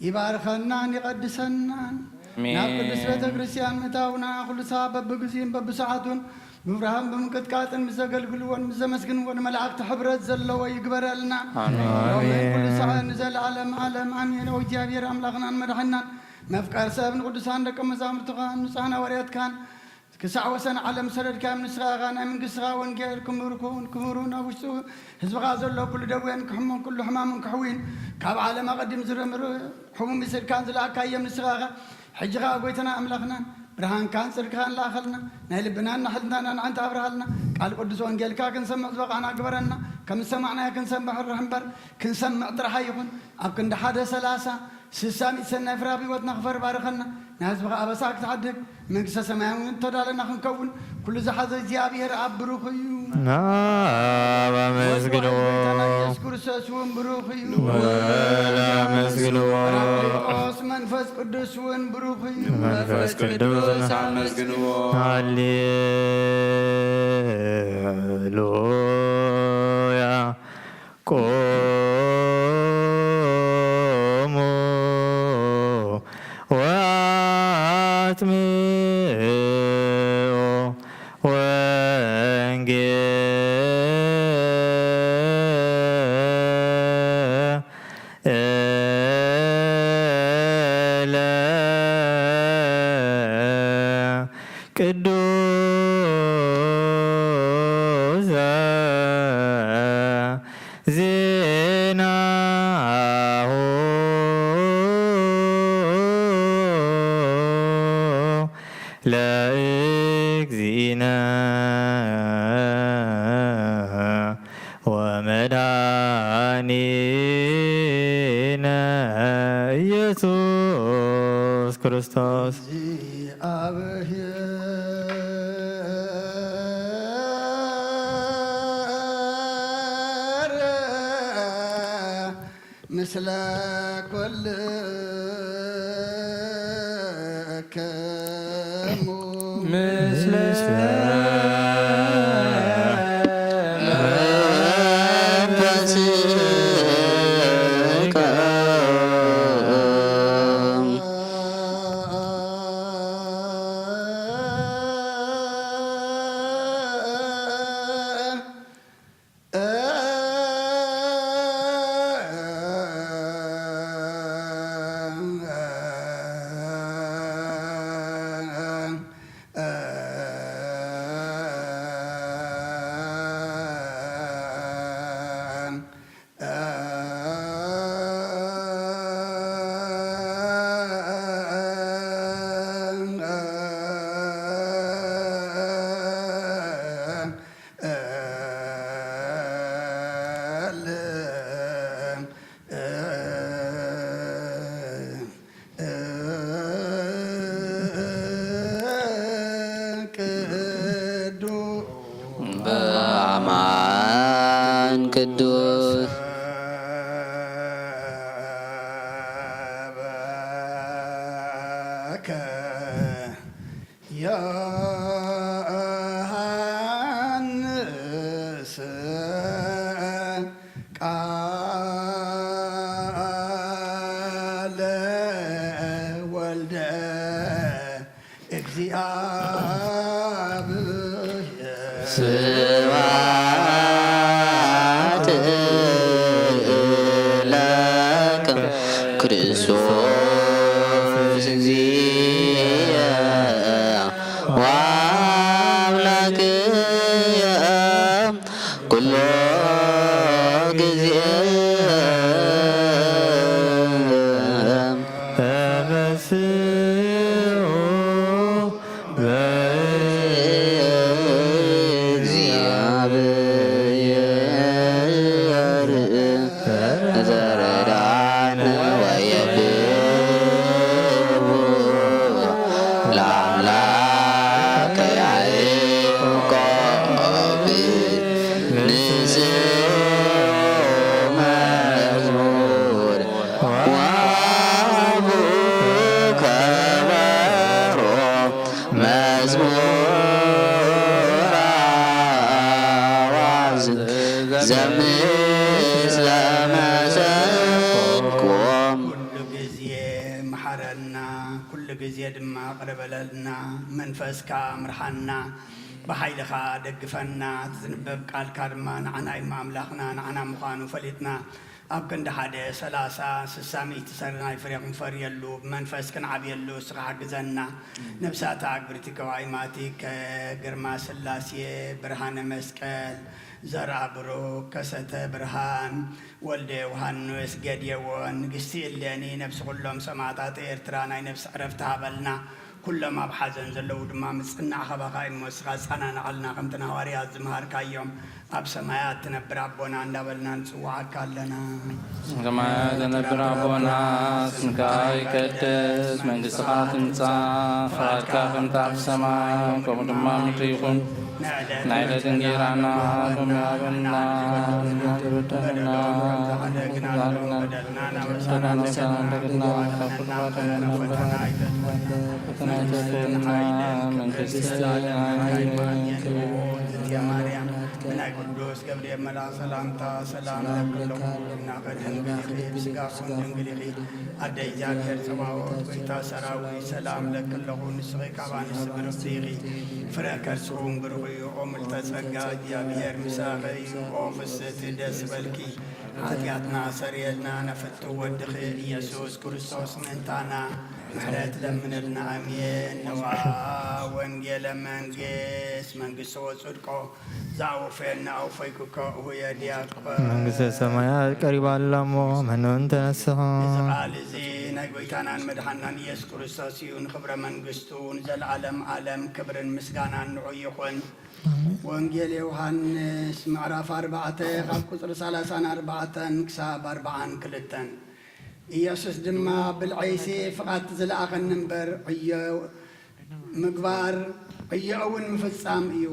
يباركنا يقدسنا ناب قدس بيت كريستيان متاونا كل ساعة ببقزين ببساعتون مبرهام بمكتكاتن مزقل قلوان مزمسكن ونملعك حبرت زلوا ويقبر لنا كل ساعة نزل عالم عالم عمين وجابير أملاقنا مدحنا مفكار سابن قدسان لكم مزامر تغان نصانا وريات كان كسع وسن علم سرد كام نسخة غانا من قصة ونجيل كمرون أوشتو حزب غازل لو كل دوين كحمون كل حمام كحوين كاب عالم أقدم زرمر حموم يصير كان زلاك أيام نسخة حجغا قويتنا أملاقنا برهان كان سر كان لا خلنا نهل بنان نحلنا أنت أبرهلنا قال قدس ونجيل كا كنسمع زبقنا كبرنا كم سمعنا كنسمع الرحمبر كنسمع ترحيكم أبكن حدا سلاسة سامي سنة فرابي وتنخفر بارخنا ناس بقى أبساك تعدك من قصة سماوين تدالنا خنكون ኩሉ ዝሓዘ እግዚኣብሔር ኣብ ብሩኽ እዩ አመስግንዎ ኢየሱስ ክርስቶስ እውን ብሩኽ እዩ አመስግንዎ ጳራቅሊጦስ መንፈስ ቅዱስ እውን ብሩኽ እዩ መንፈስ ቅዱስ አመስግንዎ ሃሌሉያ ቆሙ ወአጥምዑ ወንጌለ ቅዱስ ዜናሁ ለእግዚእነ ወመድኃኒነ ኢየሱስ ክርስቶስ እግዚአብሔር ምስለ ኩልክሙ ምስለ በአማን ቅዱስ በከ ዮሐንስ ቃለ ወልደ እግዚአብሔር ስብሐት ለከ ክርስቶስ እግዚእ ወአምላክየ ኩሎ ጊዜ ተመስዑ እግዚአብሔር ዘረዳን ወየብቡ ለአምላከ ያዕቆብ ንዝር መዝሙር ዋቡ ከበሮ መዝሙር አዋዝ ዘምስለ መሰንቆ ኩሉ ጊዜ መሐረና ኩሉ ጊዜ ድማ ቅረበለልና መንፈስካ ምርሓና ብሓይልኻ ደግፈና ትዝንበብ ቃልካ ድማ ንዓና እዩ ኣምላኽና ንዓና ምዃኑ ፈሊጥና ኣብ ክንዲ ሓደ 30 60 ሚእቲ ሰርናይ ፍሬ ክንፈርየሉ ብመንፈስ ክንዓብየሉ እስኻ ሓግዘና ነብሳታ ግብርቲ ከዋይማቲ ከግርማ ስላሴ ብርሃነ መስቀል ዘርአ ብሩክ ከሰተ ብርሃን ወልደ ዮሃንስ ገድየዎን ንግስቲ እሌኒ ነብሲ ኩሎም ሰማዕታት ኤርትራ ናይ ነብሲ ዕረፍቲ ሃበልና كلما بحزن زلوا دما مصنع خباقاي مسخا صنانا علنا قمتنا واريات زمهار كايوم اب سمايات تنبر ابونا اندبلنا نصواك لنا سمايات تنبر ابونا سنكاي كدس من دسخات انصا فاتكا خمتا بسماي كودما متيقون نايلة تنجيرانا بميابنا تبتنا سنانا سنانا من يا مريم من قدوس قبل ملا سلامتا سلام لكم ناقدن بخير سقاكم دنقلي أدي جابير سماوات ويتا سراوي سلام لكم نسغي كابان السبر السيغي فرأكر سعون برغي وملتسقا جابير مساغي وفست دس بلكي حاجاتنا سريتنا نفتو ودخل يسوس كريستوس منتانا محرات لمن النعمين نوعا وانجيل منقس وصدقو زعو فينا أو فيكوكا هو يديك መንግሥተ ሰማያት ቀሪባለሞ መኖን ተነስኻ إزقال زين أقويتانا مدحنا يس كريستوس يون خبر منقستون زل عالم كبر مسقانا نعيخون وانجيل يوحنس معرف 4 قال قصر 34 كساب 4 كلتن ኢየሱስ ድማ ብልዓይሴ ፍቓት ዝለኣኸ እምበር ምግባር ዕዮውን ምፍጻም እዩ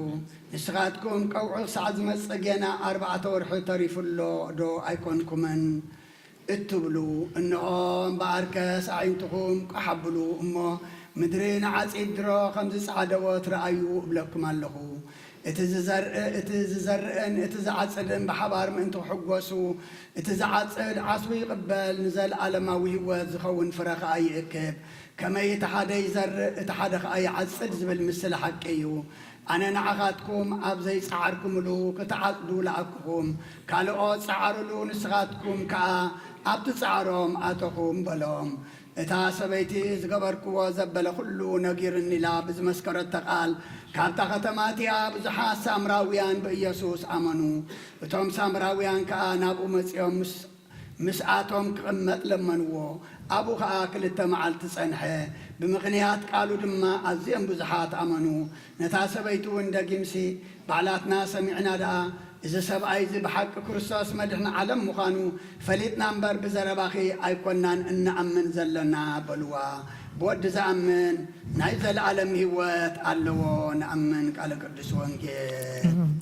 ንስኻትኩም ቀውዑ ሰዓት ዝመጽእ ገና 4 ወርሒ ተሪፉሎ ዶ ኣይኮንኩምን እትብሉ እንኦ እምበኣርከስ ኣዒንትኹም ቀሓብሉ እሞ ምድሪ ንዓጺድ ድሮ ከምዚ ጻዕደዎ ትረኣዩ እብለኩም ኣለኹ እቲ ዝዘርአን እቲ ዝዓጽድን ብሓባር ምእንቲ ክሕጐሱ እቲ ዝዓጽድ ዓስቡ ይቕበል ንዘለኣለማዊ ህይወት ዝኸውን ፍረ ኸኣ ይእክብ ከመይ እቲ ሓደ ይዘርእ እቲ ሓደ ኸኣ ይዓጽድ ዝብል ምስሊ ሓቂ እዩ ኣነ ንዓኻትኩም ኣብ ዘይፀዓርኩምሉ ክትዓጽዱ ለኣክኹም ካልኦት ፀዓርሉ ንስኻትኩም ከዓ ኣብቲ ፃዕሮም ኣተኹም በሎም እታ ሰበይቲ ዝገበርክዎ ዘበለ ኩሉ ነጊርኒ ኢላ ብዝመስከረቶ ቃል ካብታ ከተማትያ ብዙሓት ሳምራውያን ብኢየሱስ ኣመኑ እቶም ሳምራውያን ከዓ ናብኡ መፂኦም ምስኣቶም ክቕመጥ ለመንዎ ኣብኡ ከዓ 2 መዓልቲ ጸንሐ ብምኽንያት ቃሉ ድማ ኣዝዮም ብዙሓት ኣመኑ ነታ ሰበይቲ እውን ደጊምሲ ባዕላትና ሰሚዕና ደኣ إذا سبعي إذا بحق كريستوس مدحنا علم مخانو فليتنا نمبر بزرباخي أيقونان إن أمن زلنا بلوا بود زأمن نايزل العالم هوات علو نأمن قال قدس وانجيل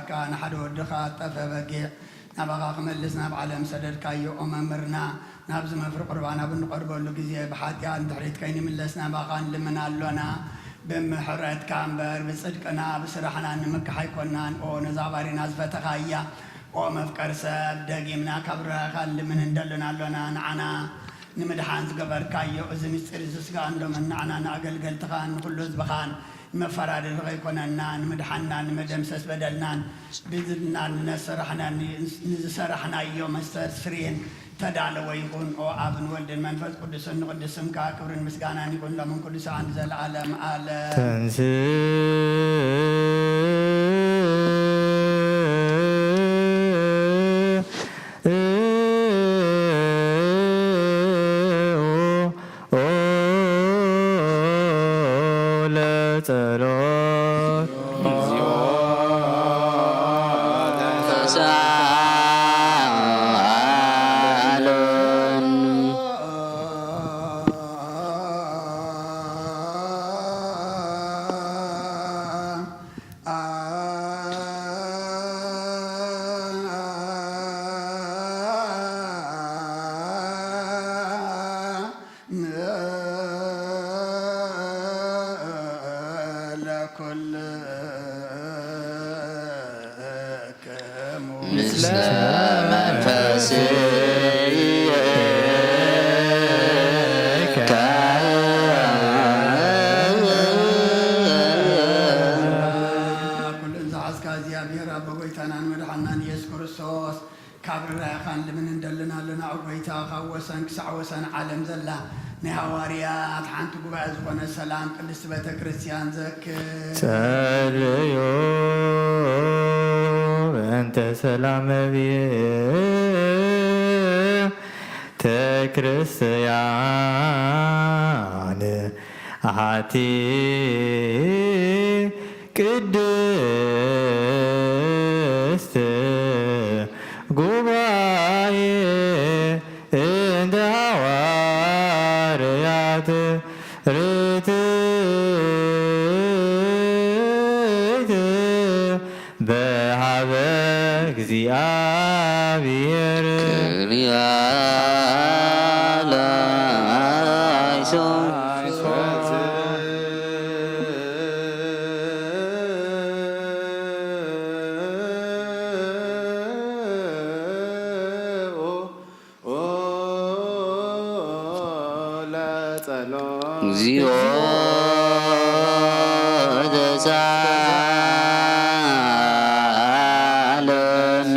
كان حد ودخات تفبقي نبغى ملسنا بعلم سدد كايو أمرنا نبز مفرق قربانا بنقرب له جزية بحاتي عن تحريت كاين ملسنا بقان لمنا لنا بمحرات كامبر بصدقنا بسرحنا نمك حيكونان أو نزاباري ناس فتخايا أو مفكر سب دقيمنا كبرة خل من ندلنا لنا نعنا نمدحان قبر كايو إذا مسترزس كان لمن نعنا ناقل قلت خان كل زبخان مفراد الغي كنا نمدحنا نمدمسس بدلنا بذلنا نسرحنا يوم السرين ተዳለወ ይኹን ኦ አብን ወልድን መንፈስ ቅዱስን ንቅድስምካ ክብርን ምስጋናን ይኹን ለምን ቅዱስ አንድ ዘለዓለም አለ ተንስ ለጸሎት ምስለ መንፈስከ ኩሉ እንዘ እግዚአብሔር አብ ጎይታናን መድኃኒናን ኢየሱስ ክርስቶስ ካብ ርራይኻን ልምን እንደልናለና ጎይታ ካብ ወሰን ክሳዕ ወሰን ዓለም ዘላ ናይ ሃዋርያት ሓንቲ ጉባኤ ዝኾነ ሰላም ቅድስቲ ቤተ ክርስቲያን ዘክር ጸልዩ በእንተ ሰላመ ቤተ ክርስቲያን አሐቲ ቅድስት ጉባኤ እንተ ሐዋርያት ርትዕት በሀበ እግዚአብሔር እግዚኦ ተሳለነ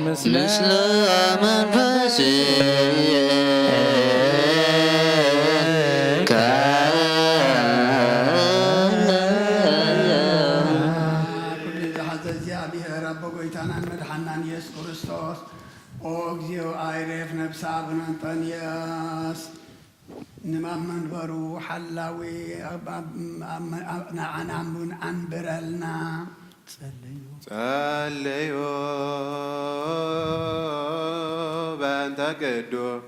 ምስለ መንፈስከ ኩሉ ዝሓዘ እግዚአብሔር አብ ጎይታናን መድኃኒናን ኢየሱስ ክርስቶስ ኦ እግዚኦ አይሬፍ ነብሰ አቡነ አንጦንዮስ ንማብ መንበሩ ሓላዊ ንዓናሙን አንብረልና ጸልዩ በእንተ ቅዱስ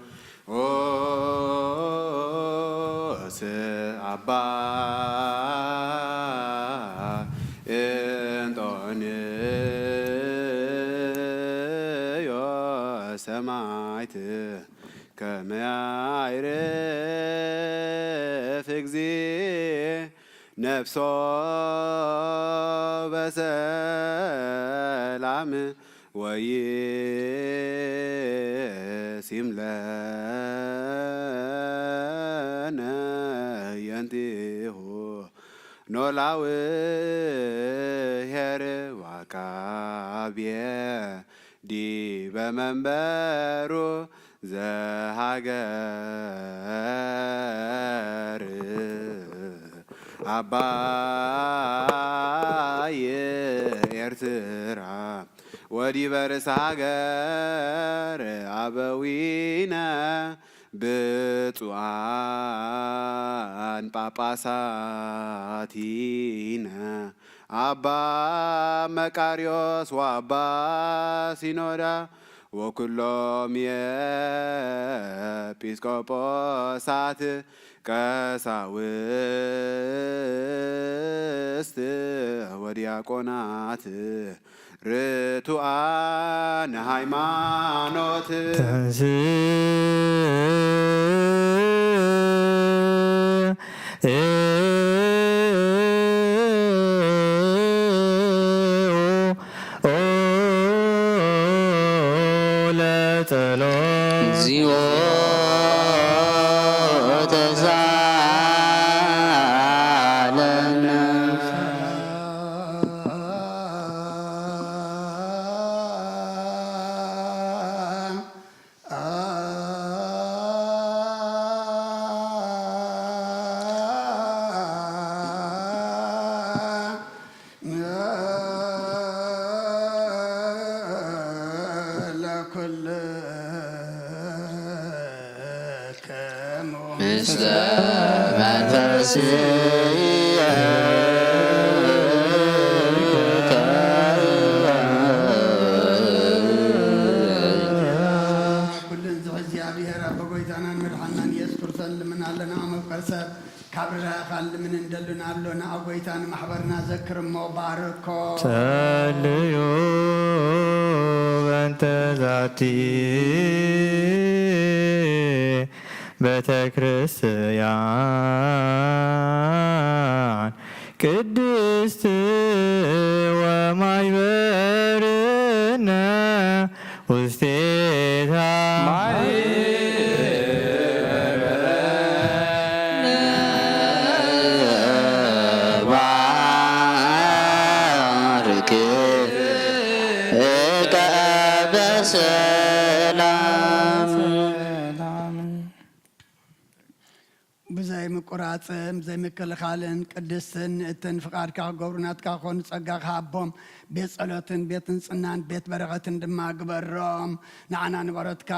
አባ እንጦንዮስ ሰማዕት ከመ ያዕርፍ እግዚእ ነፍሶ በሰላም ወይሲም ለነ የንቲሁ ኖላዊ ኄር ወአቃብየ ዲበ መንበሩ ዘሃገር አባየ ኤርትራ ወዲበ ርእሰ ሀገር አበዊነ ብፁዓን ጳጳሳቲነ አባ መቃርዮስ ወአባ ሲኖዳ ወኩሎም የኤጲስቆጶሳት ቀሳውስት ወዲያቆናት ርቱዓነ ሃይማኖት ተንስ ጸሎት እግዚኦ ተሳለነ ምስለ መንፈስየ ኩልን እግዚአብሔር አብ ጎይታናን መድኃኒናን ኢየሱስ ክርስቶስ ልምናለና መፍቀርሰብ ካብራ ካል ምን እንደልና አሎና አጎይታን ማህበርና ዘክርሞ ባርኮ ጸልዩ በእንተ ዛቲ ቤተ ክርስቲያን ቅድስት ወማይበርነ ውስቴታ ባርክ በሰላም ብዛይ ምቁራፅም ዘይምክልኻልን ቅድስትን እትን ፍቃድካ ገብሩናትካ ኮኑ ፀጋኻ ኣቦም ቤት ጸሎትን ቤት ንፅናን ቤት በረኸትን ድማ ግበሮም ንዓና ንበረትካ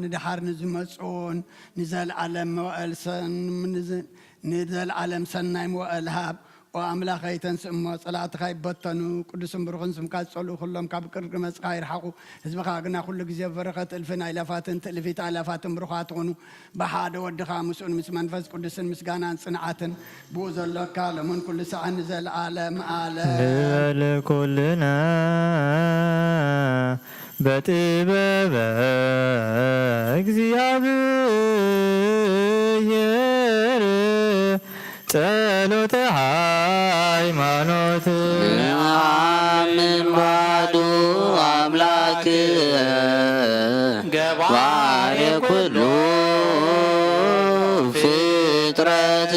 ንድሓር ንዝመፁን ንዘለዓለም ንዘለዓለም ሰናይ መውዕል ሃብ وأملاخي تنسمو صلاة خاي بطنو قدسم برخن سمكا تصلو كلهم كابكر مسخا يرحقو حزبخا قنا كل جزء فرقت الفين آلافات تلفيت آلافات برخات غنو بحاد ودخا مسؤول مس منفس قدسن مسجانا صنعاتن بوز الله كالمون كل ساعة نزل عالم كلنا بتباب እግዚአብሔር ጸሎተ ሃይማኖት አምን ባዱ አምላክ ገባሬ ኩሉ ፍጥረት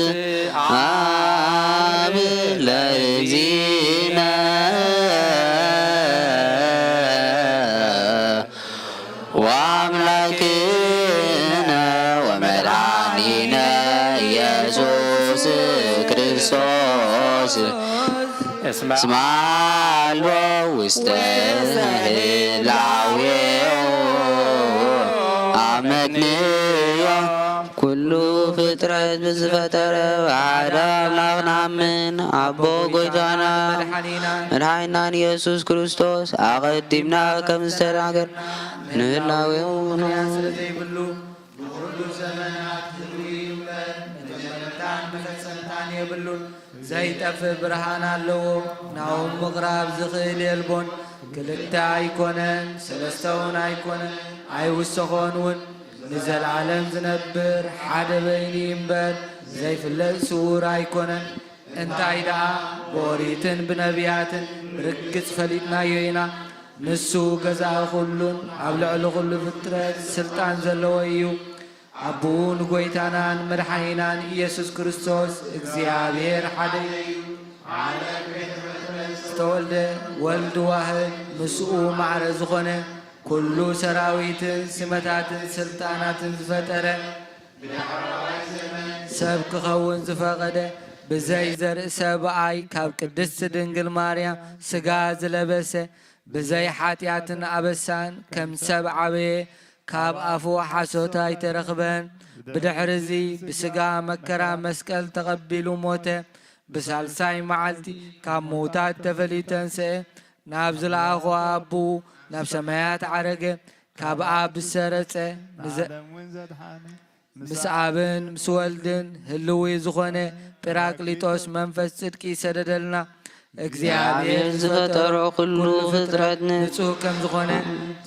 አብ ለእግዚእነ ወአምላክነ ወመድኃኒነ ኢየሱስ ክርስቶስ እስማሎ ውስተ ህላዌው አመክንዮ ኩሉ ፍጥረት ብዝፈጠረ ሓደ አምላክ ናምን አቦ ጎይታና መድኃኒናን ኢየሱስ ክርስቶስ አቀዲምና ከም ዝተናገር ንህላዌው ዘይብሉ ብኩሉ ዘመናት መፈጸምታን የብሉን ዘይጠፍእ ብርሃን ኣለዎ ናውን ምቕራብ ዝኽእል የልቦን ክልተ ኣይኮነን ሰለስተውን ኣይኮነን ኣይውሰኾን እውን ንዘለዓለም ዝነብር ሓደ በይኒ እምበር ዘይፍለጥ ስውር ኣይኮነን እንታይ ደኣ ብኦሪትን ብነቢያትን ርግጽ ፈሊጥናዮ ኢና ንሱ ገዛእ ኩሉን ኣብ ልዕሊ ኩሉ ፍጥረት ስልጣን ዘለዎ እዩ አቡን ጎይታናን መድኃኒናን ኢየሱስ ክርስቶስ እግዚአብሔር ሓደ ዝተወልደ ወልድ ዋህድ ምስኡ ማዕረ ዝኾነ ኩሉ ሰራዊትን ስመታትን ስልጣናትን ዝፈጠረ ሰብ ክኸውን ዝፈቐደ ብዘይ ዘርኢ ሰብኣይ ካብ ቅድስቲ ድንግል ማርያም ስጋ ዝለበሰ ብዘይ ሓጢኣትን ኣበሳን ከም ሰብ ዓበየ ካብ ኣፉ ሓሶት ኣይተረኽበን ብድሕሪዚ ብስጋ መከራ መስቀል ተቐቢሉ ሞተ ብሳልሳይ መዓልቲ ካብ ምውታት ተፈሊጡ ተንስአ ናብ ዝለኣኾ ኣቡ ናብ ሰማያት ዓረገ ካብ ኣብ ዝሰረፀ ምስ ኣብን ምስ ወልድን ህልዊ ዝኾነ ጰራቅሊጦስ መንፈስ ጽድቂ ይሰደደልና እግዚአብሔር ዝፈጠሮ ኩሉ ፍጥረት ንጹህ ከም ዝኾነ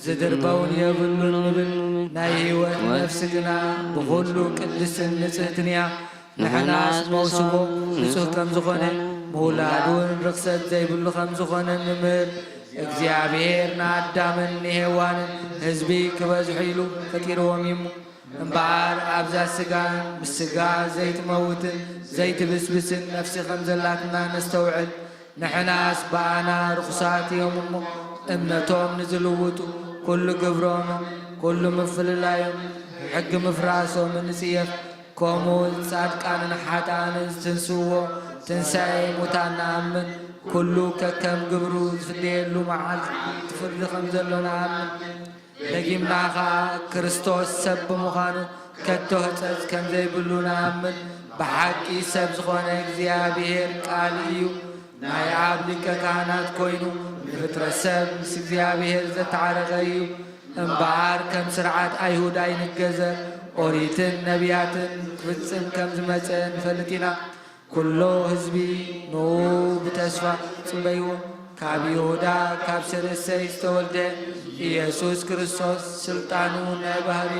ዝድርበውን የብሉን ንብል ናይ ህይወት ነፍሲ ግና ብኩሉ ቅድስን ንጽህትን እያ ንሕናስ መውስቦ ንጹህ ከም ዝኾነ ምውላዱን ርክሰት ዘይብሉ ከም ዝኾነ ንምህር እግዚአብሔር ንኣዳምን ንሔዋንን ህዝቢ ክበዝሑ ኢሉ ፈጢርዎም እሙ እምበኣር ኣብዛ ስጋን ብስጋ ዘይትመውትን ዘይትብስብስን ነፍሲ ከም ዘላትና ነስተውዕል ንሕናስ በኣና ርኩሳት እዮም እሞ እምነቶም ንዝልውጡ ኩሉ ግብሮምን ኩሉ ምፍልላዮም ሕጊ ምፍራሶምን ንጽየፍ ከምኡ ጻድቃንን ሓጥኣንን ዝትንስዎ ትንሣኤ ሙታን ንኣምን ኩሉ ከከም ግብሩ ዝፍለየሉ መዓልቲ ትፍርዲ ከም ዘሎ ንኣምን ደጊምና ኸዓ ክርስቶስ ሰብ ብምዃኑ ከቶ ህፀት ከም ዘይብሉ ንኣምን ብሓቂ ሰብ ዝኾነ እግዚኣብሔር ቃል እዩ ናይ ኣብ ሊቀ ካህናት ኮይኑ ንፍጥረት ሰብ ምስ እግዚኣብሔር ዘተዓረቐ እዩ እምበኣር ከም ስርዓት ኣይሁድ ኣይንገዘር ኦሪትን ነቢያትን ክፍጽም ከም ዝመፀ ንፈልጥ ኢና ኩሎ ህዝቢ ንኡ ብተስፋ ጽበይዎ ካብ ይሁዳ ካብ ሰለሰይ ዝተወልደ ኢየሱስ ክርስቶስ ስልጣኑ ናይ ባህሪ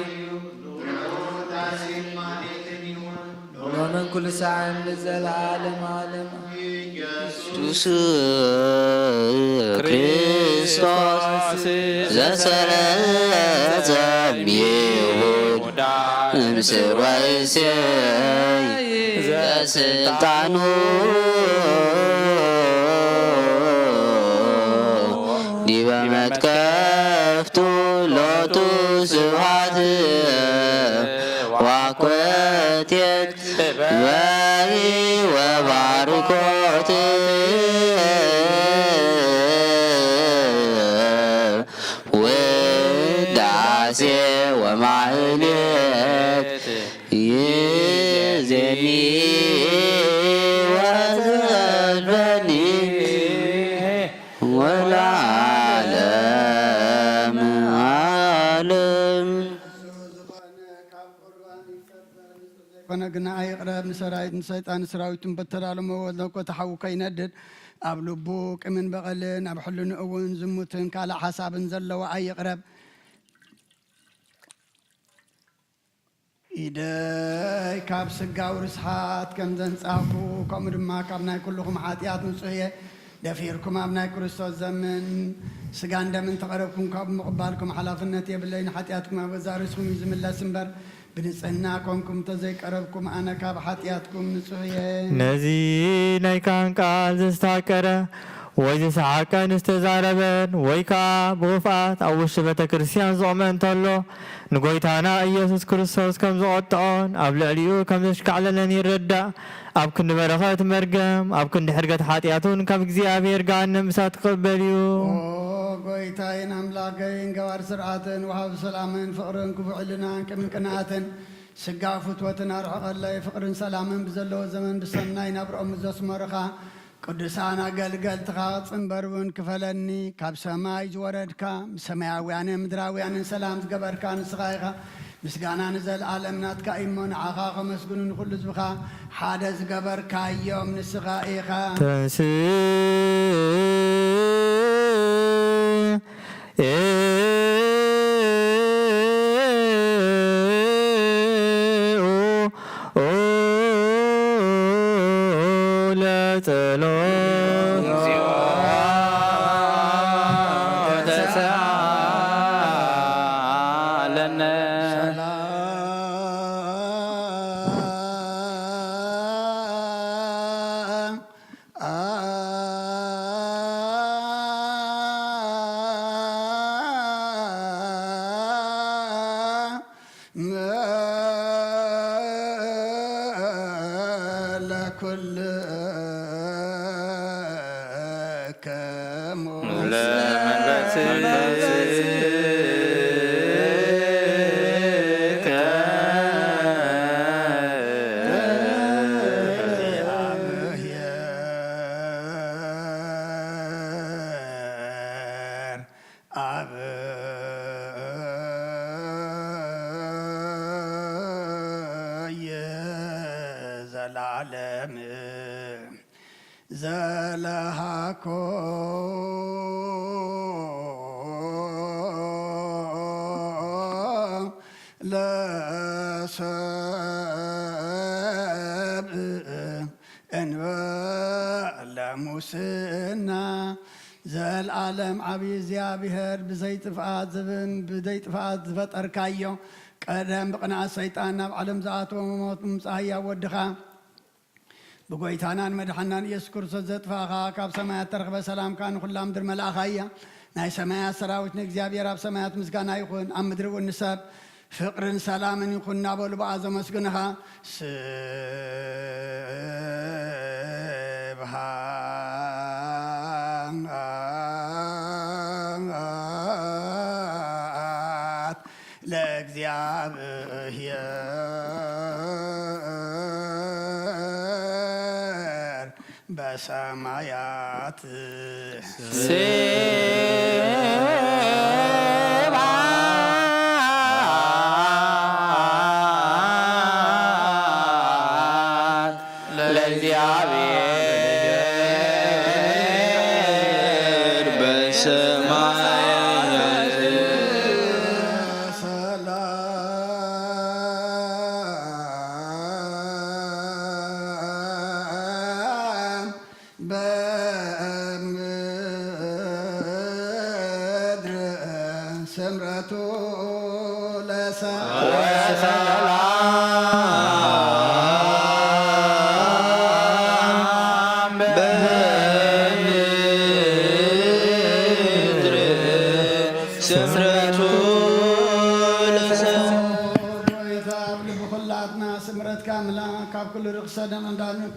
ሎምን ኩሉ ሰዓን ንዘለዓለም ዓለም ኢየሱስ ክርስቶስ ዘሰረጸ ይሁዳ እምስዋይሰይ ዘስልጣኑ ዲበ መትከፍቱ ሎቱ ስብሐት ዋኮቴት በሪ ወባርኮት ውዳሴ ወማህሌት ይዜኒ ወዘልፈኒ ወለዓለም ዓለም ኮነ ግና ኣይቕረብ ንሰራዊት ንሰይጣን ሰራዊቱን በተላለሞ ወለቆ ተሓው ከይነድድ ኣብ ልቡ ቅምን በቐልን ኣብ ሕልኑ እውን ዝሙትን ካልእ ሓሳብን ዘለዎ ኣይቕረብ ኢደይ ካብ ስጋዊ ርስሓት ከም ዘንጻፉ ከምኡ ድማ ካብ ናይ ኩልኹም ሓጢኣት ንጹህ እየ ደፊርኩም ኣብ ናይ ክርስቶስ ዘመን ስጋ እንደምን ተቐረብኩም ካብ ምቕባልኩም ሓላፍነት የብለይ ንሓጢኣትኩም ኣብ ገዛ ርእስኩም እዩ ዝምለስ እምበር ብንጽህና ኮንኩም ተዘይቀረብኩም ኣነ ካብ ሓጢኣትኩም ንጹህ እየ ነዚ ናይ ካህን ቃል ዘስተሃቀረ ወይ ዝሰሓቀን ዝተዛረበን ወይ ከዓ ብኽፍኣት ኣብ ውሽጢ ቤተ ክርስቲያን ዝቖመ እንተሎ ንጎይታና ኢየሱስ ክርስቶስ ከም ዝቐጥዖን ኣብ ልዕሊኡ ከም ዘሽካዕለለን ይረዳእ ኣብ ክንዲ በረኸት መርገም ኣብ ክንዲ ሕርገት ሓጢኣቱን ካብ እግዚኣብሔር ገሃነም እሳት ክቕበል እዩ ጎይታይን ኣምላከይን ገባር ስርዓትን ወሃብ ሰላምን ፍቕርን ክቡዕልናን ቅምን ቅንኣትን ስጋ ፍትወትን ኣርሕቐለይ ፍቕርን ሰላምን ብዘለዎ ዘመን ብሰናይ ናብርኦም ዘስመርኻ ቅዱሳን ኣገልገልትኻ ጽንበር እውን ክፈለኒ ካብ ሰማይ ዝወረድካ ሰማያውያንን ምድራውያንን ሰላም ዝገበርካ ንስኻ ኢኻ ምስጋና ንዘለዓለም ናትካ እሞ ንዓኻ ከመስግኑ ንኹሉ ህዝብኻ ሓደ ዝገበርካ እዮም ንስኻ ኢኻ ዘለዓለም ዓብይ እግዚአብሔር ብዘይ ጥፍኣት ዝብን ብዘይ ጥፍኣት ዝፈጠርካዮ ቀደም ብቕንዓት ሰይጣን ናብ ዓለም ዝኣተወ ሞት ምምፃእያ ወድኻ ብጎይታናን መድሓናን ኢየሱስ ክርስቶስ ዘጥፋኻ ካብ ሰማያት ተረኽበ ሰላምካ ንኩላ ምድር መልኣኻያ ናይ ሰማያት ሰራዊት ንእግዚአብሔር ኣብ ሰማያት ምስጋና ይኹን ኣብ ምድሪ እውን ንሰብ ፍቅርን ሰላምን ይኹን እናበሉ በኣ ዘመስግንኻ ስብሃት ለእግዚአብሔር በሰማያት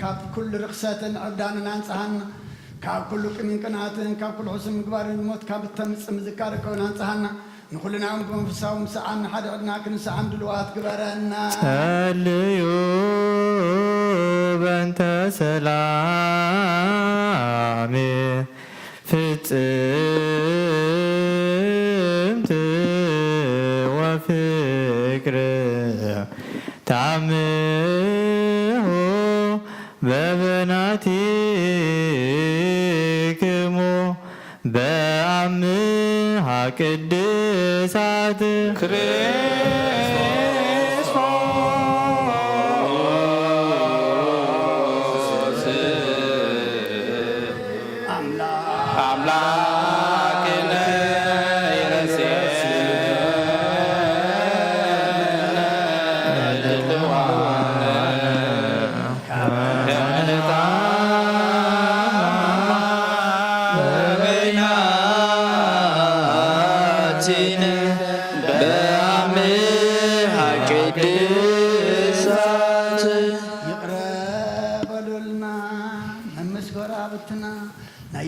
ካብ ኩሉ ርክሰትን ዕብዳንን አንጽሃና ካብ ኩሉ ቅሚን ቅንዓትን ካብ ኩሉ ሕሱም ምግባርን ሞት ካብ ተምጽ ምዝካር ከውን አንጽሃና ንኩልናውን ብመንፈሳዊ ምሰዓን ሓደ ዕድና ክንሰዓም ድልዋት ግበረና ጸልዩ በእንተ ሰላም ፍጽምት ወፍቅር ታምሁ በበናቲክሙ በአምሃ ቅድሳት ክርስቶስ አምላክነ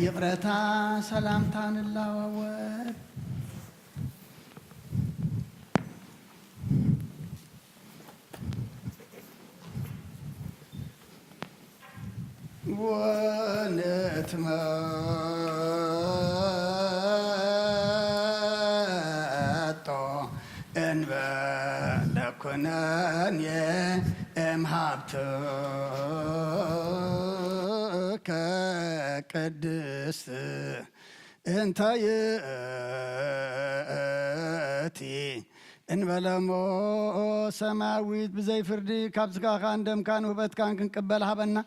የቅረታ ሰላምታን ላዋወር ወንትመጦ እንበለኩነን የእምሃብትከ ቅድስት እንተ ይእቲ እንበለሞ ሰማያዊት ብዘይ ፍርዲ ካብ ስጋኻ እንደምካን ውበትካን ክንቅበል ሃበና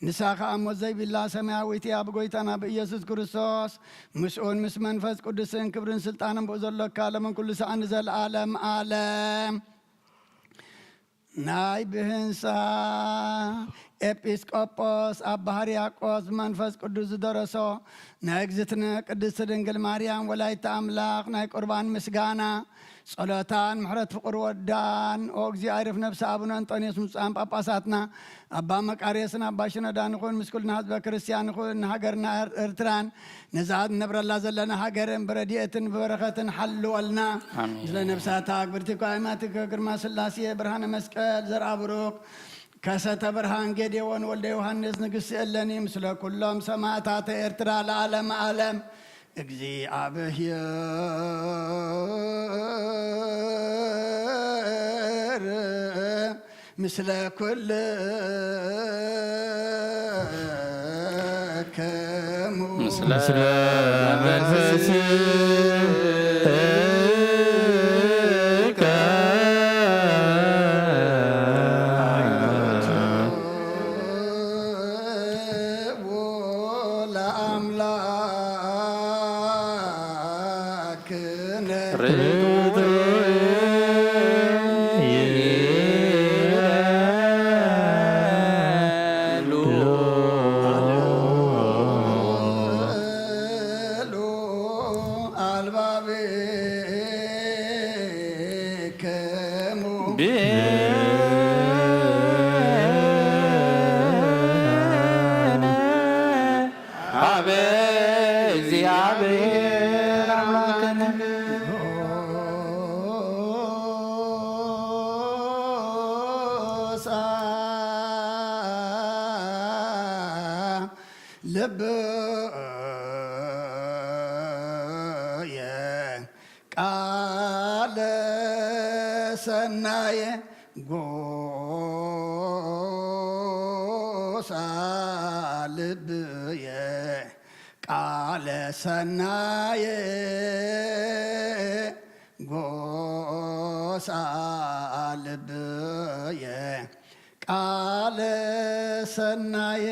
ንሳኻ እሞት ዘይብላ ሰማያዊት እያ ብጎይታና ብኢየሱስ ክርስቶስ ምስኡን ምስ መንፈስ ቅዱስን ክብርን ስልጣንን ብኡ ዘሎካ ለመን ኩሉ ሰዓን ዘለዓለም ዓለም ናይ ብህንሳ ኤጲስቆጶስ አባ ሕርያቆስ መንፈስ ቅዱስ ዝደረሶ ናይ እግዝእትነ ቅድስት ድንግል ማርያም ወላዲተ አምላክ ናይ ቁርባን ምስጋና ጸሎታን ምሕረት ፍቅር ወዳን ኦ እግዚአብሔር ነፍስ አቡነ አንጦንዮስ ሙጻን ጳጳሳትና አባ መቃርየስን አባ ሽነዳን ይኹን ምስ ኩልና ህዝበ ክርስቲያን ይኹን ሃገርና ኤርትራን ነዛት ነብረላ ዘለና ሃገርን ብረድኤትን ብበረኸትን ሓልወልና ስለ ነፍሳታ ግብርቲ ኳይማትከ ግርማ ስላሴ ብርሃነ መስቀል ዘርአ ብሩክ ከሰተ ብርሃን ጌዴዎን ወልደ ዮሐንስ ንግሥ የለኒ ምስለ ኩሎም ሰማዕታተ ኤርትራ ለዓለም ዓለም እግዚአብሔር ምስለ ኩልክሙ ምስለ መንፈስ አበ እግዚአብሔር አምላክነ ልብየ ቃለ ሰናየ ጎሳ ልብየ ቃለ ሰናየ ጎሳ ልብየ ቃለ ሰናየ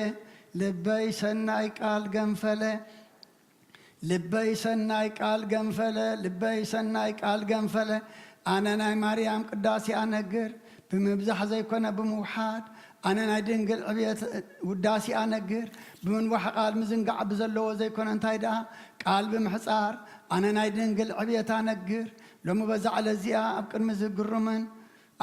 ልበይ ሰናይ ቃል ገንፈለ ልበይ ሰናይ ቃል ገንፈለ ልበይ ሰናይ ቃል ገንፈለ ኣነ ናይ ማርያም ቅዳሴ ኣነግር ብምብዛሕ ዘይኮነ ብምውሓድ ኣነ ናይ ድንግል ዕብየት ውዳሴ ኣነግር ብምንዋሕ ቃል ምዝንጋዕ ብዘለዎ ዘይኮነ እንታይ ደኣ ቃል ብምሕፃር ኣነ ናይ ድንግል ዕብየት ኣነግር ሎሚ በዛ ዕለ እዚኣ ኣብ ቅድሚ ዝግሩምን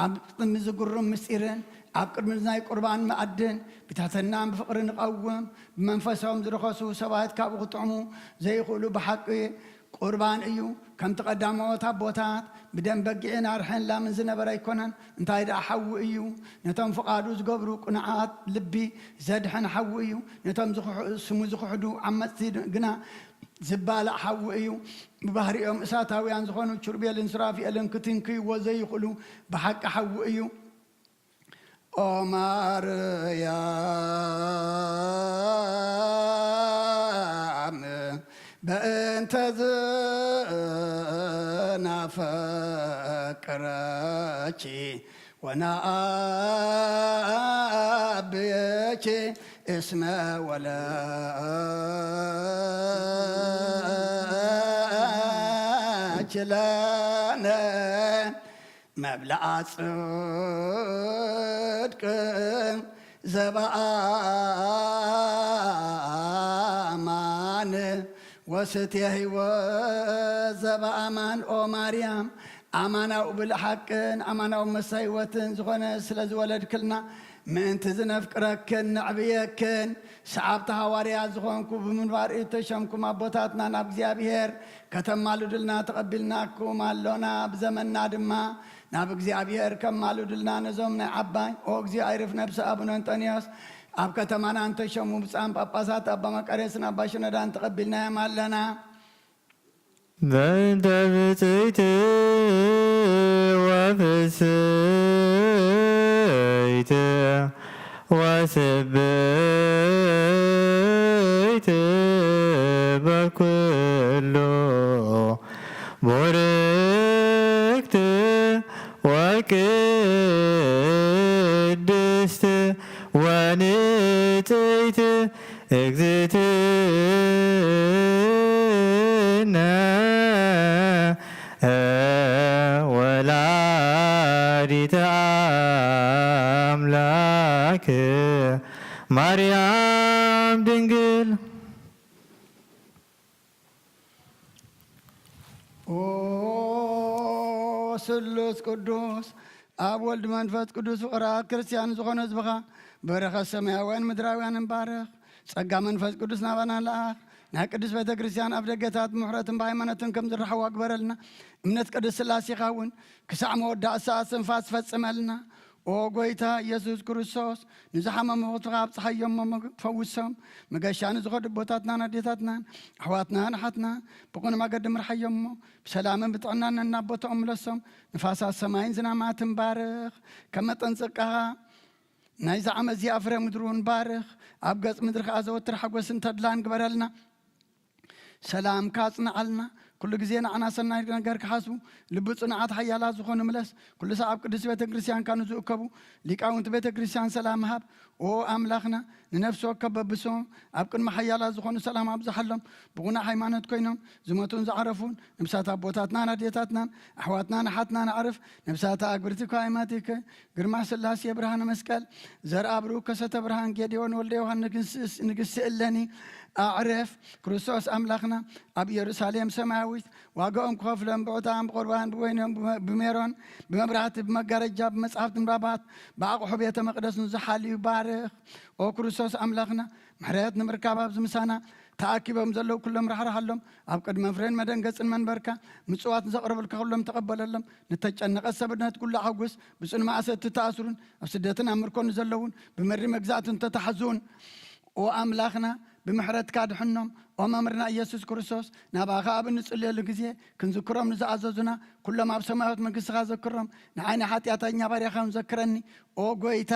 ኣብ ቅድሚ ዝግሩም ምስጢርን ኣብ ቅድሚ ናይ ቁርባን መኣድን ብታተናን ብፍቕሪ ንቐውም ብመንፈሶም ዝረኸሱ ሰባት ካብኡ ክጥዕሙ ዘይኽእሉ ብሓቂ ቁርባን እዩ ከምቲ ቀዳሞት ኣቦታት ብደም በጊዕን ኣርሕን ላምን ዝነበረ ኣይኮነን እንታይ ደኣ ሓዊ እዩ ነቶም ፍቓዱ ዝገብሩ ቁንዓት ልቢ ዘድሕን ሓዊ እዩ ነቶም ስሙ ዝኽሕዱ ዓመፅቲ ግና ዝባላዕ ሓዊ እዩ ብባህሪኦም እሳታውያን ዝኾኑ ኪሩቤልን ሱራፊኤልን ክትንክይዎ ዘይኽእሉ ብሓቂ ሓዊ እዩ ኦ ማርያም በእንተ ዝናፈቅረኪ ወናአብየኪ እስመ ወለኪ ለነ መብልዓ ጽድቅ ዘበአማን ወስትየ ሕይወት ዘበአማን ኦ ማርያም ኣማናው ብልሓቅን ኣማናው መሳይወትን ዝኾነ ስለ ዝወለድክልና ምእንቲ ዝነፍቅረክን ንዕብየክን ሰዓብቲ ሃዋርያት ዝኾንኩ ብምንባር ተሸምኩም ኣቦታትና ናብ እግዚኣብሔር ከተማልዱልና ተቐቢልናኩም ኣሎና ብዘመንና ድማ ናብ እግዚኣብሔር ከማልዱልና ነዞም ናይ ዓባይ ኦ እግዚኦ ኣይርፍ ነብሲ ኣቡነ አንጦንዮስ ኣብ ከተማና እንተሸሙ ብፃን ጳጳሳት ኣባ መቀሬስን ኣባ ሽነዳን ተቐቢልናዮም ኣለና በእንተ ብፅዕቲ ወፍስሕቲ ወስብእቲ በኩሉ ቡርክት ወቅድስት ወንጽሕት እግዝእትነ ወላዲተ አምላክ ማርያም ድንግል ኦ ስሉስ ቅዱስ ኣብ ወልድ መንፈስ ቅዱስ ፍቕራት ክርስቲያን ዝኾነ ህዝብኻ በረኸት ሰማያውያን ምድራውያን ንባርኽ ጸጋ መንፈስ ቅዱስ ናባና ለኣኽ ናይ ቅዱስ ቤተ ክርስቲያን ኣብ ደገታት ምሕረትን ብሃይማኖትን ከም ዝረሓቡ ኣግበረልና እምነት ቅዱስ ስላሴ ኢኻ እውን ክሳዕ መወዳእ ሰዓት ስንፋስ ፈጽመልና ኦ ጎይታ ኢየሱስ ክርስቶስ ንዝሓመሙ ኽትኻ ኣብፅሓዮም ፈውሶም መገሻ ንዝኸዱ ቦታትናን ኣዴታትናን ኣሕዋትናን ኣሓትናን ብቑኑ መገዲ ምርሓዮም እሞ ብሰላምን ብጥዕናን እናቦቶኦም ምለሶም ንፋሳት ሰማይን ዝናማትን ባርኽ ከም መጠን ጽድቅኻ ናይዚ ዓመት እዚኣ ፍረ ምድሩ ንባርኽ ኣብ ገጽ ምድሪ ከዓ ዘወትር ሓጐስን ተድላን ግበረልና ሰላም ካጽንዓልና ኩሉ ግዜ ንዓና ሰናይ ነገር ክሓስቡ ልቢ ጽኑዓት ሓያላት ዝኾኑ ምለስ ኩሉ ሰብ ኣብ ቅዱስ ቤተ ክርስቲያን ካኑ ዝእከቡ ሊቃውንቲ ቤተ ክርስቲያን ሰላም ሃብ ኦ ኣምላኽና ንነፍሲ ወከብ በብሶም ኣብ ቅድሚ ሓያላት ዝኾኑ ሰላም ኣብዝሓሎም ብቑና ሃይማኖት ኮይኖም ዝመቱን ዝዓረፉን ነብሳት ኣቦታትናን ኣዴታትናን ኣሕዋትናን ኣሓትናን ኣዕርፍ ነብሳት ኣግብርቲ ካይማቲከ ግርማ ስላሴ ብርሃነ መስቀል ዘርአብሩ ከሰተ ብርሃን ጌዴዎን ወልደ ዮሃንስ ንግሥቲ እለኒ ኣዕረፍ ክርስቶስ ኣምላኽና ኣብ ኢየሩሳሌም ሰማያዊት ዋጋኦም ክኸፍሎም ብዑጣን ብቁርባን ብወይኖም ብሜሮን ብመብራህቲ ብመጋረጃ ብመጽሓፍቲ ምራባት ብኣቑሑ ቤተ መቅደስ ንዝሓልዩ ባርኽ ኦ ክርስቶስ ኣምላኽና ምሕረት ንምርካብ ኣብዚ ምሳና ተኣኪቦም ዘለው ኩሎም ራሕራሓሎም ኣብ ቅድመ ፍሬን መደንገፅን መንበርካ ምጽዋት ዘቕርብልካ ኩሎም ተቐበለሎም ንተጨነቐ ሰብነት ኩሉ ሓጉስ ብጽኑዕ ማእሰት ተኣስሩን ኣብ ስደትን ኣብ ምርኮን ዘለውን ብመሪ መግዛእትን ተተሓዙን ኦ ኣምላኽና ብምሕረትካ ድሕኖም ኦ መምህርና ኢየሱስ ክርስቶስ ናባኻ ኣብ እንጽልየሉ ግዜ ክንዝክሮም ንዝኣዘዙና ኩሎም ኣብ ሰማያዊት መንግስትኻ ዘክሮም ንዓይኒ ሓጢኣተኛ ባርያኻ ዘክረኒ ኦ ጎይታ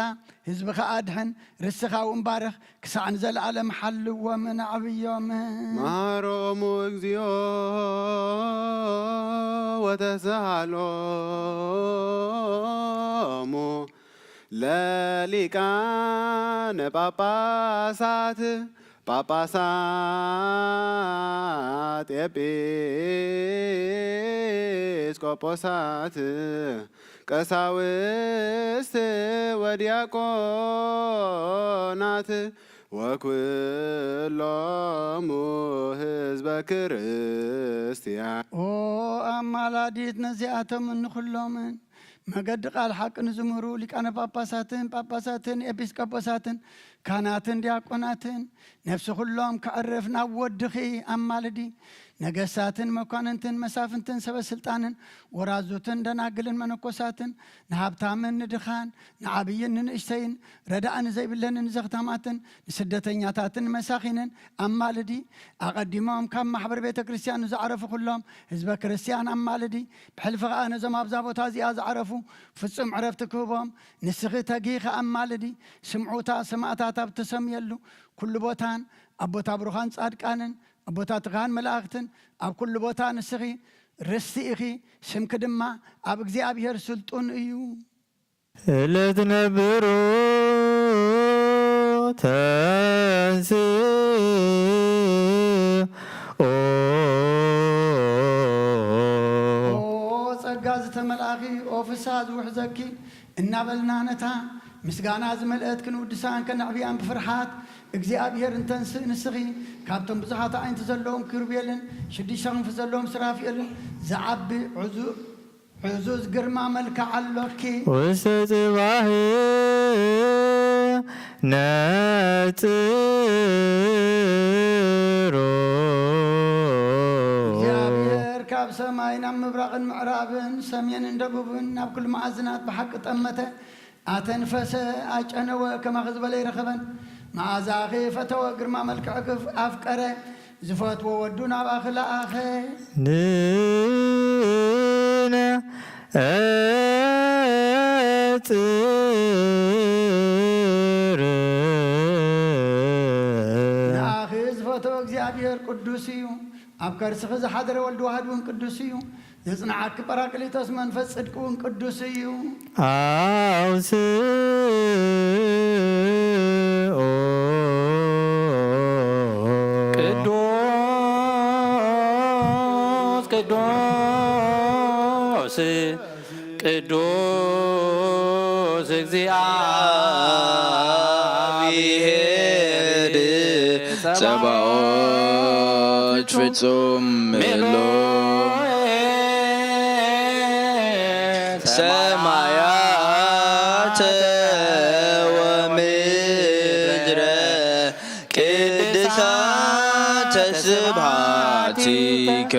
ህዝብኻ ኣድሕን ርስኻ እውን ባርኽ ክሳዕ ንዘለኣለም ሓልዎምን ዓብዮምን መሃሮሙ እግዚኦ ወተሳሃሎሙ ለሊቃነ ጳጳሳት ኤጲስቆጶሳት ቀሳውስት ወዲያቆናት ወኩሎሙ ህዝበ ክርስቲያን ኦ ኣማላዲት ነዚኣቶም እንኩሎምን መገዲ ቃል ሓቂ ንዝምሩ ሊቃነ ጳጳሳትን ኤጲስቆጶሳትን ካህናትን ዲያቆናትን ነፍሲ ኩሎም ከዕርፍ ናብ ወድኺ ኣማልዲ ነገሳትን መኳንንትን መሳፍንትን ሰበስልጣንን ወራዙትን ደናግልን መነኮሳትን ንሃብታምን ንድኻን ንዓብይን ንንእሽተይን ረዳእ ንዘይብለንን ንዘኽታማትን ንስደተኛታትን መሳኺንን ኣማልዲ ኣቐዲሞም ካብ ማሕበር ቤተ ክርስቲያን ዝዓረፉ ኩሎም ህዝበ ክርስቲያን ኣማልዲ ብሕልፊ ኸዓ ነዞም ኣብዛ ቦታ እዚኣ ዝዓረፉ ፍጹም ዕረፍቲ ክህቦም ንስኺ ተጊኻ ኣማልዲ ስምዑታ ሰማዕታት ኣብ ተሰምየሉ ኩሉ ቦታን ኣቦታ ብሩኻን ጻድቃንን ኣቦታት ኻን መላእኽትን ኣብ ኩሉ ቦታ ንስኺ ርስቲ ኢኺ ስምኪ ድማ ኣብ እግዚኣብሔር ስልጡን እዩ ለትነብሩ ተንሥኦ ጸጋ ዝተመላኺ ኦ ፍስሓ ዝውሕዘኪ እናበልና ነታ ምስጋና ዝመልአት ክንውድሳን ከነዕብያን ብፍርሓት እግዚኣብሔር እንተንስእ ንስኺ ካብቶም ብዙሓት ዓይነቲ ዘለዎም ኪሩቤልን 6 ክንፊ ዘለዎም ስራፊኤልን ዝዓቢ ዕዙዝ ግርማ መልክዕ ኣሎኪ ውስተ ጽባሕ ነጽሮ እግዚኣብሔር ካብ ሰማይ ናብ ምብራቕን ምዕራብን ሰሜንን ደቡብን ናብ ኩሉ ማዕዝናት ብሓቂ ጠመተ ኣተንፈሰ ኣጨነወ ከማኸ ዝበለ ይረኸበን መዓዛኺ ፈተወ ግርማ መልክዕክ ኣፍቀረ ዝፈትዎ ወዱ ናባኺ ለኣኸ ንነ ኣጽር ንኣኺ ዝፈትዎ እግዚኣብሔር ቅዱስ እዩ ኣብ ከርስኺ ዝሓደረ ወልዲ ዋህድ እውን ቅዱስ እዩ ዘጽንዓኪ ጰራቅሊጦስ መንፈስ ጽድቂ እውን ቅዱስ እዩ አውስኦ ቅዱስ እግዚአብሔር ጸባኦት ፍጹም ምሎ ሰማያት ወምድረ ቅድሳተ ስብሐቲከ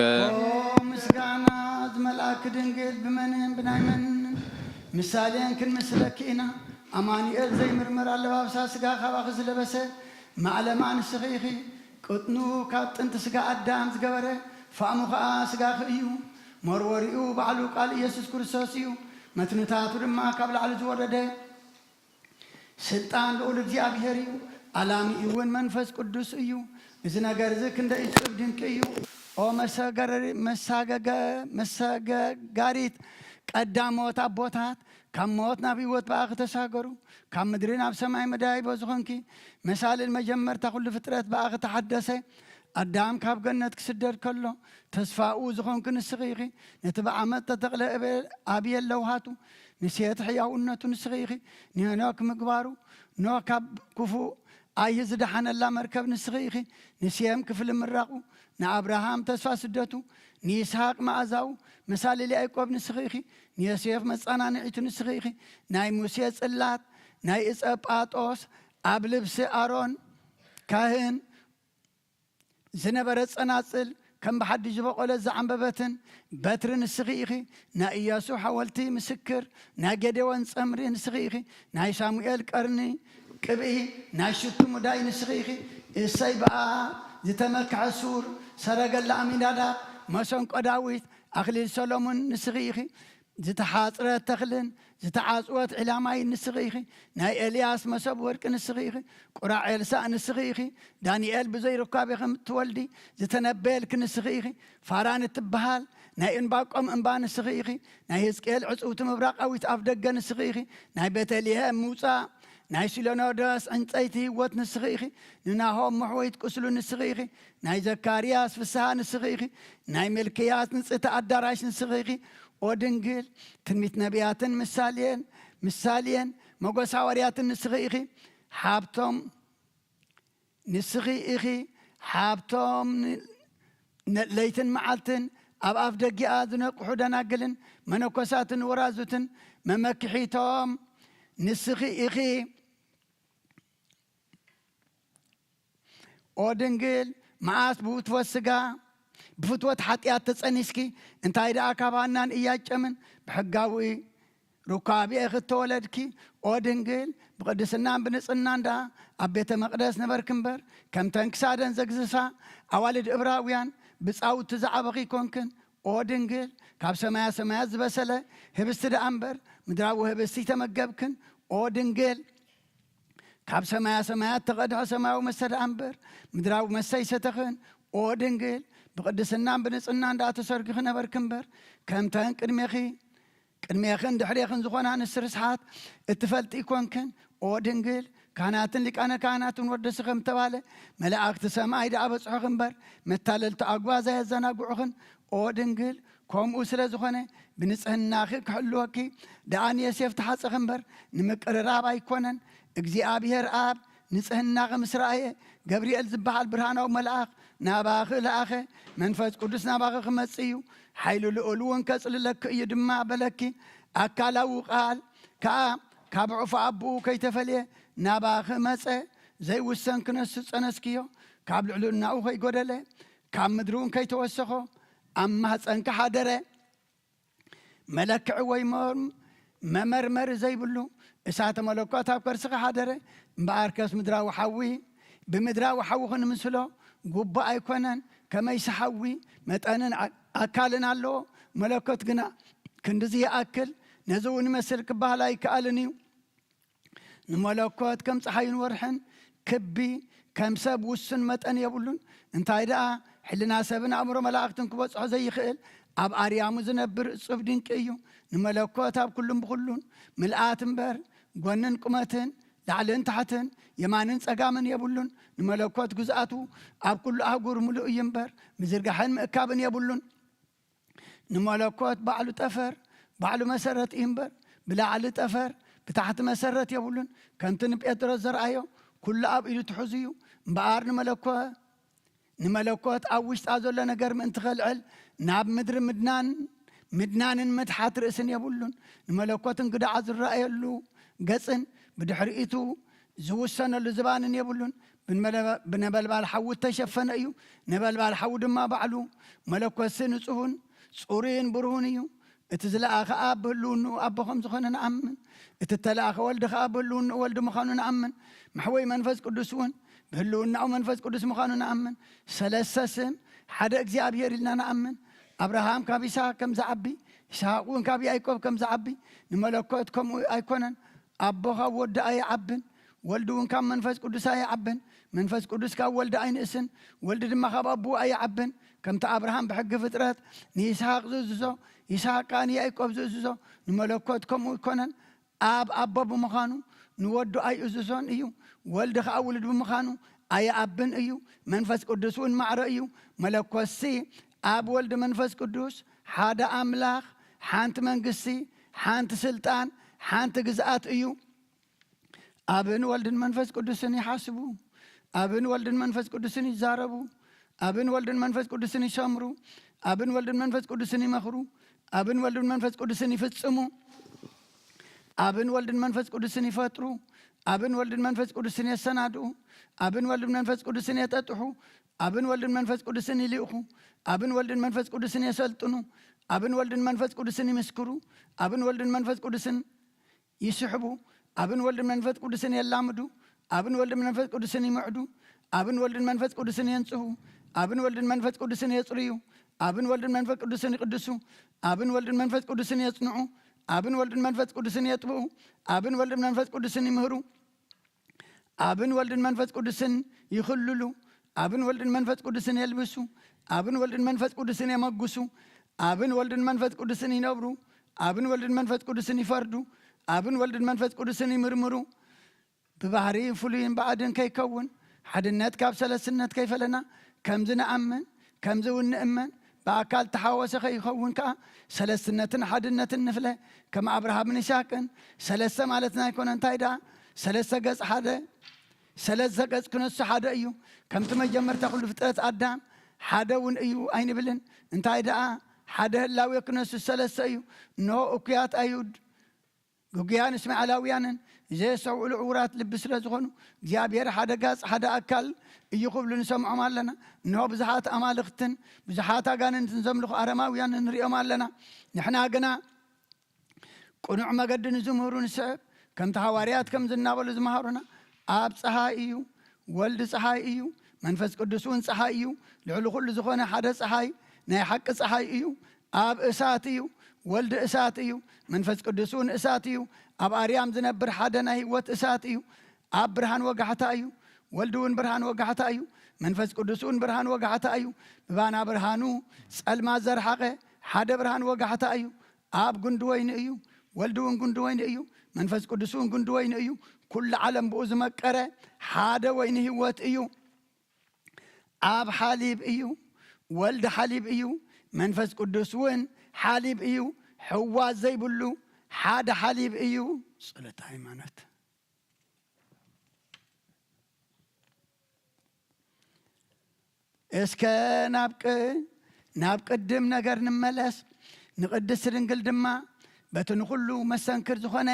ምስጋና ዝመልአክ ድንግል ብመንን ብናይመን ምሳሌን ክንምስለኪ ኢና ኣማኒኤል ዘይምርመር ኣለባብሳ ስጋ ካባኺ ዝለበሰ ማዕለማ ንስኺ ኢኺ ቅጥኑ ካብ ጥንቲ ስጋ ኣዳም ዝገበረ ፋእሙ ከዓ ስጋኺ እዩ መርወሪኡ ባዕሉ ቃል ኢየሱስ ክርስቶስ እዩ መትንታቱ ድማ ካብ ላዕሊ ዝወረደ ስልጣን ልዑል እግዚኣብሔር እዩ ኣላሚኡ እውን መንፈስ ቅዱስ እዩ እዚ ነገር እዚ ክንደይ እጹብ ድንቂ እዩ ኦ መሰጋጋሪት ቀዳሞት ኣቦታት ካብ ሞት ናብ ህይወት በኣኺ ተሳገሩ ካብ ምድሪ ናብ ሰማይ መዳይቦ ዝኾንኪ መሳልል መጀመርታ ኩሉ ፍጥረት በኣኺ ተሓደሰ ኣዳም ካብ ገነት ክስደድ ከሎ ተስፋኡ ዝኾንክ ንስኺ ኢኺ ነቲ ብዓመት ተተቕለ ኣብየን ለውሃቱ ንሴት ሕያውነቱ ንስኺ ኢኺ ንሄኖክ ምግባሩ ኖ ካብ ክፉእ ኣየ ዝደሓነላ መርከብ ንስኺ ኢኺ ንሴም ክፍሊ ምራቑ ንኣብርሃም ተስፋ ስደቱ نيسحاق مأزاو مثال اللي أيقوب نسخيخي نيسيف مصانا نعيتو نسخيخي ناي موسى صلات ناي إسقاطوس أبلبس أرون كاهن زنبرت صناصل كم بحد جبقول زعنببتن بتر نسخيخي نا إياسو حولتي مسكر نا جدوان صمري نسخيخي نا شاموئيل قرني كبئي نا شتو مداي نسخيخي السيبا زتمك عسور سرق الأمينادا مسون قداويت أخلي سولومون نسخيخي زتحاصرة تخلن زتعاصوات علاماي نسخيخي ناي إلياس مسب ورك نسخيخي قراع إلساء نسخيخي دانيال بزي ركابي خم تولدي زتنبيل كنسخيخي فاران التبهال ناي انباقم انبان نسخيخي ناي هزكيل عصوت مبراق أويت أفدق نسخيخي ناي بيتاليها موسى ناي سيلونوداس انتايتي وات نسخيخي نناهم محويت كسلو نسخيخي ناي زكارياس فسها نسخيخي ناي ملكياس نسيت أداراش نسخيخي ودنجل تنميت نبياتن مثالين مقوس حوارياتن نسخيخي حابتم نسخيخي حابتم ليتن معلتن أب دقي آذنك وحدنا قلن منوكساتن ورازوتن ممكحيتهم نسخيخي ودنجل معاس بوت وسقا بفتوة حتيات تصنيسكي انتاي دا كابانان إياجمن بحقاوي ركابي اخت ولدكي ودنجل بقدسنان بنصنان دا أبيت مقدس نبركنبر كم تنكسادن زقزسا أوالد إبراويان بصاو تزعبقي كونكن ودنجل كاب سمايا زبسلة هبست دا أمبر مدراو هبستي تمقبكن ودنجل كاب سمايا تقدح سماو مسد أمبر مدراو مساي ستخن ودنجل بقدسنان بنصنان دا تسرق خنبر كنبر كم تان قدميخن دحريخن زخونا نسرسحات اتفلت يكونكن ودنجل كاناتن لك أنا كاناتن ودس خم تبالة ملاك سماي دا أبصح خنبر متالل تأقوازا يزانا قعخن ودنجل كوم أسرة زخونة بنصهن ناخي كحلوكي داني يسيف تحاس خنبر نمكر رابا يكونن اجزي آبيهر آب نصهن ناغ مسرائي جبريل زبح البرهانة وملاك ناباخ الأخ منفذ قدس ناباخ خمسيو حيلو لأولون كسل لك يدمع بلكي أكالا وقال كابعف أبو كي تفليه ناباخ مسي زي وسن كنس سنسكيو كابل علو الناو كي قدله كام مدرون كي توسخو أما هسنك حادره ملك عوي ممرمر زي بلو إساعة ملوكاتها بكرسخ حادره مباركس مدراو حوي بمدراو حوخن منسلو قبا أيكونن كما يسحوي متأنن أكالن الله ملكوت جنا كندزي أكل نزون مسل كبالاي كالنيو نملكوت كم صحين ورحن كبي كم سب وسن متأن يبولون انت هيدا حلنا سبنا أمر ملاقتن كبص زي خيل أب أريام زنبر صفدين كيو نملكوت أب كلهم بخلون ملآتن بر قنن قمتن لعلن تحتن يمانن سقامن يبولون نملكوت جزءاتو أب كل أهجر ملؤ ينبر مزرقحن مكابن يبولون نملكوت بعلو تفر بعلو مسرت ينبر بلا على تفر بتحت مسرت يبولون كنتن بيتر الزرعيو كل أب إلو تحزيو بقار نملكوت أوشت أزول نجر من تخلعل ناب مدر مدنان مدحات رأسن يبولون نملكوت انقدع عزر رأي اللو قصن بدحرئتو زوسن الزبان يبولون بنبلبال حود تشفن أيو نبلبال حود ما بعلو ملكوت سنصهون صورين برهونيو اتزلا أخ أب هلون أب خمس خنا نأمن اتتلا أخ ولد أب هلون ولد مخانو نأمن محوي منفذ قدسون بهلون أو منفذ قدس مخانو نأمن سلسسن حدا إجزابير لنا نأمن أبراهام كابي إسحاق كم زعبي إسحاقون كابي أيكوب كم زعبي نملكوت كم أيكونن أبوها ود أي عبن ولدون كم منفذ قدس أي عبن منفذ قدس كا ولد أي نسن ولد دم خاب أبو أي عبن كم تا أبراهام بحق فترات نيسحاق زوزو إسحاق كان يعقوب زوزو نملكوت كم يكونن أب بمخانو نود أي أزوزون إيو ولد خا ولد بمخانو أي عبن إيو منفذ قدسون مع رأيو ملكوت سي أب ولد منفذ قدس حدا أملاخ حانت منقسي حانت سلطان حانت جزءات إيو أبن ولد منفذ قدسني حاسبو أبن ولد منفذ قدسني زاربو أبن ولد منفذ قدسني شامرو አብን ወልድን መንፈስ ቅዱስን ይመክሩ። አብን ወልድን መንፈስ ቅዱስን ይፈጽሙ። አብን ወልድን መንፈስ ቅዱስን ይፈጥሩ። አብን ወልድን መንፈስ ቅዱስን ያሰናድኡ። አብን ወልድን መንፈስ ቅዱስን ያጠጥሑ። አብን ወልድን መንፈስ ቅዱስን ይልእኹ። አብን ወልድን መንፈስ ቅዱስን ያሰልጥኑ። አብን ወልድን መንፈስ ቅዱስን ይመስክሩ። አብን ወልድን መንፈስ ቅዱስን ይስሕቡ። አብን ወልድን መንፈስ ቅዱስን ያላምዱ። አብን ወልድን መንፈስ ቅዱስን ይምዕዱ። አብን ወልድን መንፈስ ቅዱስን የንጽሑ። አብን ወልድን መንፈስ ቅዱስን የጽርዩ። አብን ወልድን መንፈስ ቅዱስን ይቅድሱ። አብን ወልድን መንፈስ ቅዱስን የጽንዑ። አብን ወልድን መንፈስ ቅዱስን የጥብኡ። አብን ወልድን መንፈስ ቅዱስን ይምህሩ። አብን ወልድን መንፈስ ቅዱስን ይኽልሉ። አብን ወልድን መንፈስ ቅዱስን የልብሱ። አብን ወልድን መንፈስ ቅዱስን የመጉሱ። አብን ወልድን መንፈስ ቅዱስን ይነብሩ። አብን ወልድን መንፈስ ቅዱስን ይፈርዱ። አብን ወልድን መንፈስ ቅዱስን ይምርምሩ። ብባህሪ ፍሉይን ባዕድን ከይከውን ሓድነት ካብ ሰለስነት ከይፈለና ከምዝ ንኣምን ከምዝ እውን ንእመን በአካል ተሓወሰ ከይኸውን ከዓ ሰለስትነትን ሓድነትን ንፍለ ከም አብርሃምን ይስሐቅን ሰለስተ ማለትና ይኮነ እንታይ ደኣ ሰለስተ ገጽ ሓደ ሰለስተ ገጽ ክነሱ ሓደ እዩ። ከምቲ መጀመርታ ኩሉ ፍጥረት ኣዳም ሓደ እውን እዩ ኣይንብልን። እንታይ ደኣ ሓደ ህላዊ ክነሱ ሰለስተ እዩ። እንሆ እኩያት ኣይሁድ ጉግያን እስማኤላውያንን ዘየሰውዕሉ ዕውራት ልቢ ስለ ዝኾኑ እግዚኣብሔር ሓደ ጋጽ ሓደ ኣካል እዩ ክብሉ ንሰምዖም ኣለና። እንሆ ብዙሓት ኣማልኽትን ብዙሓት ኣጋንንትን ዘምልኹ ኣረማውያን ንሪኦም ኣለና። ንሕና ግና ቁኑዕ መገዲ ንዝምህሩ ንስዕብ ከምቲ ሃዋርያት ከም ዝናበሉ ዝመሃሩና ኣብ ፀሓይ እዩ፣ ወልዲ ፀሓይ እዩ፣ መንፈስ ቅዱስ እውን ፀሓይ እዩ። ልዕሊ ኩሉ ዝኾነ ሓደ ፀሓይ ናይ ሓቂ ፀሓይ እዩ። ኣብ እሳት እዩ፣ ወልዲ እሳት እዩ፣ መንፈስ ቅዱስ እውን እሳት እዩ። ኣብ ኣርያም ዝነብር ሓደ ናይ ህይወት እሳት እዩ። ኣብ ብርሃን ወጋሕታ እዩ፣ ወልዲ እውን ብርሃን ወጋሕታ እዩ፣ መንፈስ ቅዱስ እውን ብርሃን ወጋሕታ እዩ። ብባና ብርሃኑ ጸልማት ዘርሓቐ ሓደ ብርሃን ወጋሕታ እዩ። ኣብ ጉንዲ ወይኒ እዩ፣ ወልዲ እውን ጉንዲ ወይኒ እዩ፣ መንፈስ ቅዱስ እውን ጉንዲ ወይኒ እዩ። ኩሉ ዓለም ብኡ ዝመቀረ ሓደ ወይኒ ህይወት እዩ። ኣብ ሓሊብ እዩ፣ ወልዲ ሓሊብ እዩ፣ መንፈስ ቅዱስ እውን ሓሊብ እዩ። ሕዋት ዘይብሉ ሓደ ሓሊብ እዩ። ጸሎተ ሃይማኖት እስከ ናብ ቅድም ነገር ንመለስ። ንቅድስቲ ድንግል ድማ በቲ ንኩሉ መሰንክር ዝኾነ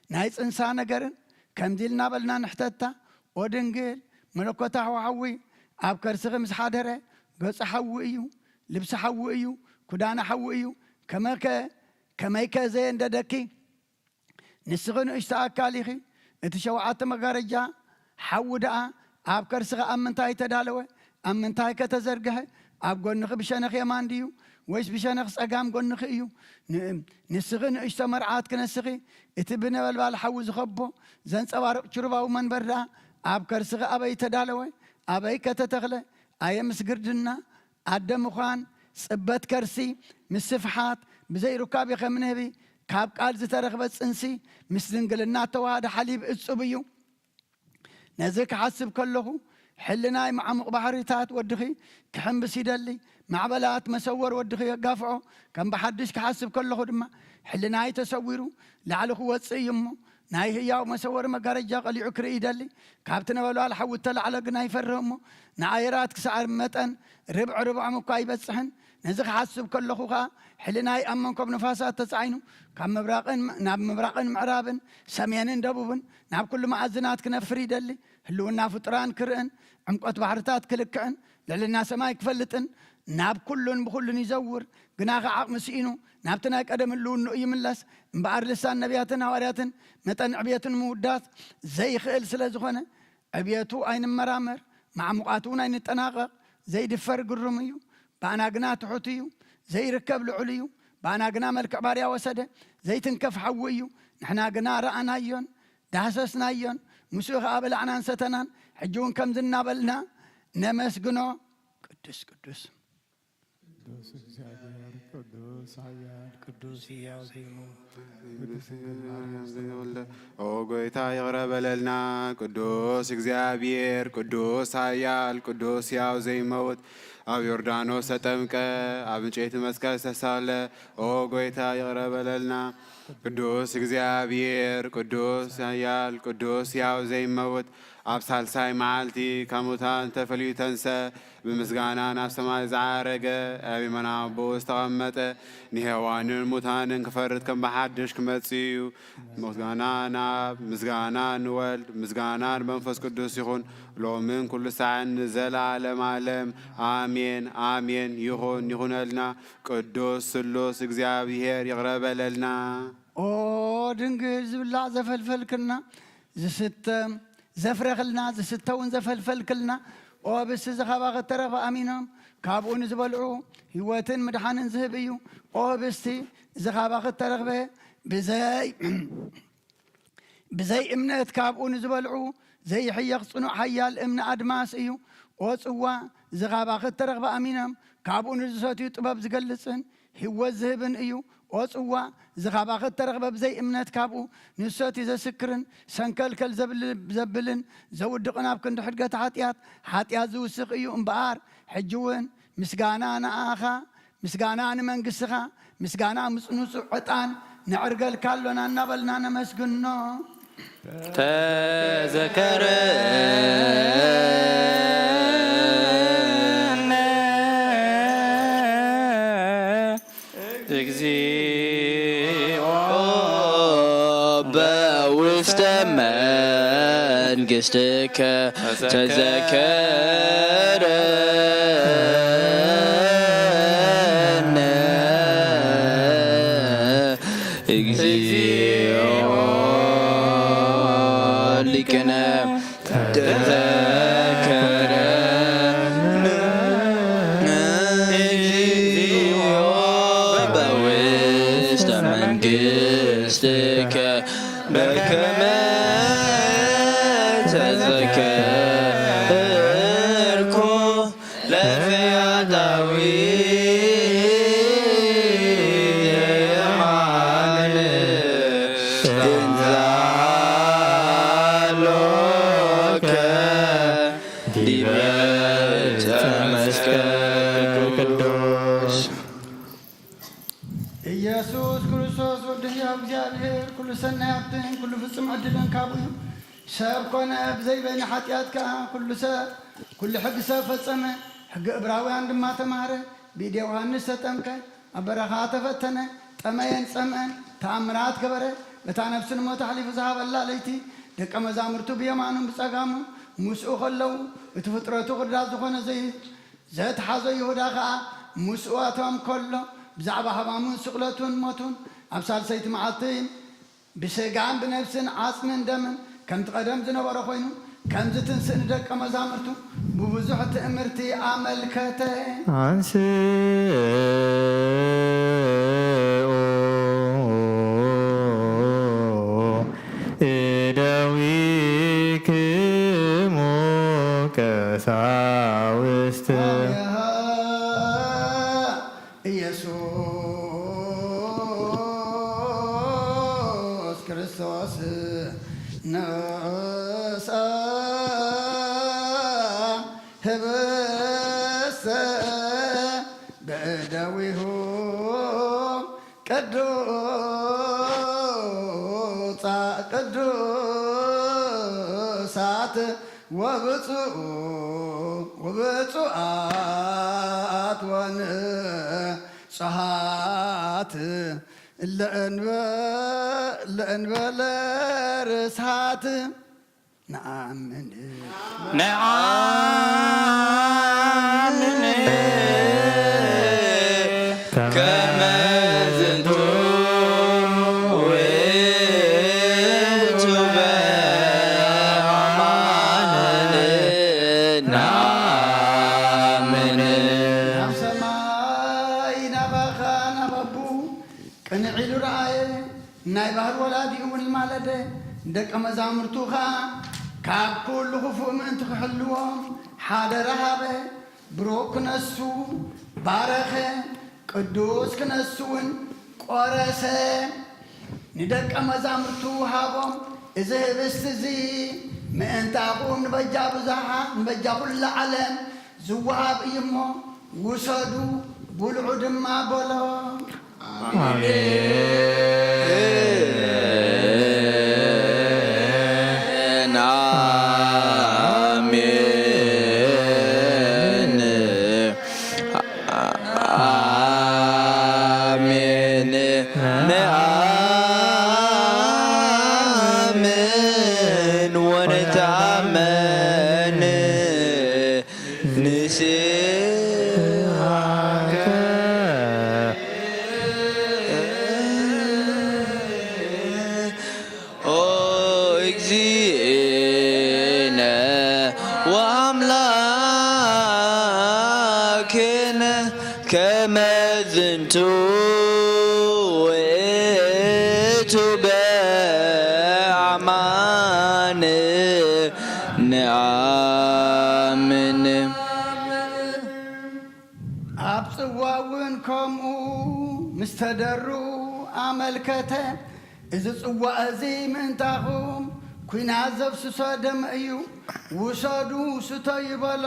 ናይ ፅንሳ ነገርን ከምዚ ኢልና በልና ንሕተታ ኦ ድንግል መለኮታዊ ሓዊ ኣብ ከርስኺ ምስ ሓደረ ገጽ ሓዊ እዩ፣ ልብሲ ሓዊ እዩ፣ ኩዳና ሓዊ እዩ። ከመይከ ዘየ እንደደኪ ንስኺ ንእሽተ ኣካል ኢኺ እቲ ሸውዓተ መጋረጃ ሓዊ ደኣ ኣብ ከርስኺ ኣብ ምንታይ ተዳለወ? ኣብ ምንታይ ከተዘርግሐ? ኣብ ጎንኺ ብሸነኽ የማን ድዩ ወይስ ብሸነኽ ጸጋም ጎንኺ እዩ? ንስኺ ንእሽተ መርዓት ክነስኺ እቲ ብነበልባል ሓዊ ዝኸቦ ዘንጸባርቕ ችሩባዊ መንበር ደኣ ኣብ ከርስኺ ኣበይ ተዳለወ? ኣበይ ከተተኽለ? ኣየ ምስ ግርድና ኣደ ምዃን ጽበት ከርሲ ምስ ስፍሓት ብዘይሩካብ የኸም ንህቢ ካብ ቃል ዝተረኽበ ጽንሲ ምስ ድንግልና ተዋሃደ ሓሊብ እጹብ እዩ። ነዚ ክሓስብ ከለኹ ሕልናይ ማዕሙቕ ባሕርታት ወድኺ ክሕምብስ ይደሊ። ማዕበላት መሰወር ወድኺ የጋፍዖ። ከም ብሓድሽ ክሓስብ ከለኹ ድማ ሕልናይ ተሰዊሩ ላዕሊ ክወፅእ እዩ እሞ ናይ ህያው መሰወሪ መጋረጃ ቀሊዑ ክርኢ ይደሊ። ካብቲ ነበልባል ሓዊ ተላዕለ ግና ይፈርህ እሞ ንኣየራት ክሳዕ መጠን ርብዖም እኳ ይበፅሕን። ነዚ ክሓስብ ከለኹ ከዓ ሕልናይ ኣብ መንኮብ ነፋሳት ተፃዒኑ ካብ ናብ ምብራቕን ምዕራብን ሰሜንን ደቡብን ናብ ኩሉ ማዕዝናት ክነፍር ይደሊ። ህልውና ፍጡራን ክርእን ዕምቆት ባሕርታት ክልክዕን ልዕልና ሰማይ ክፈልጥን ናብ ኩሉን ብኩሉን ይዘውር። ግና ከዓቕሚ ስኢኑ ናብቲ ናይ ቀደም ህልውንኡ ይምለስ። እምበኣር ልሳን ነቢያትን ሃዋርያትን መጠን ዕብየትን ምውዳት ዘይኽእል ስለ ዝኾነ ዕብየቱ ኣይንመራመር፣ ማዕሙቃቱ እውን ኣይንጠናቐቕ። ዘይድፈር ግሩም እዩ፣ ባእና ግና ትሑት እዩ። ዘይርከብ ልዑል እዩ፣ ባእና ግና መልክዕ ባርያ ወሰደ። ዘይትንከፍ ሓዊ እዩ፣ ንሕና ግና ረኣናዮን ዳሰስናዮን። ምስኡ ከዓ በላዕናን ሰተናን። ሕጂ እውን ከምዚ እናበልና ነመስግኖ። ቅዱስ ቅዱስ ቅዱስ እግዚአብሔር ቅዱስ ኃያል ቅዱስ ሕያው ኦ ጎይታ ይቕረ በለልና። ቅዱስ እግዚአብሔር ቅዱስ ኃያል ቅዱስ ሕያው ዘይመውት ኣብ ዮርዳኖስ ተጠምቀ ኣብ እንጨይቲ መስቀል ዝተሳለ ኦ ጎይታ ይቕረ በለልና። ቅዱስ እግዚአብሔር ቅዱስ ኃያል ቅዱስ ሕያው ዘይመውት ኣብ ሳልሳይ መዓልቲ ካብ ሙታን ተፈልዩ ተንሰ ብምስጋና ናብ ሰማይ ዝዓረገ ኣብ የማነ ኣቦ ዝተቐመጠ ንሄዋንን ሙታንን ክፈርድ ከም ብሓድሽ ክመጽእ እዩ። ምስጋና ንወልድ ምስጋና ንመንፈስ ቅዱስ ይኹን ሎምን ኩሉ ሰዓን ንዘላለም ዓለም ኣሜን ኣሜን ይኹነልና። ቅዱስ ስሉስ እግዚአብሔር ይቕረበለልና። ኦ ድንግል ዝብላዕ ዘፈልፈልክልና ዝስተ ዘፍረኽልና ዝስተውን ዘፈልፈልክልና ኦ ብስ ዝኸባኸ ተረኽበ ኣሚኖም ካብኡ ንዝበልዑ ህይወትን ምድሓንን ዝህብ እዩ። ኦ ብስቲ ዝኸባኸ ተረኽበ ብዘይ እምነት ካብኡ ንዝበልዑ ዘይሕየኽ ጽኑዕ ሓያል እምኒ ኣድማስ እዩ። ኦ ጽዋ ዝኸባኸ ተረኽበ ኣሚኖም ካብኡ ንዝሰትዩ ጥበብ ዝገልጽን ህይወት ዝህብን እዩ። ኦ ጽዋ ዝኸባኸ ተረኽበ ብዘይ እምነት ካብኡ ንሰትዩ ዘስክርን ሰንከልከል ዘብልን ዘውድቕን ኣብ ክንዲ ሕድገት ሓጢኣት ዝውስኽ እዩ እምበኣር ሕጂ እውን ምስጋና ንኣኻ ምስጋና ንመንግሥትኻ ምስጋና ምጽኑዕ ዕጣን ንዕርገልካ ኣሎና እናበልና ነመስግኖ ተዘከረነ እግዚኦ በውስተ መንግሥትከ ተዘከረነ እግዚኦ ሊቅነ ተዘከረነ እግዚኦ በውስተ መንግሥትከ በከመ ተዘከርኮ ለፈያታዊ እንዛሎከ ዲበ መስቀል ቅዱስ ኢየሱስ ክርስቶስ ወዲ ሕያው እግዚአብሔር ኩሉ ሰናይ ሃብትን ኩሉ ፍጹም ዕድልን ካብኡ እዩ። ሰብ ኮነ ብዘይበይኒ ሓጢኣትካ ኩሉ ሕጊ ሰብ ፈጸመ። ሕጊ ዕብራውያን ድማ ተማሃረ። ብኢደ ዮሃንስ ተጠምቀ ኣብ በረኻ ተፈተነ። ጠመየን ጸምአን ተኣምራት ገበረ። በታ ነፍሲ ንሞት ሓሊፉ ዝሃበላ ለይቲ ደቀ መዛሙርቱ ብየማኑን ብጸጋሙን ምስኡ ከለዉ እቲ ፍጥረቱ ቅዳስ ዝኾነ ዘተሓዞ ይሁዳ ከዓ ምስኡ ኣቶም ከሎ ብዛዕባ ሕማሙን ስቕለቱን ሞቱን ኣብ ሳልሰይቲ መዓልቲ ብስጋን ብነፍስን ዓፅምን ደምን ከምቲ ቀደም ዝነበረ ኮይኑ ከምዚ ትንስእ ንደቀ መዛሙርቱ ብብዙሕ ትእምርቲ ኣመልከተ እደዊክሙ ቀሳውስት ኢየሱስ ክርስቶስ ነሳ ህብስተ በእደዊሁ ቅዱሳት ወብፁዓት ወንጹሓት ለእንበለ ርስሓት ነአምን ከመ ዝንቱ ውእቱ በአማን ነአምን ናብ ሰማይ ናባኻ ናባቡ ቅንዕ ኢሉ ረአየ ናይ ባህር ወላዲኡ እውን ማለደ ደቀ መዛሙርቱ ኸዓ ካብ ኩሉ ክፉእ ምእንቲ ክሕልዎም ሓደ ረሃበ ብሩክ ክነሱ ባረኸ ቅዱስ ክነሱ እውን ቆረሰ ንደቀ መዛሙርቱ ሃቦም እዚ ህብስቲ እዚ ምእንቲ ኣቁም ንበጃ ብዙሓ ንበጃ ኩሉ ዓለም ዝወሃብ እዩ እሞ ውሰዱ ብልዑ ድማ በሎ አሜን እግዚእነ ወአምላክነ ከመ ዝንቱ ውእቱ በአማን ንአምን ኣብ ጽዋውን ከምኡ ምስ ተደሩ ኣመልከተ እዚ ጽዋእ እዚ ምእንታኹም ኩናት ዘብስሶ ደመ እዩ ውሰዱ ስቶ ይበሎ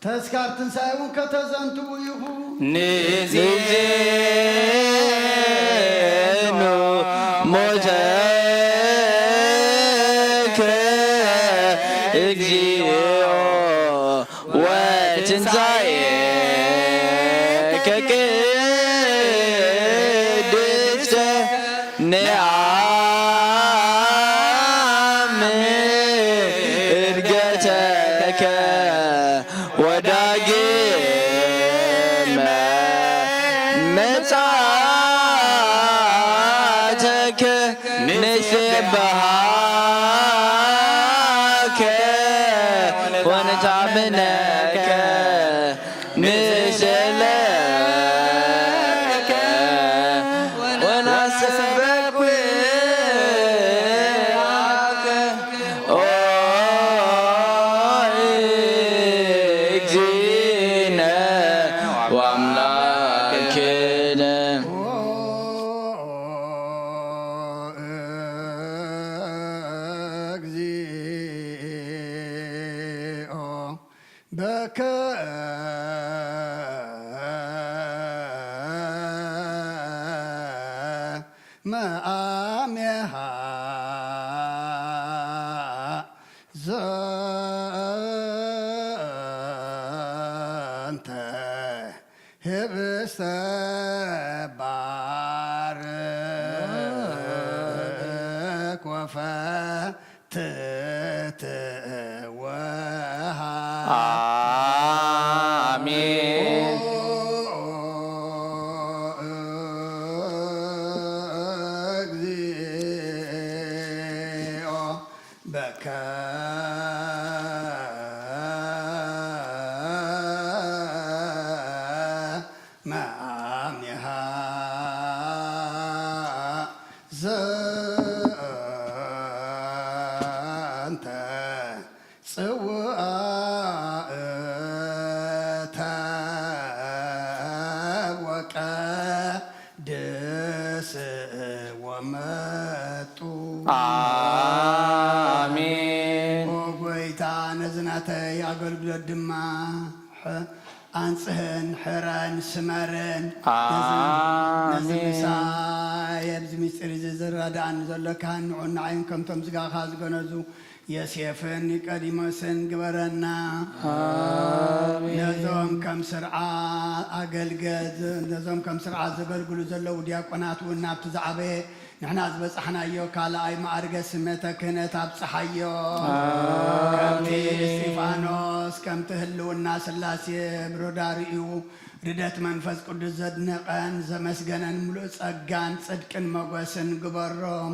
ተስካር ትንሣኤውን ከተዘንትው ይኹን ንዜኑ ሞተከ እግዚኦ ወትንሣኤከ ቅድስተ ነአምን ዕርገተከ ወዳግመ ምጽአተከ ንስብሐከ ወነታምነከ ንስእለከ ወናስበክ ውእከ እግዚእነ ወአምላክነ እግዚኦ በከ መአሜሃ ዘንተ ህብስተ ባርክ ወፈትት ወሃብ አሜን እግዚኦ በከ መአሜሃ ዘንተ ጽዋእተ ወቀድስ ወመጡ አሜን ኦ ጎይታ ነዝናተይ አገልግሎት ድማ አንጽህን ሕረን ስመርን ነዚ ምሳይ ኣብዚ ምስጢር እዚ ዝረዳእኒ ዘሎካ ንዑና ዓይን ከምቶም ስጋኻ ዝገነዙ የሴፍን ኒቆዲሞስን ግበረና ነዞም ከም ስርዓት ኣገልገል ነዞም ከም ስርዓት ዘገልግሉ ዘለው ዲያቆናት እውን ናብቲ ዝዓበየ ንሕና ዝበፅሕናዮ ካልኣይ ማዕርገ ስመተ ክህነት ኣብፅሓዮ ከምቲ እስጢፋኖስ ከምቲ ህልውና ስላሴ ብሮዳርኡ ርደት መንፈስ ቅዱስ ዘድነቐን ዘመስገነን ሙሉእ ጸጋን ጽድቅን መጎስን ግበሮም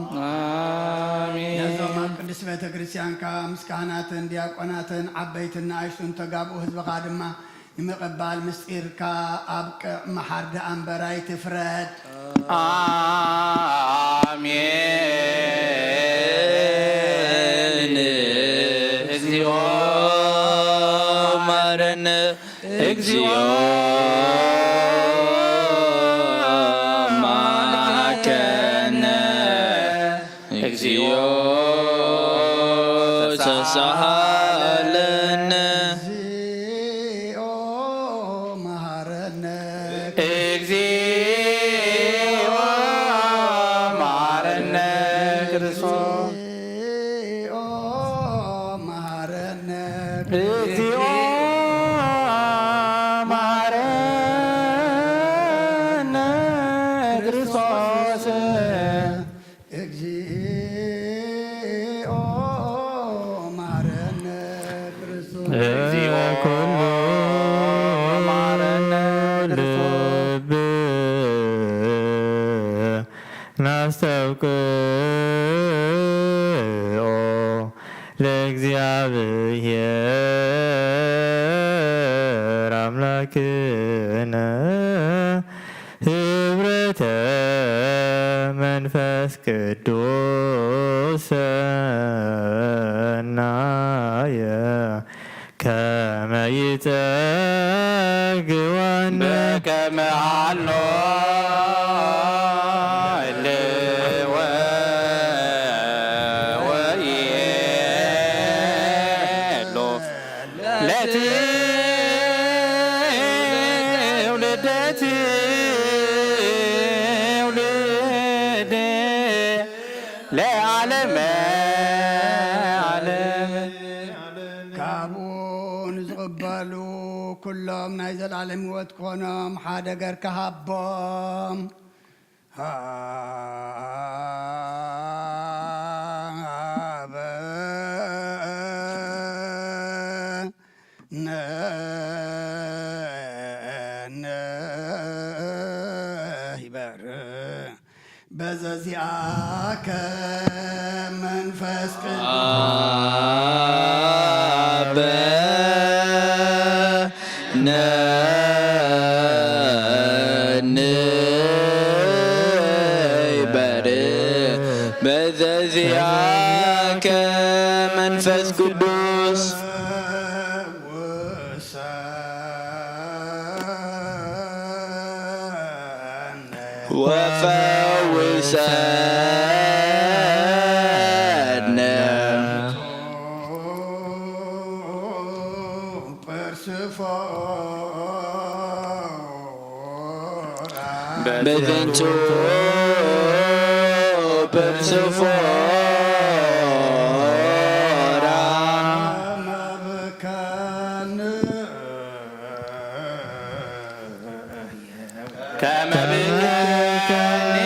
ነዞም ኣብ ቅዱስ ቤተ ክርስቲያንካ ምስ ካህናትን ዲያቆናትን ዓበይትን ንኣሽቱን ተጋብኡ ህዝብኻ ድማ ንምቕባል ምስጢርካ ኣብቅዕ መሓርዳ ኣንበራይ ትፍረድ አሜን እግዚኦ መሃረነ እግዚኦ ማከነ እግዚኦ ተሳሃለነ እግዚኦ መሃረነ እግዚኦ መሃረነ ክርስቶስ እግዚኦ መሃረነ እግዚኦ መሃረነ ክርስቶስ እግዚኦ መሃረነ ክርስቶስ እግዚኦ መሃረነ ልብ ናስተውቅኦ ለእግዚአብሔር አምላክነ ህብረተ መንፈስ ቅዱስ ሰናየ ከመ ይጸግወነ በከመ ሀሎ እልወ ወይሄሎ ለትውልደ ትውልድ ለዓለመ ዓለም ካብኡን ዝቕበሉ ኩሎም ናይ ዘለዓለም ህይወት ክኾኖም ሓደ ገርካ ሃቦም ይበር በዘዚአከ መንፈስ በዘዚአከ መንፈስ ቅዱስ ወፈውሰነ በዝንቱ ፐርሰፎራ ከመብከኒ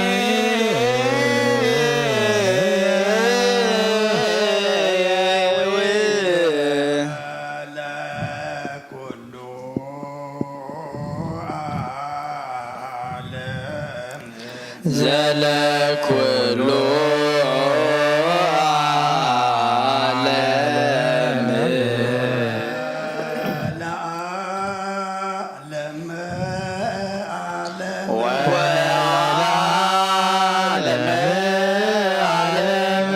ዘለኩሉ ዓለም ወዓለመ ዓለም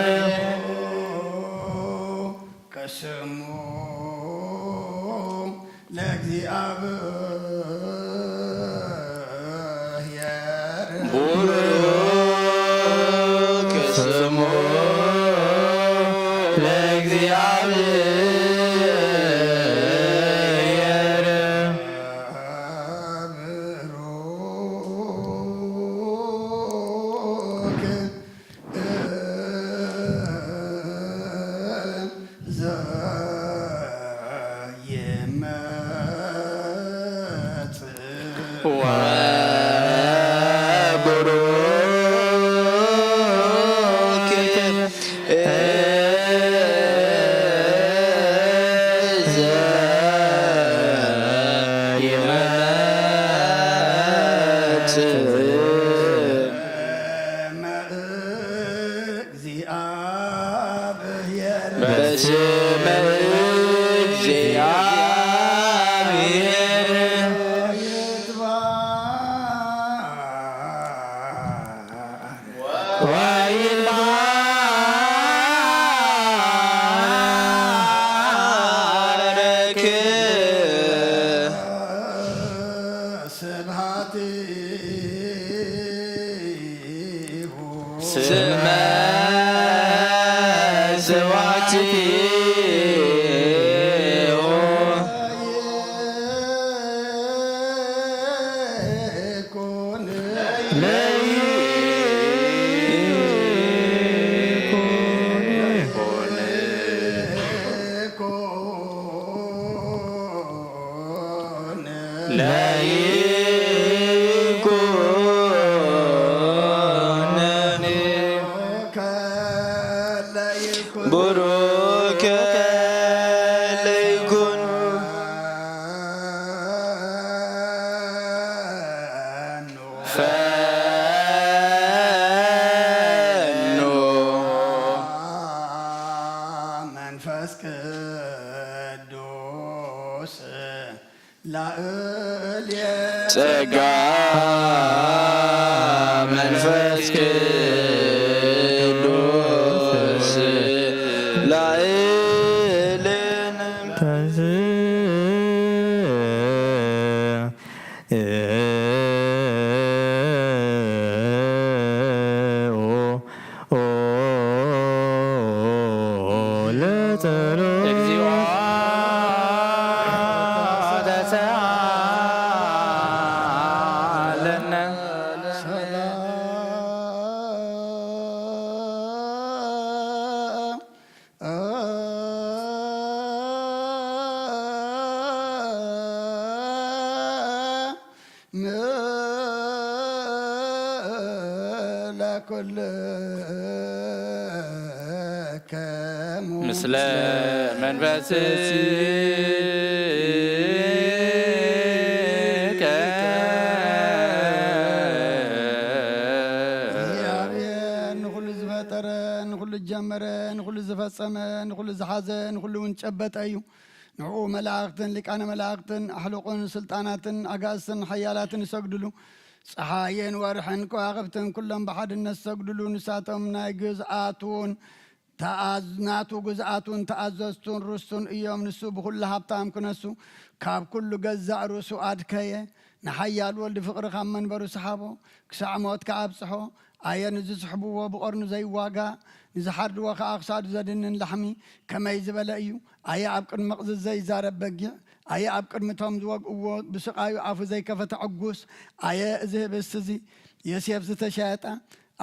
ከስሙ ለእግዚአብሔር ቡሩክ ስሙ ለእግዚአብሔር በስመ እግዚአብሔር ወይባረክ ቡሩክ ለይኩን ፈኑ መንፈስ ቅዱስ ላዕልየ ጸጋ መንፈስ ቅዱስ ላዕልን እግዚኦ ተሰአለነ ምስለ መንፈስከ እግዚአብሔር ንኩሉ ዝፈጠረ ንኩሉ ዝጀመረ ንኩሉ ዝፈጸመ ንኩሉ ዝሓዘ ንኩሉ እውን ጨበጠ እዩ ንዕኡ መላእክትን ሊቃነ መላእክትን ኣሕልቁን ስልጣናትን ኣጋእዝትን ሓያላትን ይሰግድሉ ፀሓይን ወርሕን ከዋኽብትን ኩሎም ብሓድነት ዝሰግድሉ ንሳቶም ናይ ግዝኣቱን ናቱ ግዝኣቱን ተኣዘዝቱን ርስቱን እዮም ንሱ ብኩሉ ሃብታም ክነሱ ካብ ኩሉ ገዛእ ርእሱ ኣድከየ ንሓያል ወልዲ ፍቕሪ ካብ መንበሩ ሰሓቦ ክሳዕ ሞት ከኣብፅሖ ኣየ ንዝስሕብዎ ብቆርኑ ዘይዋጋእ ንዝሓርድዎ ከዓ ክሳዱ ዘድንን ላሕሚ ከመይ ዝበለ እዩ ኣየ ኣብ ቅድሚ መቕዝዝ ዘይዛረብ በጊዕ ኣየ ኣብ ቅድሚቶም ዝወግእዎ ብስቃዩ ኣፉ ዘይከፈተ ዕጉስ ኣየ እዚ ህብስቲ እዚ የሴፍ ዝተሸየጠ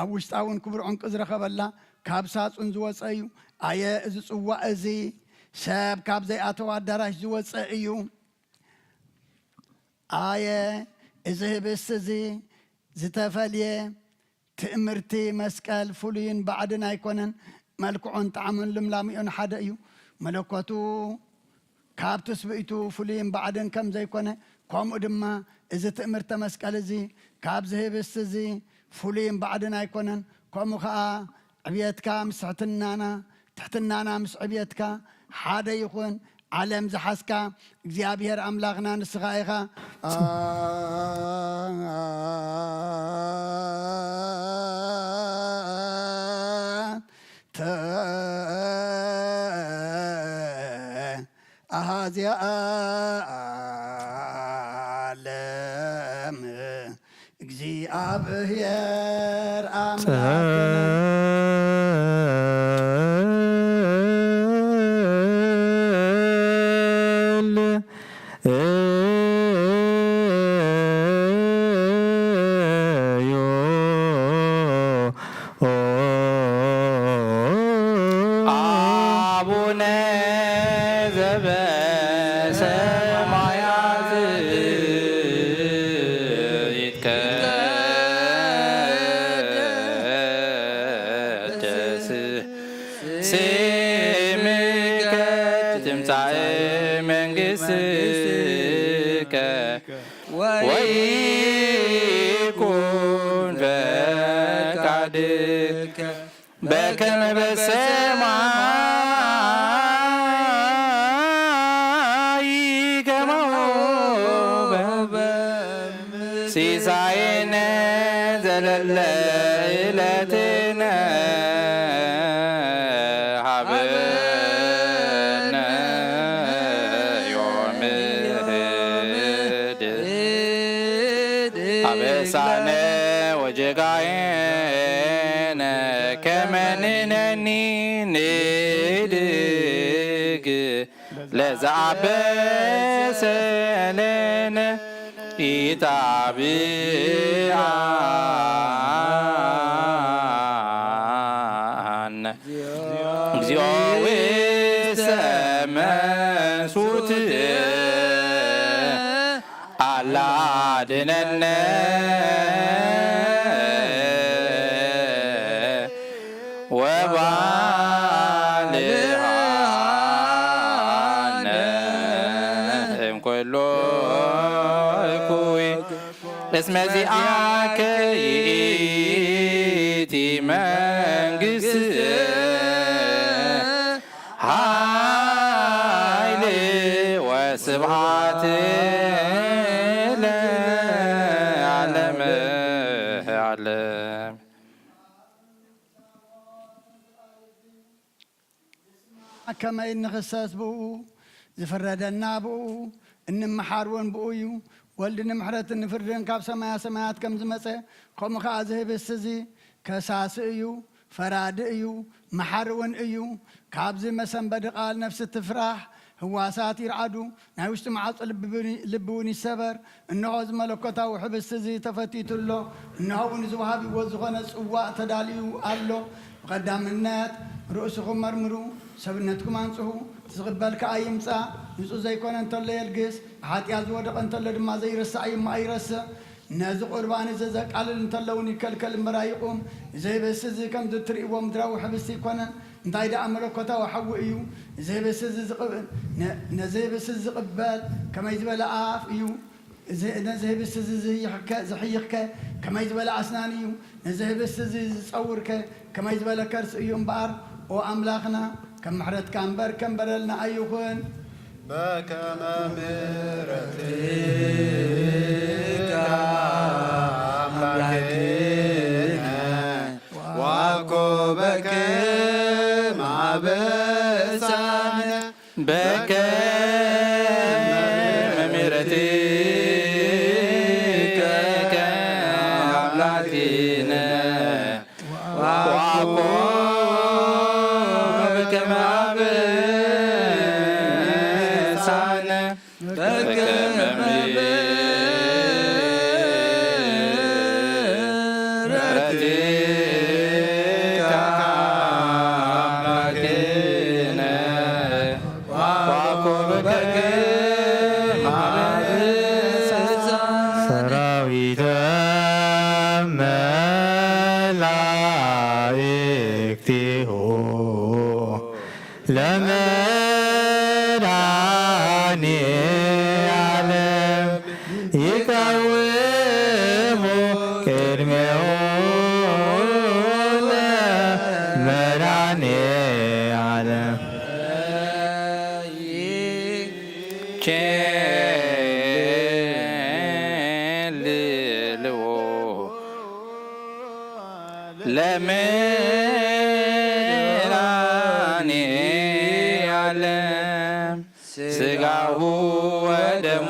ኣብ ውሽጣ እውን ክቡር ዕንቂ ዝረኸበላ ካብ ሳጹን ዝወፀ እዩ ኣየ እዚ ጽዋዕ እዚ ሰብ ካብ ዘይኣተወ ኣዳራሽ ዝወፀ እዩ ኣየ እዚ ህብስቲ እዚ ዝተፈልየ ትእምርቲ መስቀል ፍሉይን ባዕድን ኣይኮነን መልክዑን ጣዕሙን ልምላሚኡን ሓደ እዩ መለኮቱ ካብ ትስብእቱ ፍሉይን ባዕድን ከም ዘይኮነ ከምኡ ድማ እዚ ትእምርተ መስቀል እዚ ካብዚ ህብስቲ እዚ ፍሉይን ባዕድን ኣይኮነን ከምኡ ከዓ ዕብየትካ ምስ ትሕትናና ምስ ዕብየትካ ሓደ ይኹን ዓለም ዝሓስካ እግዚኣብሔር ኣምላኽና ንስኻ ኢኻ ኣሃዝያ ዓለም እግዚአብሔር አምላክና አቡነ ዘበሰማያት ይትቀደስ ስምከ ትምጻእ መንግሥትከ ወይኩን ፈቃድከ በከመ በሰማይ ከማሁ በምድር ሲሳየነ ዘለለ ዕለትነ ሀበነ ዮም ህድግ አበሳነ ወጀጋየነ ከመ ንሕነኒ ንህድግ ለዘአበሰ ለነ ኢታብአነ እግዚኦ ውስተ መንሱት አላድነነ ወባልሃነ እምኩሉ እኩይ እስመ ዚአከ ይእቲ መንግሥት ኃይል ወስብሐት ለዓለመ ዓለም። ከመይ ንኽሰስ ብኡ ዝፍረደና ብኡ እንመሓርዎን ብኡ እዩ ወልድ ንምሕረትን ንፍርድን ካብ ሰማያ ሰማያት ከም ዝመፀ ከምኡ ከዓ ዝህብስ እዚ ከሳሲ እዩ ፈራዲ እዩ መሓርውን እዩ ካብዚ መሰንበዲ ቃል ነፍሲ ትፍራሕ ህዋሳት ይርዓዱ ናይ ውሽጢ ማዓፆ ልቢ እውን ይሰበር እንሆ ዝመለኮታዊ ሕብስቲ እዚ ተፈቲቱሎ እንሆ እውን ዝወሃብዎ ዝኾነ ፅዋዕ ተዳልዩ ኣሎ ብቐዳምነት ርእስኹም መርምሩ ሰብነትኩም አንጽሑ ዝቕበል ከዓ ይምፃእ ንጹህ ዘይኮነ እንተሎ የልግስ ብሓጢኣት ዝወደቐ እንተሎ ድማ ዘይረሳዕ ይማ ኣይረስዕ ነዚ ቁርባን እዚ ዘቃልል እንተሎ እውን ይከልከል እምበር ኣይቁም ዘይበስ እዚ ከምዚ እትርእይዎ ምድራዊ ሕብስቲ ይኮነን እንታይ ደኣ መለኮታዊ ሓዊ እዩ ነዘይብስ ዝቕበል ከመይ ዝበለ ኣፍ እዩ ነዘይብስ እዚ ዝሕይኽከ ከመይ ዝበለ ኣስናን እዩ ነዘይብስ እዚ ዝፀውርከ ከመይ ዝበለ ከርሲ እዩ እምበኣር ኦ ኣምላኽና ከም ምሕረትካ እምበር ከም በደልና ኣይኹን በከመ ምሕረትከ አምላክነ ወአኮበከ ማበሳነ በከመ ምሕረትከ አምላክነ ወአኮበከ ማበሳነ በከመ ምሕረትከ አምላክነ ወአኮበከ ማበሳነ ሰራዊተ መላእክቲሁ ለመድኃኔ ዓለም ይቀውሙ ቅድሜሁ ለመድኃኔ ዓለም ቸልልዎ ለመድኃኔ ዓለም ሥጋሁ ወደሙ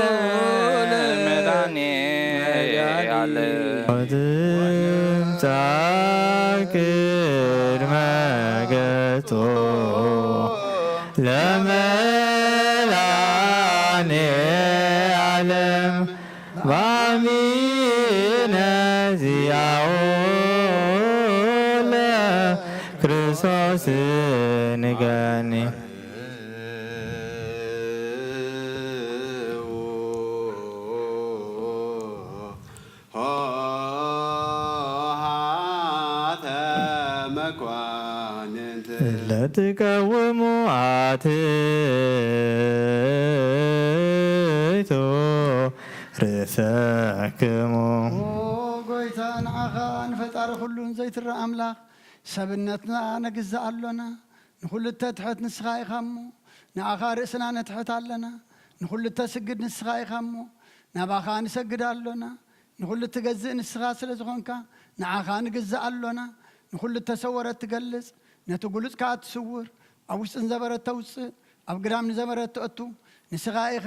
ለመድኃኔ ዓለም ወትምጻ ቅድመ ገጾ ለመድኃኔ ዓለም በአሚነ ዚአሁ ለክርስቶስ ንገኒ ሆሃተ መኳንንት ለትቀውሙ አትሕቶ ርእሰክሙ ጎይታ ንዓኻ ንፈጣሪ ኩሉን ዘይትረአ ኣምላኽ ሰብነትና ነግዛእ ኣሎና ንኩሉ ተትሕት ንስኻ ኢኻ እሞ ንዓኻ ርእስና ነትሕት ኣለና ንኩሉ ተስግድ ንስኻ ኢኻ እሞ ናባኻ ንሰግድ ኣሎና ንኩሉ ትገዝእ ንስኻ ስለ ዝኾንካ ንዓኻ ንግዛእ ኣሎና ንኩሉ ተሰወረት ትገልጽ ነቲ ጉሉጽ ከዓ ትስውር ኣብ ውሽጢ ንዘበረት ተውፅእ ኣብ ግዳም ንዘበረት ትእቱ ንስኻ ኢኻ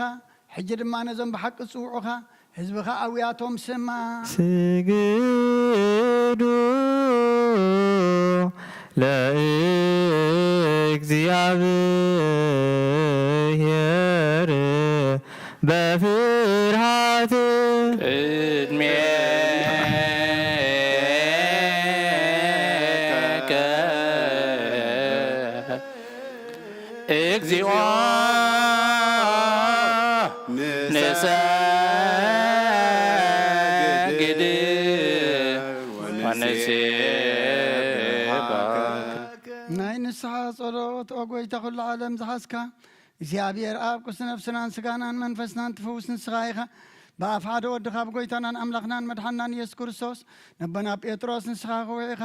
ሕጂ ድማ ነዞም ብሓቂ ዝፅውዑኻ ህዝብኻ ኣውያቶም ስማ ስግዱ ለእግዚአብሔር በፍርሃት ቅድሜከ እግዚኦ ንሰግድ ወንሴብሐከ ናይ ንስሓ ጸሎት ኦ ጐይታ ኩሉ ዓለም ዝሓዝካ እግዚኣብሔር ኣብ ቅዱስ ነፍስናን ስጋናን መንፈስናን ትፈውስ ንስኻ ኢኻ በኣፍ ሓደ ወድኻ ብጐይታናን ኣምላኽናን መድሓናን ኢየሱስ ክርስቶስ ነቦና ጴጥሮስ ንስኻ ክውዒኻ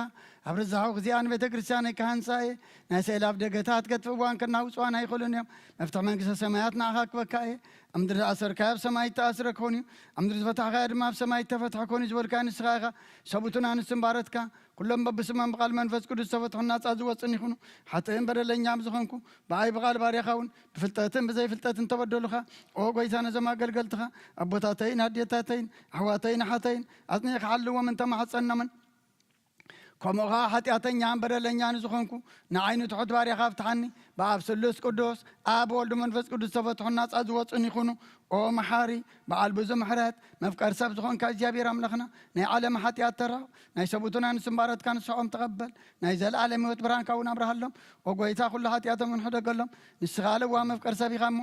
ኣብ ርዛሓዊ ግዚኣን ቤተ ክርስቲያን ኣይካሃንፃ እየ ናይ ስእላፍ ደገታት ከጥፍእዋን ከናውፅዋን ኣይኽእሉን እዮም መፍትሒ መንግስቲ ሰማያት ንዓኻ ክበካ እየ ኣብ ምድሪ ኣሰርካዮ ኣብ ሰማይ ተኣስረ ክኾን እዩ ኣብ ምድሪ ዝፈታሕካዮ ድማ ኣብ ሰማይ ተፈትሐ ክኾን እዩ ዝበልካዮ ንስኻ ኢኻ ሰቡትን ኣንስትን ባረትካ ኩሎም በብስመን ብቓል መንፈስ ቅዱስ ተፈትሑ ናፃ ዝወፅን ይኹኑ ሓጥእን በደለኛም ዝኾንኩ ብኣይ ብቓል ባርያኻ እውን ብፍልጠትን ብዘይፍልጠትን ተበደሉኻ ኦ ጐይታ ነዞም ኣገልገልትኻ ኣቦታተይን ኣዴታተይን ኣሕዋተይን ኣሓተይን ኣጽኒዕ ክሓልዎም እንተማሕፀናምን ከምኡ ኸዓ ሓጢኣተኛን በደለኛን ዝኾንኩ ንዓይኑ ትሑት ባርያኻ ኣፍትሓኒ ብኣብ ስሉስ ቅዱስ ኣብ ወልዱ መንፈስ ቅዱስ ተፈትሑ ናፃ ዝወፅን ይኹኑ ኦ መሓሪ በዓል ብዙ ምሕረት መፍቀር ሰብ ዝኾንካ እግዚኣብሔር ኣምላኽና ናይ ዓለም ሓጢኣት ተራው ናይ ሰቡትን ኣንስትን ባረትካ ንስዖም ተቐበል ናይ ዘለኣለም ህይወት ብርሃንካ እውን ኣብርሃሎም ኦ ጐይታ ኩሉ ሓጢኣቶም ንሕደገሎም ንስኻ ለዋ መፍቀር ሰብ ኢኻ እሞ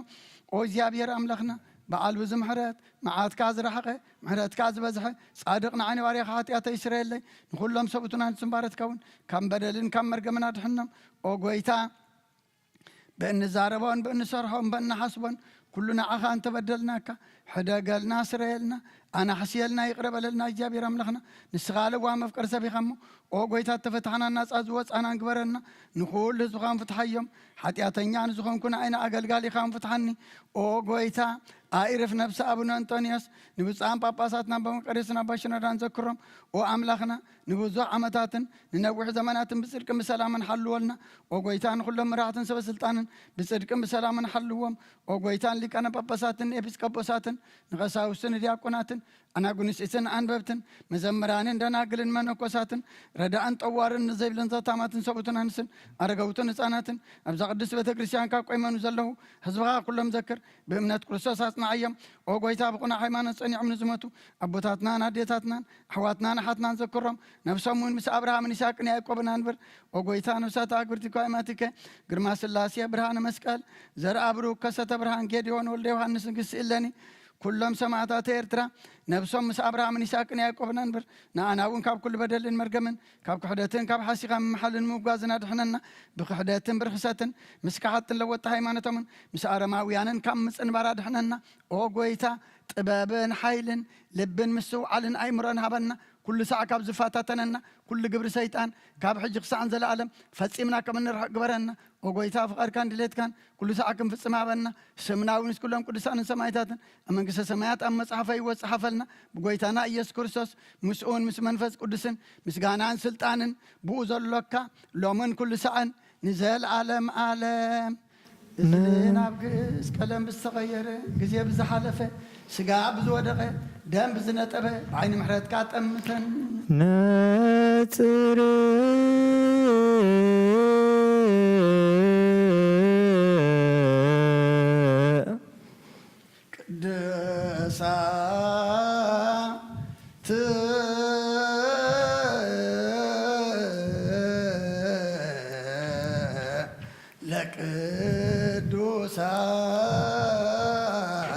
ኦ እግዚኣብሔር ኣምላኽና በዓል ብዙ ምሕረት መዓትካ ዝረሓቐ ምሕረትካ ዝበዝሐ ጻድቕ ንዓይኒ ባርያኻ ሓጢኣተይ ይስረየለይ ንኹሎም ሰቡትን ኣንስትን ባረትካ እውን ካብ በደልን ካብ መርገምን ኣድሕኖም ኦ ጐይታ በእንዛረቦን በእንሰርሖን በእንሓስቦን ኩሉ ንዓኻ እንተበደልናካ ሕደገልና ስረየልና ኣነ ሓስየልና ይቕረበለልና እግዚኣብሔር ኣምላኽና ንስኻ ለዋ መፍቀር ሰብ ኢኻ እሞ ኦ ጐይታ ተፈትሓና ናፃ ዝወፃና ንግበረና ንኹሉ ህዝብኻ ንፍትሓዮም ሓጢኣተኛ ንዝኾንኩ ንዓይነ ኣገልጋሊ ኢኻ ንፍትሓኒ ኦ ጐይታ ኣኢርፍ ነብሲ ኣቡነ አንጦንያስ ንብፃን ጳጳሳትና በመቀደስና ባሽነዳን ዘክሮም ኦ ኣምላኽና ንብዙሕ ዓመታትን ንነዊሕ ዘመናትን ብጽድቅን ብሰላምን ሓልወልና ኦ ጐይታ ንኩሎም ምራሕትን ሰበስልጣንን ብጽድቅን ብሰላምን ሓልዎም ኦ ጐይታን ሊቃነ ጳጳሳትን ኤጲስቆጶሳትን ንቐሳውስትን ዲያቆናትን ኣናጉንስትን ኣንበብትን መዘምራንን ደናግልን መነኮሳትን ረዳእን ጠዋርን ንዘይብለን ዘታማትን ሰቡትን ኣንስን ኣረገውትን ህፃናትን ኣብዛ ቅዱስ ቤተ ክርስቲያን ካብ ቆይመኑ ዘለዉ ህዝብኻ ኩሎም ዘክር ብእምነት ክርስቶስ ኣጽናዓዮም ኦ ጐይታ ብቑና ሃይማኖት ጸኒዖም ንዝመቱ ኣቦታትናን ኣዴታትናን ኣሕዋትናን ኣሓትናን ዘክሮም ነብሶም እውን ምስ ኣብርሃምን ይስሐቅን ያዕቆብን አንብር ኦ ጐይታ ነብሳት ኣግብርቲ ኳይማቲከ ግርማ ስላሴ ብርሃነ መስቀል ዘርአ ብሩክ ከሰተ ብርሃን ጌድዮን ወልደ ዮሃንስ ንግስእለኒ ኩሎም ሰማዕታት ኤርትራ ነብሶም ምስ ኣብርሃምን ይስሐቅን ያዕቆብን አንብር ንኣና እውን ካብ ኩሉ በደልን መርገምን ካብ ክሕደትን ካብ ሓሲኻ ምምሓልን ምውጓዝን ኣድሕነና ብክሕደትን ብርክሰትን ምስ ካሓትን ለወጥቲ ሃይማኖቶምን ምስ ኣረማውያንን ካብ ምፅንባር ኣድሕነና ኦ ጐይታ ጥበብን ሓይልን ልብን ምስውዓልን ኣይምሮን ሃበና ኩሉ ሰዓ ካብ ዝፋታተነና ኩሉ ግብሪ ሰይጣን ካብ ሕጂ ክሳዕን ዘለኣለም ፈፂምና ከም እንርሕቕ ግበረና ኦ ጐይታ ፍቓድካን ድሌትካን ኩሉ ሰዓ ክንፍፅም ሃበና ስምና እውን ምስ ኩሎም ቅዱሳንን ሰማዕታትን ኣብ መንግስተ ሰማያት ኣብ መፅሓፈ ይወፅ ሓፈልና ብጐይታና ኢየሱስ ክርስቶስ ምስኡን ምስ መንፈስ ቅዱስን ምስጋናን ስልጣንን ብኡ ዘሎካ ሎምን ኩሉ ሰዓን ንዘለዓለም ዓለም እዝን ኣብ ግእዝ ቀለም ብዝተቐየረ ግዜ ብዝሓለፈ ስጋ ብዝወደቐ ደም ብዝነጠበ ብዓይኒ ምሕረትካ ጠምተን ነጽር ቅድሳት ለቅዱሳን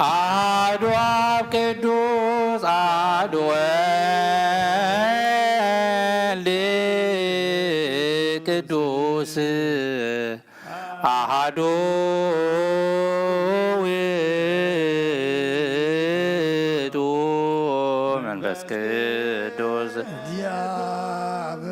አሐዱ አብ ቅዱስ አሐዱ ወልድ ቅዱስ አሐዱ ውእቱ መንፈስ ቅዱስ እግዚአብሔር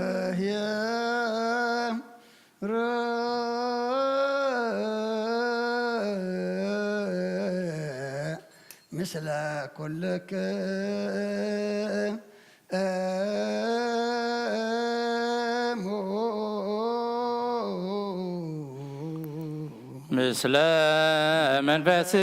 ምስለ ኩልክሙ ምስለ መንፈስከ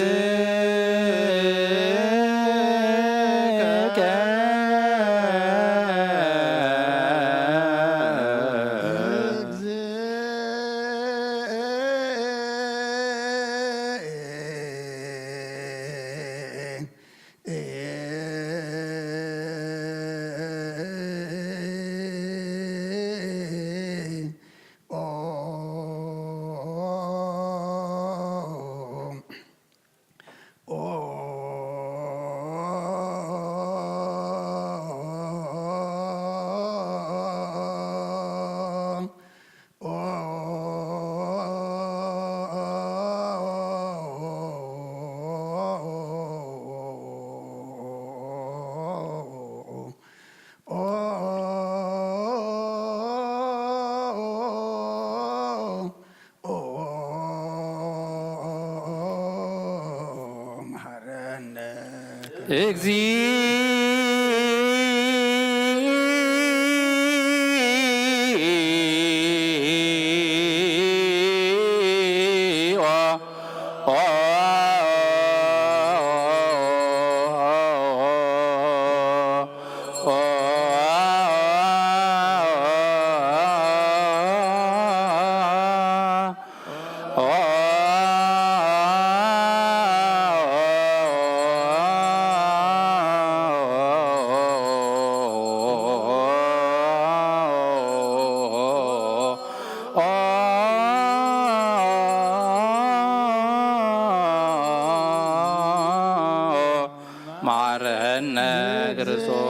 ማረነ ክርስቶስ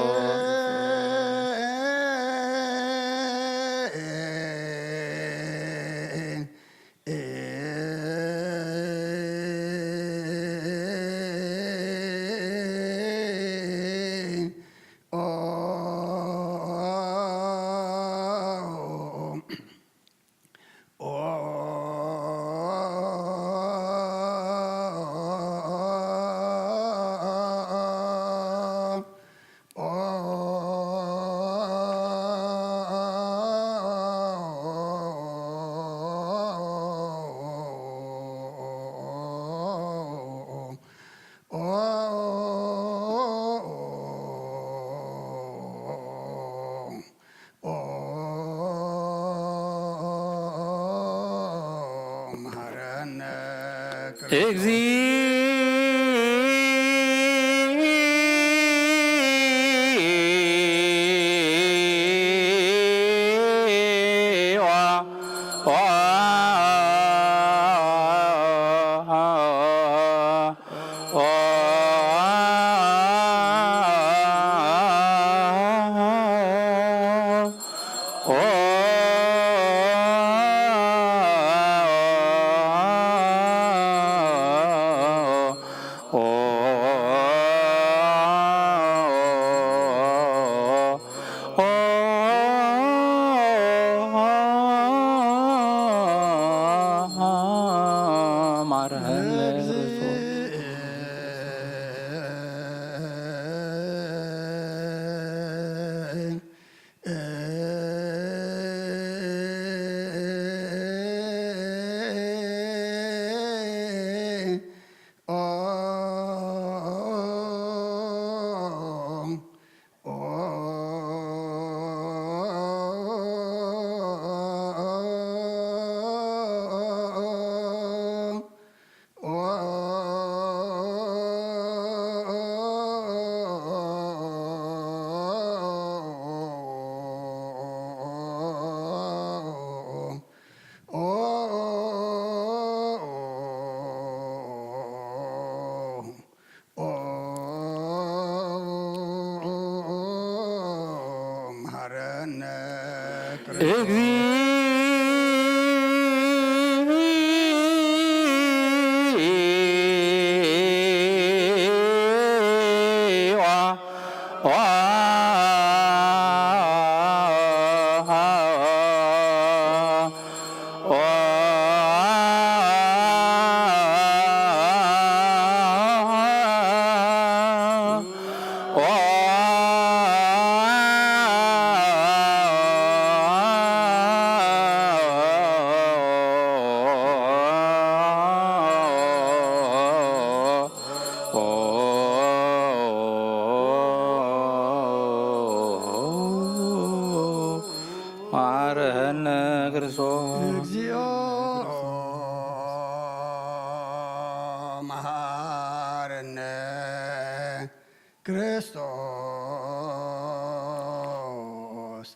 ክርስቶስ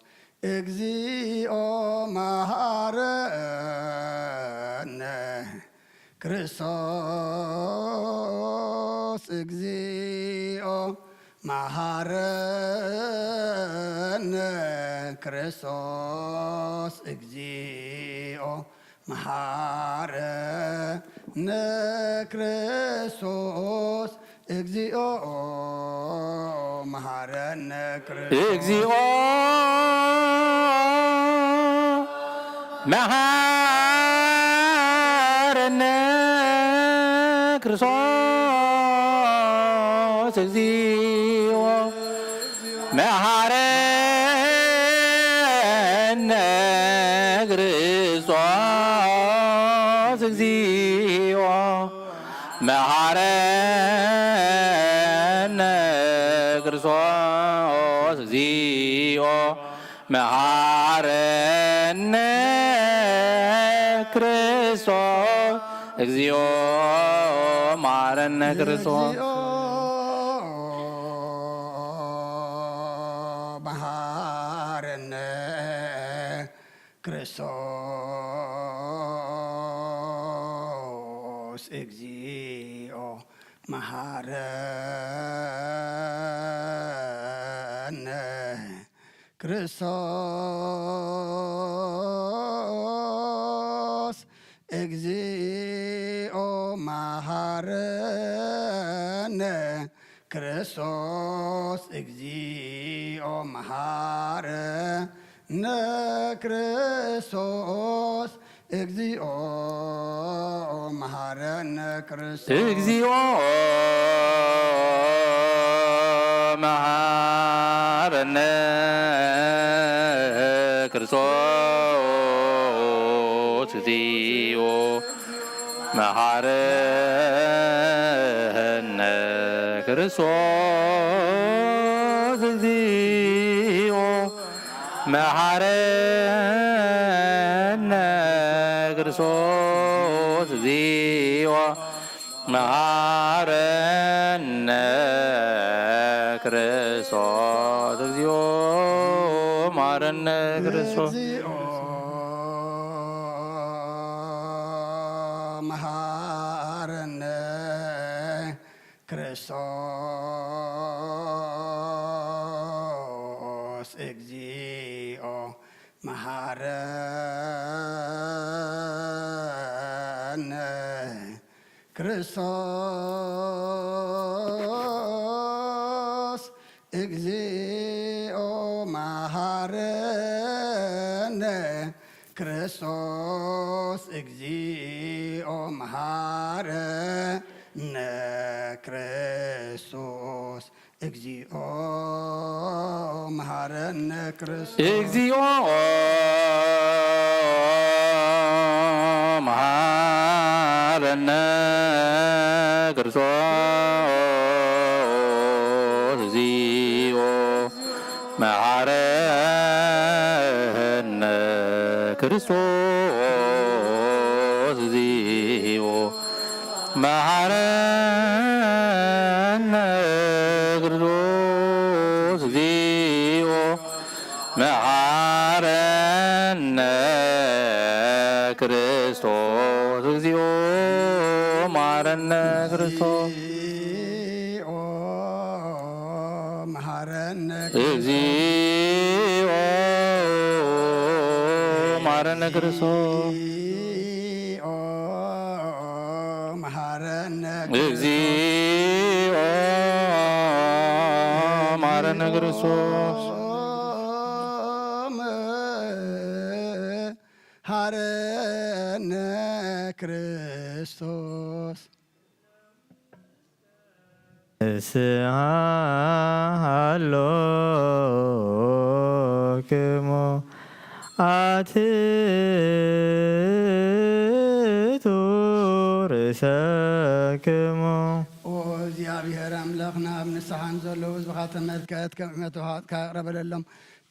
እግዚኦ መሐረነ ክርስቶስ እግዚኦ መሐረነ ክርስቶስ እግዚኦ መሐረነ ክርስቶስ እግዚኦ መሐረነ እግዚኦ መሐረነ ክርስቶስ እግዚኦ መሐረነ ክርስቶስ እግዚኦ መሐረነ ክርስቶስ እግዚኦ መሐረነ ክርስቶስ እግዚኦ መሐረነ ክርስቶስ መሐረነ ክርስቶስ እግዚኦ መሐረነ ክርስቶስ እግዚኦ መሐረነ ክርስቶስ እግዚኦ መሐረነ ክርስቶስ እግዚኦ መሐረነ ክርስቶስ እግዚኦ መሐረነ ክርስቶስ እግዚኦ መሐረነ ክርስቶስ እግዚኦ መሐረነ ክርስቶስ እግዚኦ መሐረነ ክርስቶስ እግዚኦ መሐረነ ክርስቶስ መሐረነ ክርስቶስ እግዚኦ መሐረነ ክርስቶስ እግዚኦ መሐረነ ክርስቶስ እግዚኦ መሐረነ ክርስቶስ እግዚኦ መሐረነ ክርስቶስ እግዚኦ መሐረነ ክርስቶስ እግዚኦ መሐረነ ክርስቶስ እግዚኦ መሐረነ ክርስቶስ እግዚኦ መሐረነ ክርስቶስ እግዚኦ መሐረነ ክርስቶስ መሐረነ እግዚኦ መሐረነ ክርስቶስ መሐረነ እግዚኦ መሐረነ ክርስቶስ መሐረነ ክርስቶስ እስሃሎክሙ አትቱ ርእሰክሙ እግዚአብሔር አምላኽና ኣብ ንስሓን ዘለዉ ህዝብኻ ተመልከት ከም እመትውሃጥካ ረበለሎም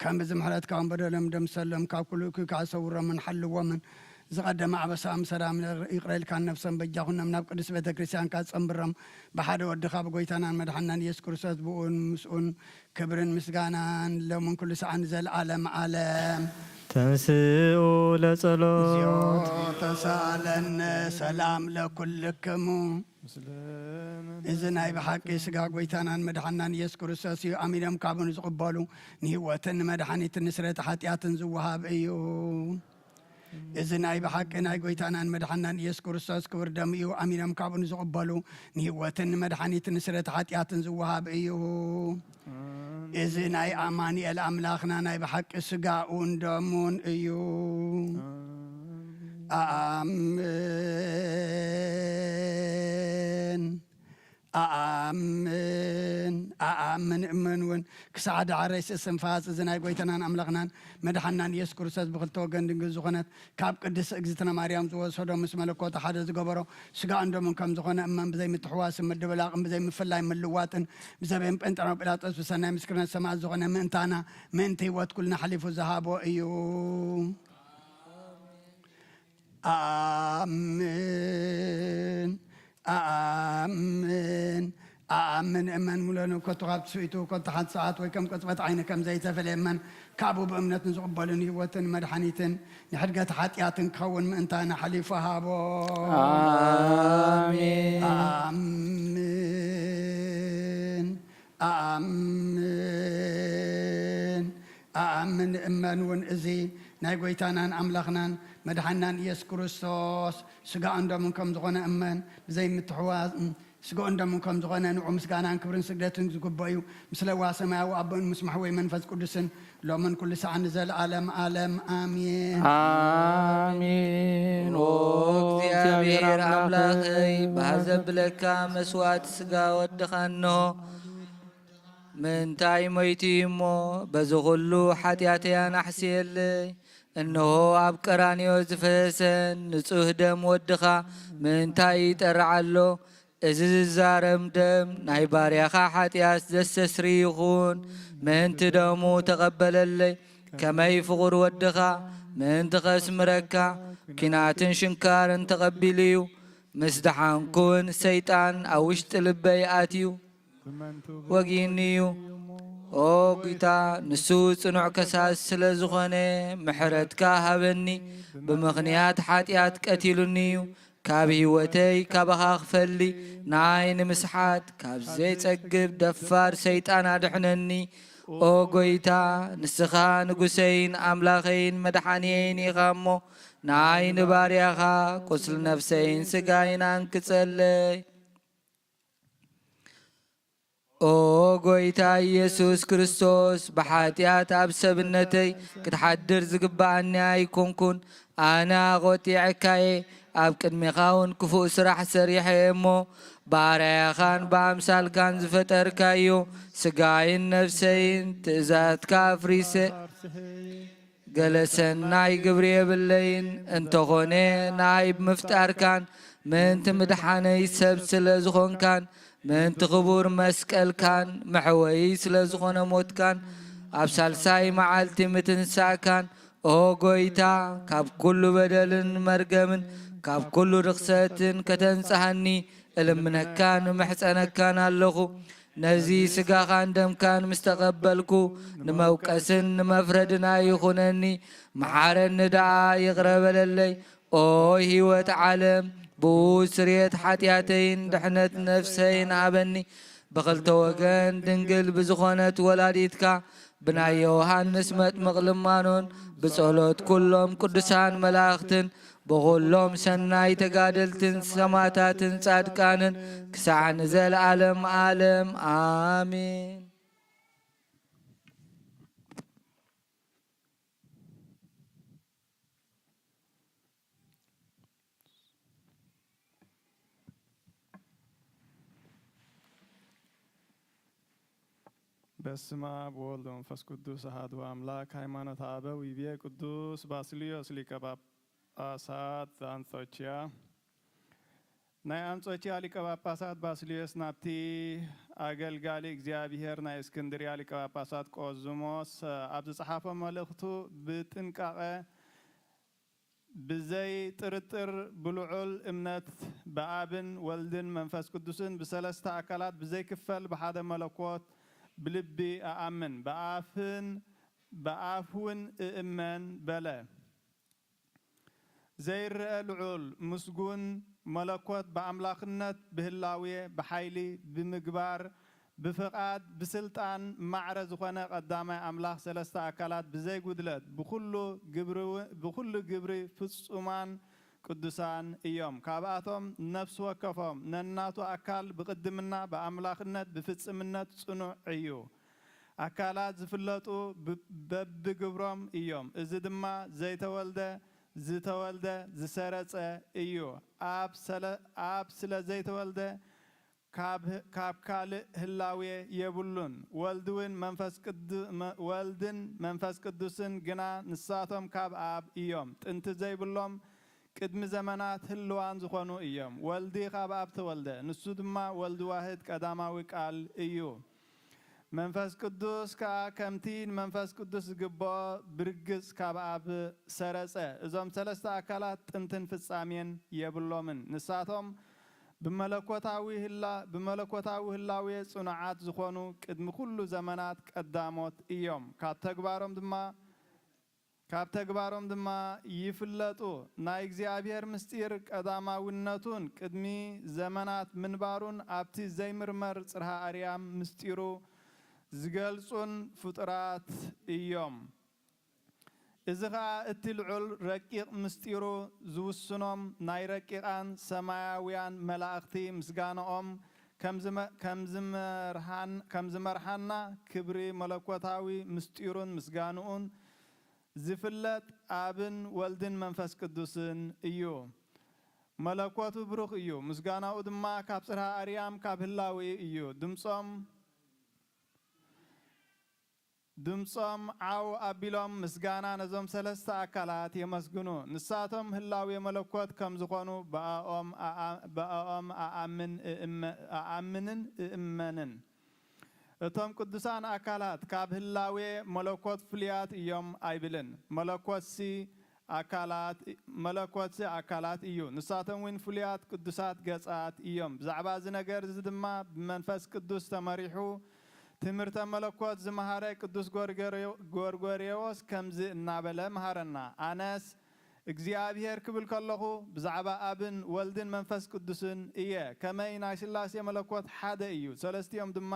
ከም ብዝምሕረትካ በደሎም ደምሰሎም ካብ ኩሉ ካሰውሮምን ሓልዎምን ዝቐደመ ዓበሳም ሰላም ይቕረልካን ነፍሰን በጃኹኖም ናብ ቅዱስ ቤተ ክርስቲያንካ ፀንብሮም ብሓደ ወድኻ ብጎይታናን መድሓናን ኢየሱስ ክርስቶስ ብኡን ምስኡን ክብርን ምስጋናን ሎምን ኩሉ ሰዓን ዘለዓለም ዓለም ተንስኡ ለጸሎት ተሳለነ ሰላም ለኩልክሙ እዚ ናይ ብሓቂ ስጋ ጎይታናን መድሓናን ኢየሱስ ክርስቶስ እዩ ኣሚኖም ካብኑ ዝቕበሉ ንህወትን ንመድሓኒትን ንስረተ ሓጢኣትን ዝወሃብ እዩ እዚ ናይ ብሓቂ ናይ ጎይታናን መድሓናን ኢየሱስ ክርስቶስ ክብር ደም እዩ ኣሚኖም ካብኑ ዝቕበሉ ንህወትን ንመድሓኒትን ንስረተ ሓጢኣትን ዝወሃብ እዩ እዚ ናይ ኣማኒኤል ኣምላኽና ናይ ብሓቂ ስጋኡን ደሙን እዩ ኣሜን ኣሜን أأمن ون كسعد عريس السنفاس زناي قويتنا أملغنا مدحنا يسوع كرساس بخلتو جندن زخنات كاب قدس أجزتنا مريم زو سودوم اسم ملكوت حدا زقبرو سجى عندهم كم زخنا أمام بزي متحواس مدبلاق بزي مفلاي ملواتن بزي أنت أنا بلاطس بسنا مسكنا السماء زخنا من تانا من تيوات كلنا حليف الذهب أيو آمين آمين آمين أمن مولانو كتغاب سويتو كتحد ساعات ويكم كتبت عينك كم زي تفل أمن كعبو بأمنة زقبالن يوتن مدحنيتن نحرقات حاتياتن كون من أنتانا حليفها بو آمين آمين آمين آمين أمن ونأزي نايقويتانا أملغنا مدحنا يس كريستوس سجى عندهم كم زغنا أمن زي متحواس سجى عندهم كم زغنا نعم سجانا كبرن سجدتن زقبايو مثل واسماء وأبن مسمحوي منفذ قدسن لو من كل ساعة نزل عالم آمين آمين እግዚአብሔር አምላኸይ ባዘብለካ መስዋዕት ስጋ ወድኻኖ ምንታይ ሞይቲሞ በዝኹሉ ሓጢአተያን ኣሕስየለይ እነሆ ኣብ ቀራንዮ ዝፈሰሰን ንጹህ ደም ወድኻ ምንታይ ይጠርዓሎ እዚ ዝዛረም ደም ናይ ባርያኻ ሓጢአት ዘስተስሪ ይኹን ምንቲ ደሙ ተቐበለለይ ከመይ ፍቑር ወድኻ ምንቲ ኸስምረካ ኪናትን ሽንካርን ተቐቢሉ እዩ ምስ ደሓንኩን ሰይጣን ኣብ ውሽጢ ልበይ ኣትዩ ወጊኒ እዩ ኦ ጌታ ንሱ ጽኑዕ ከሳስ ስለ ዝኾነ ምሕረትካ ሃበኒ ብምኽንያት ሓጢአት ቀቲሉኒ እዩ ካብ ህይወተይ ካባኻ ክፈሊ ናይ ንምስሓት ካብ ዘይጸግብ ደፋር ሰይጣን ኣድሕነኒ ኦ ጐይታ ንስኻ ንጉሰይን ኣምላኸይን መድሓኒየይን ኢኻ እሞ ናይ ንባርያኻ ቁስል ነፍሰይን ስጋይን አንክጸለይ ኦ ጐይታ ኢየሱስ ክርስቶስ ብሓጢአት ኣብ ሰብነተይ ክትሓድር ዝግባአኒ ኣይኮንኩን ኣነ ቖጢዕካየ ኣብ ቅድሚኻውን ክፉእ ስራሕ ሰሪሐ እሞ ባርያኻን ብኣምሳልካን ዝፈጠርካዮ ስጋይን ነፍሰይን ትእዛዝካ ኣፍሪሰ ገለ ሰናይ ግብሪ የብለይን እንተኾነ ናይ ምፍጣርካን ምንቲ ምድሓነይ ሰብ ስለ ዝኾንካን ምንቲ ክቡር መስቀልካን መሕወይ ስለ ዝኾነ ሞትካን ኣብ ሳልሳይ መዓልቲ ምትንሳእካን ኦ ጐይታ ካብ ኩሉ በደልን መርገምን ካብ ኩሉ ርኽሰትን ከተንጽሐኒ እልምነካን ምሕፀነካን ኣለኹ ነዚ ስጋኻን ደምካን ምስ ተቐበልኩ ንመውቀስን ንመፍረድና ይኹነኒ መሓረኒ ደኣ ይቕረበለለይ ኦ ህይወት ዓለም ብስርየት ሓጢአተይን ድሕነት ነፍሰይን ሃበኒ ብኽልተ ወገን ድንግል ብዝኾነት ወላዲትካ ብናይ ዮሃንስ መጥምቕ ልማኖን ብጸሎት ኩሎም ቅዱሳን መላእኽትን ብኹሎም ሰናይ ተጋደልትን ሰማዕታትን ጻድቃንን ክሳዕ ንዘለዓለም ዓለም አሜን። በስመ አብ ወወልድ ወመንፈስ ቅዱስ አሐዱ አምላክ። ሃይማኖተ አበው ይቤ ቅዱስ ባስልዮስ ሊቀ ጳጳሳት ዘአንጾኪያ። ናይ አንጾኪያ ሊቀ ጳጳሳት ባስልዮስ ናብቲ አገልጋሊ እግዚአብሔር ናይ እስክንድርያ ሊቀ ጳጳሳት ቆዝሞስ ኣብ ዝጸሓፈ መልእኽቱ ብጥንቃቐ ብዘይ ጥርጥር ብልዑል እምነት በአብን ወልድን መንፈስ ቅዱስን ብሰለስተ አካላት ብዘይ ክፈል ብሓደ መለኮት ብልቢ አአምን በአፍውን እእመን በለ። ዘይርአ ልዑል ምስጉን መለኮት በአምላክነት ብህላዌ ብሓይሊ ብምግባር ብፍቃድ ብስልጣን ማዕረ ዝኾነ ቀዳማይ አምላክ ሰለስተ አካላት ብዘይ ጉድለት ብኩሉ ግብሪ ፍጹማን ቅዱሳን እዮም። ካብኣቶም ነፍሲ ወከፎም ነናቱ አካል ብቅድምና በአምላክነት ብፍጽምነት ጽኑዕ እዩ። አካላት ዝፍለጡ በብግብሮም እዮም። እዚ ድማ ዘይተወልደ ዝተወልደ ዝሰረጸ እዩ። ኣብ ስለ ዘይተወልደ ካብ ካልእ ህላዌ የብሉን ወልድን መንፈስ ቅዱስን ግና ንሳቶም ካብ አብ እዮም ጥንቲ ዘይብሎም ቅድሚ ዘመናት ህልዋን ዝኾኑ እዮም ወልዲ ካብ አብ ተወልደ ንሱ ድማ ወልዲ ዋህድ ቀዳማዊ ቃል እዩ መንፈስ ቅዱስ ከዓ ከምቲ መንፈስ ቅዱስ ዝግብኦ ብርግጽ ካብ አብ ሰረጸ እዞም ሰለስተ አካላት ጥንትን ፍጻሜን የብሎምን ንሳቶም ብመለኮታዊ ህላዌ ጽኑዓት ዝኾኑ ቅድሚ ኩሉ ዘመናት ቀዳሞት እዮም ካብ ተግባሮም ድማ ይፍለጡ ናይ እግዚአብሔር ምስጢር ቀዳማዊነቱን ቅድሚ ዘመናት ምንባሩን ኣብቲ ዘይምርመር ጽርሐ አርያም ምስጢሩ ዝገልጹን ፍጡራት እዮም እዚ ከዓ እቲ ልዑል ረቂቕ ምስጢሩ ዝውስኖም ናይ ረቂቓን ሰማያውያን መላእኽቲ ምስጋንኦም ከም ዝመርሓና ክብሪ መለኮታዊ ምስጢሩን ምስጋንኡን ዝፍለጥ አብን ወልድን መንፈስ ቅዱስን እዩ መለኮቱ ብሩኽ እዩ ምስጋናኡ ድማ ካብ ጽርሐ አርያም ካብ ህላዌ እዩ ድምጾም ዓው አቢሎም ምስጋና ነዞም ሰለስተ አካላት የመስግኑ ንሳቶም ህላዌ መለኮት ከም ዝኾኑ በአኦም አአምንን እመንን እቶም ቅዱሳን አካላት ካብ ህላዌ መለኮት ፍልያት እዮም አይብልን መለኮትሲ አካላት እዩ ንሳቶም ውን ፍልያት ቅዱሳት ገጻት እዮም ብዛዕባ እዚ ነገር እዚ ድማ ብመንፈስ ቅዱስ ተመሪሑ ትምህርተ መለኮት ዝመሃረ ቅዱስ ጎርጎርዮስ ከምዚ እናበለ መሃረና አነስ እግዚአብሔር ክብል ከለኹ ብዛዕባ አብን ወልድን መንፈስ ቅዱስን እየ ከመይ ናይ ስላሴ መለኮት ሓደ እዩ ሰለስቲኦም ድማ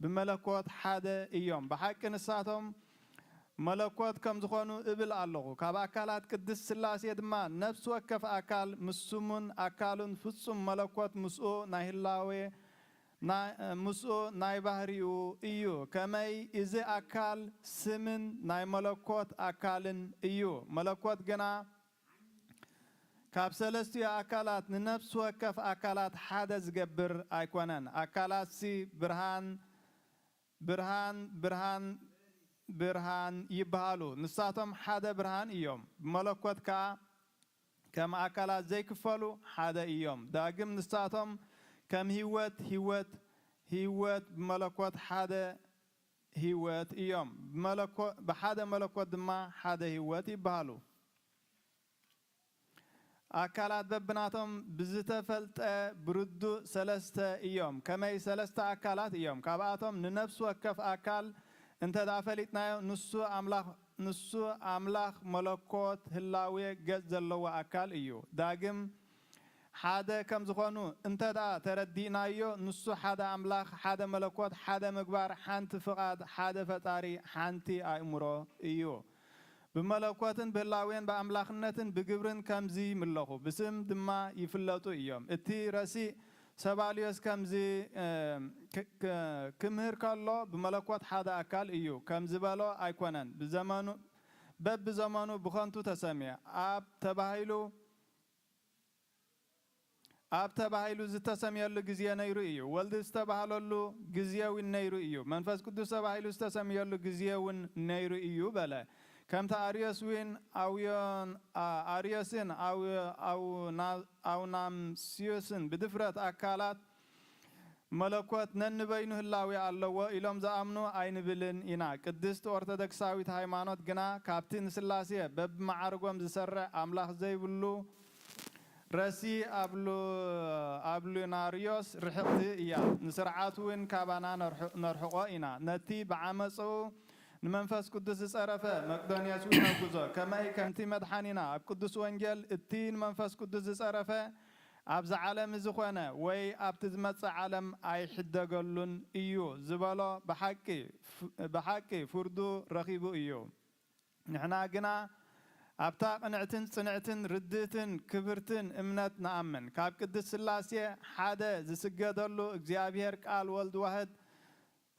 ብመለኮት ሓደ እዮም ብሓቂ ንሳቶም መለኮት ከም ዝኾኑ እብል ኣለኹ ካብ አካላት ቅድስ ስላሴ ድማ ነፍስ ወከፍ አካል ምስሙን አካሉን ፍጹም መለኮት ምስኡ ናይ ህላዌ ምስኡ ናይ ባህሪኡ እዩ ከመይ እዚ አካል ስምን ናይ መለኮት አካልን እዩ መለኮት ግና ካብ ሰለስቲኡ አካላት ንነፍስ ወከፍ አካላት ሓደ ዝገብር አይኮነን አካላት ሲ ብርሃን ይበሃሉ ንሳቶም ሓደ ብርሃን እዮም መለኮት ከዓ ከም አካላት ዘይክፈሉ ሓደ እዮም ዳግም ንሳቶም ከም ህይወት በመለኮት ሓደ ህይወት እዮም በሓደ መለኮት ድማ ሓደ ህይወት ይበሃሉ አካላት በብናቶም ብዝተፈልጠ ብርዱእ ሰለስተ እዮም ከመይ ሰለስተ አካላት እዮም ካብኣቶም ንነፍስ ወከፍ አካል እንተዳ ፈሊጥናዮ ንሱ አምላኽ መለኮት ህላዌ ገጽ ዘለዎ አካል እዩ ዳግም ሓደ ከም ዝኾኑ እንተዳ ተረዲእናዮ ንሱ ሓደ አምላኽ ሓደ መለኮት ሓደ ምግባር ሓንቲ ፍቓድ ሓደ ፈጣሪ ሓንቲ አእምሮ እዩ ብመለኮትን ብህላዌን በአምላኽነትን ብግብርን ከምዚ ይምለኹ ብስም ድማ ይፍለጡ እዮም እቲ ረሲእ ሰባልዮስ ከምዚ ክምህር ከሎ ብመለኮት ሓደ አካል እዩ ከም ዝበሎ አይኮነን በብዘመኑ ብኸንቱ ተሰሚየ አብ ተባሂሉ ዝተሰምየሉ ግዜ ነይሩ እዩ ወልዲ ዝተባሃለሉ ግዜውን ነይሩ እዩ መንፈስ ቅዱስ ተባሂሉ ዝተሰምየሉ ግዜውን ነይሩ እዩ በለ ከምቲ አርዮስን አውናምስዮስን ብድፍረት አካላት መለኮት ነንበይኑ ህላዌ ኣለዎ ኢሎም ዝኣምኑ አይንብልን ኢና ቅድስት ኦርቶዶክሳዊት ሃይማኖት ግና ካብቲ ንስላሴ በብማዓርጎም ዝሰርዕ አምላኽ ዘይብሉ ረሲ አብሉናርዮስ ርሕቕቲ እያ ንስርዓት እውን ካባና ነርሕቆ ኢና ነቲ ብዓመፁ ንመንፈስ ቅዱስ ዝጸረፈ መቅዶንዮስ እውን ነጉዞ ከመይ ከምቲ መድሓኒና ኣብ ቅዱስ ወንጌል እቲ ንመንፈስ ቅዱስ ዝጸረፈ ኣብዚ ዓለም ዝኾነ ወይ ኣብቲ ዝመጽእ ዓለም ኣይሕደገሉን እዩ ዝበሎ ብሓቂ ፍርዱ ረኺቡ እዩ ንሕና ግና ኣብታ ቅንዕትን ጽንዕትን ርድእትን ክብርትን እምነት ንኣምን ካብ ቅዱስ ስላሴ ሓደ ዝስገደሉ እግዚአብሔር ቃል ወልድ ዋህድ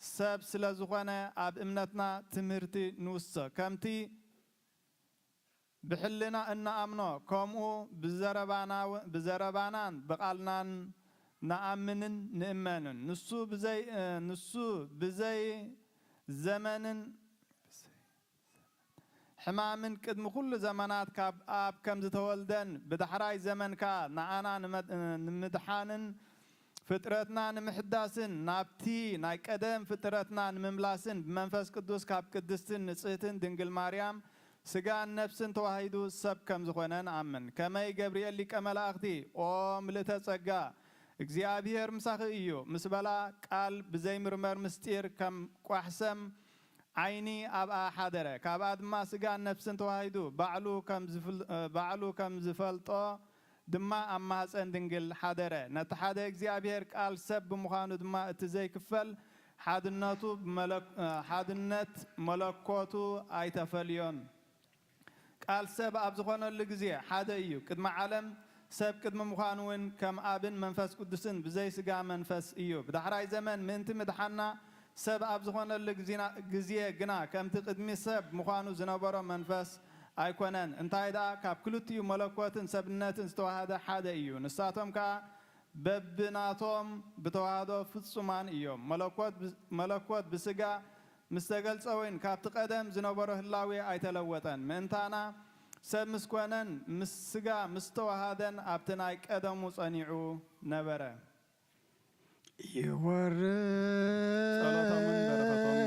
ሰብ ስለ ዝኾነ ኣብ እምነትና ትምህርቲ ንውሶ ከምቲ ብሕልና እናኣምኖ ከምኡ ብዘረባናን ብቓልናን نأمنن نأمنن نسو بزي زمنن حمامن قدم كل زمانات كاب آب كم زتولدن بدحراي زمن كا نعانا نمدحانن فطرتنا نمحداسن نابتي ناي قدم فطرتنا نمملاسن بمنفس قدوس كاب قدستن نصيتن دنجل مريم سجان نفسن توحيدو سب كم زخونن آمن كما جبريل لك ملاختي ملتسجا እግዚአብሔር ምሳኺ እዩ ምስ በላ ቃል ብዘይምርመር ምስጢር ከም ቋሕሰም ዓይኒ ኣብኣ ሓደረ ካብኣ ድማ ስጋን ነፍስን ተዋሂዱ ባዕሉ ከም ዝፈልጦ ድማ ኣብ ማህፀን ድንግል ሓደረ ነቲ ሓደ እግዚአብሔር ቃል ሰብ ብምዃኑ ድማ እቲ ዘይክፈል ሓድነት መለኮቱ ኣይተፈልዮም ቃል ሰብ ኣብ ዝኾነሉ ግዜ ሓደ እዩ ቅድመ ዓለም ሰብ ቅድመ ምዃኑውን ከም ኣብን መንፈስ ቅዱስን ብዘይ ስጋ መንፈስ እዩ ብዳሕራይ ዘመን ምእንቲ ምድሓና ሰብ ኣብ ዝኾነሉ ግዜ ግና ከምቲ ቅድሚ ሰብ ምዃኑ ዝነበሮ መንፈስ ኣይኮነን እንታይ ደኣ ካብ ክልቲኡ መለኮትን ሰብነትን ዝተዋሃደ ሓደ እዩ ንሳቶም ከዓ በብናቶም ብተዋህዶ ፍጹማን እዮም መለኮት ብስጋ ምስ ተገልጸ ወይን ካብቲ ቀደም ዝነበሮ ህላዌ ኣይተለወጠን ምእንታና ሰብ مسكونن مسجا مستوهادن أبتناي قدم صنيع نبره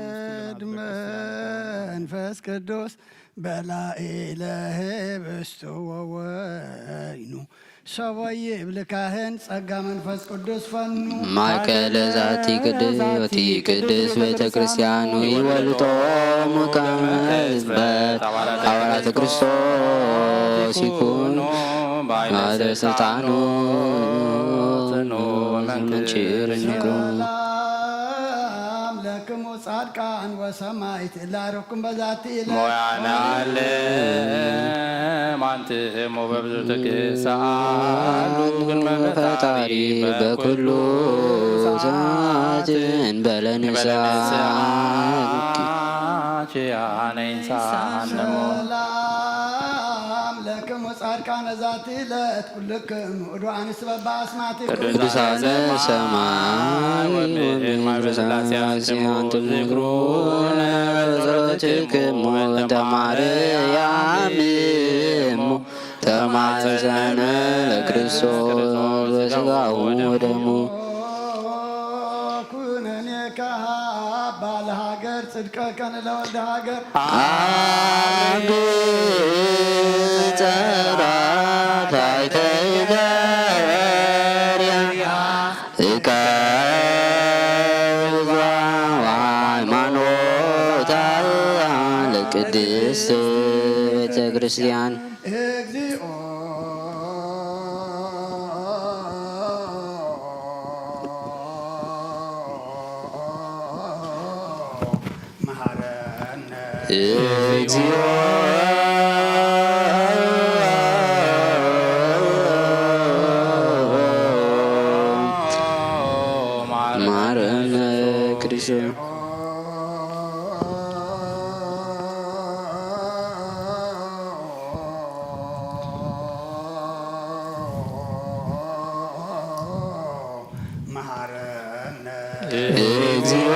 يورد منفس قدوس بلا إله بستوى وينو شويب لكاهن صقا منفس قدوس فنو ማእከለ ዛቲ ቅድስቲ ቅድስት ቤተ ክርስቲያን ይወልጦሙ ከመዝበት ሐዋርያተ ክርስቶስ ይኩኑ ባለስልጣኑ መንችር ንግሩ ለክሙ ጻድቃን ወሰማዕት ላረኩም በዛቲ ሞያና ማንት ሞበብዙ ተክሳሉ ግን ፈጣሪ በኩሉ ዛትን በለንሳት ያነይንሳነሞ ለክሙ ጻድቃን ዛቲ ለት ኩልክም ኡዱአን ስበባ አስማቲክም ቅዱሳነ ሰማይ ወምድር ዝክሩነ በጸሎትክሙ ተማርያም ተማፀነ ለክርስቶስ በሥጋው ወደሙ ኩነኔከ ባለ ሀገር ጽድቀከን ለወልደ ሀገር አብ ጸራት አይተገርያ እቀዛ ሃይማኖታ ለቅድስት ቤተ ክርስቲያን እግዚኦ መሐረነ እግዚኦ ማረነ ክርስቶስ መሐረነ እግዚኦ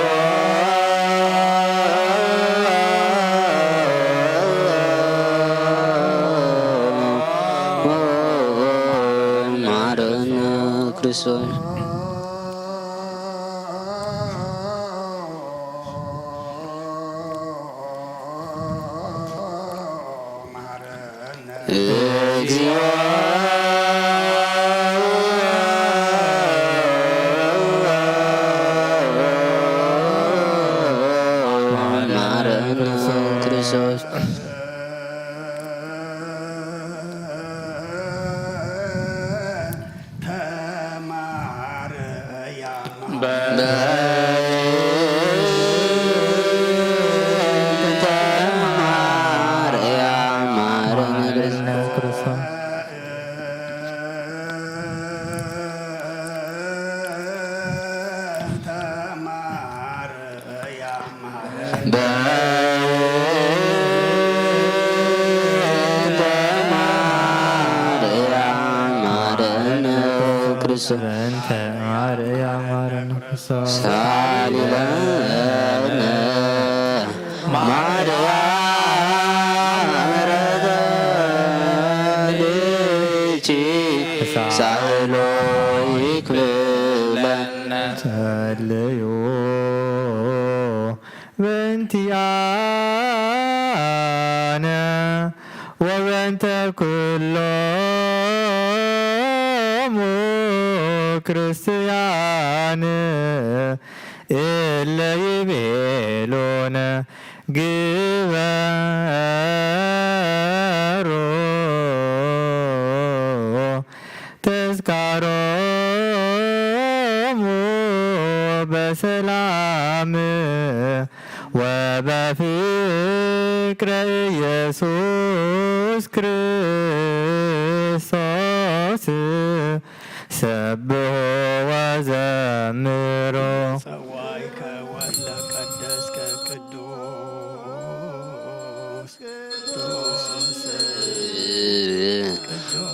ማረነ ክርስቶስ እግዚኦ ማረነ ክርስቶስ ማርያም ማረነ ክርስቶስ ማርያም ማረነ ክርስቶስ ማርያም ማረነ ክርስቶስ ሳሊለነ ማርያም ረገሊቺ ሳህሎ ይክብለነ ጸልዩ በእንቲአነ ወበእንተ ኩሎሙ ክርስቲያን እለ ይቤሎነ ግበሮ ተዝካሮሙ በሰላም ወበፍቅረ ኢየሱስ ክርስቶስ ሰብሖ ወዘምሮ ጸዋይከ ወለ ቀደስከ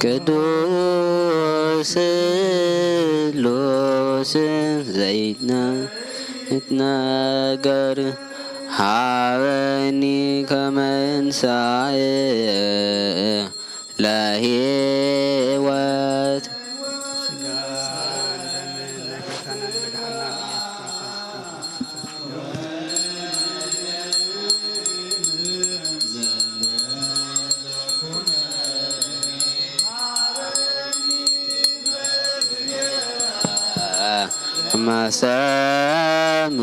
ቅዱስ ስሉስ ዘይትነገር ሀበኒ ከመንሳኤ ለሕይወት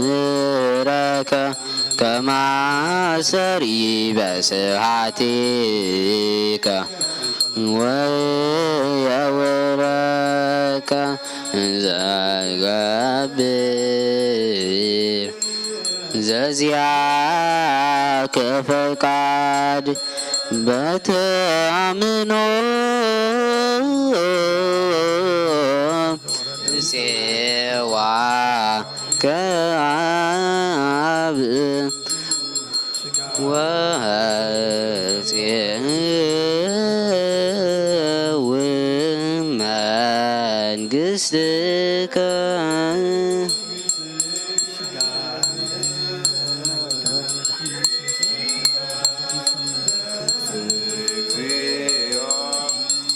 መሰምረከ ከማሰሪ በስብሐቲከ ወየውረከ ዘገብር ዘዚአከ ፈቃድ በተአምኖ ፄዋ ከአብ ወፄው መንግሥትከ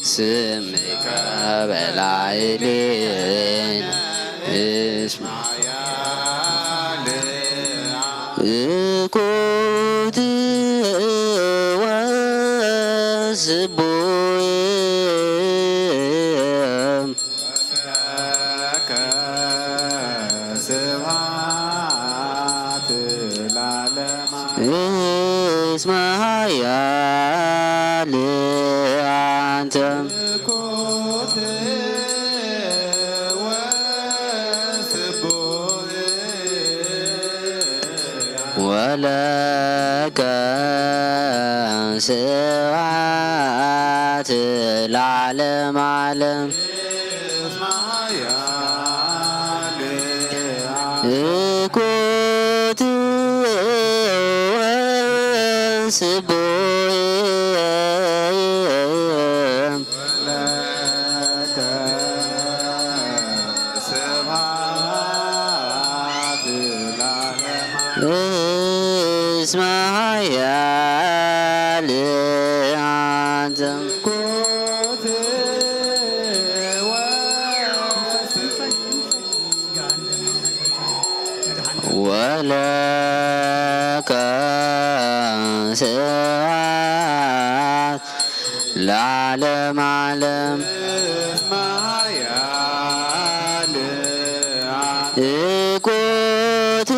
ስምከ በላዕሌነ እስመ እኩት ወስቡየ ስብሐት ለዓለመ እስመ ኃያል አንተ ወለከ ስብሐት ለዓለመ ዓለም እኩት ወስቡየ እስመ ኃያል አንተ ወለከ ስብሐት ለዓለመ ዓለም እኩት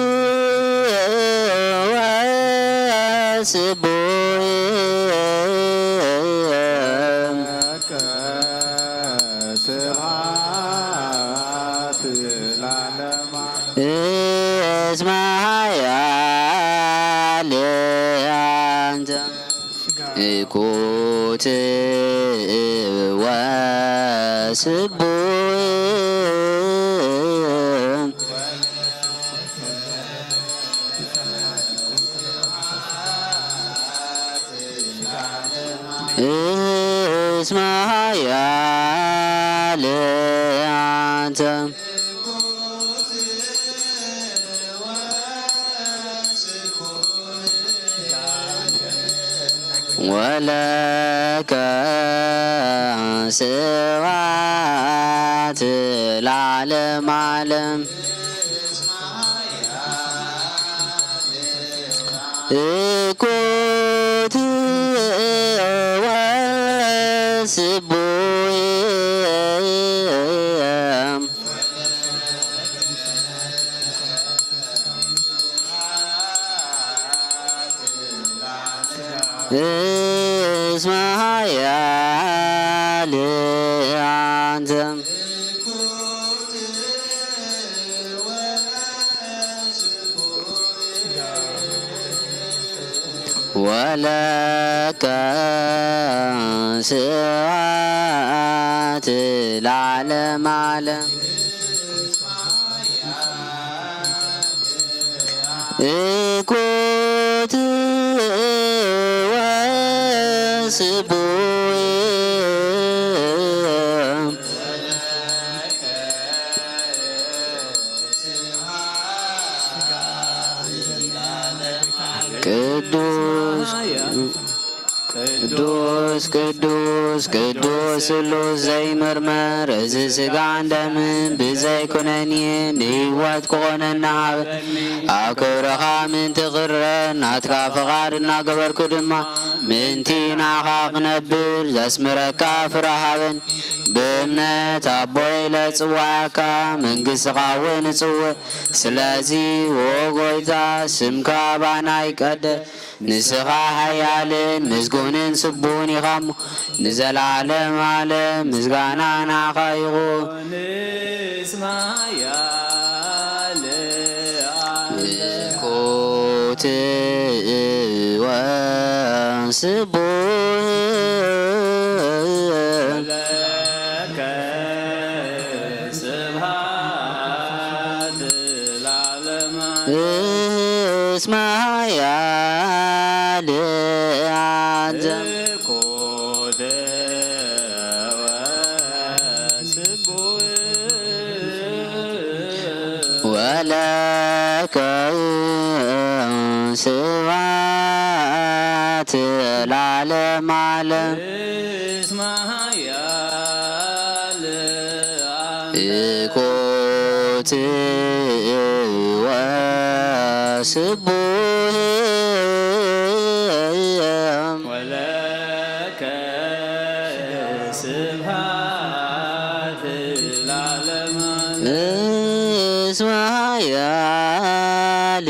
ወስቡየ እስመ ኃያል አንተ እኩት ወስቡየ እስመ ኃያል አንተ ስብሐት ለዓለመ ዓለም እኩት ወስቡየ እስመ ኃያል አንተ ወለከ ስብሐት ለዓለመ ዓለም እኩት ወስቡየ ቅዱስ ቅዱስ ቅዱስ ስሉስ ዘይምርመር እዚ ስጋን ደምን ብዘይኩነኒ ንህይወት ክኾነና ሃበ ኣብ ክብርኻ ምንቲ ኽረን ናትካ ፍቓድ እናገበርኩ ድማ ምንቲ ናኻ ክነብር ዘስምረካ ፍረሃበን ብእምነት ኣቦይ ለጽዋዓካ መንግሥትኻ እውን እጽውዕ ስለዚ ወጎይታ ስምካ ባና ይቀደስ ንስኻ ሓያልን ምስጉንን ስቡን ኢኻ እሞ ንዘላለም ዓለም ምስጋና ናኻ ይኹን እስመ ኃያል እኩት ወስቡህ ለከ ስብሐት ለዓለመ እስመ ኃያል አንተ እኩት ወስቡህ ወለከ ስብሐት ለዓለመ ዓለም እስመ ኃያል እኩት ወስቡህ ወለከ ስብሐት ለዓለመ እስመ ኃያል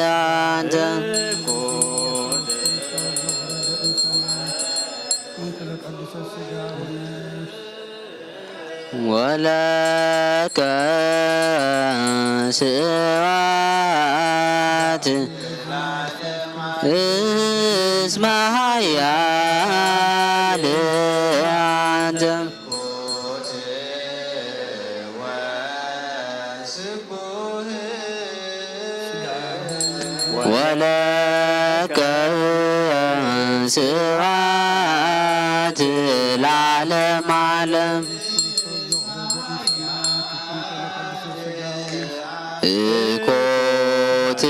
አንተ ወለከ ስብሐት እስመ ኃያል አንተ ወለከ ስብሐት ለዓለመ ዓለም እኩት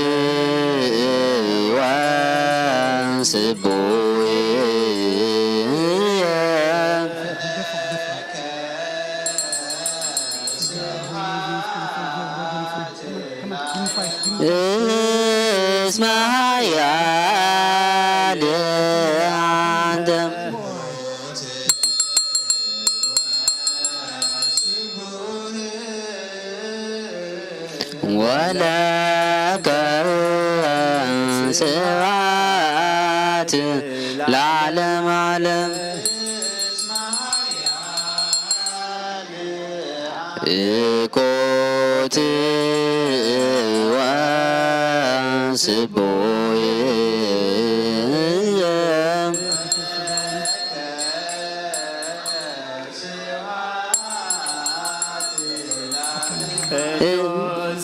ወስቡህ እስመ ኃያል አንተ ወለከ ስብሐት ለዓለመ ዓለም እኩት ወስቡህ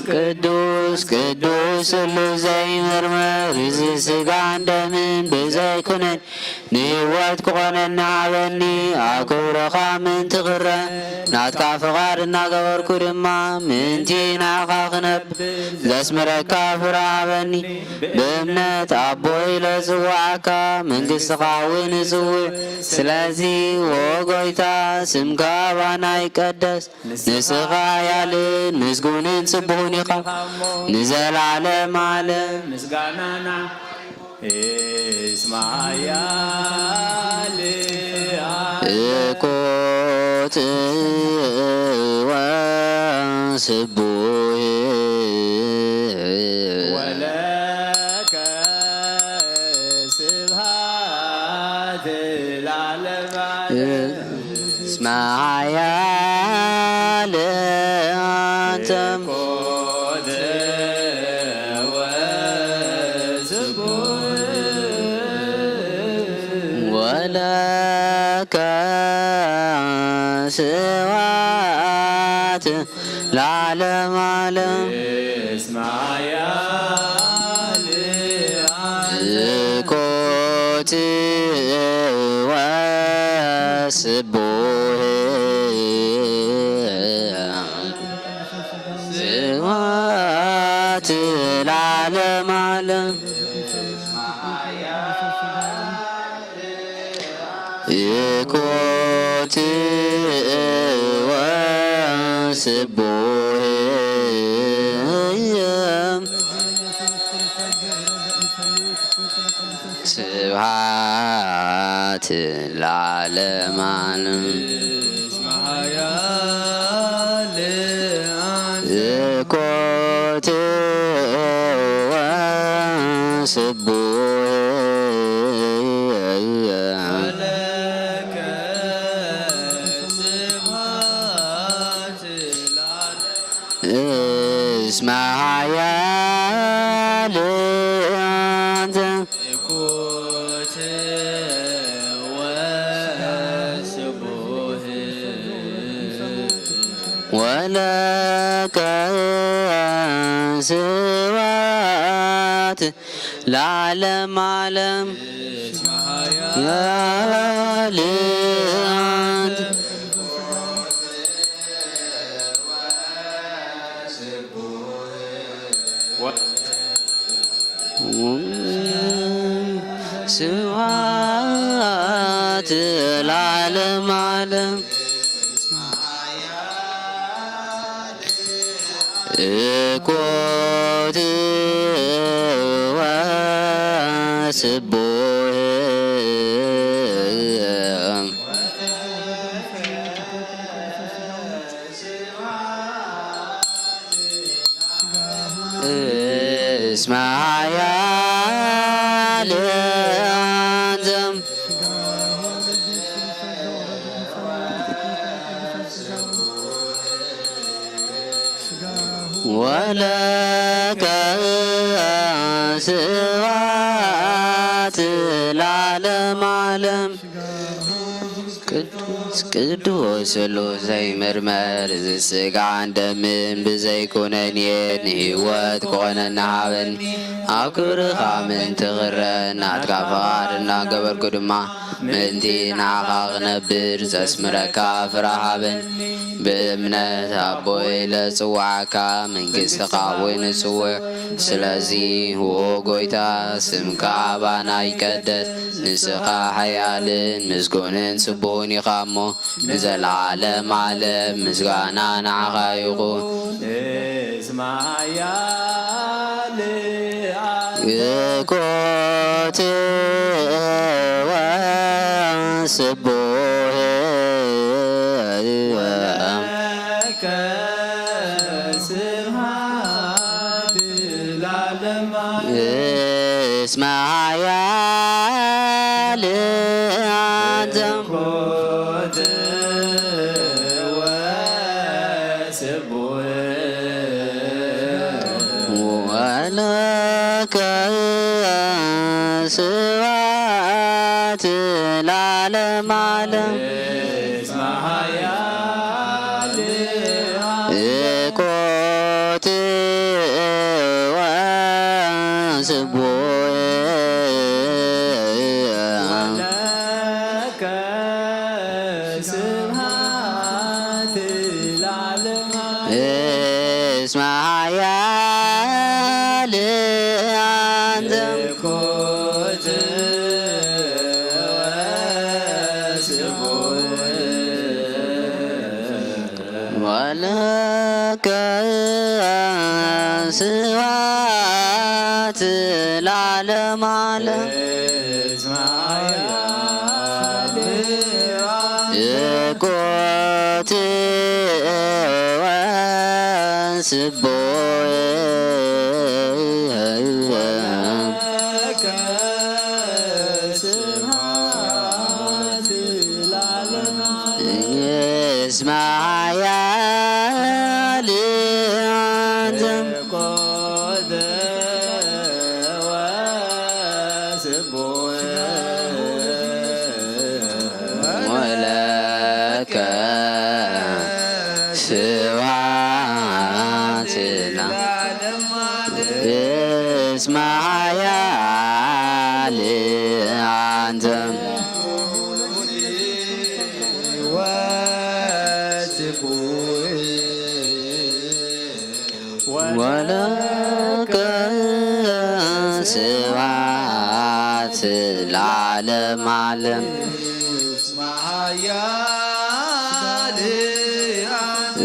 ቅዱስ ቅዱስ ስሉስ ዘይምርመር እዚ ስጋን ደምን ብዘይኩነን ንህይወት ክኾነና ሃበኒ ኣብ ክብረኻ ምንቲ ክረ ናትካ ፍቓድ እናገበርኩ ድማ ምንቲ ናኻ ክነብር ዘስምረካ ፍረ ሃበኒ ብእምነት ኣቦይ ለጽዋዓካ መንግሥትኻ እውን እጽውዕ ስለዚ ወጎይታ ስምካ ባና ይቀደስ ንስኻ ያልን ምስጉንን ጽቡቕን ኢኻ ንዘለዓለም ዓለም ምስጋናና እስማያል እኮት ወስቡህ ወለከ ስብሃት ለዓለመ እስማያል አንተም ኮት ወለከ ስብሐት ለዓለመ ዓለም እስማያል ዝኮት ወስቡህ ስብሐት ለዓለመ ዓለም ይኮት ወስቡህ ስብሐት ለዓለመ ዓለም ይኮት ወስቡህ እስማያል አንተ ኮት ወስቡህ ወለከ ስብሐት ለዓለመ ዓለም ያል አንተ ስብሐት ለዓለመ ዓለም እኮት ወስቡህ እስማያል አንተም ወለከ ስብሐት ለዓለመ ዓለም ቅዱስ ቅዱስ ስሉስ ዘይምርመር ዝስጋ እንደምን ብዘይኮነን ንህይወት ክኾነና ሃበኒ ኣብ ክብርኻ ምንቲ ክረ ናትካ ፍቓድ እናገበርኩ ድማ ምንቲ ንዓኻ ክነብር ዘስምረካ ፍረ ሃበኒ ብእምነት ኣቦይ ለጽዋዓካ መንግሥትኻ እውን እጽውዕ ስለዚ ወጎይታ ስምካ ባና ይቀደስ ንስኻ ሓያልን ምስጉንን ጽቡቕን ኢኻ እሞ ንዘለዓለም ዓለም ምስጋና ንዓኻ ይኹን እስማያል ይኮት ወስቡህ ስብሐት ለዓለመ እስማያል አንተም ኮት ወስቡህ ወለከ ስብሐት ለዓለመ ዓለም እስማያል ይኮት ወስቡህ ወለከ ስብሐት ለዓለመ ዓለም ይቆት ወስቦየ ወለከ ስብሐት ለዓለመ ዓለም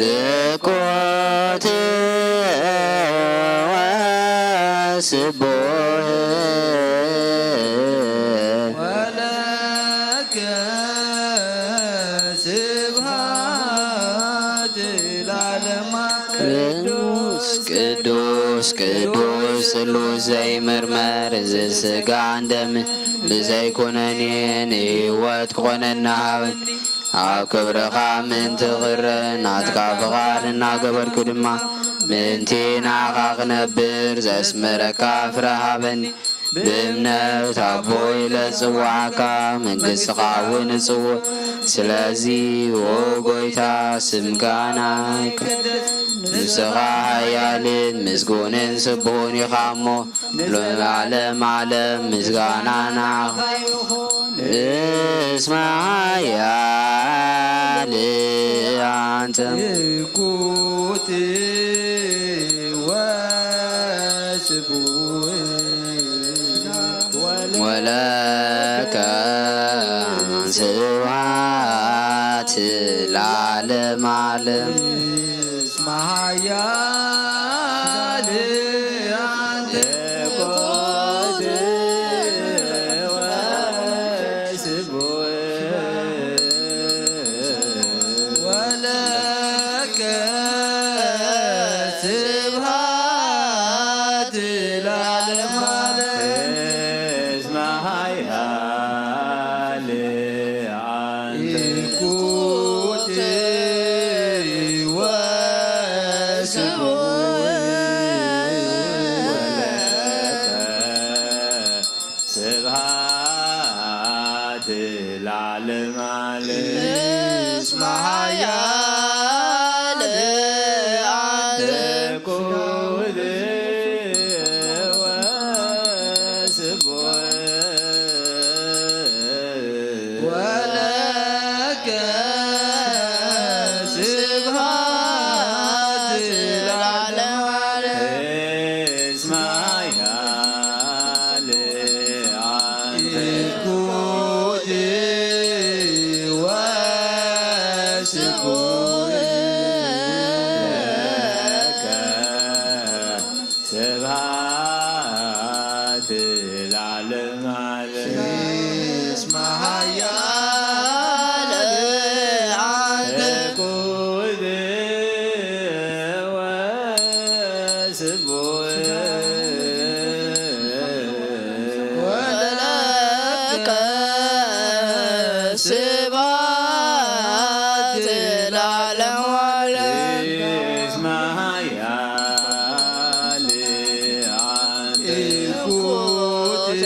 ይቆት ወስቦየ ወለከ ስብሐት ለዓለመ ቅዱስ ቅዱስ ቅዱስ ስሉስ ዘይምርመር ዘሥጋ እንደም ብዘይኮነኔን ሕይወት ክኾነና ሃበን ኣብ ክብርኻ ምንቲ ኽረን ናትካ ፍቓድ እናገበርኩ ድማ ምንቲ ናኻ ክነብር ዘስመረካ ፍረሃበኒ ብእምነት ኣቦ ኢለ ጽዋዕካ መንግሥትኻ እውን እጽውዕ ስለዚ ኦ ጐይታ ስምጋና ንስኻ ሃያልን ምስጉንን ስቡሕን ኢኻ እሞ ለዓለመ ዓለም ምስጋና ናኻ እስመ ሃያል አንተ ይኩት ወስቡሕ ወለከ ስብሐት ለዓለመ ዓለም እስመ ሃያል አንተ ይኩት ወስቡሕ ወለከ ስብሐት ለዓለመ ዓለም እስመ ሃያል አንተ ይኩት ስብሐት ለዓለመ ዓለም እስመ ሃያል አንተ ይኩት ወስቡሕ ወለከ ስብሐት ለዓለመ ዓለም እስመ ሃያል አንተ ይኩት ወስቡሕ ለከ ስብሐት ለዓለመ ዓለም እስመ ሃያል አንተ ይኩት ወስቡሕ ወለከ ስብሐት ለዓለመ ዓለም እስመ ሃያል አንተ ይኩት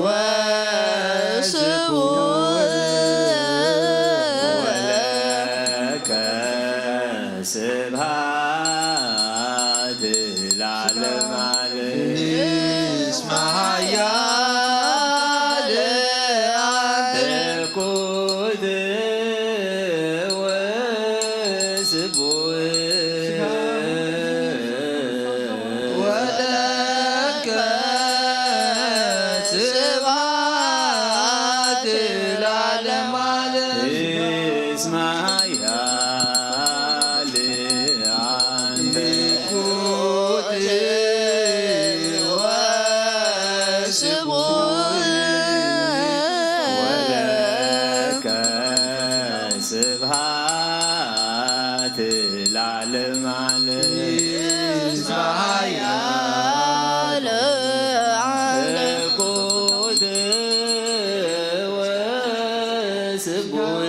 ወስቡሕ ወለከ ስብሐት ለዓለመ ዓለም እስመ ሃያል አንተ ይኩት ወስቡሕ ወለከ ስብሐት ለዓለመ ዓለም እስመ ሃያል ስብሐት ለዓለመ ዓለም እኩት ወስቡሕ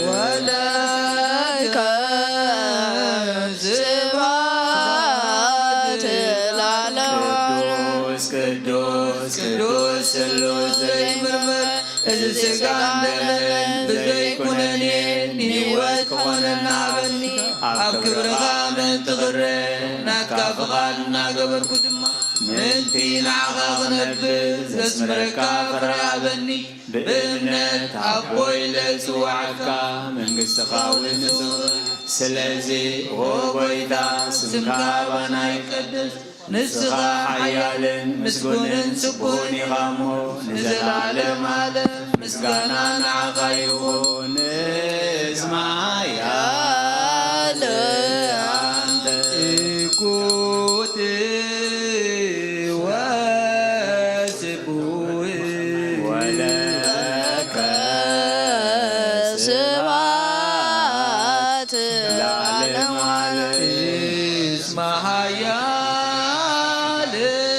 ወለከ ስብሐት ለዓለመ ቅዱስ ቅዱስ ቅዱስ ስሉስ ዘይምርምር እዚ ሥጋ እንደምን ብዘይኩነኔ ንህይወት ክኾነና በኒ ኣብ ክብርኻ ምእንቲ ክረ ናትካ ፍቓድ እናገበርኩ ድማ ምእንቲ ንዓኻ ክነብር ዘስምረካ ፍርሃበኒ ብእምነት ኣቦይ ለዝዋዓካ መንግሥትኻ ውንጹር ስለዚ ኦ ጐይታ ስምካ ባና ይቀደስ ንስኻ ሓያልን ምስጉንን ጽቡቕን ኢኻ እሞ ንዘለዓለም ዓለም ምስጋና ንዓኻ ይኹን እስማያ ለአንተ እኩት ወስቡሕ ወለከ ስብሐት ለዓለመ ዓለም እስማያ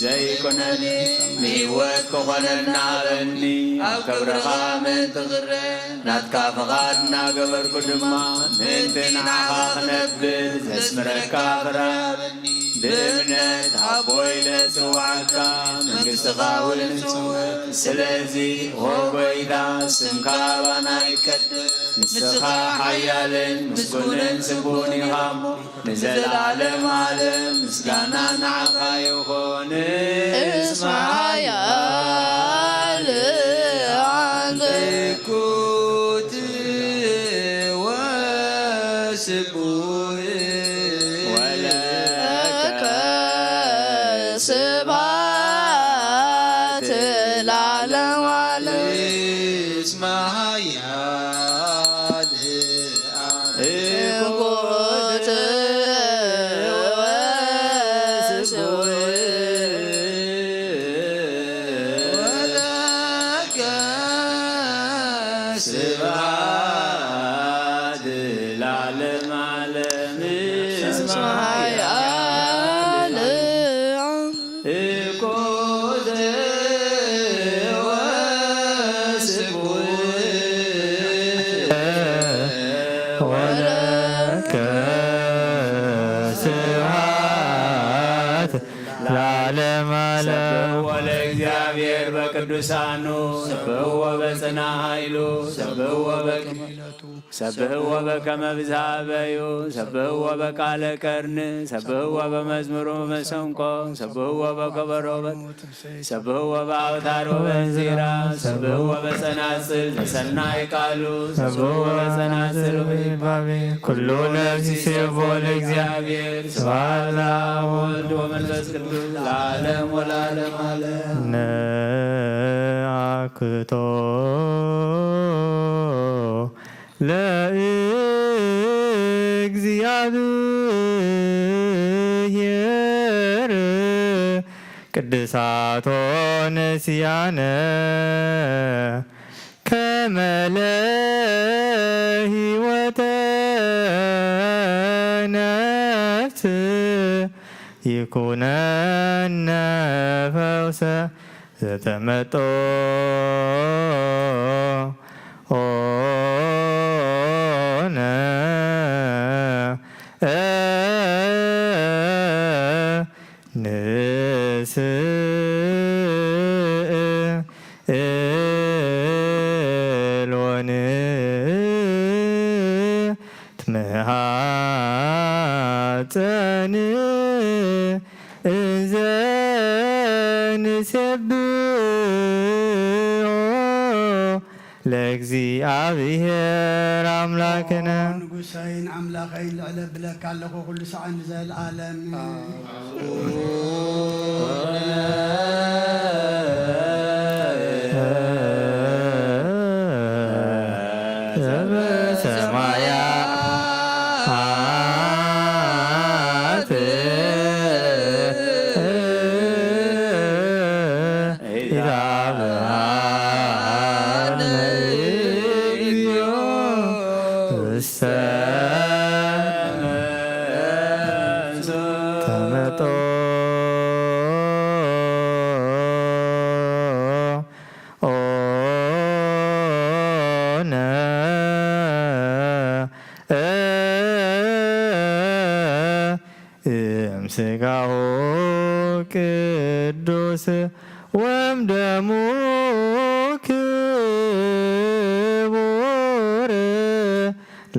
ዘይኮነኒ ንህይወት ክኾነና በኒ ኣብ ክብርኻ ምእንቲ ክረ ናትካ ፍቓድ እናገበርኩ ድማ ምእንቲ ንዓኻ ክነብር ዘስምረካ ፍርሃበኒ ብእምነት ቦይለ ጽዋዕካ መንግሥትኻ ውልንጽውት ስለዚ ሆጎይታ ስምካ ባና ይቀድስ ንስኻ ሓያልን ምስጉንን ስቡን ኢኻ እሞ ንዘለዓለም ዓለም ምስጋና ንዓኻ ይኹን እስመ ሓያል አንኩት ወስቡህ ወለከ ስብሐት ለዓለመ ዓለም እስመ ሓያል አንኩት ስብሐት ለዓለመ ዓለም እስመ ሓያል አንኩት ወስቡህ ወለከ ስብሐት ለዓለመ ዓለም ወለእግዚአብሔር በቅዱሳኑ ሰብሕዎ በጽና ኃይሉ ሰብሕዎ በከመ ብዝሃ በዩ ሰብሕዎ በቃለ ቀርን ሰብሕዎ በመዝሙሩ በመሰንቆ ሰብሕዎ በከበሮ ሰብሕዎ በአውታር ወበንዚራ ሰብሕዎ በጸናጽል በሰናይ ቃሉ ሰብሕዎ በጸናጽል ወበይባቤ ኩሉ ነፍስ ይሴብሖ ለእግዚአብሔር ስብሐት ለአብ ወወልድ ወመንፈስ ቅዱስ ለዓለም ወለዓለመ ዓለም ነአክቶ ለእግዚአብሔር ቅድሳቶ ነሲያነ ከመ ለሕይወተ ነፍስ ይኩነነ ፈውሰ ዘተመጦ ኦነ ንስእሎን ትመሃፀን እንዘ ንሴብሖ ለእግዚአብሔር አምላክነ ንጉሳይን አምላኸይን ልዕለ ብለካ ኣለኹ ኩሉ ሰዓን ዘለዓለም ስጋሁ ቅዱስ ወእምደሙ ክቡር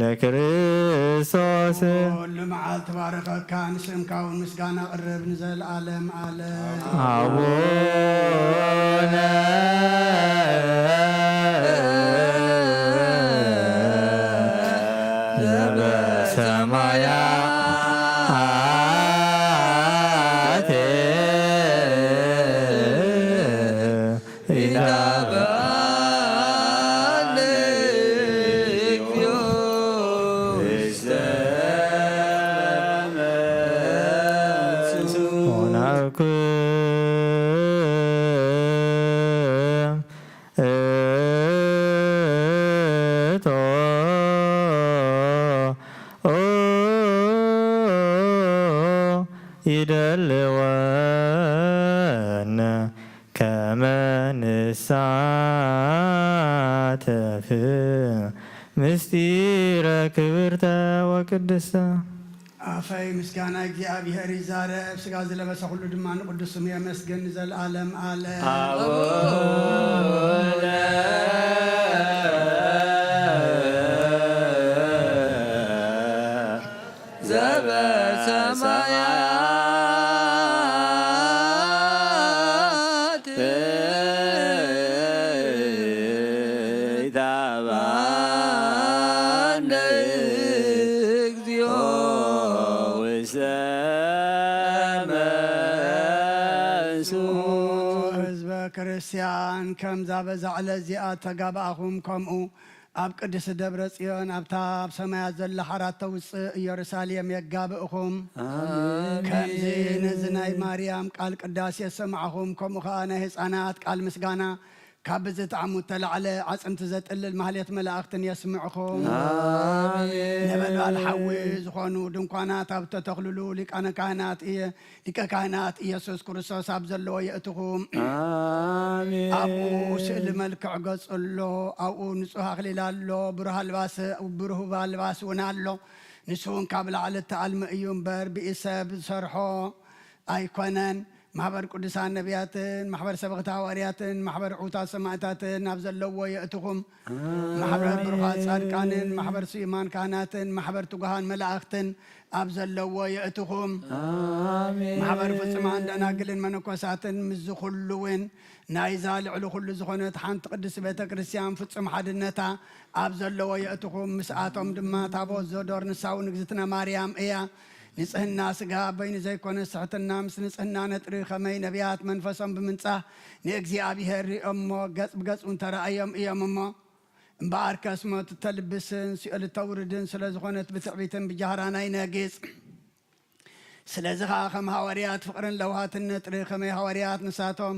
ለክርስቶስ ኩሉ መዓልቲ ባረኸካ ንስምካ እውን ምስጋና ቅርብ ንዘለዓለም ዓለም አቡነ ዘበሰማያት ይደልወነ ከመ ንሳተፍ ምስጢረ ክብርተ ወቅድስተ አፈይ ምስጋና እግዚአብሔር ይዛረብ ስጋ ዘለበሰ ሁሉ ድማን ቅዱስ ስም ይመስገን ዘላለም አለ አቡነ ዘበሰማያት ይታባነ እግዚኦ ህዝበ ክርስቲያን ከምዛ በዛዕለ እዚኣ ተጋባእኹም ከምኡ ኣብ ቅድስ ደብረ ጽዮን ኣብታ ኣብ ሰማያት ዘላ ሓራት ተውፅእ ኢየሩሳሌም የጋብእኹም ከምዚ ነዚ ናይ ማርያም ቃል ቅዳሴ ሰማዕኹም ከምኡ ከዓ ናይ ህፃናት ቃል ምስጋና ካብ ዝጣዕሙ ተላዕለ ዓፅምቲ ዘጥልል ማህሌት መላእኽትን የስምዕኹም ነበልባል ሓዊ ዝኾኑ ድንኳናት ኣብ ተተኽልሉ ሊቀ ካህናት ኢየሱስ ክርስቶስ ኣብ ዘለዎ የእትኹም ኣብኡ ስእሊ መልክዕ ገጽ ኣሎ ኣብኡ ንጹህ ኣኽሊል ኣሎ ብሩህ ኣልባስ እውን ኣሎ ንሱ እውን ካብ ላዕሊ እተኣልመ እዩ እምበር ብኢድ ሰብ ዝሰርሖ ኣይኮነን ማሕበር ቅዱሳን ነቢያትን ማሕበር ሰበኽቲ ሃዋርያትን ማሕበር ዑታት ሰማዕታትን ኣብ ዘለዎ የእትኹም ማሕበር ብሩኻት ጻድቃንን ማሕበር ስዩማን ካህናትን ማሕበር ትጉሃን መላእኽትን ኣብ ዘለዎ የእትኹም ማሕበር ፍጹማን ደናግልን መነኮሳትን ምዝ ኩሉ እውን ናይዛ ልዕሊ ኩሉ ዝኾነት ሓንቲ ቅድስቲ ቤተ ክርስቲያን ፍጹም ሓድነታ ኣብ ዘለዎ የእትኹም ምስኣቶም ድማ ታቦት ዘዶር ንሳው ንግዝእትነ ማርያም እያ ንጽህና ስጋ በይኑ ዘይኮነ ስሕትና ምስ ንጽህና ነጥሪ ኸመይ ነቢያት መንፈሶም ብምንጻህ ንእግዚአብሔር ሪኦሞ ገጽ ብገጹን ተረኣዮም እዮም እሞ እምበኣር ከስሞት ተልብስን ሲኦል ተውርድን ስለ ዝኾነት ብትዕቢትን ብጃህራን ኣይነግጽ ስለዚ ከዓ ከም ሃዋርያት ፍቕርን ለውሃትን ነጥሪ ኸመይ ሃዋርያት ንሳቶም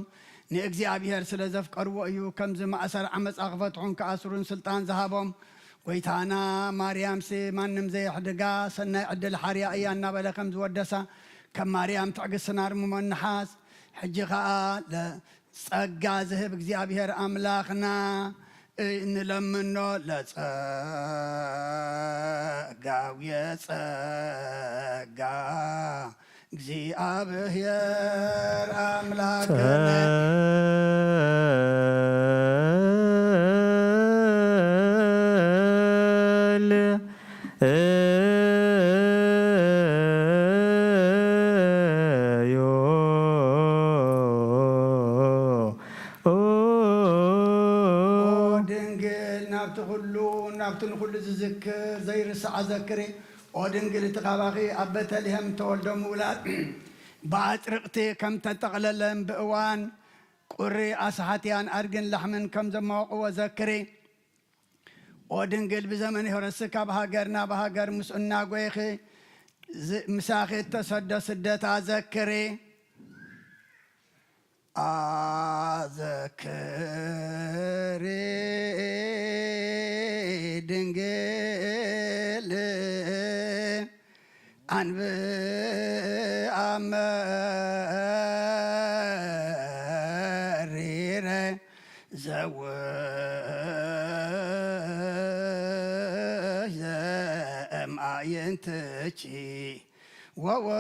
ንእግዚአብሔር ስለ ዘፍቀርዎ እዩ ከምዚ ማእሰር ዓመፃ ክፈትሑን ከኣስሩን ስልጣን ዝሃቦም ጎይታና ማርያም ሲ ማንም ዘይሕድጋ ሰናይ ዕድል ሓርያ እያ እናበለ ከም ዝወደሳ ከም ማርያም ትዕግስና ርምሞ ንሓስ ሕጂ ከዓ ለጸጋ ዝህብ እግዚኣብሔር ኣምላኽና እንለምኖ ለጸጋውየ ጸጋ እግዚአብሔር ኣምላክና نابتن كل ذكر زي رسع ذكري ودنقل تقابخي أبتلهم تولدهم ولاد بعد رقتي كم تتقللن بأوان قري أصحاتيان أرجن لحمن كم زموق وذكري ودنقل بزمن هرسكا بهاجرنا بهاجر مسؤنا قويخي مساخي تصدى سدت ذكري أذكري دنجل أنب أمرير زوج أمعين تشي وورد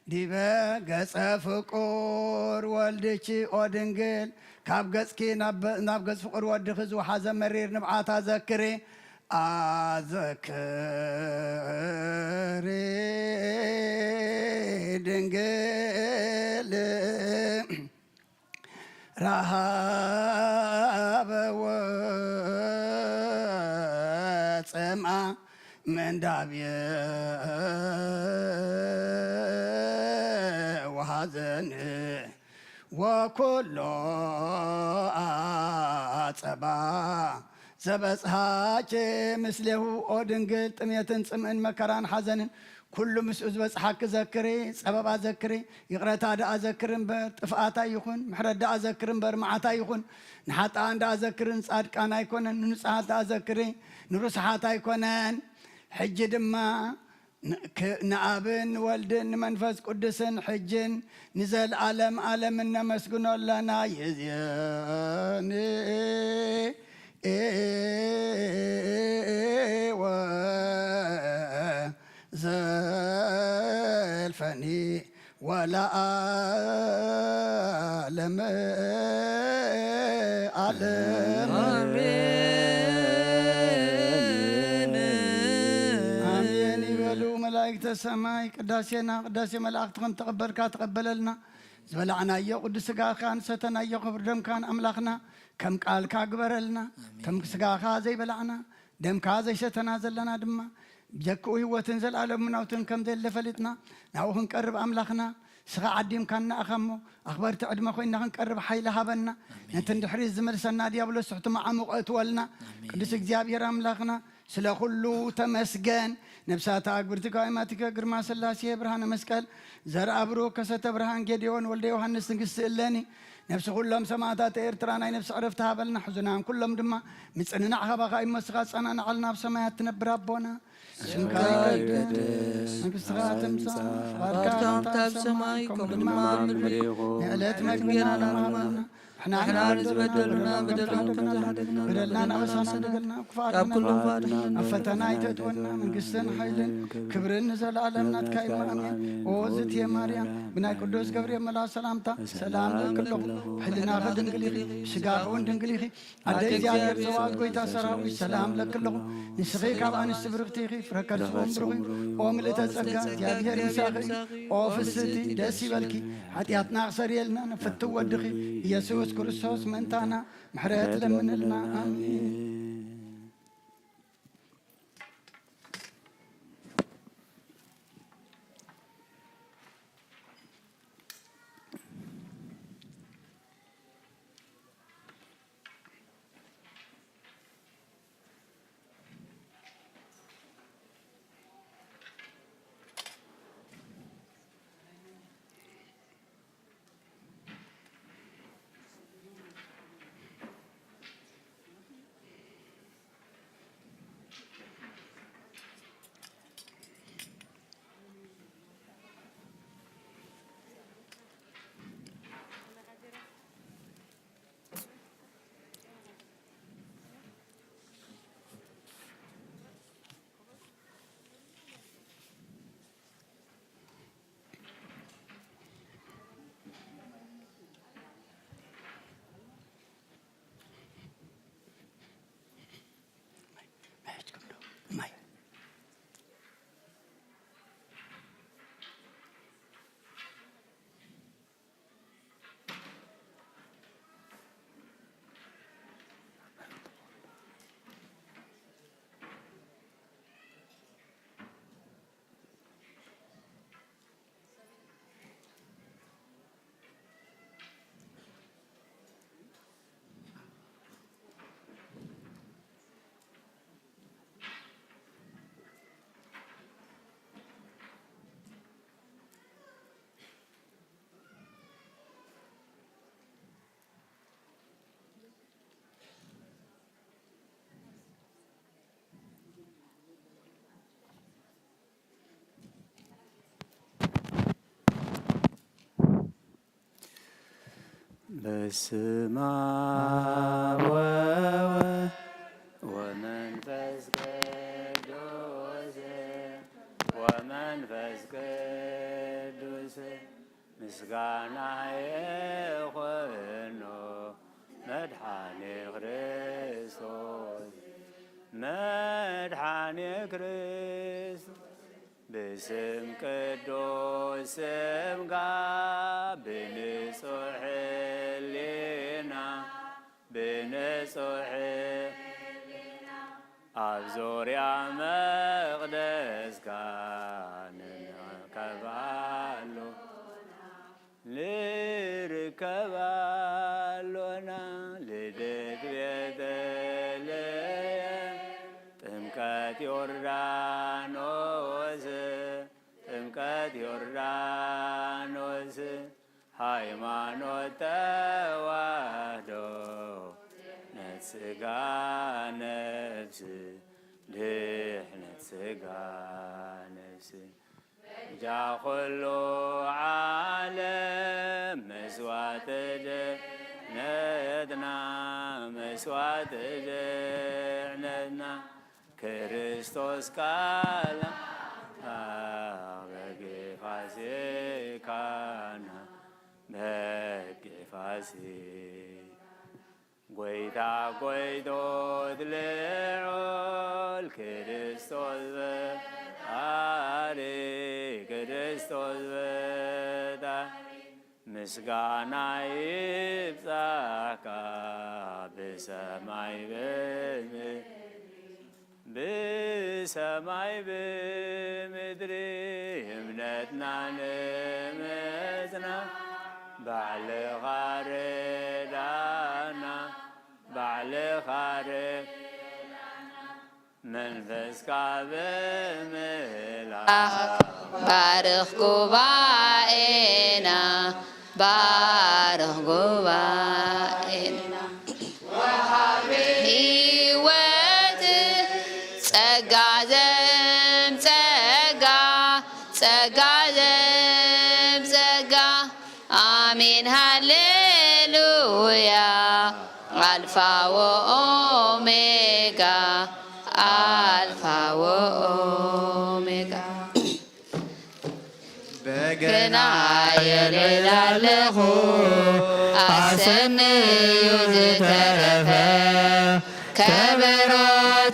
ديبا قص فقور والدشي ودنجل كاب قصكي ناب قص فقور ودخز وحازم مرير نبعات أذكري أذكري دنجل رهاب وسمع من دابيه وحزن وكل أتبع زبصحاك مثله أودنجل تميتن سمن مكران حزن كل مسؤز بصحاك ذكري سبب أذكري يقرأ تادا أذكرن بتفاتا يكون محرد أذكرن برمعتا يكون نحط عند أذكرن صادق أنا يكون نصحات أذكري نرصحات يكونن حج دما نعابن والدن منفس قدسن حجن نزل عالم عالم مسكن لنا يزياني وزلفني ولا أعلم أعلم آمين يبلو ملائكة السماء قداسينا قداسي ملائكتكم تقبلك تقبل لنا زبلعنا يا قدس كان ستنا يا خبر دم كان أملاخنا كم قال كأكبر لنا كم سجاخا زي بلعنا دم كازي ستنازل لنا دم بجكوه وتنزل على مناوتن كم ذي اللي فلتنا ناوهن قرب أملاخنا سغا عديم كان أخمو أخبار تعدم أخوينا نقرب حيلها بنا نتندحري الزمر سنة ديابلو سحت مع مقعت ولنا قدس جاب يرام لغنا سلا خلو تمسجن نفسات أكبرتك أيماتك قرما سلاسي برهان مسكال زر أبرو كسات برهان جديون ولدي يوحنس تنقس إلاني نفس كلهم سماعات إيرترانا نفس عرفتها بلنا حزنان كلهم دما متسننا عهبا غاي مسغات أنا نعلنا بسماعات تنبر ربنا سمكاي قدس نكسرات مسا فاركام تاب سمايكم دما نعلت مكبيرنا لما احنا نتبدلنا بدلنا نغسانا دقلنا كاب كلهم فاتحين أفتنا يتدونا من قسن حيلن كبرن نزل عالمنا تكاي مامين ووزت يا مريم بناي قدوس قبري ملا سلامتا سلام لكلهم حلنا غدن قليخي شقاقون دنقليخي عدي زيادر زواج قويتا سراوي سلام لكلهم نسغيك عبان استبرغتيخي فركر سوهم بروغي وملتا تسقى زيادر مساقي وفستي داسي بالكي حتياتنا غسر يلنا نفتو ودخي يسوس كرسوس منتانا محرات لمن لنا آمين በስመ አብ ወወልድ ወመንፈስ ቅዱስ ምስጋና ይሁን መድኃኔ ክርስቶስ መድኃኔ ክርስቶስ በስም ቅዱስ ስም ጋር በንጹሕ ሕሊና በንጹሕ ኣብ ዙርያ መቅደስ ንርከባሉ ልርከባሉና ልደት ቤተልሔም ጥምቀት ዮርዳኖስ ጥምቀት ዮርዳኖስ ሃይማኖት ተዋህዶ ነስጋ ነፍስ ድሕነት ስጋ ነፍስ ጃኹሉ ዓለም መስዋዕት ድሕነትና መስዋዕት ድሕነትና ክርስቶስ ቃል በጌ ፋሲካና በጌ ፋሲካ ጎይታ ጎይቶት ልዑል ክርስቶስ ፈጣሪ ክርስቶስ ፈጣሪ ምስጋና ይብዛካ በሰማይ በምድሪ እምነትና ንእምነትና ባዕልኻ ረዳእና ባዕልኻ መንፈስካ በምልአት ባርኽ ጉባኤና ባርኽ ጉባኤና ወሃቤ ሕይወት ጸጋ ዘምጸጋ ጸጋ ዘምጸጋ አሜን ሃሌሉያ አልፋ ወኦሜጋ አልፋ ወኦሜጋ በገና የሌላለኹ አሰንዩ ዝተረፈ ከበሮ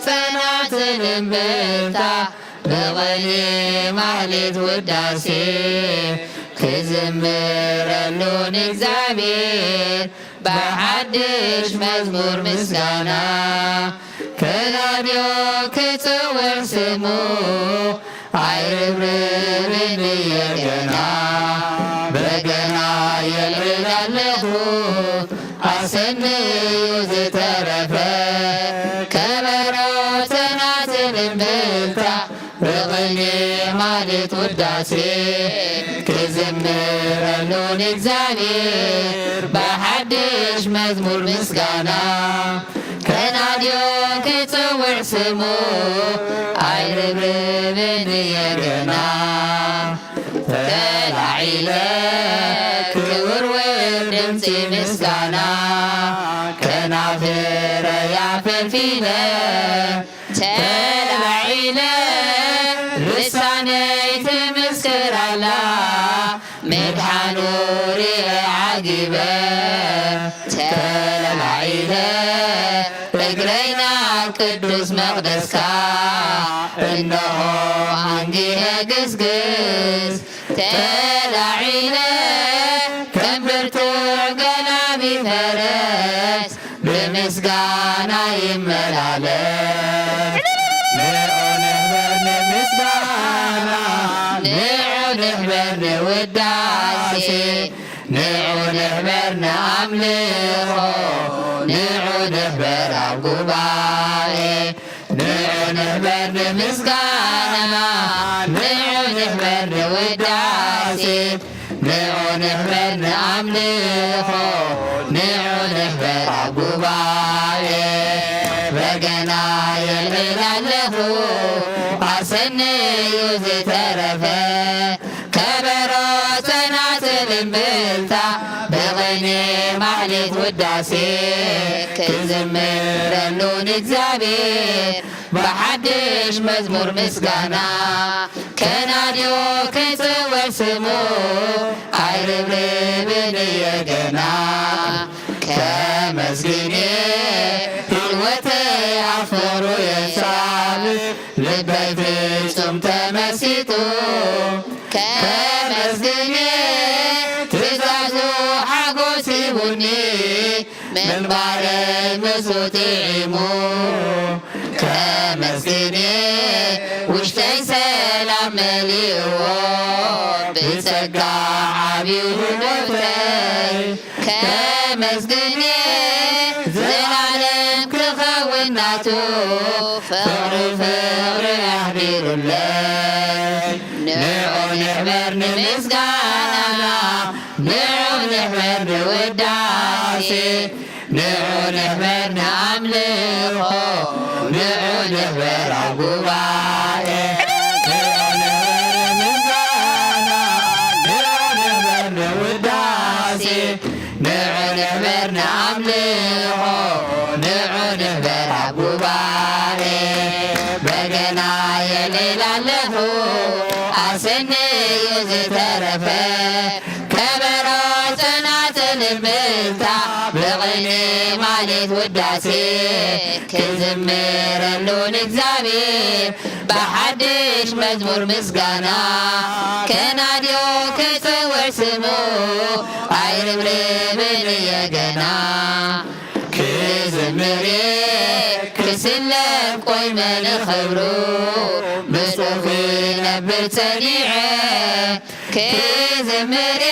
ጸናጽል እምብልታ በቅኔ ማህሌት ውዳሴ ክዝምረሉን እግዚአብሔር በሐድሽ መዝሙር ምስጋና ከናድዮ ክጽውዕ ስሙ አይርብርብን የገና በገና የልላለኹ አሰንዩ ዝተረፈ ከበሮ ጸናጽል እምብልታ በቅኔ ማህሌት ውዳሴ ክዝምረሉን እግዚአብሔር በሐድሽ መዝሙር ምስጋና ከናድዮ ክጽውዕ ስሙ አይርብርብን የገና ተላዒለ ክብር ውድ ድምፂ ምስጋና ከናፍረ ያፈልፊለ ተላዒለ ልሳነይ ትምስክራላ ምድሓኑ ርየ ዓጊበ ተላዒለ እግረይና ቅዱስ መቅደስካ እነሆ አንጊነ ግስግስ ተላዒለ ከም ብርቱዕ ገላቢ ፈረስ ብምስጋና ይመላለስ ንዑ ንሕበር ንምስጋና ንዑ ንሕበር ንውዳሴ ንዑ ንሕበር ንኣምልኾ ንዑ ንሕበር ኣብ ጉባኤ ንዑ ንሕበር ንምስጋና ንዑ ንሕበር ንውዳሴ ንዑ ንሕበር ንኣምልኾ ንዑ ንሕበር ኣብ ጉባኤ በገና የልዕላለኹ ኣሰንዩ ዝተረፈ ከበሮ ጸናጽል እምብልታ በቅኔ ማህሌት ውዳሴ ክዝምረሉን እግዚአብሔር በሐድሽ መዝሙር ምስጋና ከናድዮ ክጽውዕ ስሙ አይርብርብን የገና ከመስግኔ ሕይወተይ አፍቅሮ የሳብ ልበይ ፍጹም ተመሲጡ ከመስግኔ ትእዛዙ ሓጎስ ይሁኒ ምንባረይ ምሱ ጥዒሙ ከመስግኔ ውሽተይ ሰላም መሊእዎ ብጸጋ ዓብዩ ህይወተይ ከመስግኔ ዘላለም ክኸውን ናቱ ፍቕሪ ፍቕሪ ያሕዲሩለይ ንዑ ንሕበር ንምስጋና ንዑ ንሕበር ንውዳሴ ንዑ ንሕበር ንኣምልኾ ንዑ ንሕበር ኣብ ጉባኤ ንዑ ንሕበር ንምስጋና ንዑ ንሕበር ንውዳሴ ንዑ ንሕበር ንኣምልኾ ንዑ አሰንዩ ዝተረፈ ከበሮ ጸናጽል እምብልታ ብቕኔ ማሌት ውዳሴ ክዝምረሉን እግዚአብሔር በሓድሽ መዝሙር ምስጋና ከናድዮ ክጽውዕ ስሙ ኣይርብርብን የገና ክዝምር ክስለም ቆይመ ንኽብሩ ብጽፉ ነብር ጸኒዐ ክዝምር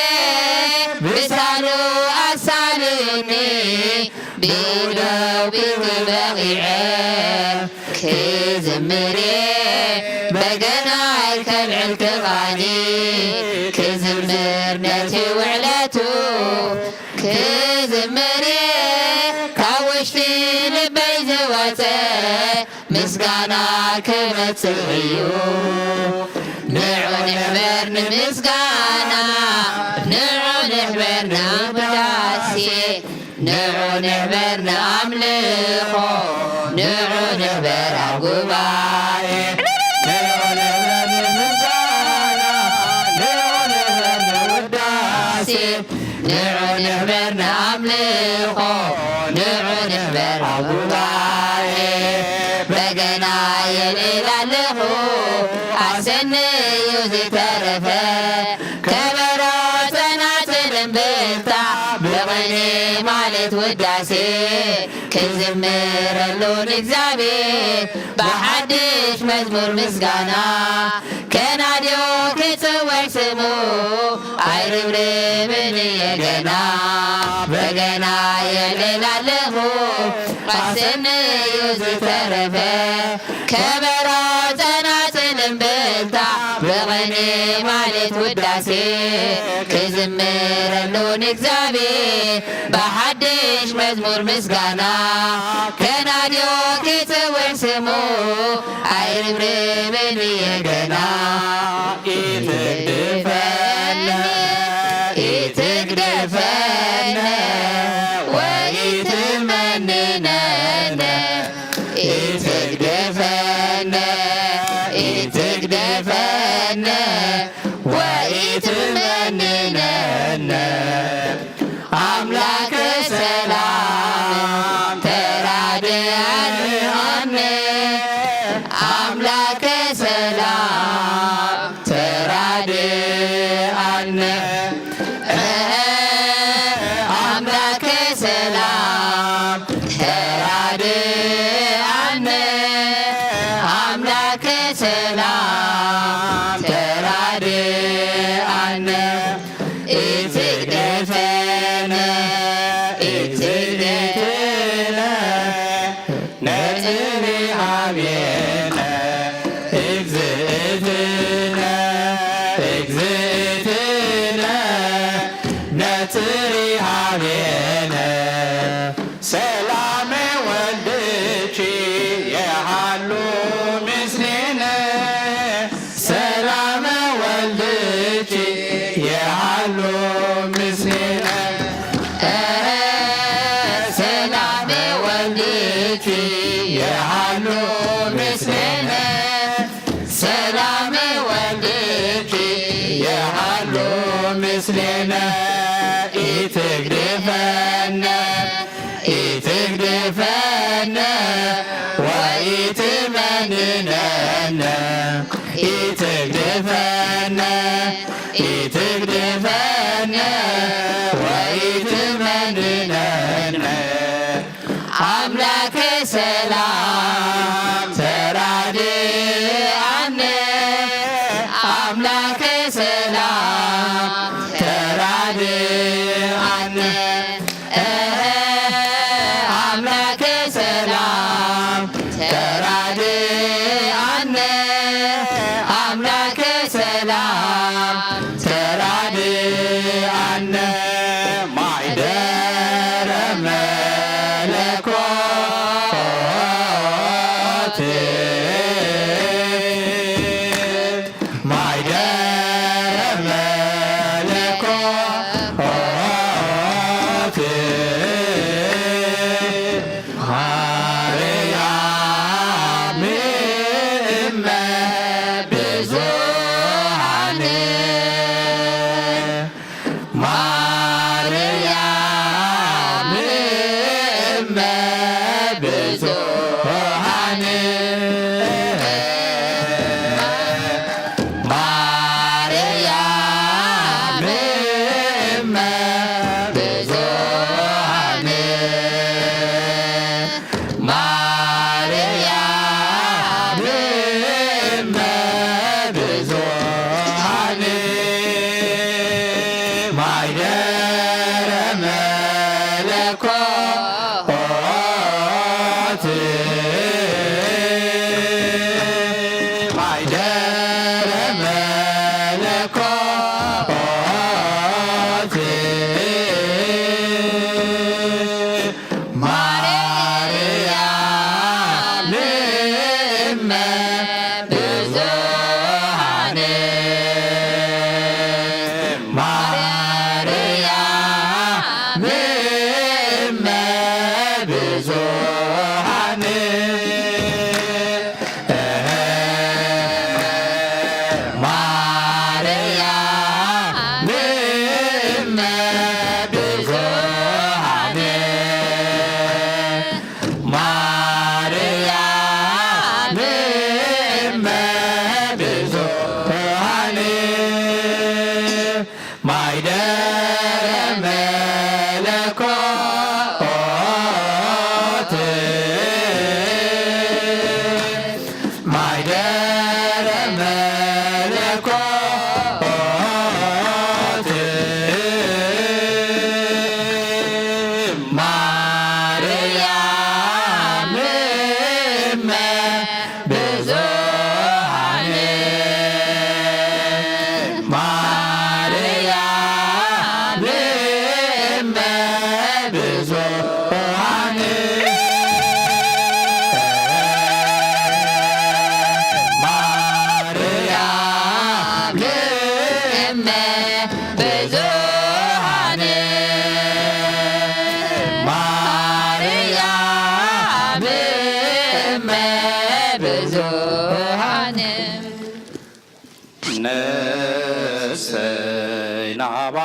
ብሳሉ ኣሳልኒ ብደው ቢት በቂዐ ክዝምር በገና ይከልዕል ክኻኒ ክዝምር ነቲ ውዕለቱ ክዝምር ካብ ውሽጢ ልበይ ዝወፀ ምስጋና ክመጽእ እዩ ንዑ ንሕበር ንምስጋና ንዑ ንሕበር ንውዳሴ ንዑ ንሕበር ንኣምልኾ ንዑ ንሕበር ኣብ ጉባኤ ንዑ ንሕበር ንምስጋና ንዑ ንሕበር ንውዳሴ ንዑ ንሕበር ንኣምልኾ ንዑ ንሕበር ኣብ ጉባኤ በገና የልዕል ኣለኹ ኣሰንዩ ዝተረፈ ከበሮ ጸናጽል እምብልታ ብቕኔ ማሌት ውዳሴ ክዝምረሉን እግዚአብሔር በሓድሽ መዝሙር ምስጋና ከናድዮ ክጽውዕ ስሙ ኣይርብርብን የገና በገና የልዕል ኣለኹ ኣሰንዩ ዝተረፈ ከበሮ ጸናጽል እምብልታ ብቕኔ ማሌት ውዳሴ ክዝምረሉን እግዚአብሔር በሓድሽ መዝሙር ምስጋና ከናድዮ ክጽውዕ ስሙ ኣይርብርብን የገና ኢትግድፈነ ኢትግድፈነ ወኢትመንነነ ኢትግድፈነ ኢትግድፈነ ወኢትመንነነ አምላከ ሰላም ተራድአነ አምላከ ሰላም ተራድአነ አምላከ ሰላም ተራድአነ አምላከ ሰላም ተራድአነ ኢትግድፈነ ኢትግድፈነ ነጽሪ ሃቤነ እግዝእትነ እግዝእትነ ነጽሪ ሃቤነ ሰላመ ወልድኪ የሃሉ ምስሌነ ሰላመ ወልድኪ የሃሉ ምስሌነ ሰላመ ወልድኪ የሃሉ ምስሌነ ሰላመ ወልድኪ የሃሉ ምስሌነ ኢትግድፈነ ኢትግድፈነ ወኢትመንነነ ኢትግድፈነ ኢትግድፈነ ወኢትመንነነ አምላከ ሰላም ተራድአነ አምላከ ሰላም ተራድአነ አምላከ ሰላም ተራድአነ አምላከ ሰላም ተራድአነ ማይደረ መለኮት ማይደረ መለኮት ማርያም እመ ብዙኃን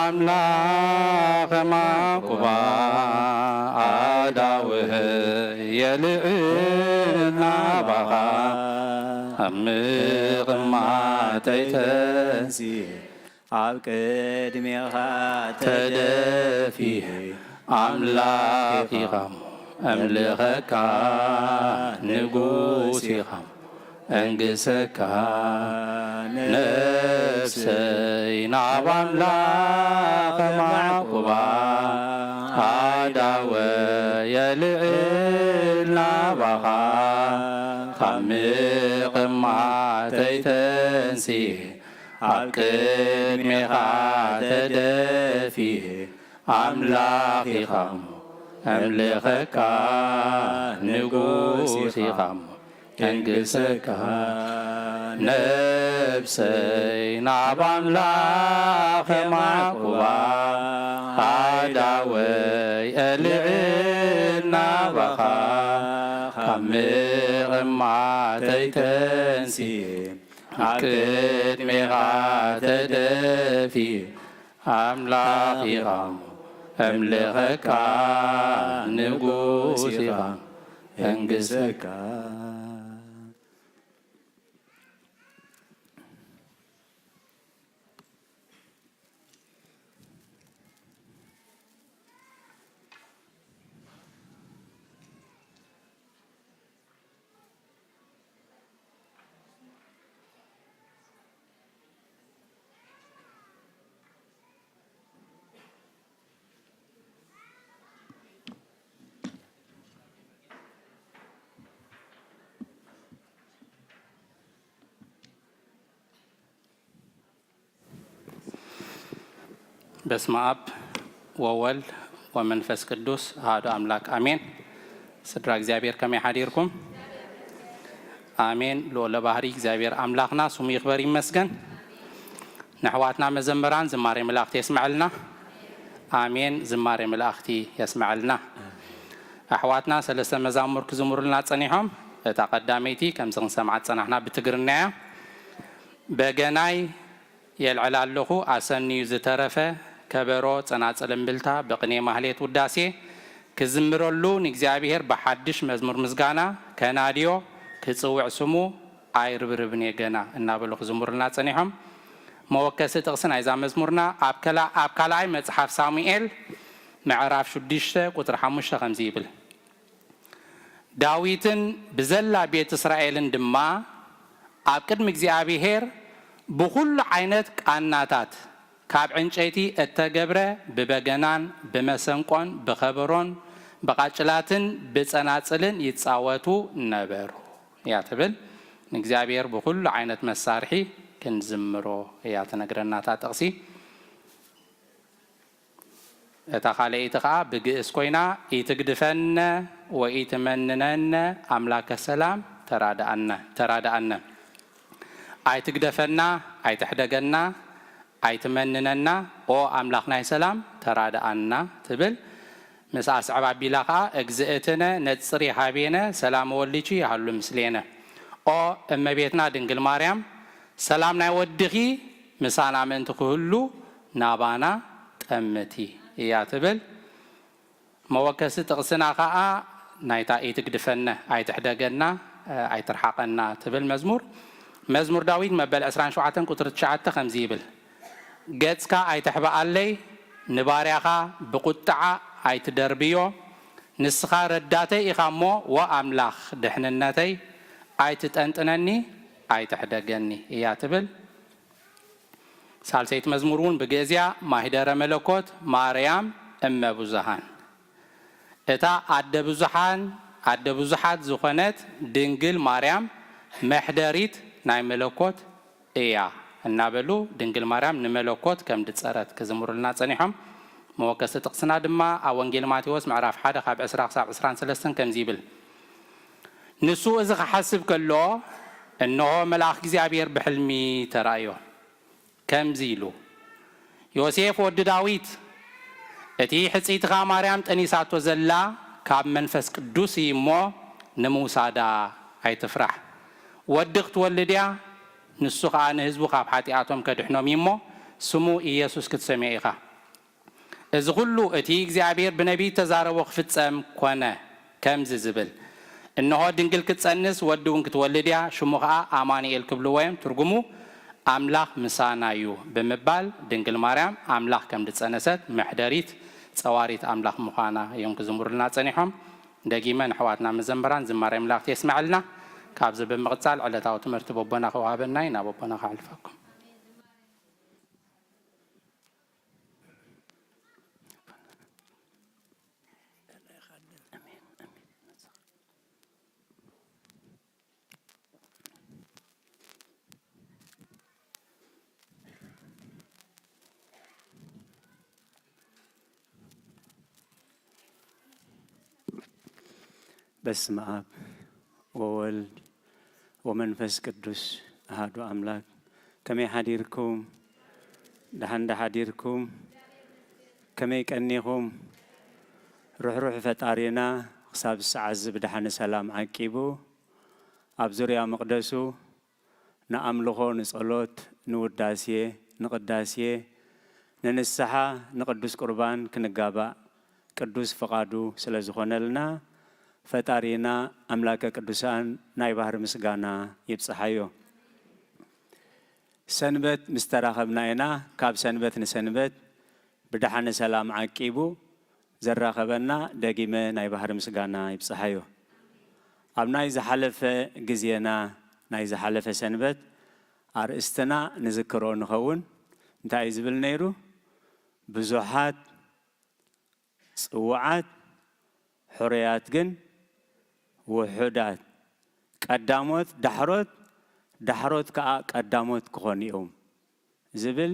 አምላክ ማቁባ አዳውህ የልዕልና ባኻ አምቕማተይተሲ ኣብ ቅድሜኻ ተደፊህ ኣምላኽ ኢኻ ኣምልኸካ ንጉስ ኢኻ እንግሰካ ነፍሰይ ናብ ኣምላኽ ማዕቁባ ኣዳወ የልዕልና ባኻ ካብ ምቕማተይተንሲህ ኣብ ቅድሜኻ ተደፊህ ኣምላኽ ኢኻ ኣምልኸካ ንጉስ ኢኻ እንግሰካ ነፍሰይ ናብ ኣምላኽ ማዕቁባ ኣዳወይ የልዕልና ባኻ ካብ ምቕማተይተንሲህ ኣብ ቅድሜኻ ተደፊህ ኣምላኽ ኢኻ ኣምልኸካ ንጉስ ኢኻ እንግሰካ በስመ አብ ወወልድ ወመንፈስ ቅዱስ አሐዱ አምላክ አሜን። ስድራ እግዚአብሔር ከመይ ሓዲርኩም? አሜን። ልዑለ ባህሪ እግዚአብሔር አምላክና ስሙ ይክበር ይመስገን። ንሕዋትና መዘምራን ዝማሬ መላእክቲ የስምዐልና። አሜን። ዝማሬ መላእክቲ የስምዐልና። ኣሕዋትና ሰለስተ መዛሙር ክዝምሩልና ፀኒሖም እታ ቀዳመይቲ ከምዚ ክንሰምዓ ፀናሕና ብትግርኛ እያ። በገናይ የልዕል ኣለኹ ኣሰኒዩ ዝተረፈ ከበሮ ጸናጽል እምብልታ በቅኔ ማህሌት ውዳሴ ክዝምረሉ ንእግዚአብሔር በሓድሽ መዝሙር ምስጋና ከናድዮ ክጽውዕ ስሙ ኣይርብርብን የገና እናበሉ ክዝምሩልና ጸኒሖም። መወከሲ ጥቕሲ ናይዛ መዝሙርና ኣብ ካልኣይ መጽሓፍ ሳሙኤል ምዕራፍ 6 ቁጥሪ 5 ከምዚ ይብል ዳዊትን ብዘላ ቤት እስራኤልን ድማ ኣብ ቅድሚ እግዚአብሔር ብኩሉ ዓይነት ቃናታት ካብ ዕንጨይቲ እተገብረ ብበገናን ብመሰንቆን ብኸበሮን ብቃጭላትን ብጸናጽልን ይጻወቱ ነበሩ እያ ትብል። ንእግዚአብሔር ብኩሉ ዓይነት መሳርሒ ክንዝምሮ እያ ትነግረና እታ ጥቕሲ። እታ ካልአይቲ ከዓ ብግእዝ ኮይና ኢትግድፈነ ወኢትመንነነ ኣምላከ ሰላም ተራዳአነ ኣይትግደፈና ኣይትሕደገና ኣይትመንነና ኦ ኣምላኽ ናይ ሰላም ተራዳአና ትብል። ምስ ኣስዕብ ኣቢላ ከዓ እግዝእትነ ነጽሪ ሃቤነ ሰላም ወልቺ ይሃሉ ምስሌነ ኦ እመቤትና ድንግል ማርያም ሰላም ናይ ወድኺ ምሳና ምእንቲ ክህሉ ናባና ጠምቲ እያ ትብል። መወከሲ ጥቕስና ከዓ ናይታ ኢትግድፈነ ኣይትሕደገና ኣይትርሓቐና ትብል መዝሙር ዳዊት መበል 27 ቁጥሪ 9 ከምዚ ይብል ገጽካ ኣይትሕበኣለይ ንባርያኻ ብቁጥዓ ኣይትደርብዮ ንስኻ ረዳተይ ኢኻ እሞ ወኣምላኽ ድሕንነተይ ኣይትጠንጥነኒ ኣይትሕደገኒ እያ ትብል። ሳልሰይት መዝሙሩን በገዚያ ማህደረ መለኮት ማርያም እመ ብዙሃን እታ አደ ብዙሓት ዝኾነት ድንግል ማርያም መሕደሪት ናይ መለኮት እያ እናበሉ ድንግል ማርያም ንመለኮት ከም ድጸረት ክዝምሩልና ጸኒሖም መወከስቲ ጥቕስና ድማ ኣብ ወንጌል ማቴዎስ ምዕራፍ 1 ካብ 20 ክሳብ 23 ከምዚ ይብል ንሱ እዚ ክሓስብ ከሎ እነሆ መልአክ እግዚአብሔር ብሕልሚ ተራእዮ ከምዚ ኢሉ ዮሴፍ ወዲ ዳዊት እቲ ሕፂትኻ ማርያም ጠኒሳቶ ዘላ ካብ መንፈስ ቅዱስ እሞ ንምውሳዳ ኣይትፍራሕ ወዲ ክትወልድ እያ ንሱ ከዓ ንህዝቡ ካብ ሓጢኣቶም ከድሕኖም እሞ ስሙ ኢየሱስ ክትሰምዕ ኢኻ እዚ ኩሉ እቲ እግዚአብሔር ብነቢይ ተዛረቦ ክፍጸም ኮነ ከምዚ ዝብል እነሆ ድንግል ክትጸንስ ወዲ እውን ክትወልድ እያ ሽሙ ከዓ አማኑኤል ክብልዎ እዮም ትርጉሙ አምላኽ ምሳና እዩ ብምባል ድንግል ማርያም አምላኽ ከም ድጸነሰት መሕደሪት ጸዋሪት አምላኽ ምዃና እዮም ክዝምሩልና ጸኒሖም ደጊመን ኣሕዋትና መዘምራን ዝማሬ መላእኽቲ የስምዐልና ካብዚ ብምቕጻል ዕለታዊ ትምህርቲ በቦና ክወሃበናይ ናብ በቦና ክሕልፈኩም በስመ አብ ወወልድ ወመንፈስ ቅዱስ አሐዱ አምላክ ከመይ ሓዲርኩም ደሓን ሓዲርኩም ከመይ ቀኒኹም ሩሕሩሕ ፈጣሪና ክሳብ ሰዓት ብድሓነ ሰላም ዓቂቡ ኣብ ዙርያ መቕደሱ ንኣምልኾ ንጸሎት ንውዳሴ ንቅዳሴ ንንስሓ ንቅዱስ ቁርባን ክንጋባእ ቅዱስ ፍቓዱ ስለ ዝኾነልና ፈጣሪና አምላከ ቅዱሳን ናይ ባህር ምስጋና ይብጽሓዮ ሰንበት ምስተራኸብና ኢና ካብ ሰንበት ንሰንበት ብድሓነ ሰላም ዓቂቡ ዘራኸበና ደጊመ ናይ ባህር ምስጋና ይብጽሓዮ ኣብ ናይ ዝሓለፈ ግዜና ናይ ዝሓለፈ ሰንበት ኣርእስትና ንዝክሮ ንኸውን እንታይ ዝብል ነይሩ ብዙሓት ጽዋዓት ሕሩያት ግን ውሑዳት ቀዳሞት ዳሕሮት ከዓ ቀዳሞት ክኾኑ እዮም ዝብል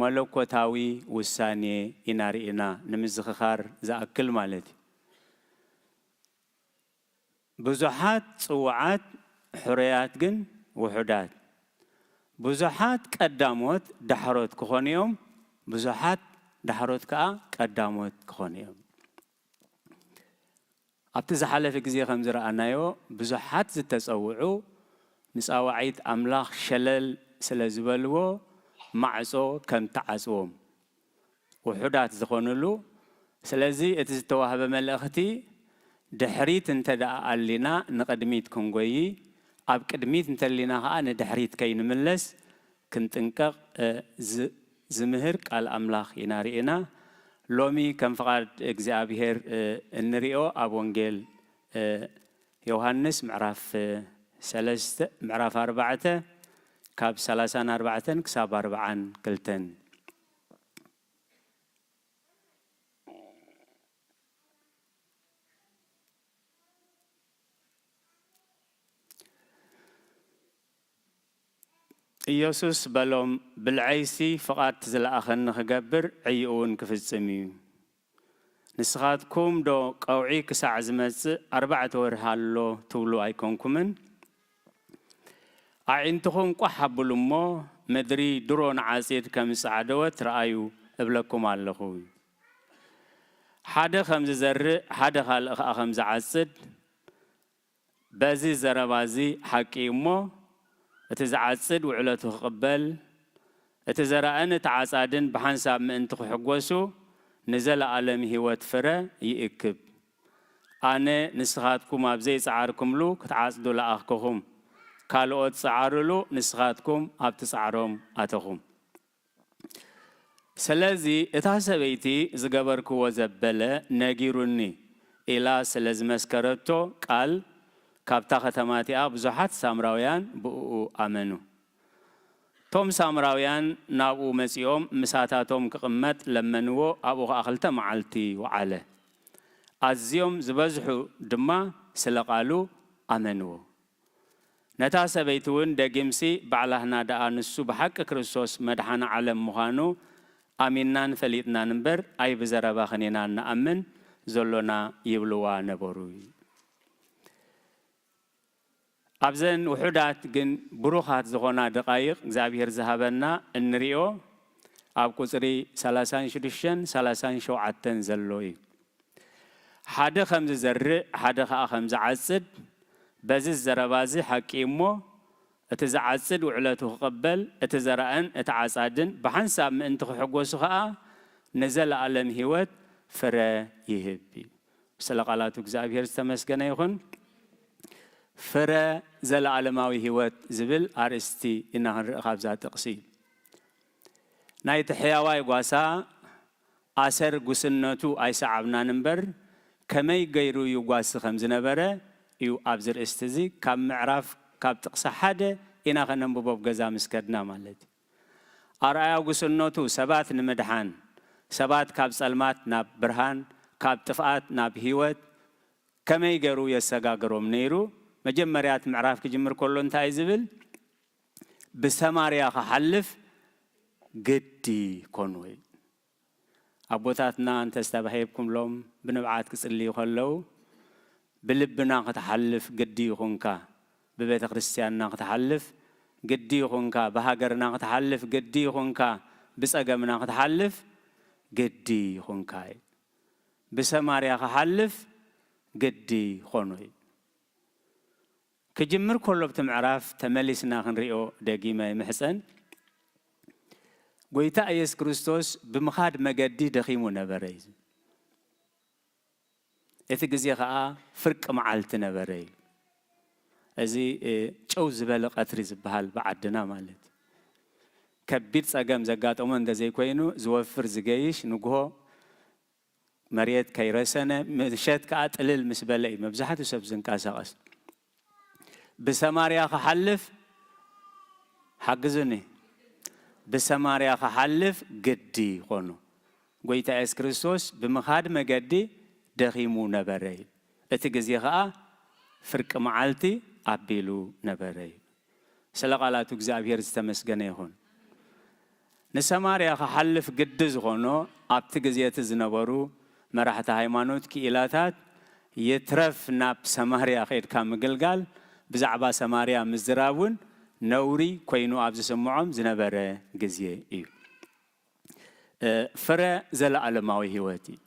መለኮታዊ ውሳኔ ኢናሪኢና ንምዝኽኻር ዝኣክል ማለት እዩ ብዙሓት ጽዋዓት ሕሩያት ግን ውሑዳት ብዙሓት ቀዳሞት ዳሕሮት ክኾኑ እዮም ብዙሓት ዳሕሮት ከዓ ቀዳሞት ክኾኑ እዮም ኣብቲ ዝሓለፈ ግዜ ከም ዝረኣናዮ ብዙሓት ዝተጸውዑ ንጻዋዒት ኣምላኽ ሸለል ስለ ዝበልዎ ማዕጾ ከም ተዓጽዎም ውሑዳት ዝኾኑሉ ስለዚ እቲ ዝተዋህበ መልእኽቲ ድሕሪት እንተደኣ ኣሊና ንቅድሚት ክንጎይ ኣብ ቅድሚት እንተሊና ከዓ ንድሕሪት ከይንምለስ ክንጥንቀቕ ዝምህር ቃል ኣምላኽ ኢና ርኢና ሎሚ ከም ፍቓድ እግዚአብሔር እንሪኦ ኣብ ወንጌል ዮሐንስ ምዕራፍ 4 ካብ 34 ክሳብ 42 ኢየሱስ በሎም ብልዓይሲ ፍቓድ ዝለኣኸኒ ክገብር ዕይኡን ክፍጽም እዩ ንስኻትኩም ዶ ቀውዒ ክሳዕ ዝመጽእ 4 ወርሒ ኣሎ ትብሉ ኣይኮንኩምን ኣዒንትኹም ቋሕ ኣቢሉ እሞ ምድሪ ድሮ ንዓጺድ ከም ዝጸዓደወት ረኣዩ እብለኩም ኣለኹ ሓደ ከም ዝዘርእ ሓደ ካልእ ከዓ ከም ዝዓጽድ በዚ ዘረባዚ ሓቂ እሞ እቲ ዝዓጽድ ውዕለቱ ክቕበል እቲ ዘረአን እቲ ዓጻድን ብሓንሳብ ምእንቲ ክሕጐሱ ንዘለኣለም ህይወት ፍረ ይእክብ ኣነ ንስኻትኩም ኣብ ዘይፀዓርኩምሉ ክትዓጽዱ ለኣኽክኹም ካልኦት ፀዓርሉ ንስኻትኩም ኣብቲ ፃዕሮም ኣተኹም ስለዚ እታ ሰበይቲ ዝገበርክዎ ዘበለ ነጊሩኒ ኢላ ስለ ዝመስከረቶ ቃል ካብታ ከተማ እቲኣ ብዙሓት ሳምራውያን ብኡ ኣመኑ توم سامراويان نابو مسيوم مساتاتهم كقمت لمنو أبو أخلت معلتي وعلى أزيوم زبزحو دما سلقالو أمنو نتاسا بيتون دقيمسي بعلهنا دا نسو بحق كريستوس مدحنا علم مخانو أمينان فليتنا نمبر أي بزربا خنينا نأمن زلونا يبلوا نبروي أبزن وحدات جن بروخات زغنا دقائق زابير ذهبنا النريو أب كسري سلاسان شدشن سلاسان شوعتن زلوي حدا خمس زرع حدا خمس عسد بز الزربازي حكيمو اتزعسد وعلته قبل اتزرعن اتعصادن بحنساب من انت حقوسو خا نزل عالم هيوت فرا يهبي سلقالاتو እግዚአብሔር ተመስገነ ይሁን فرا زل عالماوي هيوت زبل ارستي انهر خابزا تقسي نايت حياواي غواسا اسر غسنتو ايسعبنا نمبر كمي غيرو يغواس خمز نبره يو أبزر استزي كم معرف كاب تقص حدا إنا خنم بباب جزام مسكدنا مالتي أرأي وسنوتو سبات نمدحان سبات كاب سلمات ناب برهان كاب تفقات ناب هيوت كما يجرو يسجاجرو منيرو مجمريات معرف كجمر كلون تايزبل بسماريا خحلف قدي كونوي أبوتاتنا أنت استبهيبكم لهم بنبعات كسلي خلو بلبنا قتحلف قدي خونكا ببيت كريستياننا قتحلف قدي خونكا بهاجرنا قتحلف قدي خونكا بسأجمنا قتحلف قدي خونكا بسماريا قتحلف قدي خونوي كجمر كله بتمعرف تملسنا خنريو دقيمة محسن قويتا أيس كريستوس بمخاد مجدي دخيمو نبريز إثجزي خاء فرق معلت نبري أزي شو زبالة قطريز بحال بعدنا مالت كبير سجام زجات أمم دزي كوينو زوفر زجايش نجوه مريت كيرسنا مشات كات قليل مسبلي مبزحته سبزن كاساس بسماريا خحلف حجزني بسماريا خحلف قدي خونو قويت أيس كريستوس بمخاد مجدي دخيمو نبري اتجزي خا فرق معلتي أبيلو نبري سلقالاتو እግዚአብሔር ዝተመስገነ ይሁን نسماريا خحلف قدز غنو أبتجزيت زنبرو مرحت هايمانوت كإلاتات يترف ناب سماريا خير كام قلقال بزعبا سماريا مزراون نوري كوينو أبز سمعهم زنبرة جزية إيو فرا زل علماوي هواتي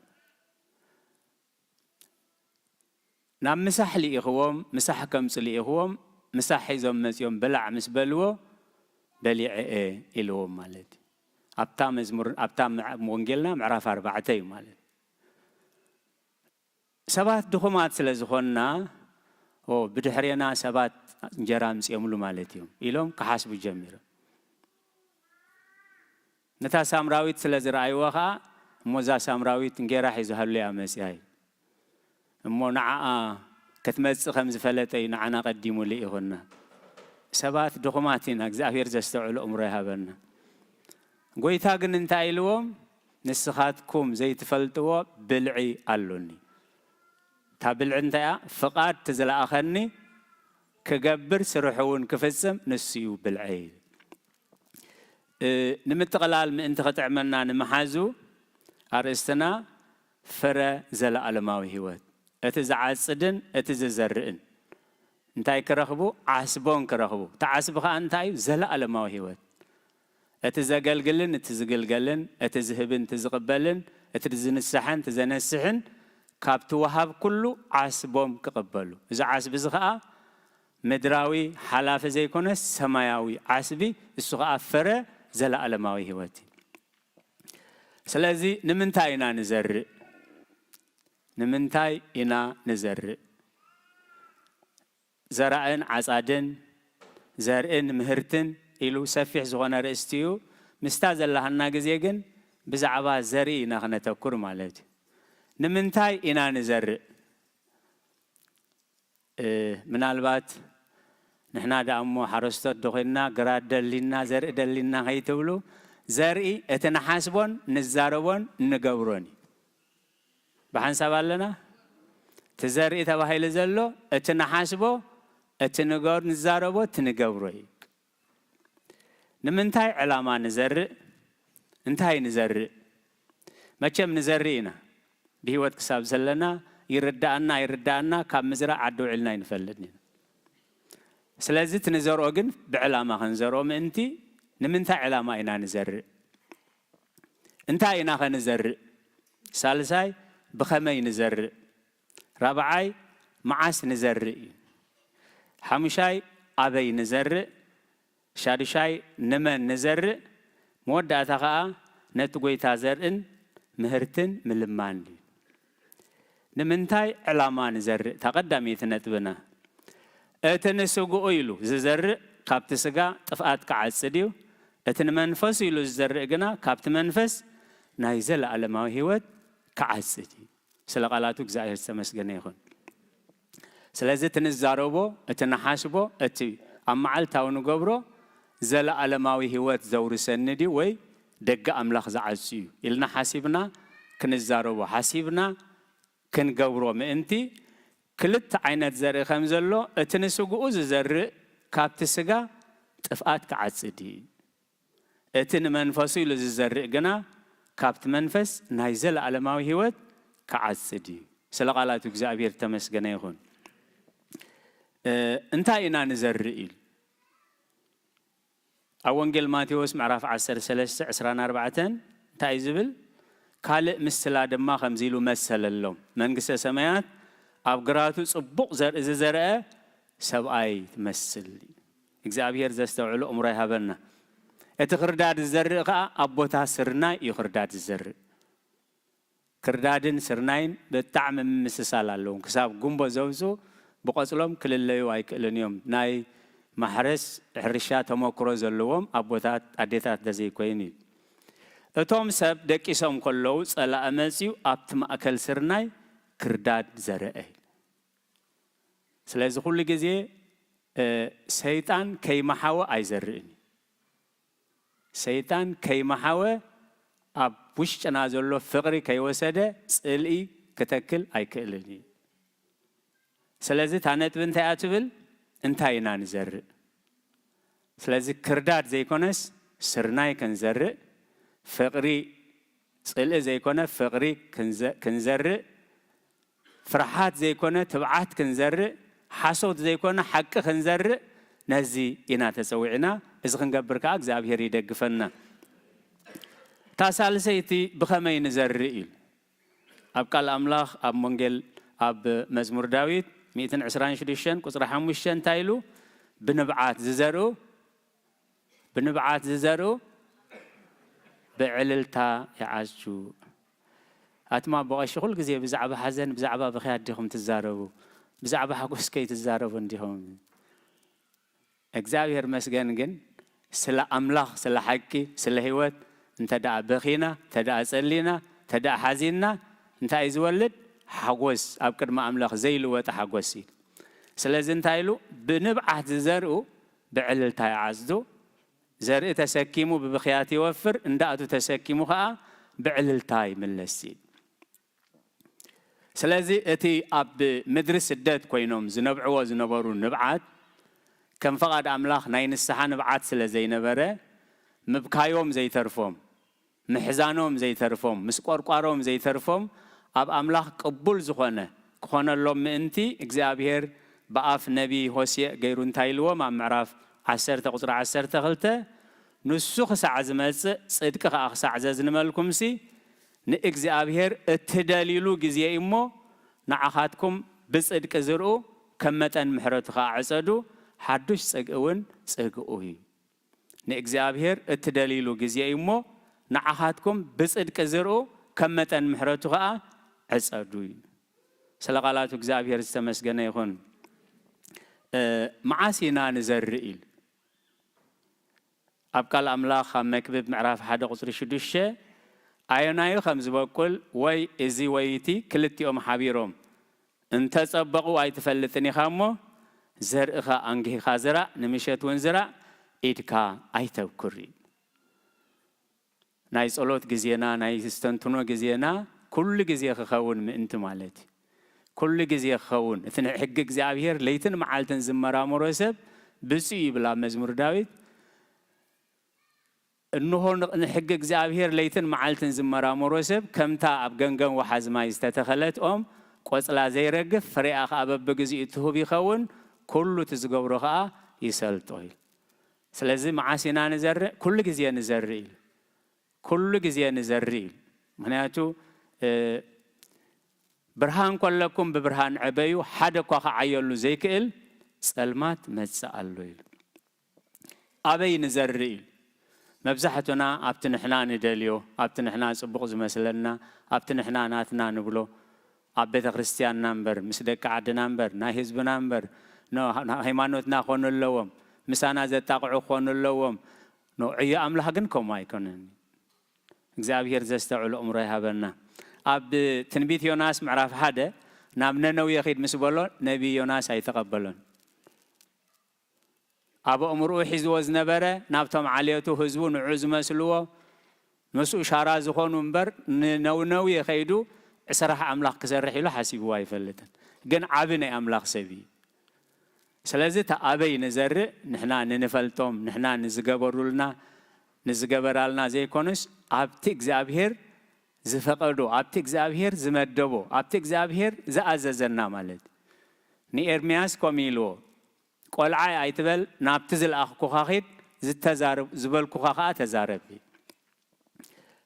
نعم مسح لي إخوام مسح كم سلي إخوام مسح يزوم مسيوم بلع مسبلو بليع إلوام مالتي أبتام مونجلنا معرف 4 مالتي سبات دخومات سلزخونا أو بدحرينا سبات جرامس يملو مالتيهم إلهم كحسب الجميرة نتا سامراويت سلزرعي وخا موزا سامراويت نجرح يزهر لي أمسياي مو نعاء كتمس خمس فلتي نعنا قديموا لي إخونا سبات دخوماتنا أجزاء زستوعل أمرها بنا قويتا قن انتاي لهم نسخاتكم زي تفلتوا بلعي قالوني تابلع انتايا فقاد تزل آخرني كقبر سرحون كفزم نسيو بلعي نمتقلال من انت خطعملنا نمحازو أرستنا فرا زل علماوي هوات اتزعاد صدن اتززرئن انتاي كرخبو عاسبون كرخبو تعاسبخا انتاي زل علماوي هوات اتزقلقلن اتزقلقلن اتزهبن تزقبلن اتزنسحن تزنسحن كابتو وهاب كله عاسبهم كقبلو إذا عاسب زخاء مدراوي حلاف زي كونه سماياوي عاسبي السخاء فرا زل علماوي هواتي سلازي نمنتاي إنا نزرع نمنتاي إنا نزرع زرعن عصادن زرعن مهرتن إلو سفيح زغنا رأستيو مستاز الله الناقزيقن بزعبا زرعي ناخنا تكور مالتي نمنتاي إنا نزرع من البات نحنا دامو حرستات دخلنا قراد دلنا زرق دلنا هاي تقولوا زرقي اتنحاسبون نزاربون نقبروني بحنساب لنا تزرقي تبا هاي لزلو اتنحاسبو اتنقور نزاربو تنقبروي نمنتاي علامة نزرق انتهي نزرق ما كم نزرقنا بهوت كساب زلنا يردانا كاب مزرع عدو علنا ينفلدنا سلازت نزرق أجن بعلامة خنزرق منتي نمنتاي علامة إنا نزرق انتهي إنا خنزرق سالساي بخمي نزرق رابعاي معاس نزرق حمشاي أبي نزرق شادشاي نمن نزرق مودة تقع نتقوي تازرقن مهرتن ملمان نمنتاي علامة نزرق تقدمي تنتبنا اتنسوقو إيلو زرق كابت سقا طفقات كعالسديو اتن منفس إيلو زرق قنا كابت منفس نايزل على ما هيوت كعالسدي سلقالاتو كزاير سمسقنا يخون سلازي تنزاروبو اتنحاسبو اتي أما عالتاو نقبرو زل على ما هيوت زور سندي وي دقة أملاخ زعزيو إلنا حاسبنا كنزاروبو حاسبنا كنقبرو مئنتي كلت عينات زرق خمزلو اتنسوقو زرق كابت سقا تفقات كعصدي اتن منفسو لزرق قنا كابت منفس نايزل على ما هيوت كعصدي سلقالاتو كزابير تمسقنا يخون انتا اينا نزرقيل أونجل ماتيوس معرف 10:3-14 تايزبل كالق مسلا دما خمزيلو مسل اللوم منقسة سمايات أبقراتو صبوق زرقاء سبعي تمثل إجزابير زستوعلو أمري هابنا اتخرداد الزرقاء أبوتها سرناي يخرداد الزرق كردادن سرناين بالطعم مسسال اللوم كساب قنبو زوزو بقصلهم كل اللي وايك اليوم ناي محرس حرشات مكروز اللوم أبوتات أديتات دزي كويني اتوم سب دكيسهم كلو صلا أمسيو أبتم أكل سرناي كرداد زرقاء سلازي كل جزء سيطان كي محاوى أيزرقني سيطان كي محاوى أب وش تنازلو فقري كي وسده سألي كتكل أيكلني سلازي تانت بنت أتبل انتهينا نزرق سلازي كرداد زي كونس سرناي كنزرق فقري سأل زي كونه فقري كنزرق فرحات زي كونه تبعات كنزرق حسود زي كونه حق كنزرق نزي إنا تسوينا إذا خنقبرك أجزابير يدقفنا تاسال سيتي بخمي نزرقيل أبقى الأملاخ أب منجل أب مزمور داويد 120 كسر حموشن تايلو بنبعات ززرو بعللتا يعزو أتما بغى شغل كذي بزعبة حزن بزعبة بخيات ديهم تزاربوا بزعبة حقوس كي تزاربوا ديهم أجزاء مسجن سلا أملاخ سلا حكي سلا هوت أنت دع بخينا تدع سلينا تدع حزيننا أنت إزولد حقوس أبكر ما أملاخ زيلو وتحقوسي سلا زنتايلو بنبعة زرقو بعللتا يعزو زرق تسكيمو ببخياتي وفر اندأتو تسكيمو خاء بعللتاي من لسيد سلازي اتي اب مدرس الدات كوينوم زنبعو زنبرو نبعات كم فقد أملاخ ناين السحا نبعات سلازي نبره مبكايوم زي ترفوم محزانوم زي ترفوم مسقورقواروم زي ترفوم اب أملاخ قبول زخونه كخونه اللوم انتي اكزابير بقاف نبي هوسيا غيرون تايلو مع معراف 10 غلطة نسوخ ساعز ملص صدق خاخ ساعز زنملكم سي نእግዚአብሔር እትደሊሉ ጊዜ እሞ ንዓኻትኩም ብጽድቅ ዝርኡ ከመጠን ምሕረቱ ዓጸዱ ሓዱሽ ጽግውን ጽግኡ ንእግዚአብሔር እትደሊሉ ጊዜ እሞ ንዓኻትኩም ብጽድቅ ዝርኡ ከመጠን ምሕረቱ ዓጸዱ ስለቃላቱ እግዚአብሔር ዝተመስገነ ይኹን معاسينا نزرئيل أبقى الأملاخ مكبب معرف حدا قصر شدوشة أيونايو خمس بقول وي إزي ويتي كلتي أم حبيرهم انت تسبقوا أي تفلتني خامو زرقها أنجه خازرة نمشت ونزرة إدكا أيتوكري نايس أولوت جزينا نايس استنتنو جزينا كل جزية خون من أنت مالتي كل جزية خون إثنى حق زعبير ليتن معلتن زمرة مرسب بسي بلا مزمور داوود إنه نحق زعبير ليتن معلتن زمرة مرسب كم تا أبجنجن وحزما يستتخلت قوس لا زي رجف فريق أبب بجزء تهوبي خون كله تزجورها يسالتوي سلزم عاسينا نزرع كل جزية نزرع كل جزية نزرع معناته برهان كلكم ببرهان عبيو حدا كوخ عيلو زي كيل سلمات متسألويل أبي نزرع مبزحتنا أبتنحنا ندليو أبتنحنا صبغ مثلنا أبتنحنا ناتنا نبلو أبيت كريستيان نمبر مسدك عد نمبر ناهزب نمبر نو هيمانوتنا خون اللوم مسانا زتاقعو خون اللوم نو عيا أملاحقنكم ما يكونن እግዚአብሔር ዘስተውል ዑምሮ ይሃበና አብ ትንቢት ዮናስ ምዕራፍ 1 ናብ ነነው ይኺድ ምስበሎ ነቢ ዮናስ አይተቀበለን አብ ዑምሮ ሒዝዎ ዝነበረ ናብቶም ዓልየቱ ህዝቡ ንዑዝ መስልዎ ንሱ ሻራ ዝኾኑ እምበር ነው ይኺዱ ዕስራህ አምላኽ ክሰርሕ ኢሉ ሓሲብዎ አይፈልጥን ግን ዓብ ናይ አምላኽ ሰቢ ስለዚህ ተአበይ ንዘርእ ንሕና ንንፈልጦም ንሕና ንዝገበሩልና نزجبرالنا زي كونس أبتك زابير زفقدو أبتك زابير زمدبو أبتك زابير زأززنا مالد ني إرمياس كميلو قال عاي تبل نابتزل أخ كوخاخيد زتزارب زبل كوخاخا تزارب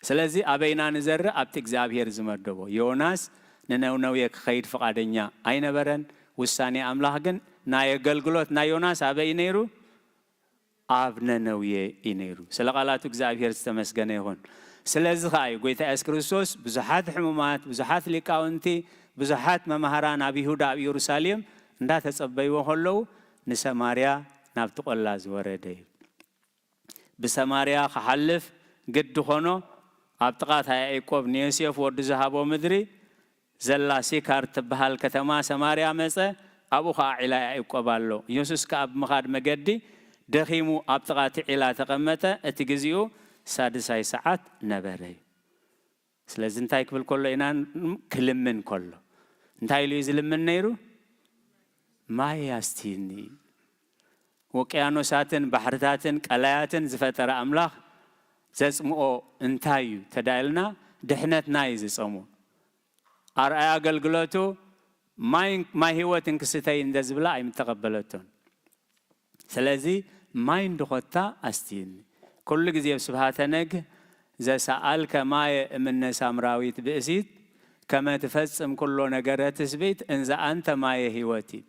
سلازي أبينا نزر أبتك زابير زمدبو يوناس ننو يك خير فقادنيا أين برن وساني أملاحقن نا يقلقلوت نا يوناس أبينيرو أبنا نويه إنيرو سلقالاتو እግዚአብሔር ዝተመስገነ ይሁን ስለዚህ ኻይ ጎይታ ኢየሱስ ክርስቶስ ብዙሓት ሕሙማት ብዙሓት ሊቃውንቲ ብዙሓት መማህራን ኣብ ይሁዳ ኣብ ኢየሩሳሌም እንዳተጸበይዎ ሆለው ንሰማርያ ናብ ተቆላ ዝወረደ ብሰማርያ ክሓልፍ ግድ ኾኖ ኣብ ጥቃት ያዕቆብ ንዮሴፍ ወዲ ዝሃቦ ምድሪ ዘላ ሲካር ትበሃል ከተማ ሰማርያ መጸ ኣብኡ ኸ ዒላ ያዕቆብ ኣሎ ኢየሱስ ከኣብ ምኻድ መገዲ دخيمو أبتغات علا تقمته اتجزيو سادساي ساعات نبري سلازم تايك بالكل إنان كلم من كله انتاي لو يزلم من نيرو ما يستيني وكيانو ساتن بحرتاتن كلاياتن زفتر أملاخ زسمو انتايو تدايلنا دحنت نايز سمو أرأي قلقلوتو ما هو تنكستين دزبلا أي متقبلتون سلازي ما يندخلتا أستين كل جزء سبحانك إذا سألك ما من سامراويت بأسيد كما تفسم كل نجارات سبيت إن أنت ما هيوتي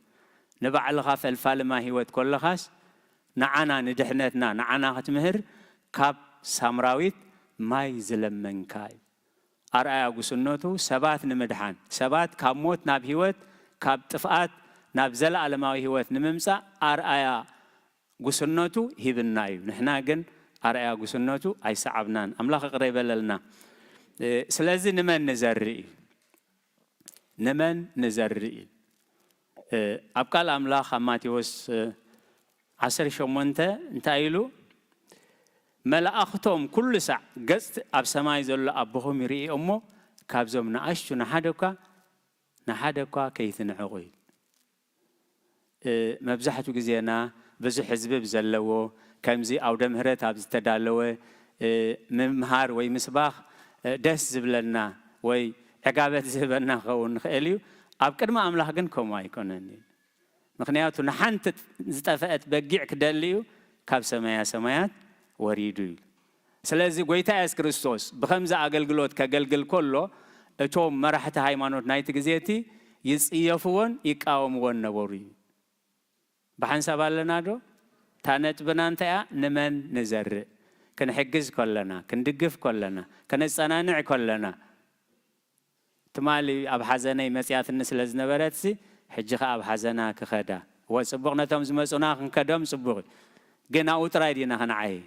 نبع الخاف الفال ما هيوت كل خاص نعنا ندحنتنا نعنا هتمهر كاب سامراويت ما يزلم من كاي أرأي أقصنوتو سبات نمدحان سبات كاب موت ناب هيوت كاب تفقات ناب زل على ما هيوت نممسا أرأي قسنتو هيبنايو نحنا جن أرأي قسنتو أي صعبنان أملاخ قريبة لنا سلازي نمن نزري أبقى الأملاخ ماتيوس عصر شومنته انتايلو ملأختهم كل ساعة قصد أب سماي زل أبوهم يري أمه كابزوم نعشتو نحدكا كيث نعقيل مبزحتو جزينا بزح حزب بزلوا كمزي أو دمهرت أبز تدالوا ممهار وي مسباخ دس زبلنا وي عقابات زبلنا خون خيليو أبكر ما أملاح جنكم ما يكونني مخنياتو نحنت زتفقت بقيع كدليو كاب سمايات وريدو سلازي قويتا إيسوس كريستوس بخمسة أقلقلوت كقلقل كله توم مرحة هايمانوت نايت جزيتي يسيفون يقاومون نوري بحنسب لنا دو تانت بنانتها نمن نزرع كن حجز كلنا كن دقف كلنا كن الصنانع كلنا تمالي أب حزني مسيات الناس لزنبرتسي حجها أب حزنا كخدا وصبغنا تمز مسونا كدم صبغ جنا أوترايدنا هنعي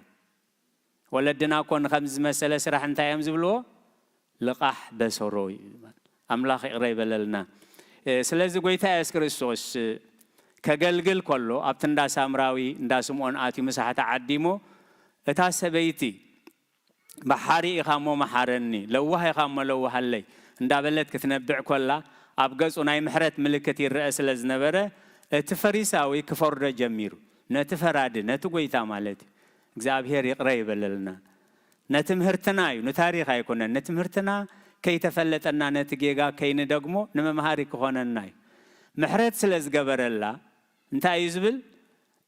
ولدنا كون خمس مسألة سرح انت يمزبلو لقح بسروي أملاخ قريب لنا سلازي قويتا إيسوس كريستوس ከገልግል ከሎ ኣብቲ እንዳ ሳምራዊ እንዳ ስምዖን ኣትዩ ምሳሓታ ዓዲሞ እታ ሰበይቲ ባሕሪ ኢኻ እሞ መሓረኒ ለዋህ ኢኻ እሞ ለዋሃለይ እንዳበለት ክትነብዕ ኮላ ኣብ ገጹ ናይ ምሕረት ምልክት ይርአ ስለ ዝነበረ እቲ ፈሪሳዊ ክፈርዶ ጀሚሩ ነቲ ፈራዲ ነቲ ጎይታ ማለት እግዚአብሔር ይቅረ ይበለልና ነቲ ምህርትና እዩ ንታሪኽ ኣይኮነን ነቲ ምህርትና ከይተፈለጠና ነቲ ጌጋ ከይን ደግሞ ንመምሃሪ ክኾነና እዩ ምሕረት ስለ ዝገበረላ እንታይ እዩ ዝብል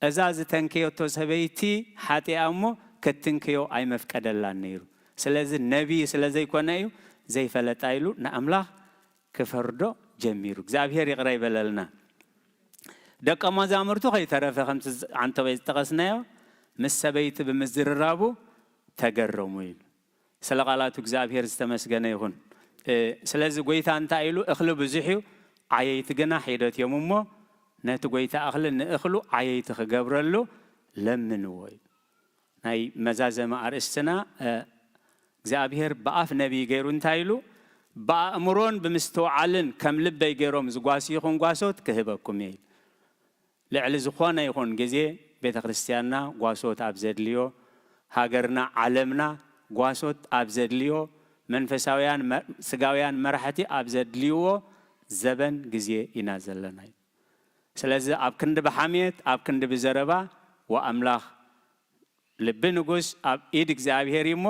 እዛ ዝተንከዮቶ ሰበይቲ ሓጢኣ እሞ ክትንከዮ ኣይመፍቀደላን ነይሩ ስለዚ ነቢይ ስለ ዘይኮነ እዩ ዘይፈለጣ ኢሉ ንኣምላኽ ክፈርዶ ጀሚሩ እግዚአብሔር ይቅረ ይበለልና ደቀ መዛሙርቱ ከይተረፈ ከምቲ ዓንተበይ ዝጠቐስናዮ ምስ ሰበይቲ ብምዝርራቡ ተገረሙ ኢሉ ስለ ቃላቱ እግዚአብሔር ዝተመስገነ ይሁን ስለዚ ጎይታ እንታይ ኢሉ እኽሊ ብዙሕ እዩ ዓየይቲ ግና ሒደት እዮም እሞ ነቲ ጎይታ እኽሊ ንእኽሉ ዓየይቲ ክገብረሉ ለምንዎ እዩ ናይ መዛዘመ ኣርእስትና እግዚአብሔር ብኣፍ ነቢይ ገይሩ እንታይ ኢሉ በኣእምሮን ብምስትውዓልን ከም ልበይ ገይሮም ዝጓሲኹም ጓሶት ክህበኩም እዩ ልዕሊ ዝኾነ ይኹን ግዜ ቤተ ክርስቲያንና ጓሶት ኣብ ዘድልዮ ሃገርና ዓለምና ጓሶት ኣብ ዘድልዮ መንፈሳውያን ስጋውያን መራሕቲ ኣብ ዘድልይዎ ዘበን ግዜ ኢና ዘለና እዩ ስለዚ ኣብ ክንዲ ብሓሜት ኣብ ክንዲ ብዘረባ ወኣምላኽ ልቢ ንጉስ ኣብ ኢድ እግዚአብሔር እሞ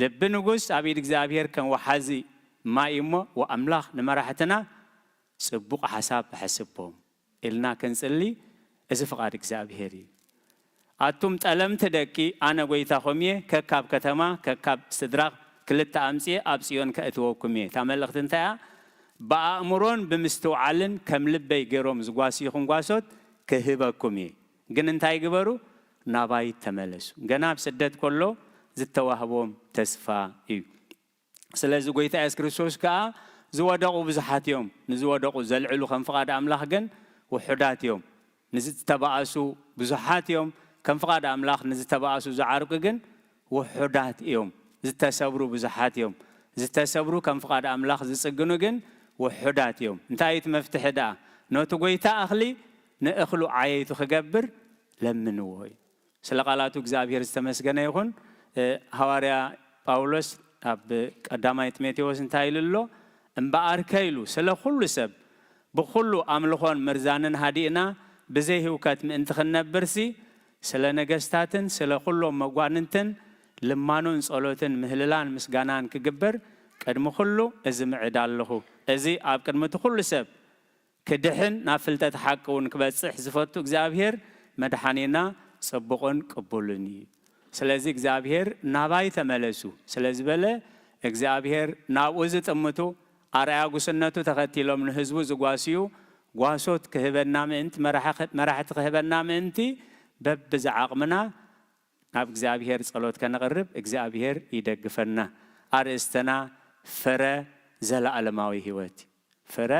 ልቢ ንጉስ ኣብ ኢድ እግዚአብሔር ከም ወሓዚ ማይ እሞ ወኣምላኽ ንመራሕትና ጽቡቕ ሓሳብ ሕስቦም ኢልና ክንጽሊ እዚ ፍቃድ እግዚአብሔር እዩ ኣቱም ጠለምቲ ደቂ ኣነ ጎይታኹም እየ ከካብ ከተማ ከካብ ስድራቕ ክልተ ኣምፅየ ኣብ ጽዮን ከእትወኩም እየ እታ መልእኽቲ እንታይ እያ በኣእምሮን ብምስትውዓልን ከም ልበይ ገይሮም ዝጓሲኹም ጓሶት ክህበኩም እየ ግን እንታይ ግበሩ ናባይ ተመለሱ ገና ኣብ ስደት ከሎ ዝተዋህቦም ተስፋ እዩ ስለዚ ጎይታ ኢየሱስ ክርስቶስ ከዓ ዝወደቁ ብዙሓት እዮም ንዝወደቁ ዘልዕሉ ከም ፍቃድ ኣምላኽ ግን ውሑዳት እዮም ንዝተባኣሱ ብዙሓት እዮም ከም ፍቃድ ኣምላኽ ንዝተባኣሱ ዝዓርቁ ግን ውሑዳት እዮም ዝተሰብሩ ብዙሓት እዮም ዝተሰብሩ ከም ፍቃድ ኣምላኽ ዝጽግኑ ግን ውሑዳት እዮም እንታይ እቲ መፍትሒ ደኣ ነቲ ጎይታ እኽሊ ንእኽሉ ዓየይቱ ክገብር ለምንዎ እዩ ስለ ቃላቱ እግዚአብሔር ዝተመስገነ ይኹን ሐዋርያ ጳውሎስ ኣብ ቀዳማይ ጢሞቴዎስ እንታይ ኢሉ ኣሎ እምበኣርከ ኢሉ ስለ ኩሉ ሰብ ብኩሉ ኣምልኾን ምርዛንን ሃዲእና ብዘይ ህውከት ምእንቲ ክነብርሲ ስለ ነገስታትን ስለ ኩሎም መጓንንትን ልማኑን ጸሎትን ምህልላን ምስጋናን ክግበር ቅድሚ ኩሉ እዚ ምዕድ ኣለኹ እዚ ኣብ ቅድሚቲ ኩሉ ሰብ ክድሕን ናብ ፍልጠት ሓቂ እውን ክበጽሕ ዝፈቱ እግዚአብሔር መድሓኒና ጽቡቕን ቅቡልን እዩ ስለዚ እግዚአብሔር ናባይ ተመለሱ ስለዚ በለ እግዚአብሔር ናብኡ ዝጥምቱ ኣርአያ ጉስነቱ ተኸቲሎም ንህዝቡ ዝጓስዩ ጓሶት ክህበና ምእንቲ መራሕቲ ክህበና ምእንቲ በብዝዓቕምና ናብ እግዚአብሔር ጸሎት ከነቕርብ እግዚአብሔር ይደግፈና ኣርእስተና ፍረ ዘለዓለማዊ ህይወት ፍረ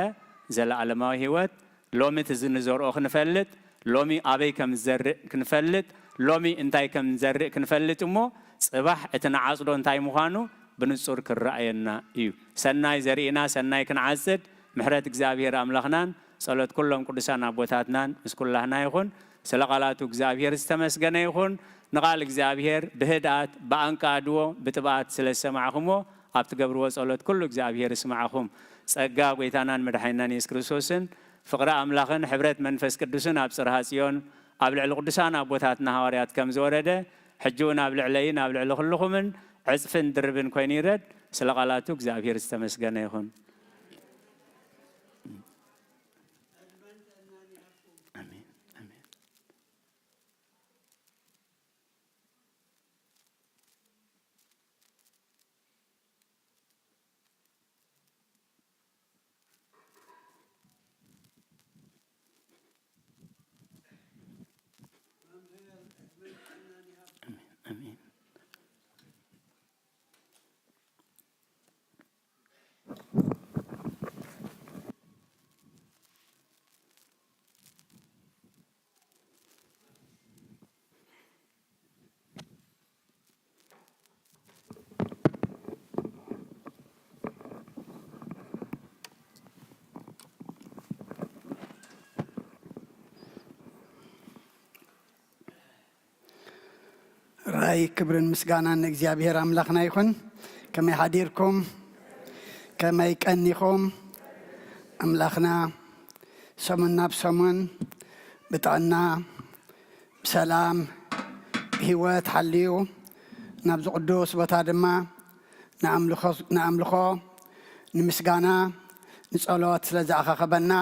ዘለዓለማዊ ህይወት ሎሚ ትዝንዘርኦ ክንፈልጥ ሎሚ ኣበይ ከም ዝዘርእ ክንፈልጥ ሎሚ እንታይ ከም ዝዘርእ ክንፈልጥ እሞ ጽባሕ እቲ ንዓጽዶ እንታይ ምዃኑ ብንጹር ክረአየና እዩ ሰናይ ዘርኢና ሰናይ ክንዓጽድ ምሕረት እግዚአብሔር ኣምላኽናን ጸሎት ኩሎም ቅዱሳን ኣቦታትናን ምስ ኩላህና ይኹን ስለ ቃላቱ እግዚአብሔር ዝተመስገነ ይኹን ንቓል እግዚአብሔር ብህድኣት ብኣንቃድዎ ብጥብኣት ስለ ዝሰማዕኹሞ ኣብ ትገብርዎ ጸሎት ኩሉ እግዚአብሔር ይስማዓኹም ጸጋ ጎይታናን መድሓኒናን ኢየሱስ ክርስቶስን ፍቕሪ ኣምላኽን ሕብረት መንፈስ ቅዱስን ኣብ ጽርሐ ጽዮን ኣብ ልዕሊ ቅዱሳን ኣቦታትና ሐዋርያት ከም ዝወረደ ሕጂ እውን ኣብ ልዕለይን ኣብ ልዕሊ ኩልኹምን ዕጽፍን ድርብን ኮይኑ ይረድ ስለ ቃላቱ እግዚአብሔር ዝተመስገነ ይኹን راي كبرن مسغانا እግዚአብሔር አምላክና ይሁን كما يحديركم كما يقنيكم أملاخنا سمنا بسمن بتعنا بسلام بهوات حليو نبز قدوس بتادما نعملخو نمسقانا نسألوات سلزاخا خبنا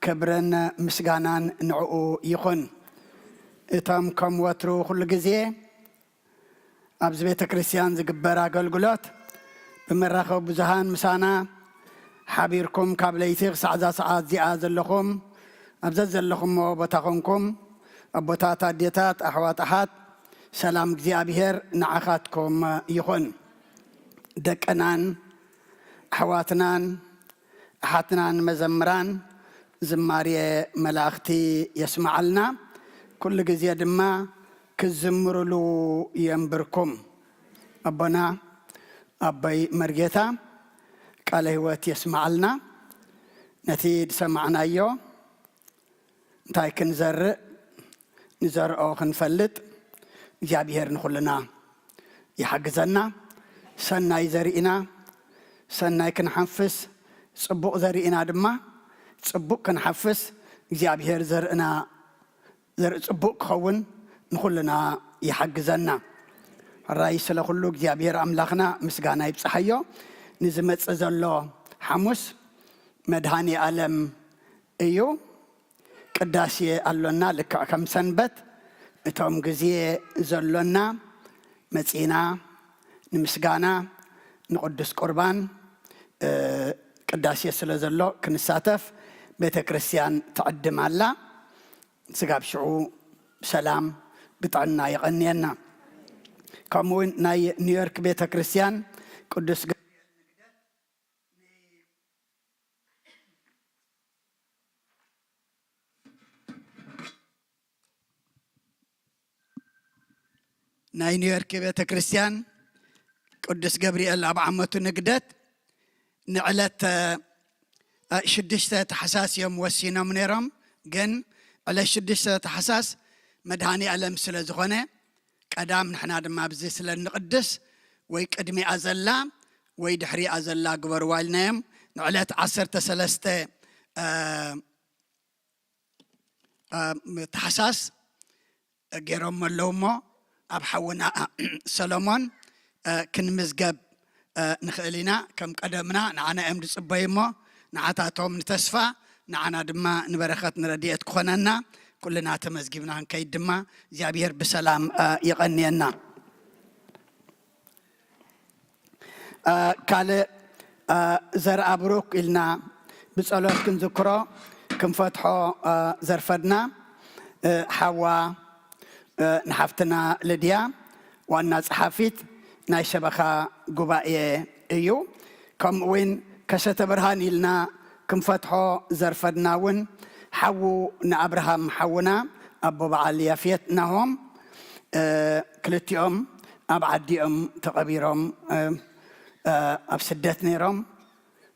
كبرن مسقانا نعو يخون اتام كم واترو كل جزيه أبز بيت كريستيان زقبرا قلقلات بمراخو بزهان مسانا حبيركم كابليتيغ ساعات زياز اللخم أبزز اللخم وبتاخنكم أبوتات ديتات أحوات أحد سلام እግዚአብሔር نعخاتكم يخون دكنان أحواتنان أحاتنان مزمران زماري ملاختي يسمع لنا كل جزية دما كزمرلو ينبركم أبنا أبي مرجتا قال هوات يسمع لنا نتيد سمعنا يو تايكن نزر أو خنفلت እግዚአብሔር نخلنا يحجزنا سناي زرينا سناي كنحفس صبوق زرينا دما صبوق كنحفس እግዚአብሔር زرنا زر صبوق خون نخلنا يحجزنا الرئيس لكله እግዚአብሔር أملاخنا مسجانا يبصحيو نزمت زلوا حموس مدهاني عالم ايو قداسي اللونا لك كم سنبت اتوم جزيه زلونا مصينا نمسغانا نقدس قربان قداسي سلازلو كنساتف بيت كريستيان تعدم الله سغاب شعو سلام بتعنا يغنينا كمون ناي نيويورك بيت كريستيان قدس ناي نيويورك بيت كريستيان قدس جبريل أبو عمتو نقدت نعلت شدشت حساس يوم وسينا منيرم جن على شدشت حساس مدهاني ألم سلزغنة قدام نحنا دما بزي سلنقدس ويقدمي أزلا ويدحري أزلا قبر والنام نعلت 13 تحساس جيروم اللومو أبحونا سلمون كن مزجب نخلينا كم قدمنا نعنا أمد صبيمو نعتاتهم نتسفى نعنا دما نبرخت نرديت كوننا كلنا تمزجبنا كيد دما زابير بسلام يغنينا قال زرع بروك إلنا بصلوات كن ذكرى كم فتحوا زرفدنا حوا نحفتنا لديا والناس حافيت ناي شبخا قبائي ايو كم وين كشت برهان لنا كم فتحو زرفدنا ون حو نابراهام حونا ابو بعل يافيتناهم كلتيهم ابعديهم تقبيرهم ابسدت نيرهم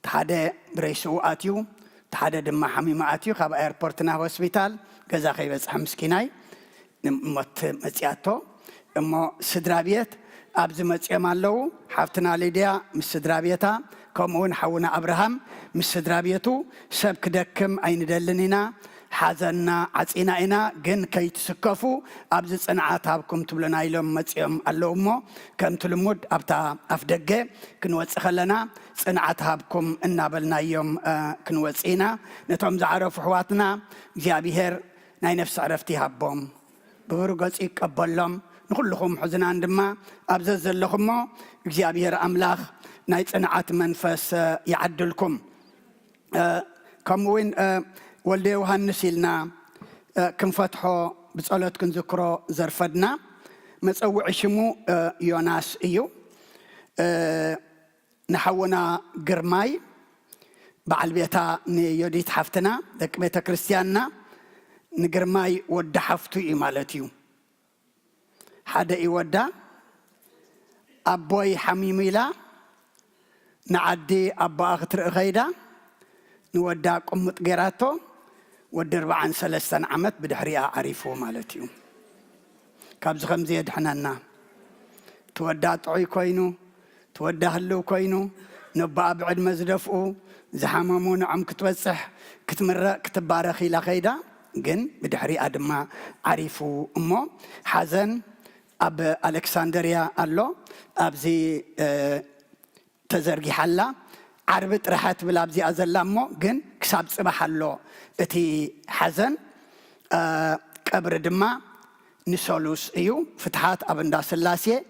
تحدى بريسو اتيو تحدى دم حميمه اتيو خاب ايربورتنا هوسبيتال كذا خيبص حمسكيناي نمت مصياتو اما سدرابيت ابز مصيام አለው حفتنا ليديا مسدرابيتا كمون حونا ابراهام مسدرابيتو سبك دكم اين دلنينا حزنا عصيناينا جن كيتسكفو ابز صنعات ابكم تبلنا يلم مصيام اللهمو كم تلمود ابتا افدغه كنوص خلنا صنعات ابكم انابلنا يوم كنوصينا نتوم زعرف حواتنا እግዚአብሔር ናይ ነፍስ عرفتي هبهم ببرغص يقبلهم نخلهم حزنا عندما أبزز لهم እግዚአብሔር أملاخ ناي صنعات منفس يعدلكم كم وين ولد يوحنس لنا كم فتحوا بصلوت كن ذكرى زرفدنا مصوع شمو يوناس ايو نحونا قرماي بعل بيتا يوديت حفتنا دك بيتا كريستياننا نقرماي ود حفتو مالتيو حدا يودا أبوي حميميلا نعدي أبا أغتر غيدا نودا قمت غيراتو ودرب عن 3 عمت بدحريا عريفو مالتيو كابز خمزي يدحنانا تودع طعي كوينو تودع هلو كوينو نبا بعد مزدفقو زحممون عم كتوسح كتمرق كتبارخي لخيدا جن بدحري أدما عريفو أمو حزن أب ألكسندريا الله أبزي تزرقي حلا عربت رحت بالأبزي أزلامو جن كساب صباح الله اتي حزن قبر دما نسولوس ايو فتحات أبندا سلاسي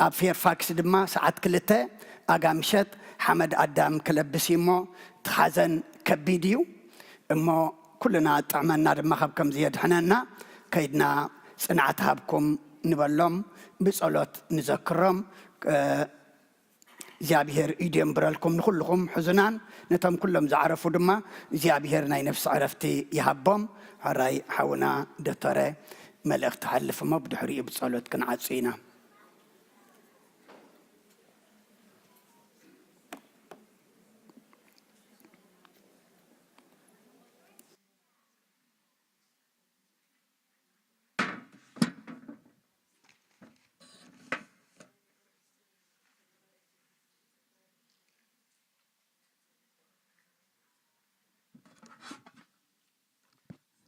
أب فيرفاكس دما ساعت كلته أقامشت حمد أدام كلبسيمو تحزن كبيديو امو كلنا طعمنا دما خب كم زياد حنانا كيدنا صنعتها بكم نبلهم بصلوت نذكرهم زيابير ايديم برالكم نخلكم حزنان نتم كلهم زعرفوا دما زيابير ناي نفس عرفتي يهبهم هراي حونا دتره ملك تحلف ما بدحري بصلوت كنعصينا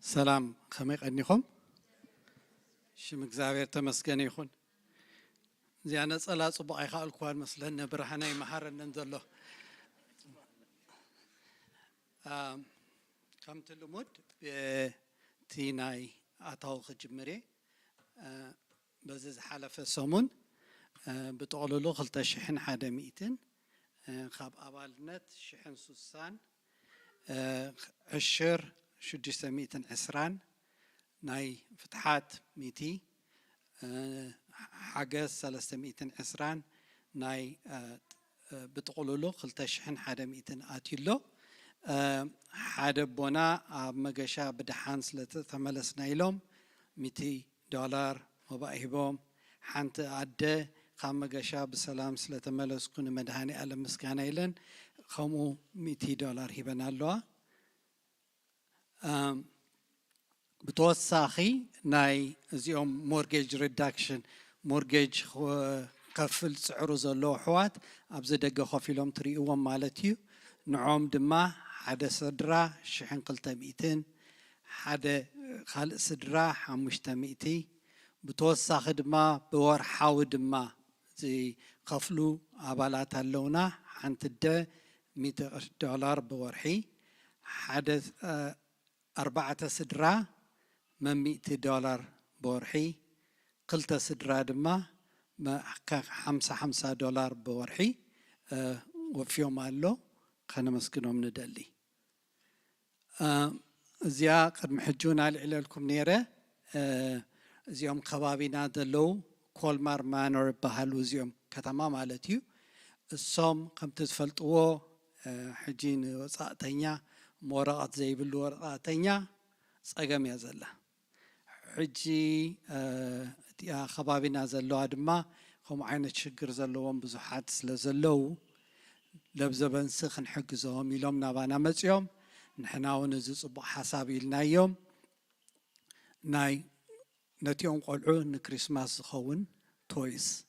سلام خميق أنيكم شم إخبار تمسكن يخون زيانة صلاة صباح خال كوان مثلاً برهنا مهار ننزله كم تلمود تيناي أتاو خجمري بزز حلف السمون بتقول له خلت شحن حدا ميتين خاب أبالنت شحن سوسان عشر شديسة ميتين عسران ناي فتحات ميتي حاجة 300 عسران ناي بتقولوا له خلت شحن حدا ميتين آتيلو حدا بونا مجاشا بدحانس لتثملسنا يلوم $200 وباهبهم حنت عدة خام مجاشا بسلام سلتملس كون مدهاني ألم مسكانا يلن خمو $200 هبنا له بتوساخي ناي زيوم مورجيج ريدكشن مورجيج كفل سعره زلو حوات أبزا دقا خفيلهم تريقوهم مالتيو نعوم دما حدا صدرا شحن قلتا 200 حدا خالق صدرا حمشتا 200 بتوساخي دما بور حاو دما زي خفلو عبالات اللونا حنت دا $100 بورحي حدا 4 صدرا من $100 بورحي قلت صدرا دما ما $5 بورحي وفيهم قالوا خلنا مسكنهم ندلي زيا قد محجونا على لكم نيره زيوم خبابينا دلو كولمار مانور بهالو زيوم كتما مالتيو الصوم كم تفلطوا حجين وصاتنيا مورقات زي بالورقاتنيا صقم يا زلا حجي يا خبابينا زلو ادما هم عين تشجر زلوهم بزحات سلازلو لبزبن سخن حجزهم يلوم نابانا مصيوم نحنا ونزي صبح حسابي لنا يوم ناي نتيوم قلعو نكريسماس خون تويس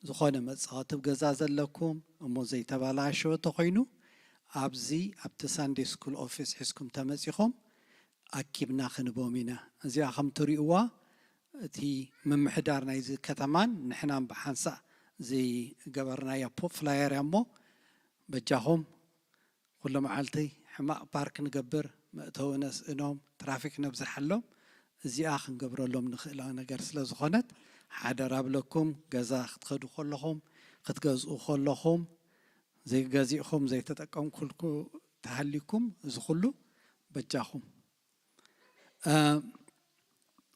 زخونه مصات بغزا زلكم امو زي تبالاشو تخينو أبزي أبتساندي سكول أوفيس حسكم تمسيخم أكيبنا خنبومينا زي أخم تريقوا تي من محدارنا يزي كتمان نحنا بحانسا زي قبرنا يا بوب فلاير يمو بجاهم كل معالتي حماق بارك نقبر مأتو ناس إنهم ترافيك نبزح لهم زي آخر نقبر لهم نخيلا نقرس لزخونت حدا رابلكم قزا خدخدو خلهم خدقزقو خلهم زي جازيكم زي تتقوم كلكم تهليكم زخلو بجاهم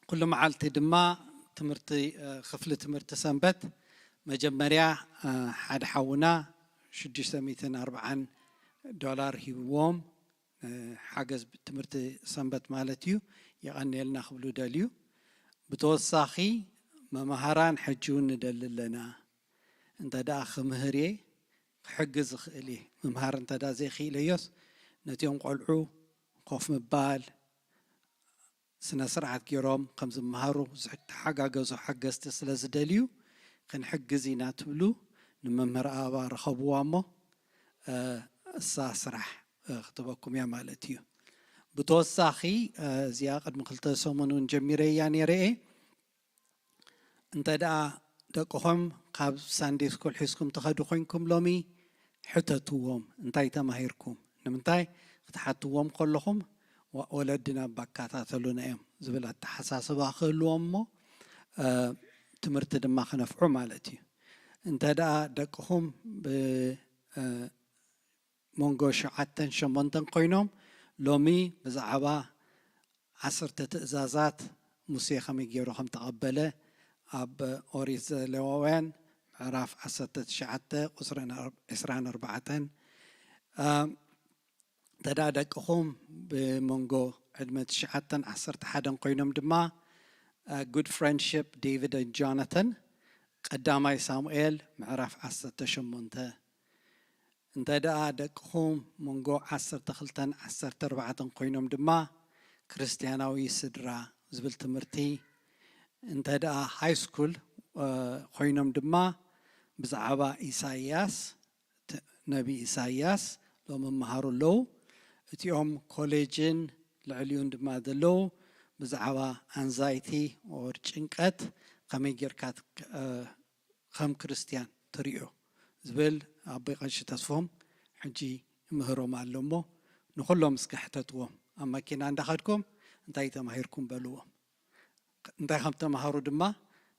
كل معالتي دما تمرتي خفلة تمرت سنبت مجمريا حد حونا $640 هيوم حاجز تمرت سنبت مالتيو يغني لنا خبلو داليو بتوساخي ما مهران حجون ندللنا انت داخ مهري حجز خلي ممهر انت دا زي خيليوس نتيوم قلعو خوف مبال سنة سرعة كيروم خمس مهارو زحت حاجة جوزو حاجة استسلا زدليو ክንሕግዝ ኢና ትብሉ ንመምህር ኣበባ ረኸብዋ እሞ እሳ ስራሕ ክትበኩም እያ ማለት እዩ ብተወሳኺ እዚኣ ቅድሚ 2 ሰሙን እውን ጀሚረ እያ ነይረአ እንተ ደኣ ደቅኹም ካብ ሳንዴ ስኩል ሒዝኩም ትኸዱ ኮይንኩም ሎሚ ሕተትዎም እንታይ ተማሂርኩም ንምንታይ ክትሓትዎም ከለኹም ወለድና ባካታተሉና እዮም ዝብል ኣተሓሳስባ ክህልዎም እሞ ትምህርቲ ድማ ክነፍዑ ማለት እዩ እንተ ደኣ ደቅኹም ብሞንጎ 7-8 ኮይኖም ሎሚ ብዛዕባ 10 ትእዛዛት ሙሴ ከመይ ገይሩ ከም ተቐበለ ኣብ ኦሪት ዘሌዋውያን ምዕራፍ 19 ቁፅሪ 24 እንተ ደኣ ደቅኹም ብሞንጎ ዕድመ 9-11 ኮይኖም ድማ ጉድ ፍሬንድሽፕ ዴቪድ and ጆናታን ቀዳማይ ሳሙኤል ምዕራፍ 18 እንተ ደኣ ደቅኹም ሞንጎ 12-14 ኮይኖም ድማ ክርስቲያናዊ ስድራ ዝብል ትምህርቲ እንተ ደኣ ሃይ ስኩል ኮይኖም ድማ ብዛዕባ ኢሳይያስ ነቢ ኢሳይያስ ሎም መሃሩ ኣለዉ እቲኦም ኮሌጅን ልዕልዩን ድማ ዘለዉ ብዛዕባ አንዛይቲ ኦር ጭንቀት ከመይ ጌርካ ከም ክርስቲያን ትሪኦ ዝብል ኣቦይ ቀሺ ተስፎም ሕጂ ምህሮም ኣሎ እሞ ንኩሎም እስከ ሕተትዎም ኣብ መኪና እንዳኸድኩም እንታይ ተማሂርኩም በልዎም እንታይ ከም ተማሃሩ ድማ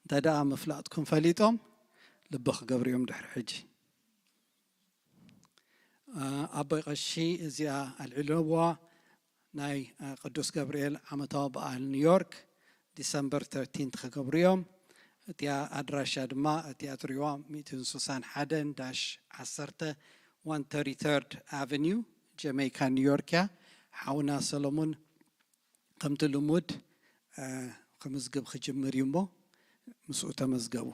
እንተ ደኣ ምፍላጥኩም ፈሊጦም ልቢ ክገብሩ እዮም ድሕሪ ሕጂ ኣቦይ ቀሺ እዚኣ ኣልዕልዋ ናይ ቅዱስ ገብርኤል ዓመታዊ በዓል ኒውዮርክ ዲሰምበር 13 ክገብሩ እዮም እቲያ ኣድራሻ ድማ እቲያ ትሪእዋ 161-10 133rd Avenue ጀሜይካ ኒውዮርክ እያ ሓውና ሰሎሞን ከምቲ ልሙድ ክምዝግብ ክጅምር እዩ እሞ ምስኡ ተመዝገቡ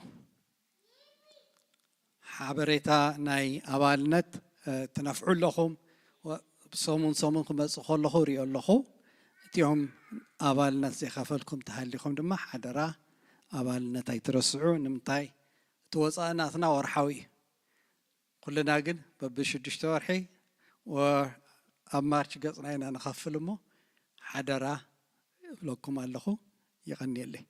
ሓበሬታ ናይ ኣባልነት ትነፍዑ ኣለኹም ሰሙን ክመፅእ ከለኹ ሪኦ ኣለኹ እቲኦም ኣባልነት ዘይከፈልኩም ተሃሊኹም ድማ ሓደራ ኣባልነት ኣይትረስዑ ንምንታይ እቲ ወፃእናትና ወርሓዊ እዩ ኩልና ግን በቢ6 ወርሒ ኣብ ማርች ገፅና ኢና ንኸፍል እሞ ሓደራ እብለኩም ኣለኹ ይቐኒየለይ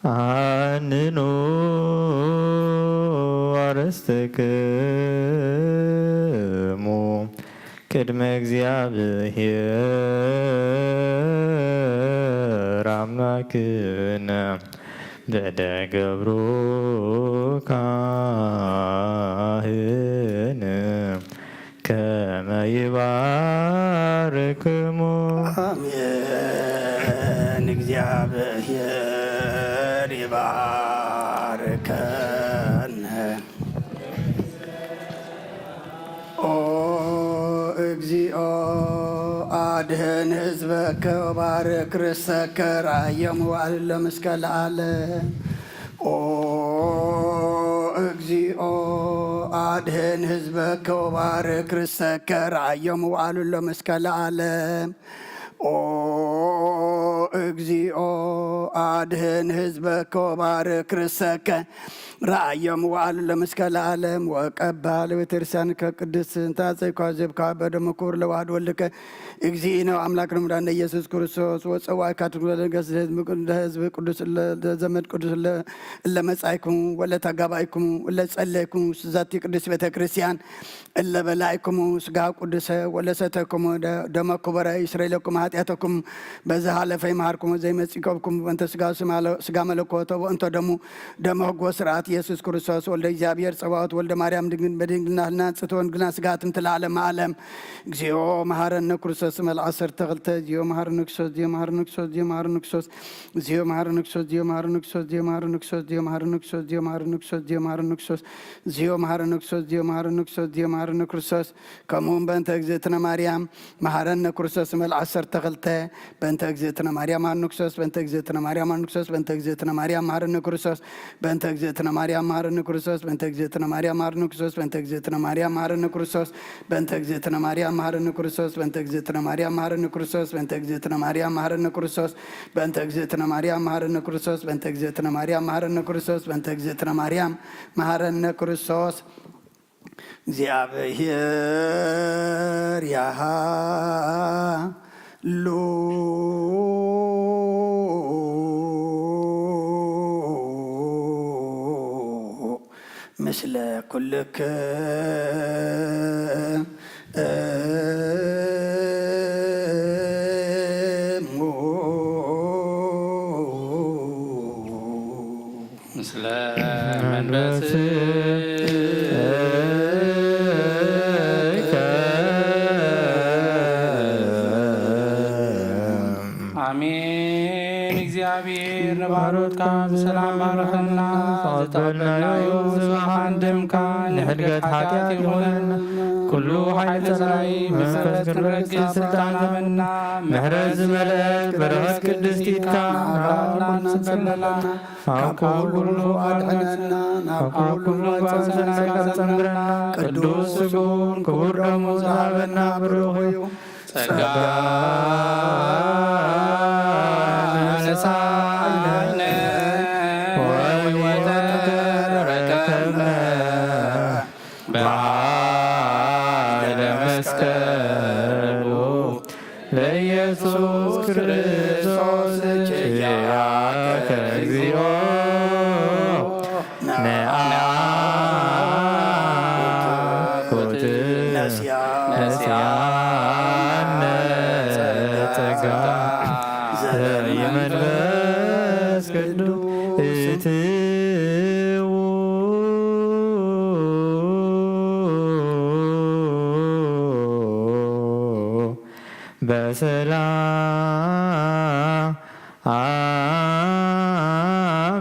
አንኑ አርስትክሙ ቅድመ እግዚአብሔር አምላክነ በደገብሩ ካህን ከመ ይባርክሙ አሜን እግዚአብሔር ይባርከን ኦ እግዚኦ አድህን ህዝበከ ወባርክ ርሰከ ራእየሙ ዓለም እስከ ለዓለም ኦ እግዚኦ አድህን ህዝበከ ወባርክ ርሰከ ራእየሙ ዓለም እስከ ለዓለም ኦ እግዚኦ አድህን ህዝበከ ወባርክ ርሰከ ራእየሙ ዓለም እስከ ለዓለም ወቀባ ለቤተክርስቲያን ከቅድስት እንታዘይኳ ዘብካ በደሙ ክቡር ለዋህድ ወልድከ እግዚእነ አምላክነ መድኃኒነ ኢየሱስ ክርስቶስ ወፀዋይ ካትገለገስ ህዝብ ቅዱስ ዘመድ ቅዱስ ለመጻይኩም ወለተጋባይኩም ወለጸለይኩም ዛቲ ቅዱስ ቤተክርስቲያን ለበላይኩም ስጋ ቅዱስ ወለሰተኩም ደመ ክቡረ ይስረይለኩም ኃጢአተኩም በዛ ሃለፈ ይመሃርኩም ዘይመጽከብኩም በእንተ ስጋ መለኮቶ ወእንተ ደሙ ሕጎ ስርዓት ኢየሱስ ክርስቶስ ወልደ እግዚአብሔር ጸባኦት ወልደ ማርያም በድንግልና ህልናጽቶ ወንግልና ስጋትም ትለዓለም ዓለም እግዚኦ መሐረነ ክርስቶስ መልዓሰር ተኽልተ እግዚኦ መሐረነ ክርስቶስ እግዚኦ መሐረነ ክርስቶስ እግዚኦ መሐረነ ክርስቶስ እግዚኦ መሐረነ ክርስቶስ እግዚኦ መሐረነ ክርስቶስ እግዚኦ መሐረነ ክርስቶስ እግዚኦ መሐረነ ክርስቶስ እግዚኦ መሐረነ ክርስቶስ እግዚኦ መሐረነ ክርስቶስ እግዚኦ መሐረነ ክርስቶስ እግዚኦ መሐረነ ክርስቶስ እግዚኦ መሐረነ ክርስቶስ ከምኡውን በእንተ እግዝእትነ ማርያም መሐረነ ክርስቶስ መልዓሰር ተኽልተ በእንተ እግዝእትነ ማርያም መሐረነ ክርስቶስ በእንተ እግዝእትነ ማርያም መሐረነ ክርስቶስ በእንተ እግዝእትነ ማርያም መሐረነ ክርስቶስ በእንተ እግዝእትነ ማርያም መሐረነ ክርስቶስ በእንተ እግዝእትነ ማርያም መሐረነ ክርስቶስ በእንተ እግዝእትነ ማርያም መሐረነ ክርስቶስ በእንተ እግዝእትነ ማርያም መሐረነ ክርስቶስ በእንተ እግዝእትነ ማርያም መሐረነ ክርስቶስ በእንተ እግዝእትነ ማርያም መሐረነ ክርስቶስ በእንተ እግዝእትነ ማርያም መሐረነ ክርስቶስ በእንተ እግዝእትነ ማርያም መሐረነ ክርስቶስ በእንተ እግዝእትነ ማርያም መሐረነ ክርስቶስ እግዚአብሔር ያሃሉ ምስለ ኩልክሙ ምስለ መንፈስ አሜን። እግዚአብሔር ንባሮትካ ብሰላም ባረኸና ዝተቀበልናዮ ዝባኻን ደምካ ንሕድገት ሓጢአት ይኹነን ኩሉ ሓይለ ሰራይ መንፈስ ክንረግፅ ስልጣን ሃበና ምሕረት ዝመልአት በረኸት ቅድስቲትካ ናብና ንፅበለና ኣብ ኩሉ ኣድሕነና ናብ ኩሉ ጓንዘናጋ ዘንብረና ቅዱስ ስጉን ክቡር ደሙ ዝሃበና ብሩኽ እዩ ጸጋ ነሳይነ ወተረከብነ በኃይለ መስቀሉ ለኢየሱስ ክርስቶስ ችያከ እግዚኦ ነአኩት ነስያነ ጸጋ ዘየመንፈስ ቅዱስ እትው በሰላም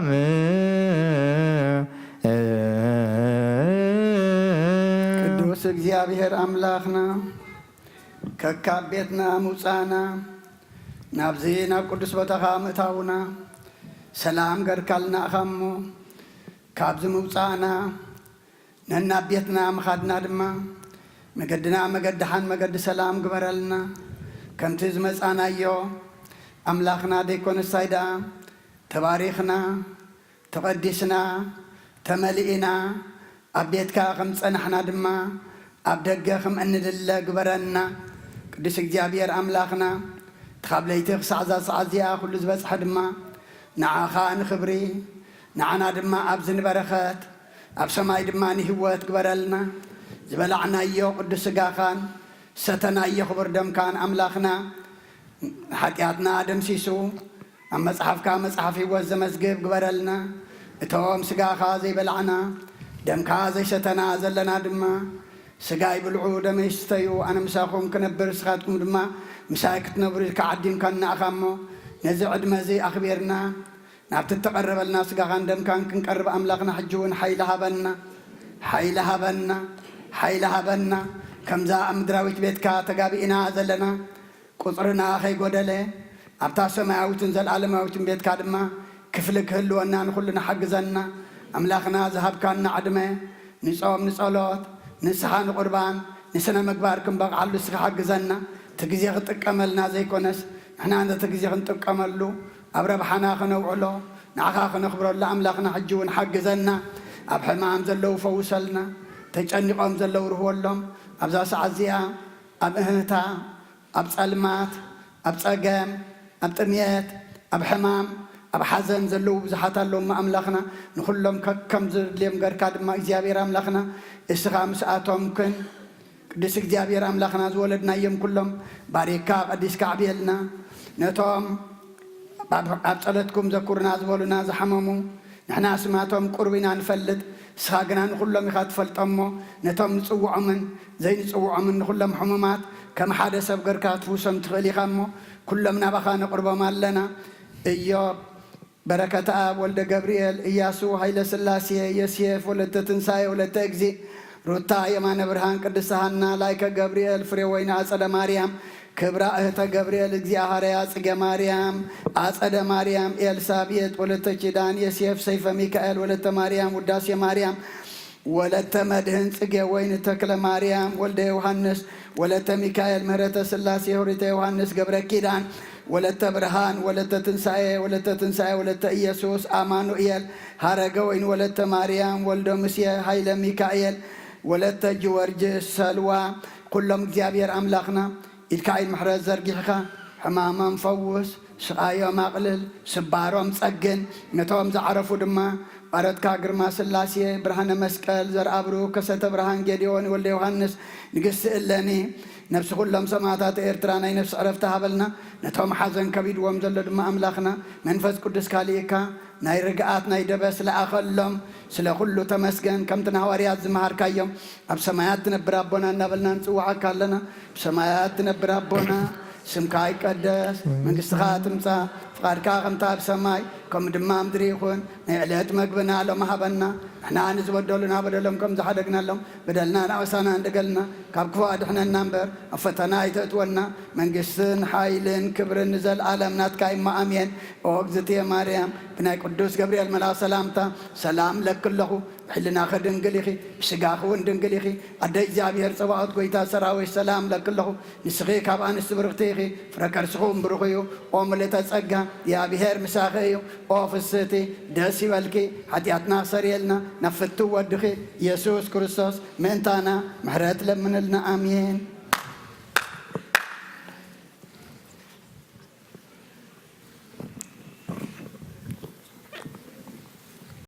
ቅዱስ እግዚአብሔር አምላኽና ከካብ ቤትና ምውፃና ናብዚ ናብ ቅዱስ ቦታኻ ምእታውና ሰላም ገርካልና ኢኻ እሞ ካብዚ ምውፃእና ነናብ ቤትና ምኻድና ድማ መገድና መገድሓን መገዲ ሰላም ግበረልና ከምቲ ዝመፃናዮ ኣምላኽና ደይኮነሳይ ደኣ ተባሪኽና ተቐዲስና ተመሊእና ኣብ ቤትካ ከም ፀናሕና ድማ ኣብ ደገ ከም እንድለ ግበረና ቅዱስ እግዚአብሔር ኣምላኽና ትኻብ ለይቲ ክሳዕ ዛ ሰዓት እዚኣ ኩሉ ዝበፅሐ ድማ ንዓኻ ንኽብሪ ንዓና ድማ ኣብ ዝንበረኸት ኣብ ሰማይ ድማ ንህይወት ግበረልና ዝበላዕናዮ ቅዱስ ስጋኻን ሰተናዮ ክቡር ደምካን ኣምላኽና ሓጢኣትና ደምሲሱ ኣብ መፅሓፍካ መፅሓፍ ህይወት ዘመዝግብ ግበረልና እቶም ስጋኻ ዘይበላዕና ደምካ ዘይሰተና ዘለና ድማ ስጋ ይብልዑ ደመይ ይስተዩ ኣነ ምሳኹም ክነብር ስኻትኩም ድማ ምሳይ ክትነብሩ ከዓዲምካ እናእኻ እሞ ነዚ ዕድመ እዚ ኣኽቢርና ናብቲ እተቐረበልና ስጋኻን ደምካን ክንቀርብ ኣምላኽና ሕጂ እውን ሓይሊ ሃበና ሓይሊ ሃበና ሓይሊ ሃበና ከምዛ ኣብ ምድራዊት ቤትካ ተጋቢእና ዘለና ቁፅርና ከይጎደለ ኣብታ ሰማያዊትን ዘለኣለማዊትን ቤትካ ድማ ክፍሊ ክህልወና ንኩሉ ንሓግዘና ኣምላኽና ዝሃብካና ዕድመ ንጾም ንጸሎት ንስኻ ንቁርባን ንስነ ምግባር ክንበቕዓሉ እስኻ ሓግዘና እቲ ግዜ ክጥቀመልና ዘይኮነስ ንሕና ነቲ ግዜ ክንጥቀመሉ ኣብ ረብሓና ክነውዕሎ ንዓኻ ክነኽብረሉ ኣምላኽና ሕጂ እውን ሓግዘና ኣብ ሕማም ዘለዉ ፈውሰልና ተጨኒቖም ዘለዉ ርህወሎም ኣብዛ ሰዓት እዚኣ ኣብ እህታ ኣብ ጸልማት ኣብ ጸገም ኣብ ጥምየት ኣብ ሕማም ኣብ ሓዘን ዘለዉ ብዙሓት ኣለዎም ኣምላኽና ንኩሎም ከም ዝድልዮም ገርካ ድማ እግዚኣብሔር ኣምላኽና እስኻ ምስኣቶም ክን ቅዱስ እግዚአብሔር አምላኽና ዝወለድናዮም ኩሎም ባሪካ ቀዲስካ ዕብየልና ነቶም ኣብ ጸለትኩም ዘኩርና ዝበሉና ዝሓመሙ ንሕና ስማቶም ቁርቢና ንፈልጥ እስኻ ግና ንኩሎም ኢኻ ትፈልጦሞ ነቶም ንፅውዖምን ዘይንፅውዖምን ንኩሎም ሕሙማት ከም ሓደ ሰብ ገርካ ትፍውሶም ትኽእል ኢኻ እሞ ኩሎም ናባኻ ነቕርቦም ኣለና ኢዮብ በረከተ አብ ወልደ ገብርኤል ኢያሱ ኃይለ ሥላሴ ዮሴፍ ወለተ ትንሣኤ ወለተ እግዚእ ሩታ የማነ ብርሃን ቅድስት ሐና ላይከ ገብርኤል ፍሬ ወይና አጸደ ማርያም ክብራ እህተ ገብርኤል እግዚአብሔር ጽጌ ማርያም አጸደ ማርያም ኤልሳቤጥ ወለተ ኪዳን ዮሴፍ ሰይፈ ሚካኤል ወለተ ማርያም ውዳሴ ማርያም ወለተ መድህን ጽጌ ወይን ተክለ ማርያም ወልደ ዮሐንስ ወለተ ሚካኤል ምህረተ ሥላሴ ሆሪተ ዮሐንስ ገብረ ኪዳን ወለተ ብርሃን ወለተ ትንሣኤ ወለተ ኢየሱስ አማኑኤል ሀረገ ወይን ወለተ ማርያም ወልደ ሙሴ ኃይለ ሚካኤል ወለተ ጊዮርጊስ ሰልዋ ኩሎም እግዚአብሔር አምላኽና ኢልካኢል ምሕረት ዘርጊሕኻ ሕማሞም ፈውስ ስቃዮም አቅልል ስባሮም ጸግን ነቶም ዝዓረፉ ድማ ባረትካ ግርማ ሥላሴ ብርሃነ መስቀል ዘርአብሩ ከሰተ ብርሃን ጌዲዮን ወልደ ዮሐንስ ንግሥቲ እለኒ ነፍሲ ኩሎም ሰማዕታት ኤርትራ ናይ ነፍሲ ዕረፍቲ ሃበልና ነቶም ሓዘን ከቢድዎም ዘሎ ድማ አምላኽና መንፈስ ቅዱስ ካሊእካ ናይ ርግኣት ናይ ደበስ ለኣኸሎም ስለ ኩሉ ተመስገን ከምቲ ናዋርያት ዝመሃርካዮም ኣብ ሰማያት ትነብር ኣቦና እናበልና ንፅዋዓካ ኣለና ብሰማያት ትነብር ኣቦና ስምካ ይቀደስ መንግስትኻ ትምጻእ ፍቃድካ ከምታ ኣብ ሰማይ ከም ድማ ምድሪ ይኹን ናይ ዕለት መግብና ሎም ሃበና ንሕና ንዝበደሉና በደሎም ከም ዝሓደግናሎም በደልና ናወሳና እንደገልና ካብ ክፉ ኣድሕነና እምበር ኣብ ፈተና ኣይተእትወና መንግስትን ሓይልን ክብርን ንዘለኣለም ናትካ ኢማ ኣሜን ኦ እግዝእትየ ማርያም ብናይ ቅዱስ ገብርኤል መልኣክ ሰላምታ ሰላም ለክለኹ ብሕልናኸ ድንግል ኢኺ ብስጋኽ እውን ድንግል ኢኺ ኣደይ እግዚኣብሔር ፀባዖት ጎይታ ሰራዊት ሰላም ለክለኹ ንስኺ ካብ ኣንስቲ ብርኽቲ ኢኺ ፍረ ከርስኹ እምብሩኽ እዩ ኦ ምልዕተ ጸጋ እግዚኣብሔር ምሳኺ እዩ ኦ ፍስቲ ደስ ይበልኪ ሓጢኣትና ሰሪየልና ናብ ፍቱ ወድኺ ኢየሱስ ክርስቶስ ምእንታና ምሕረት ለምንልና ኣሜን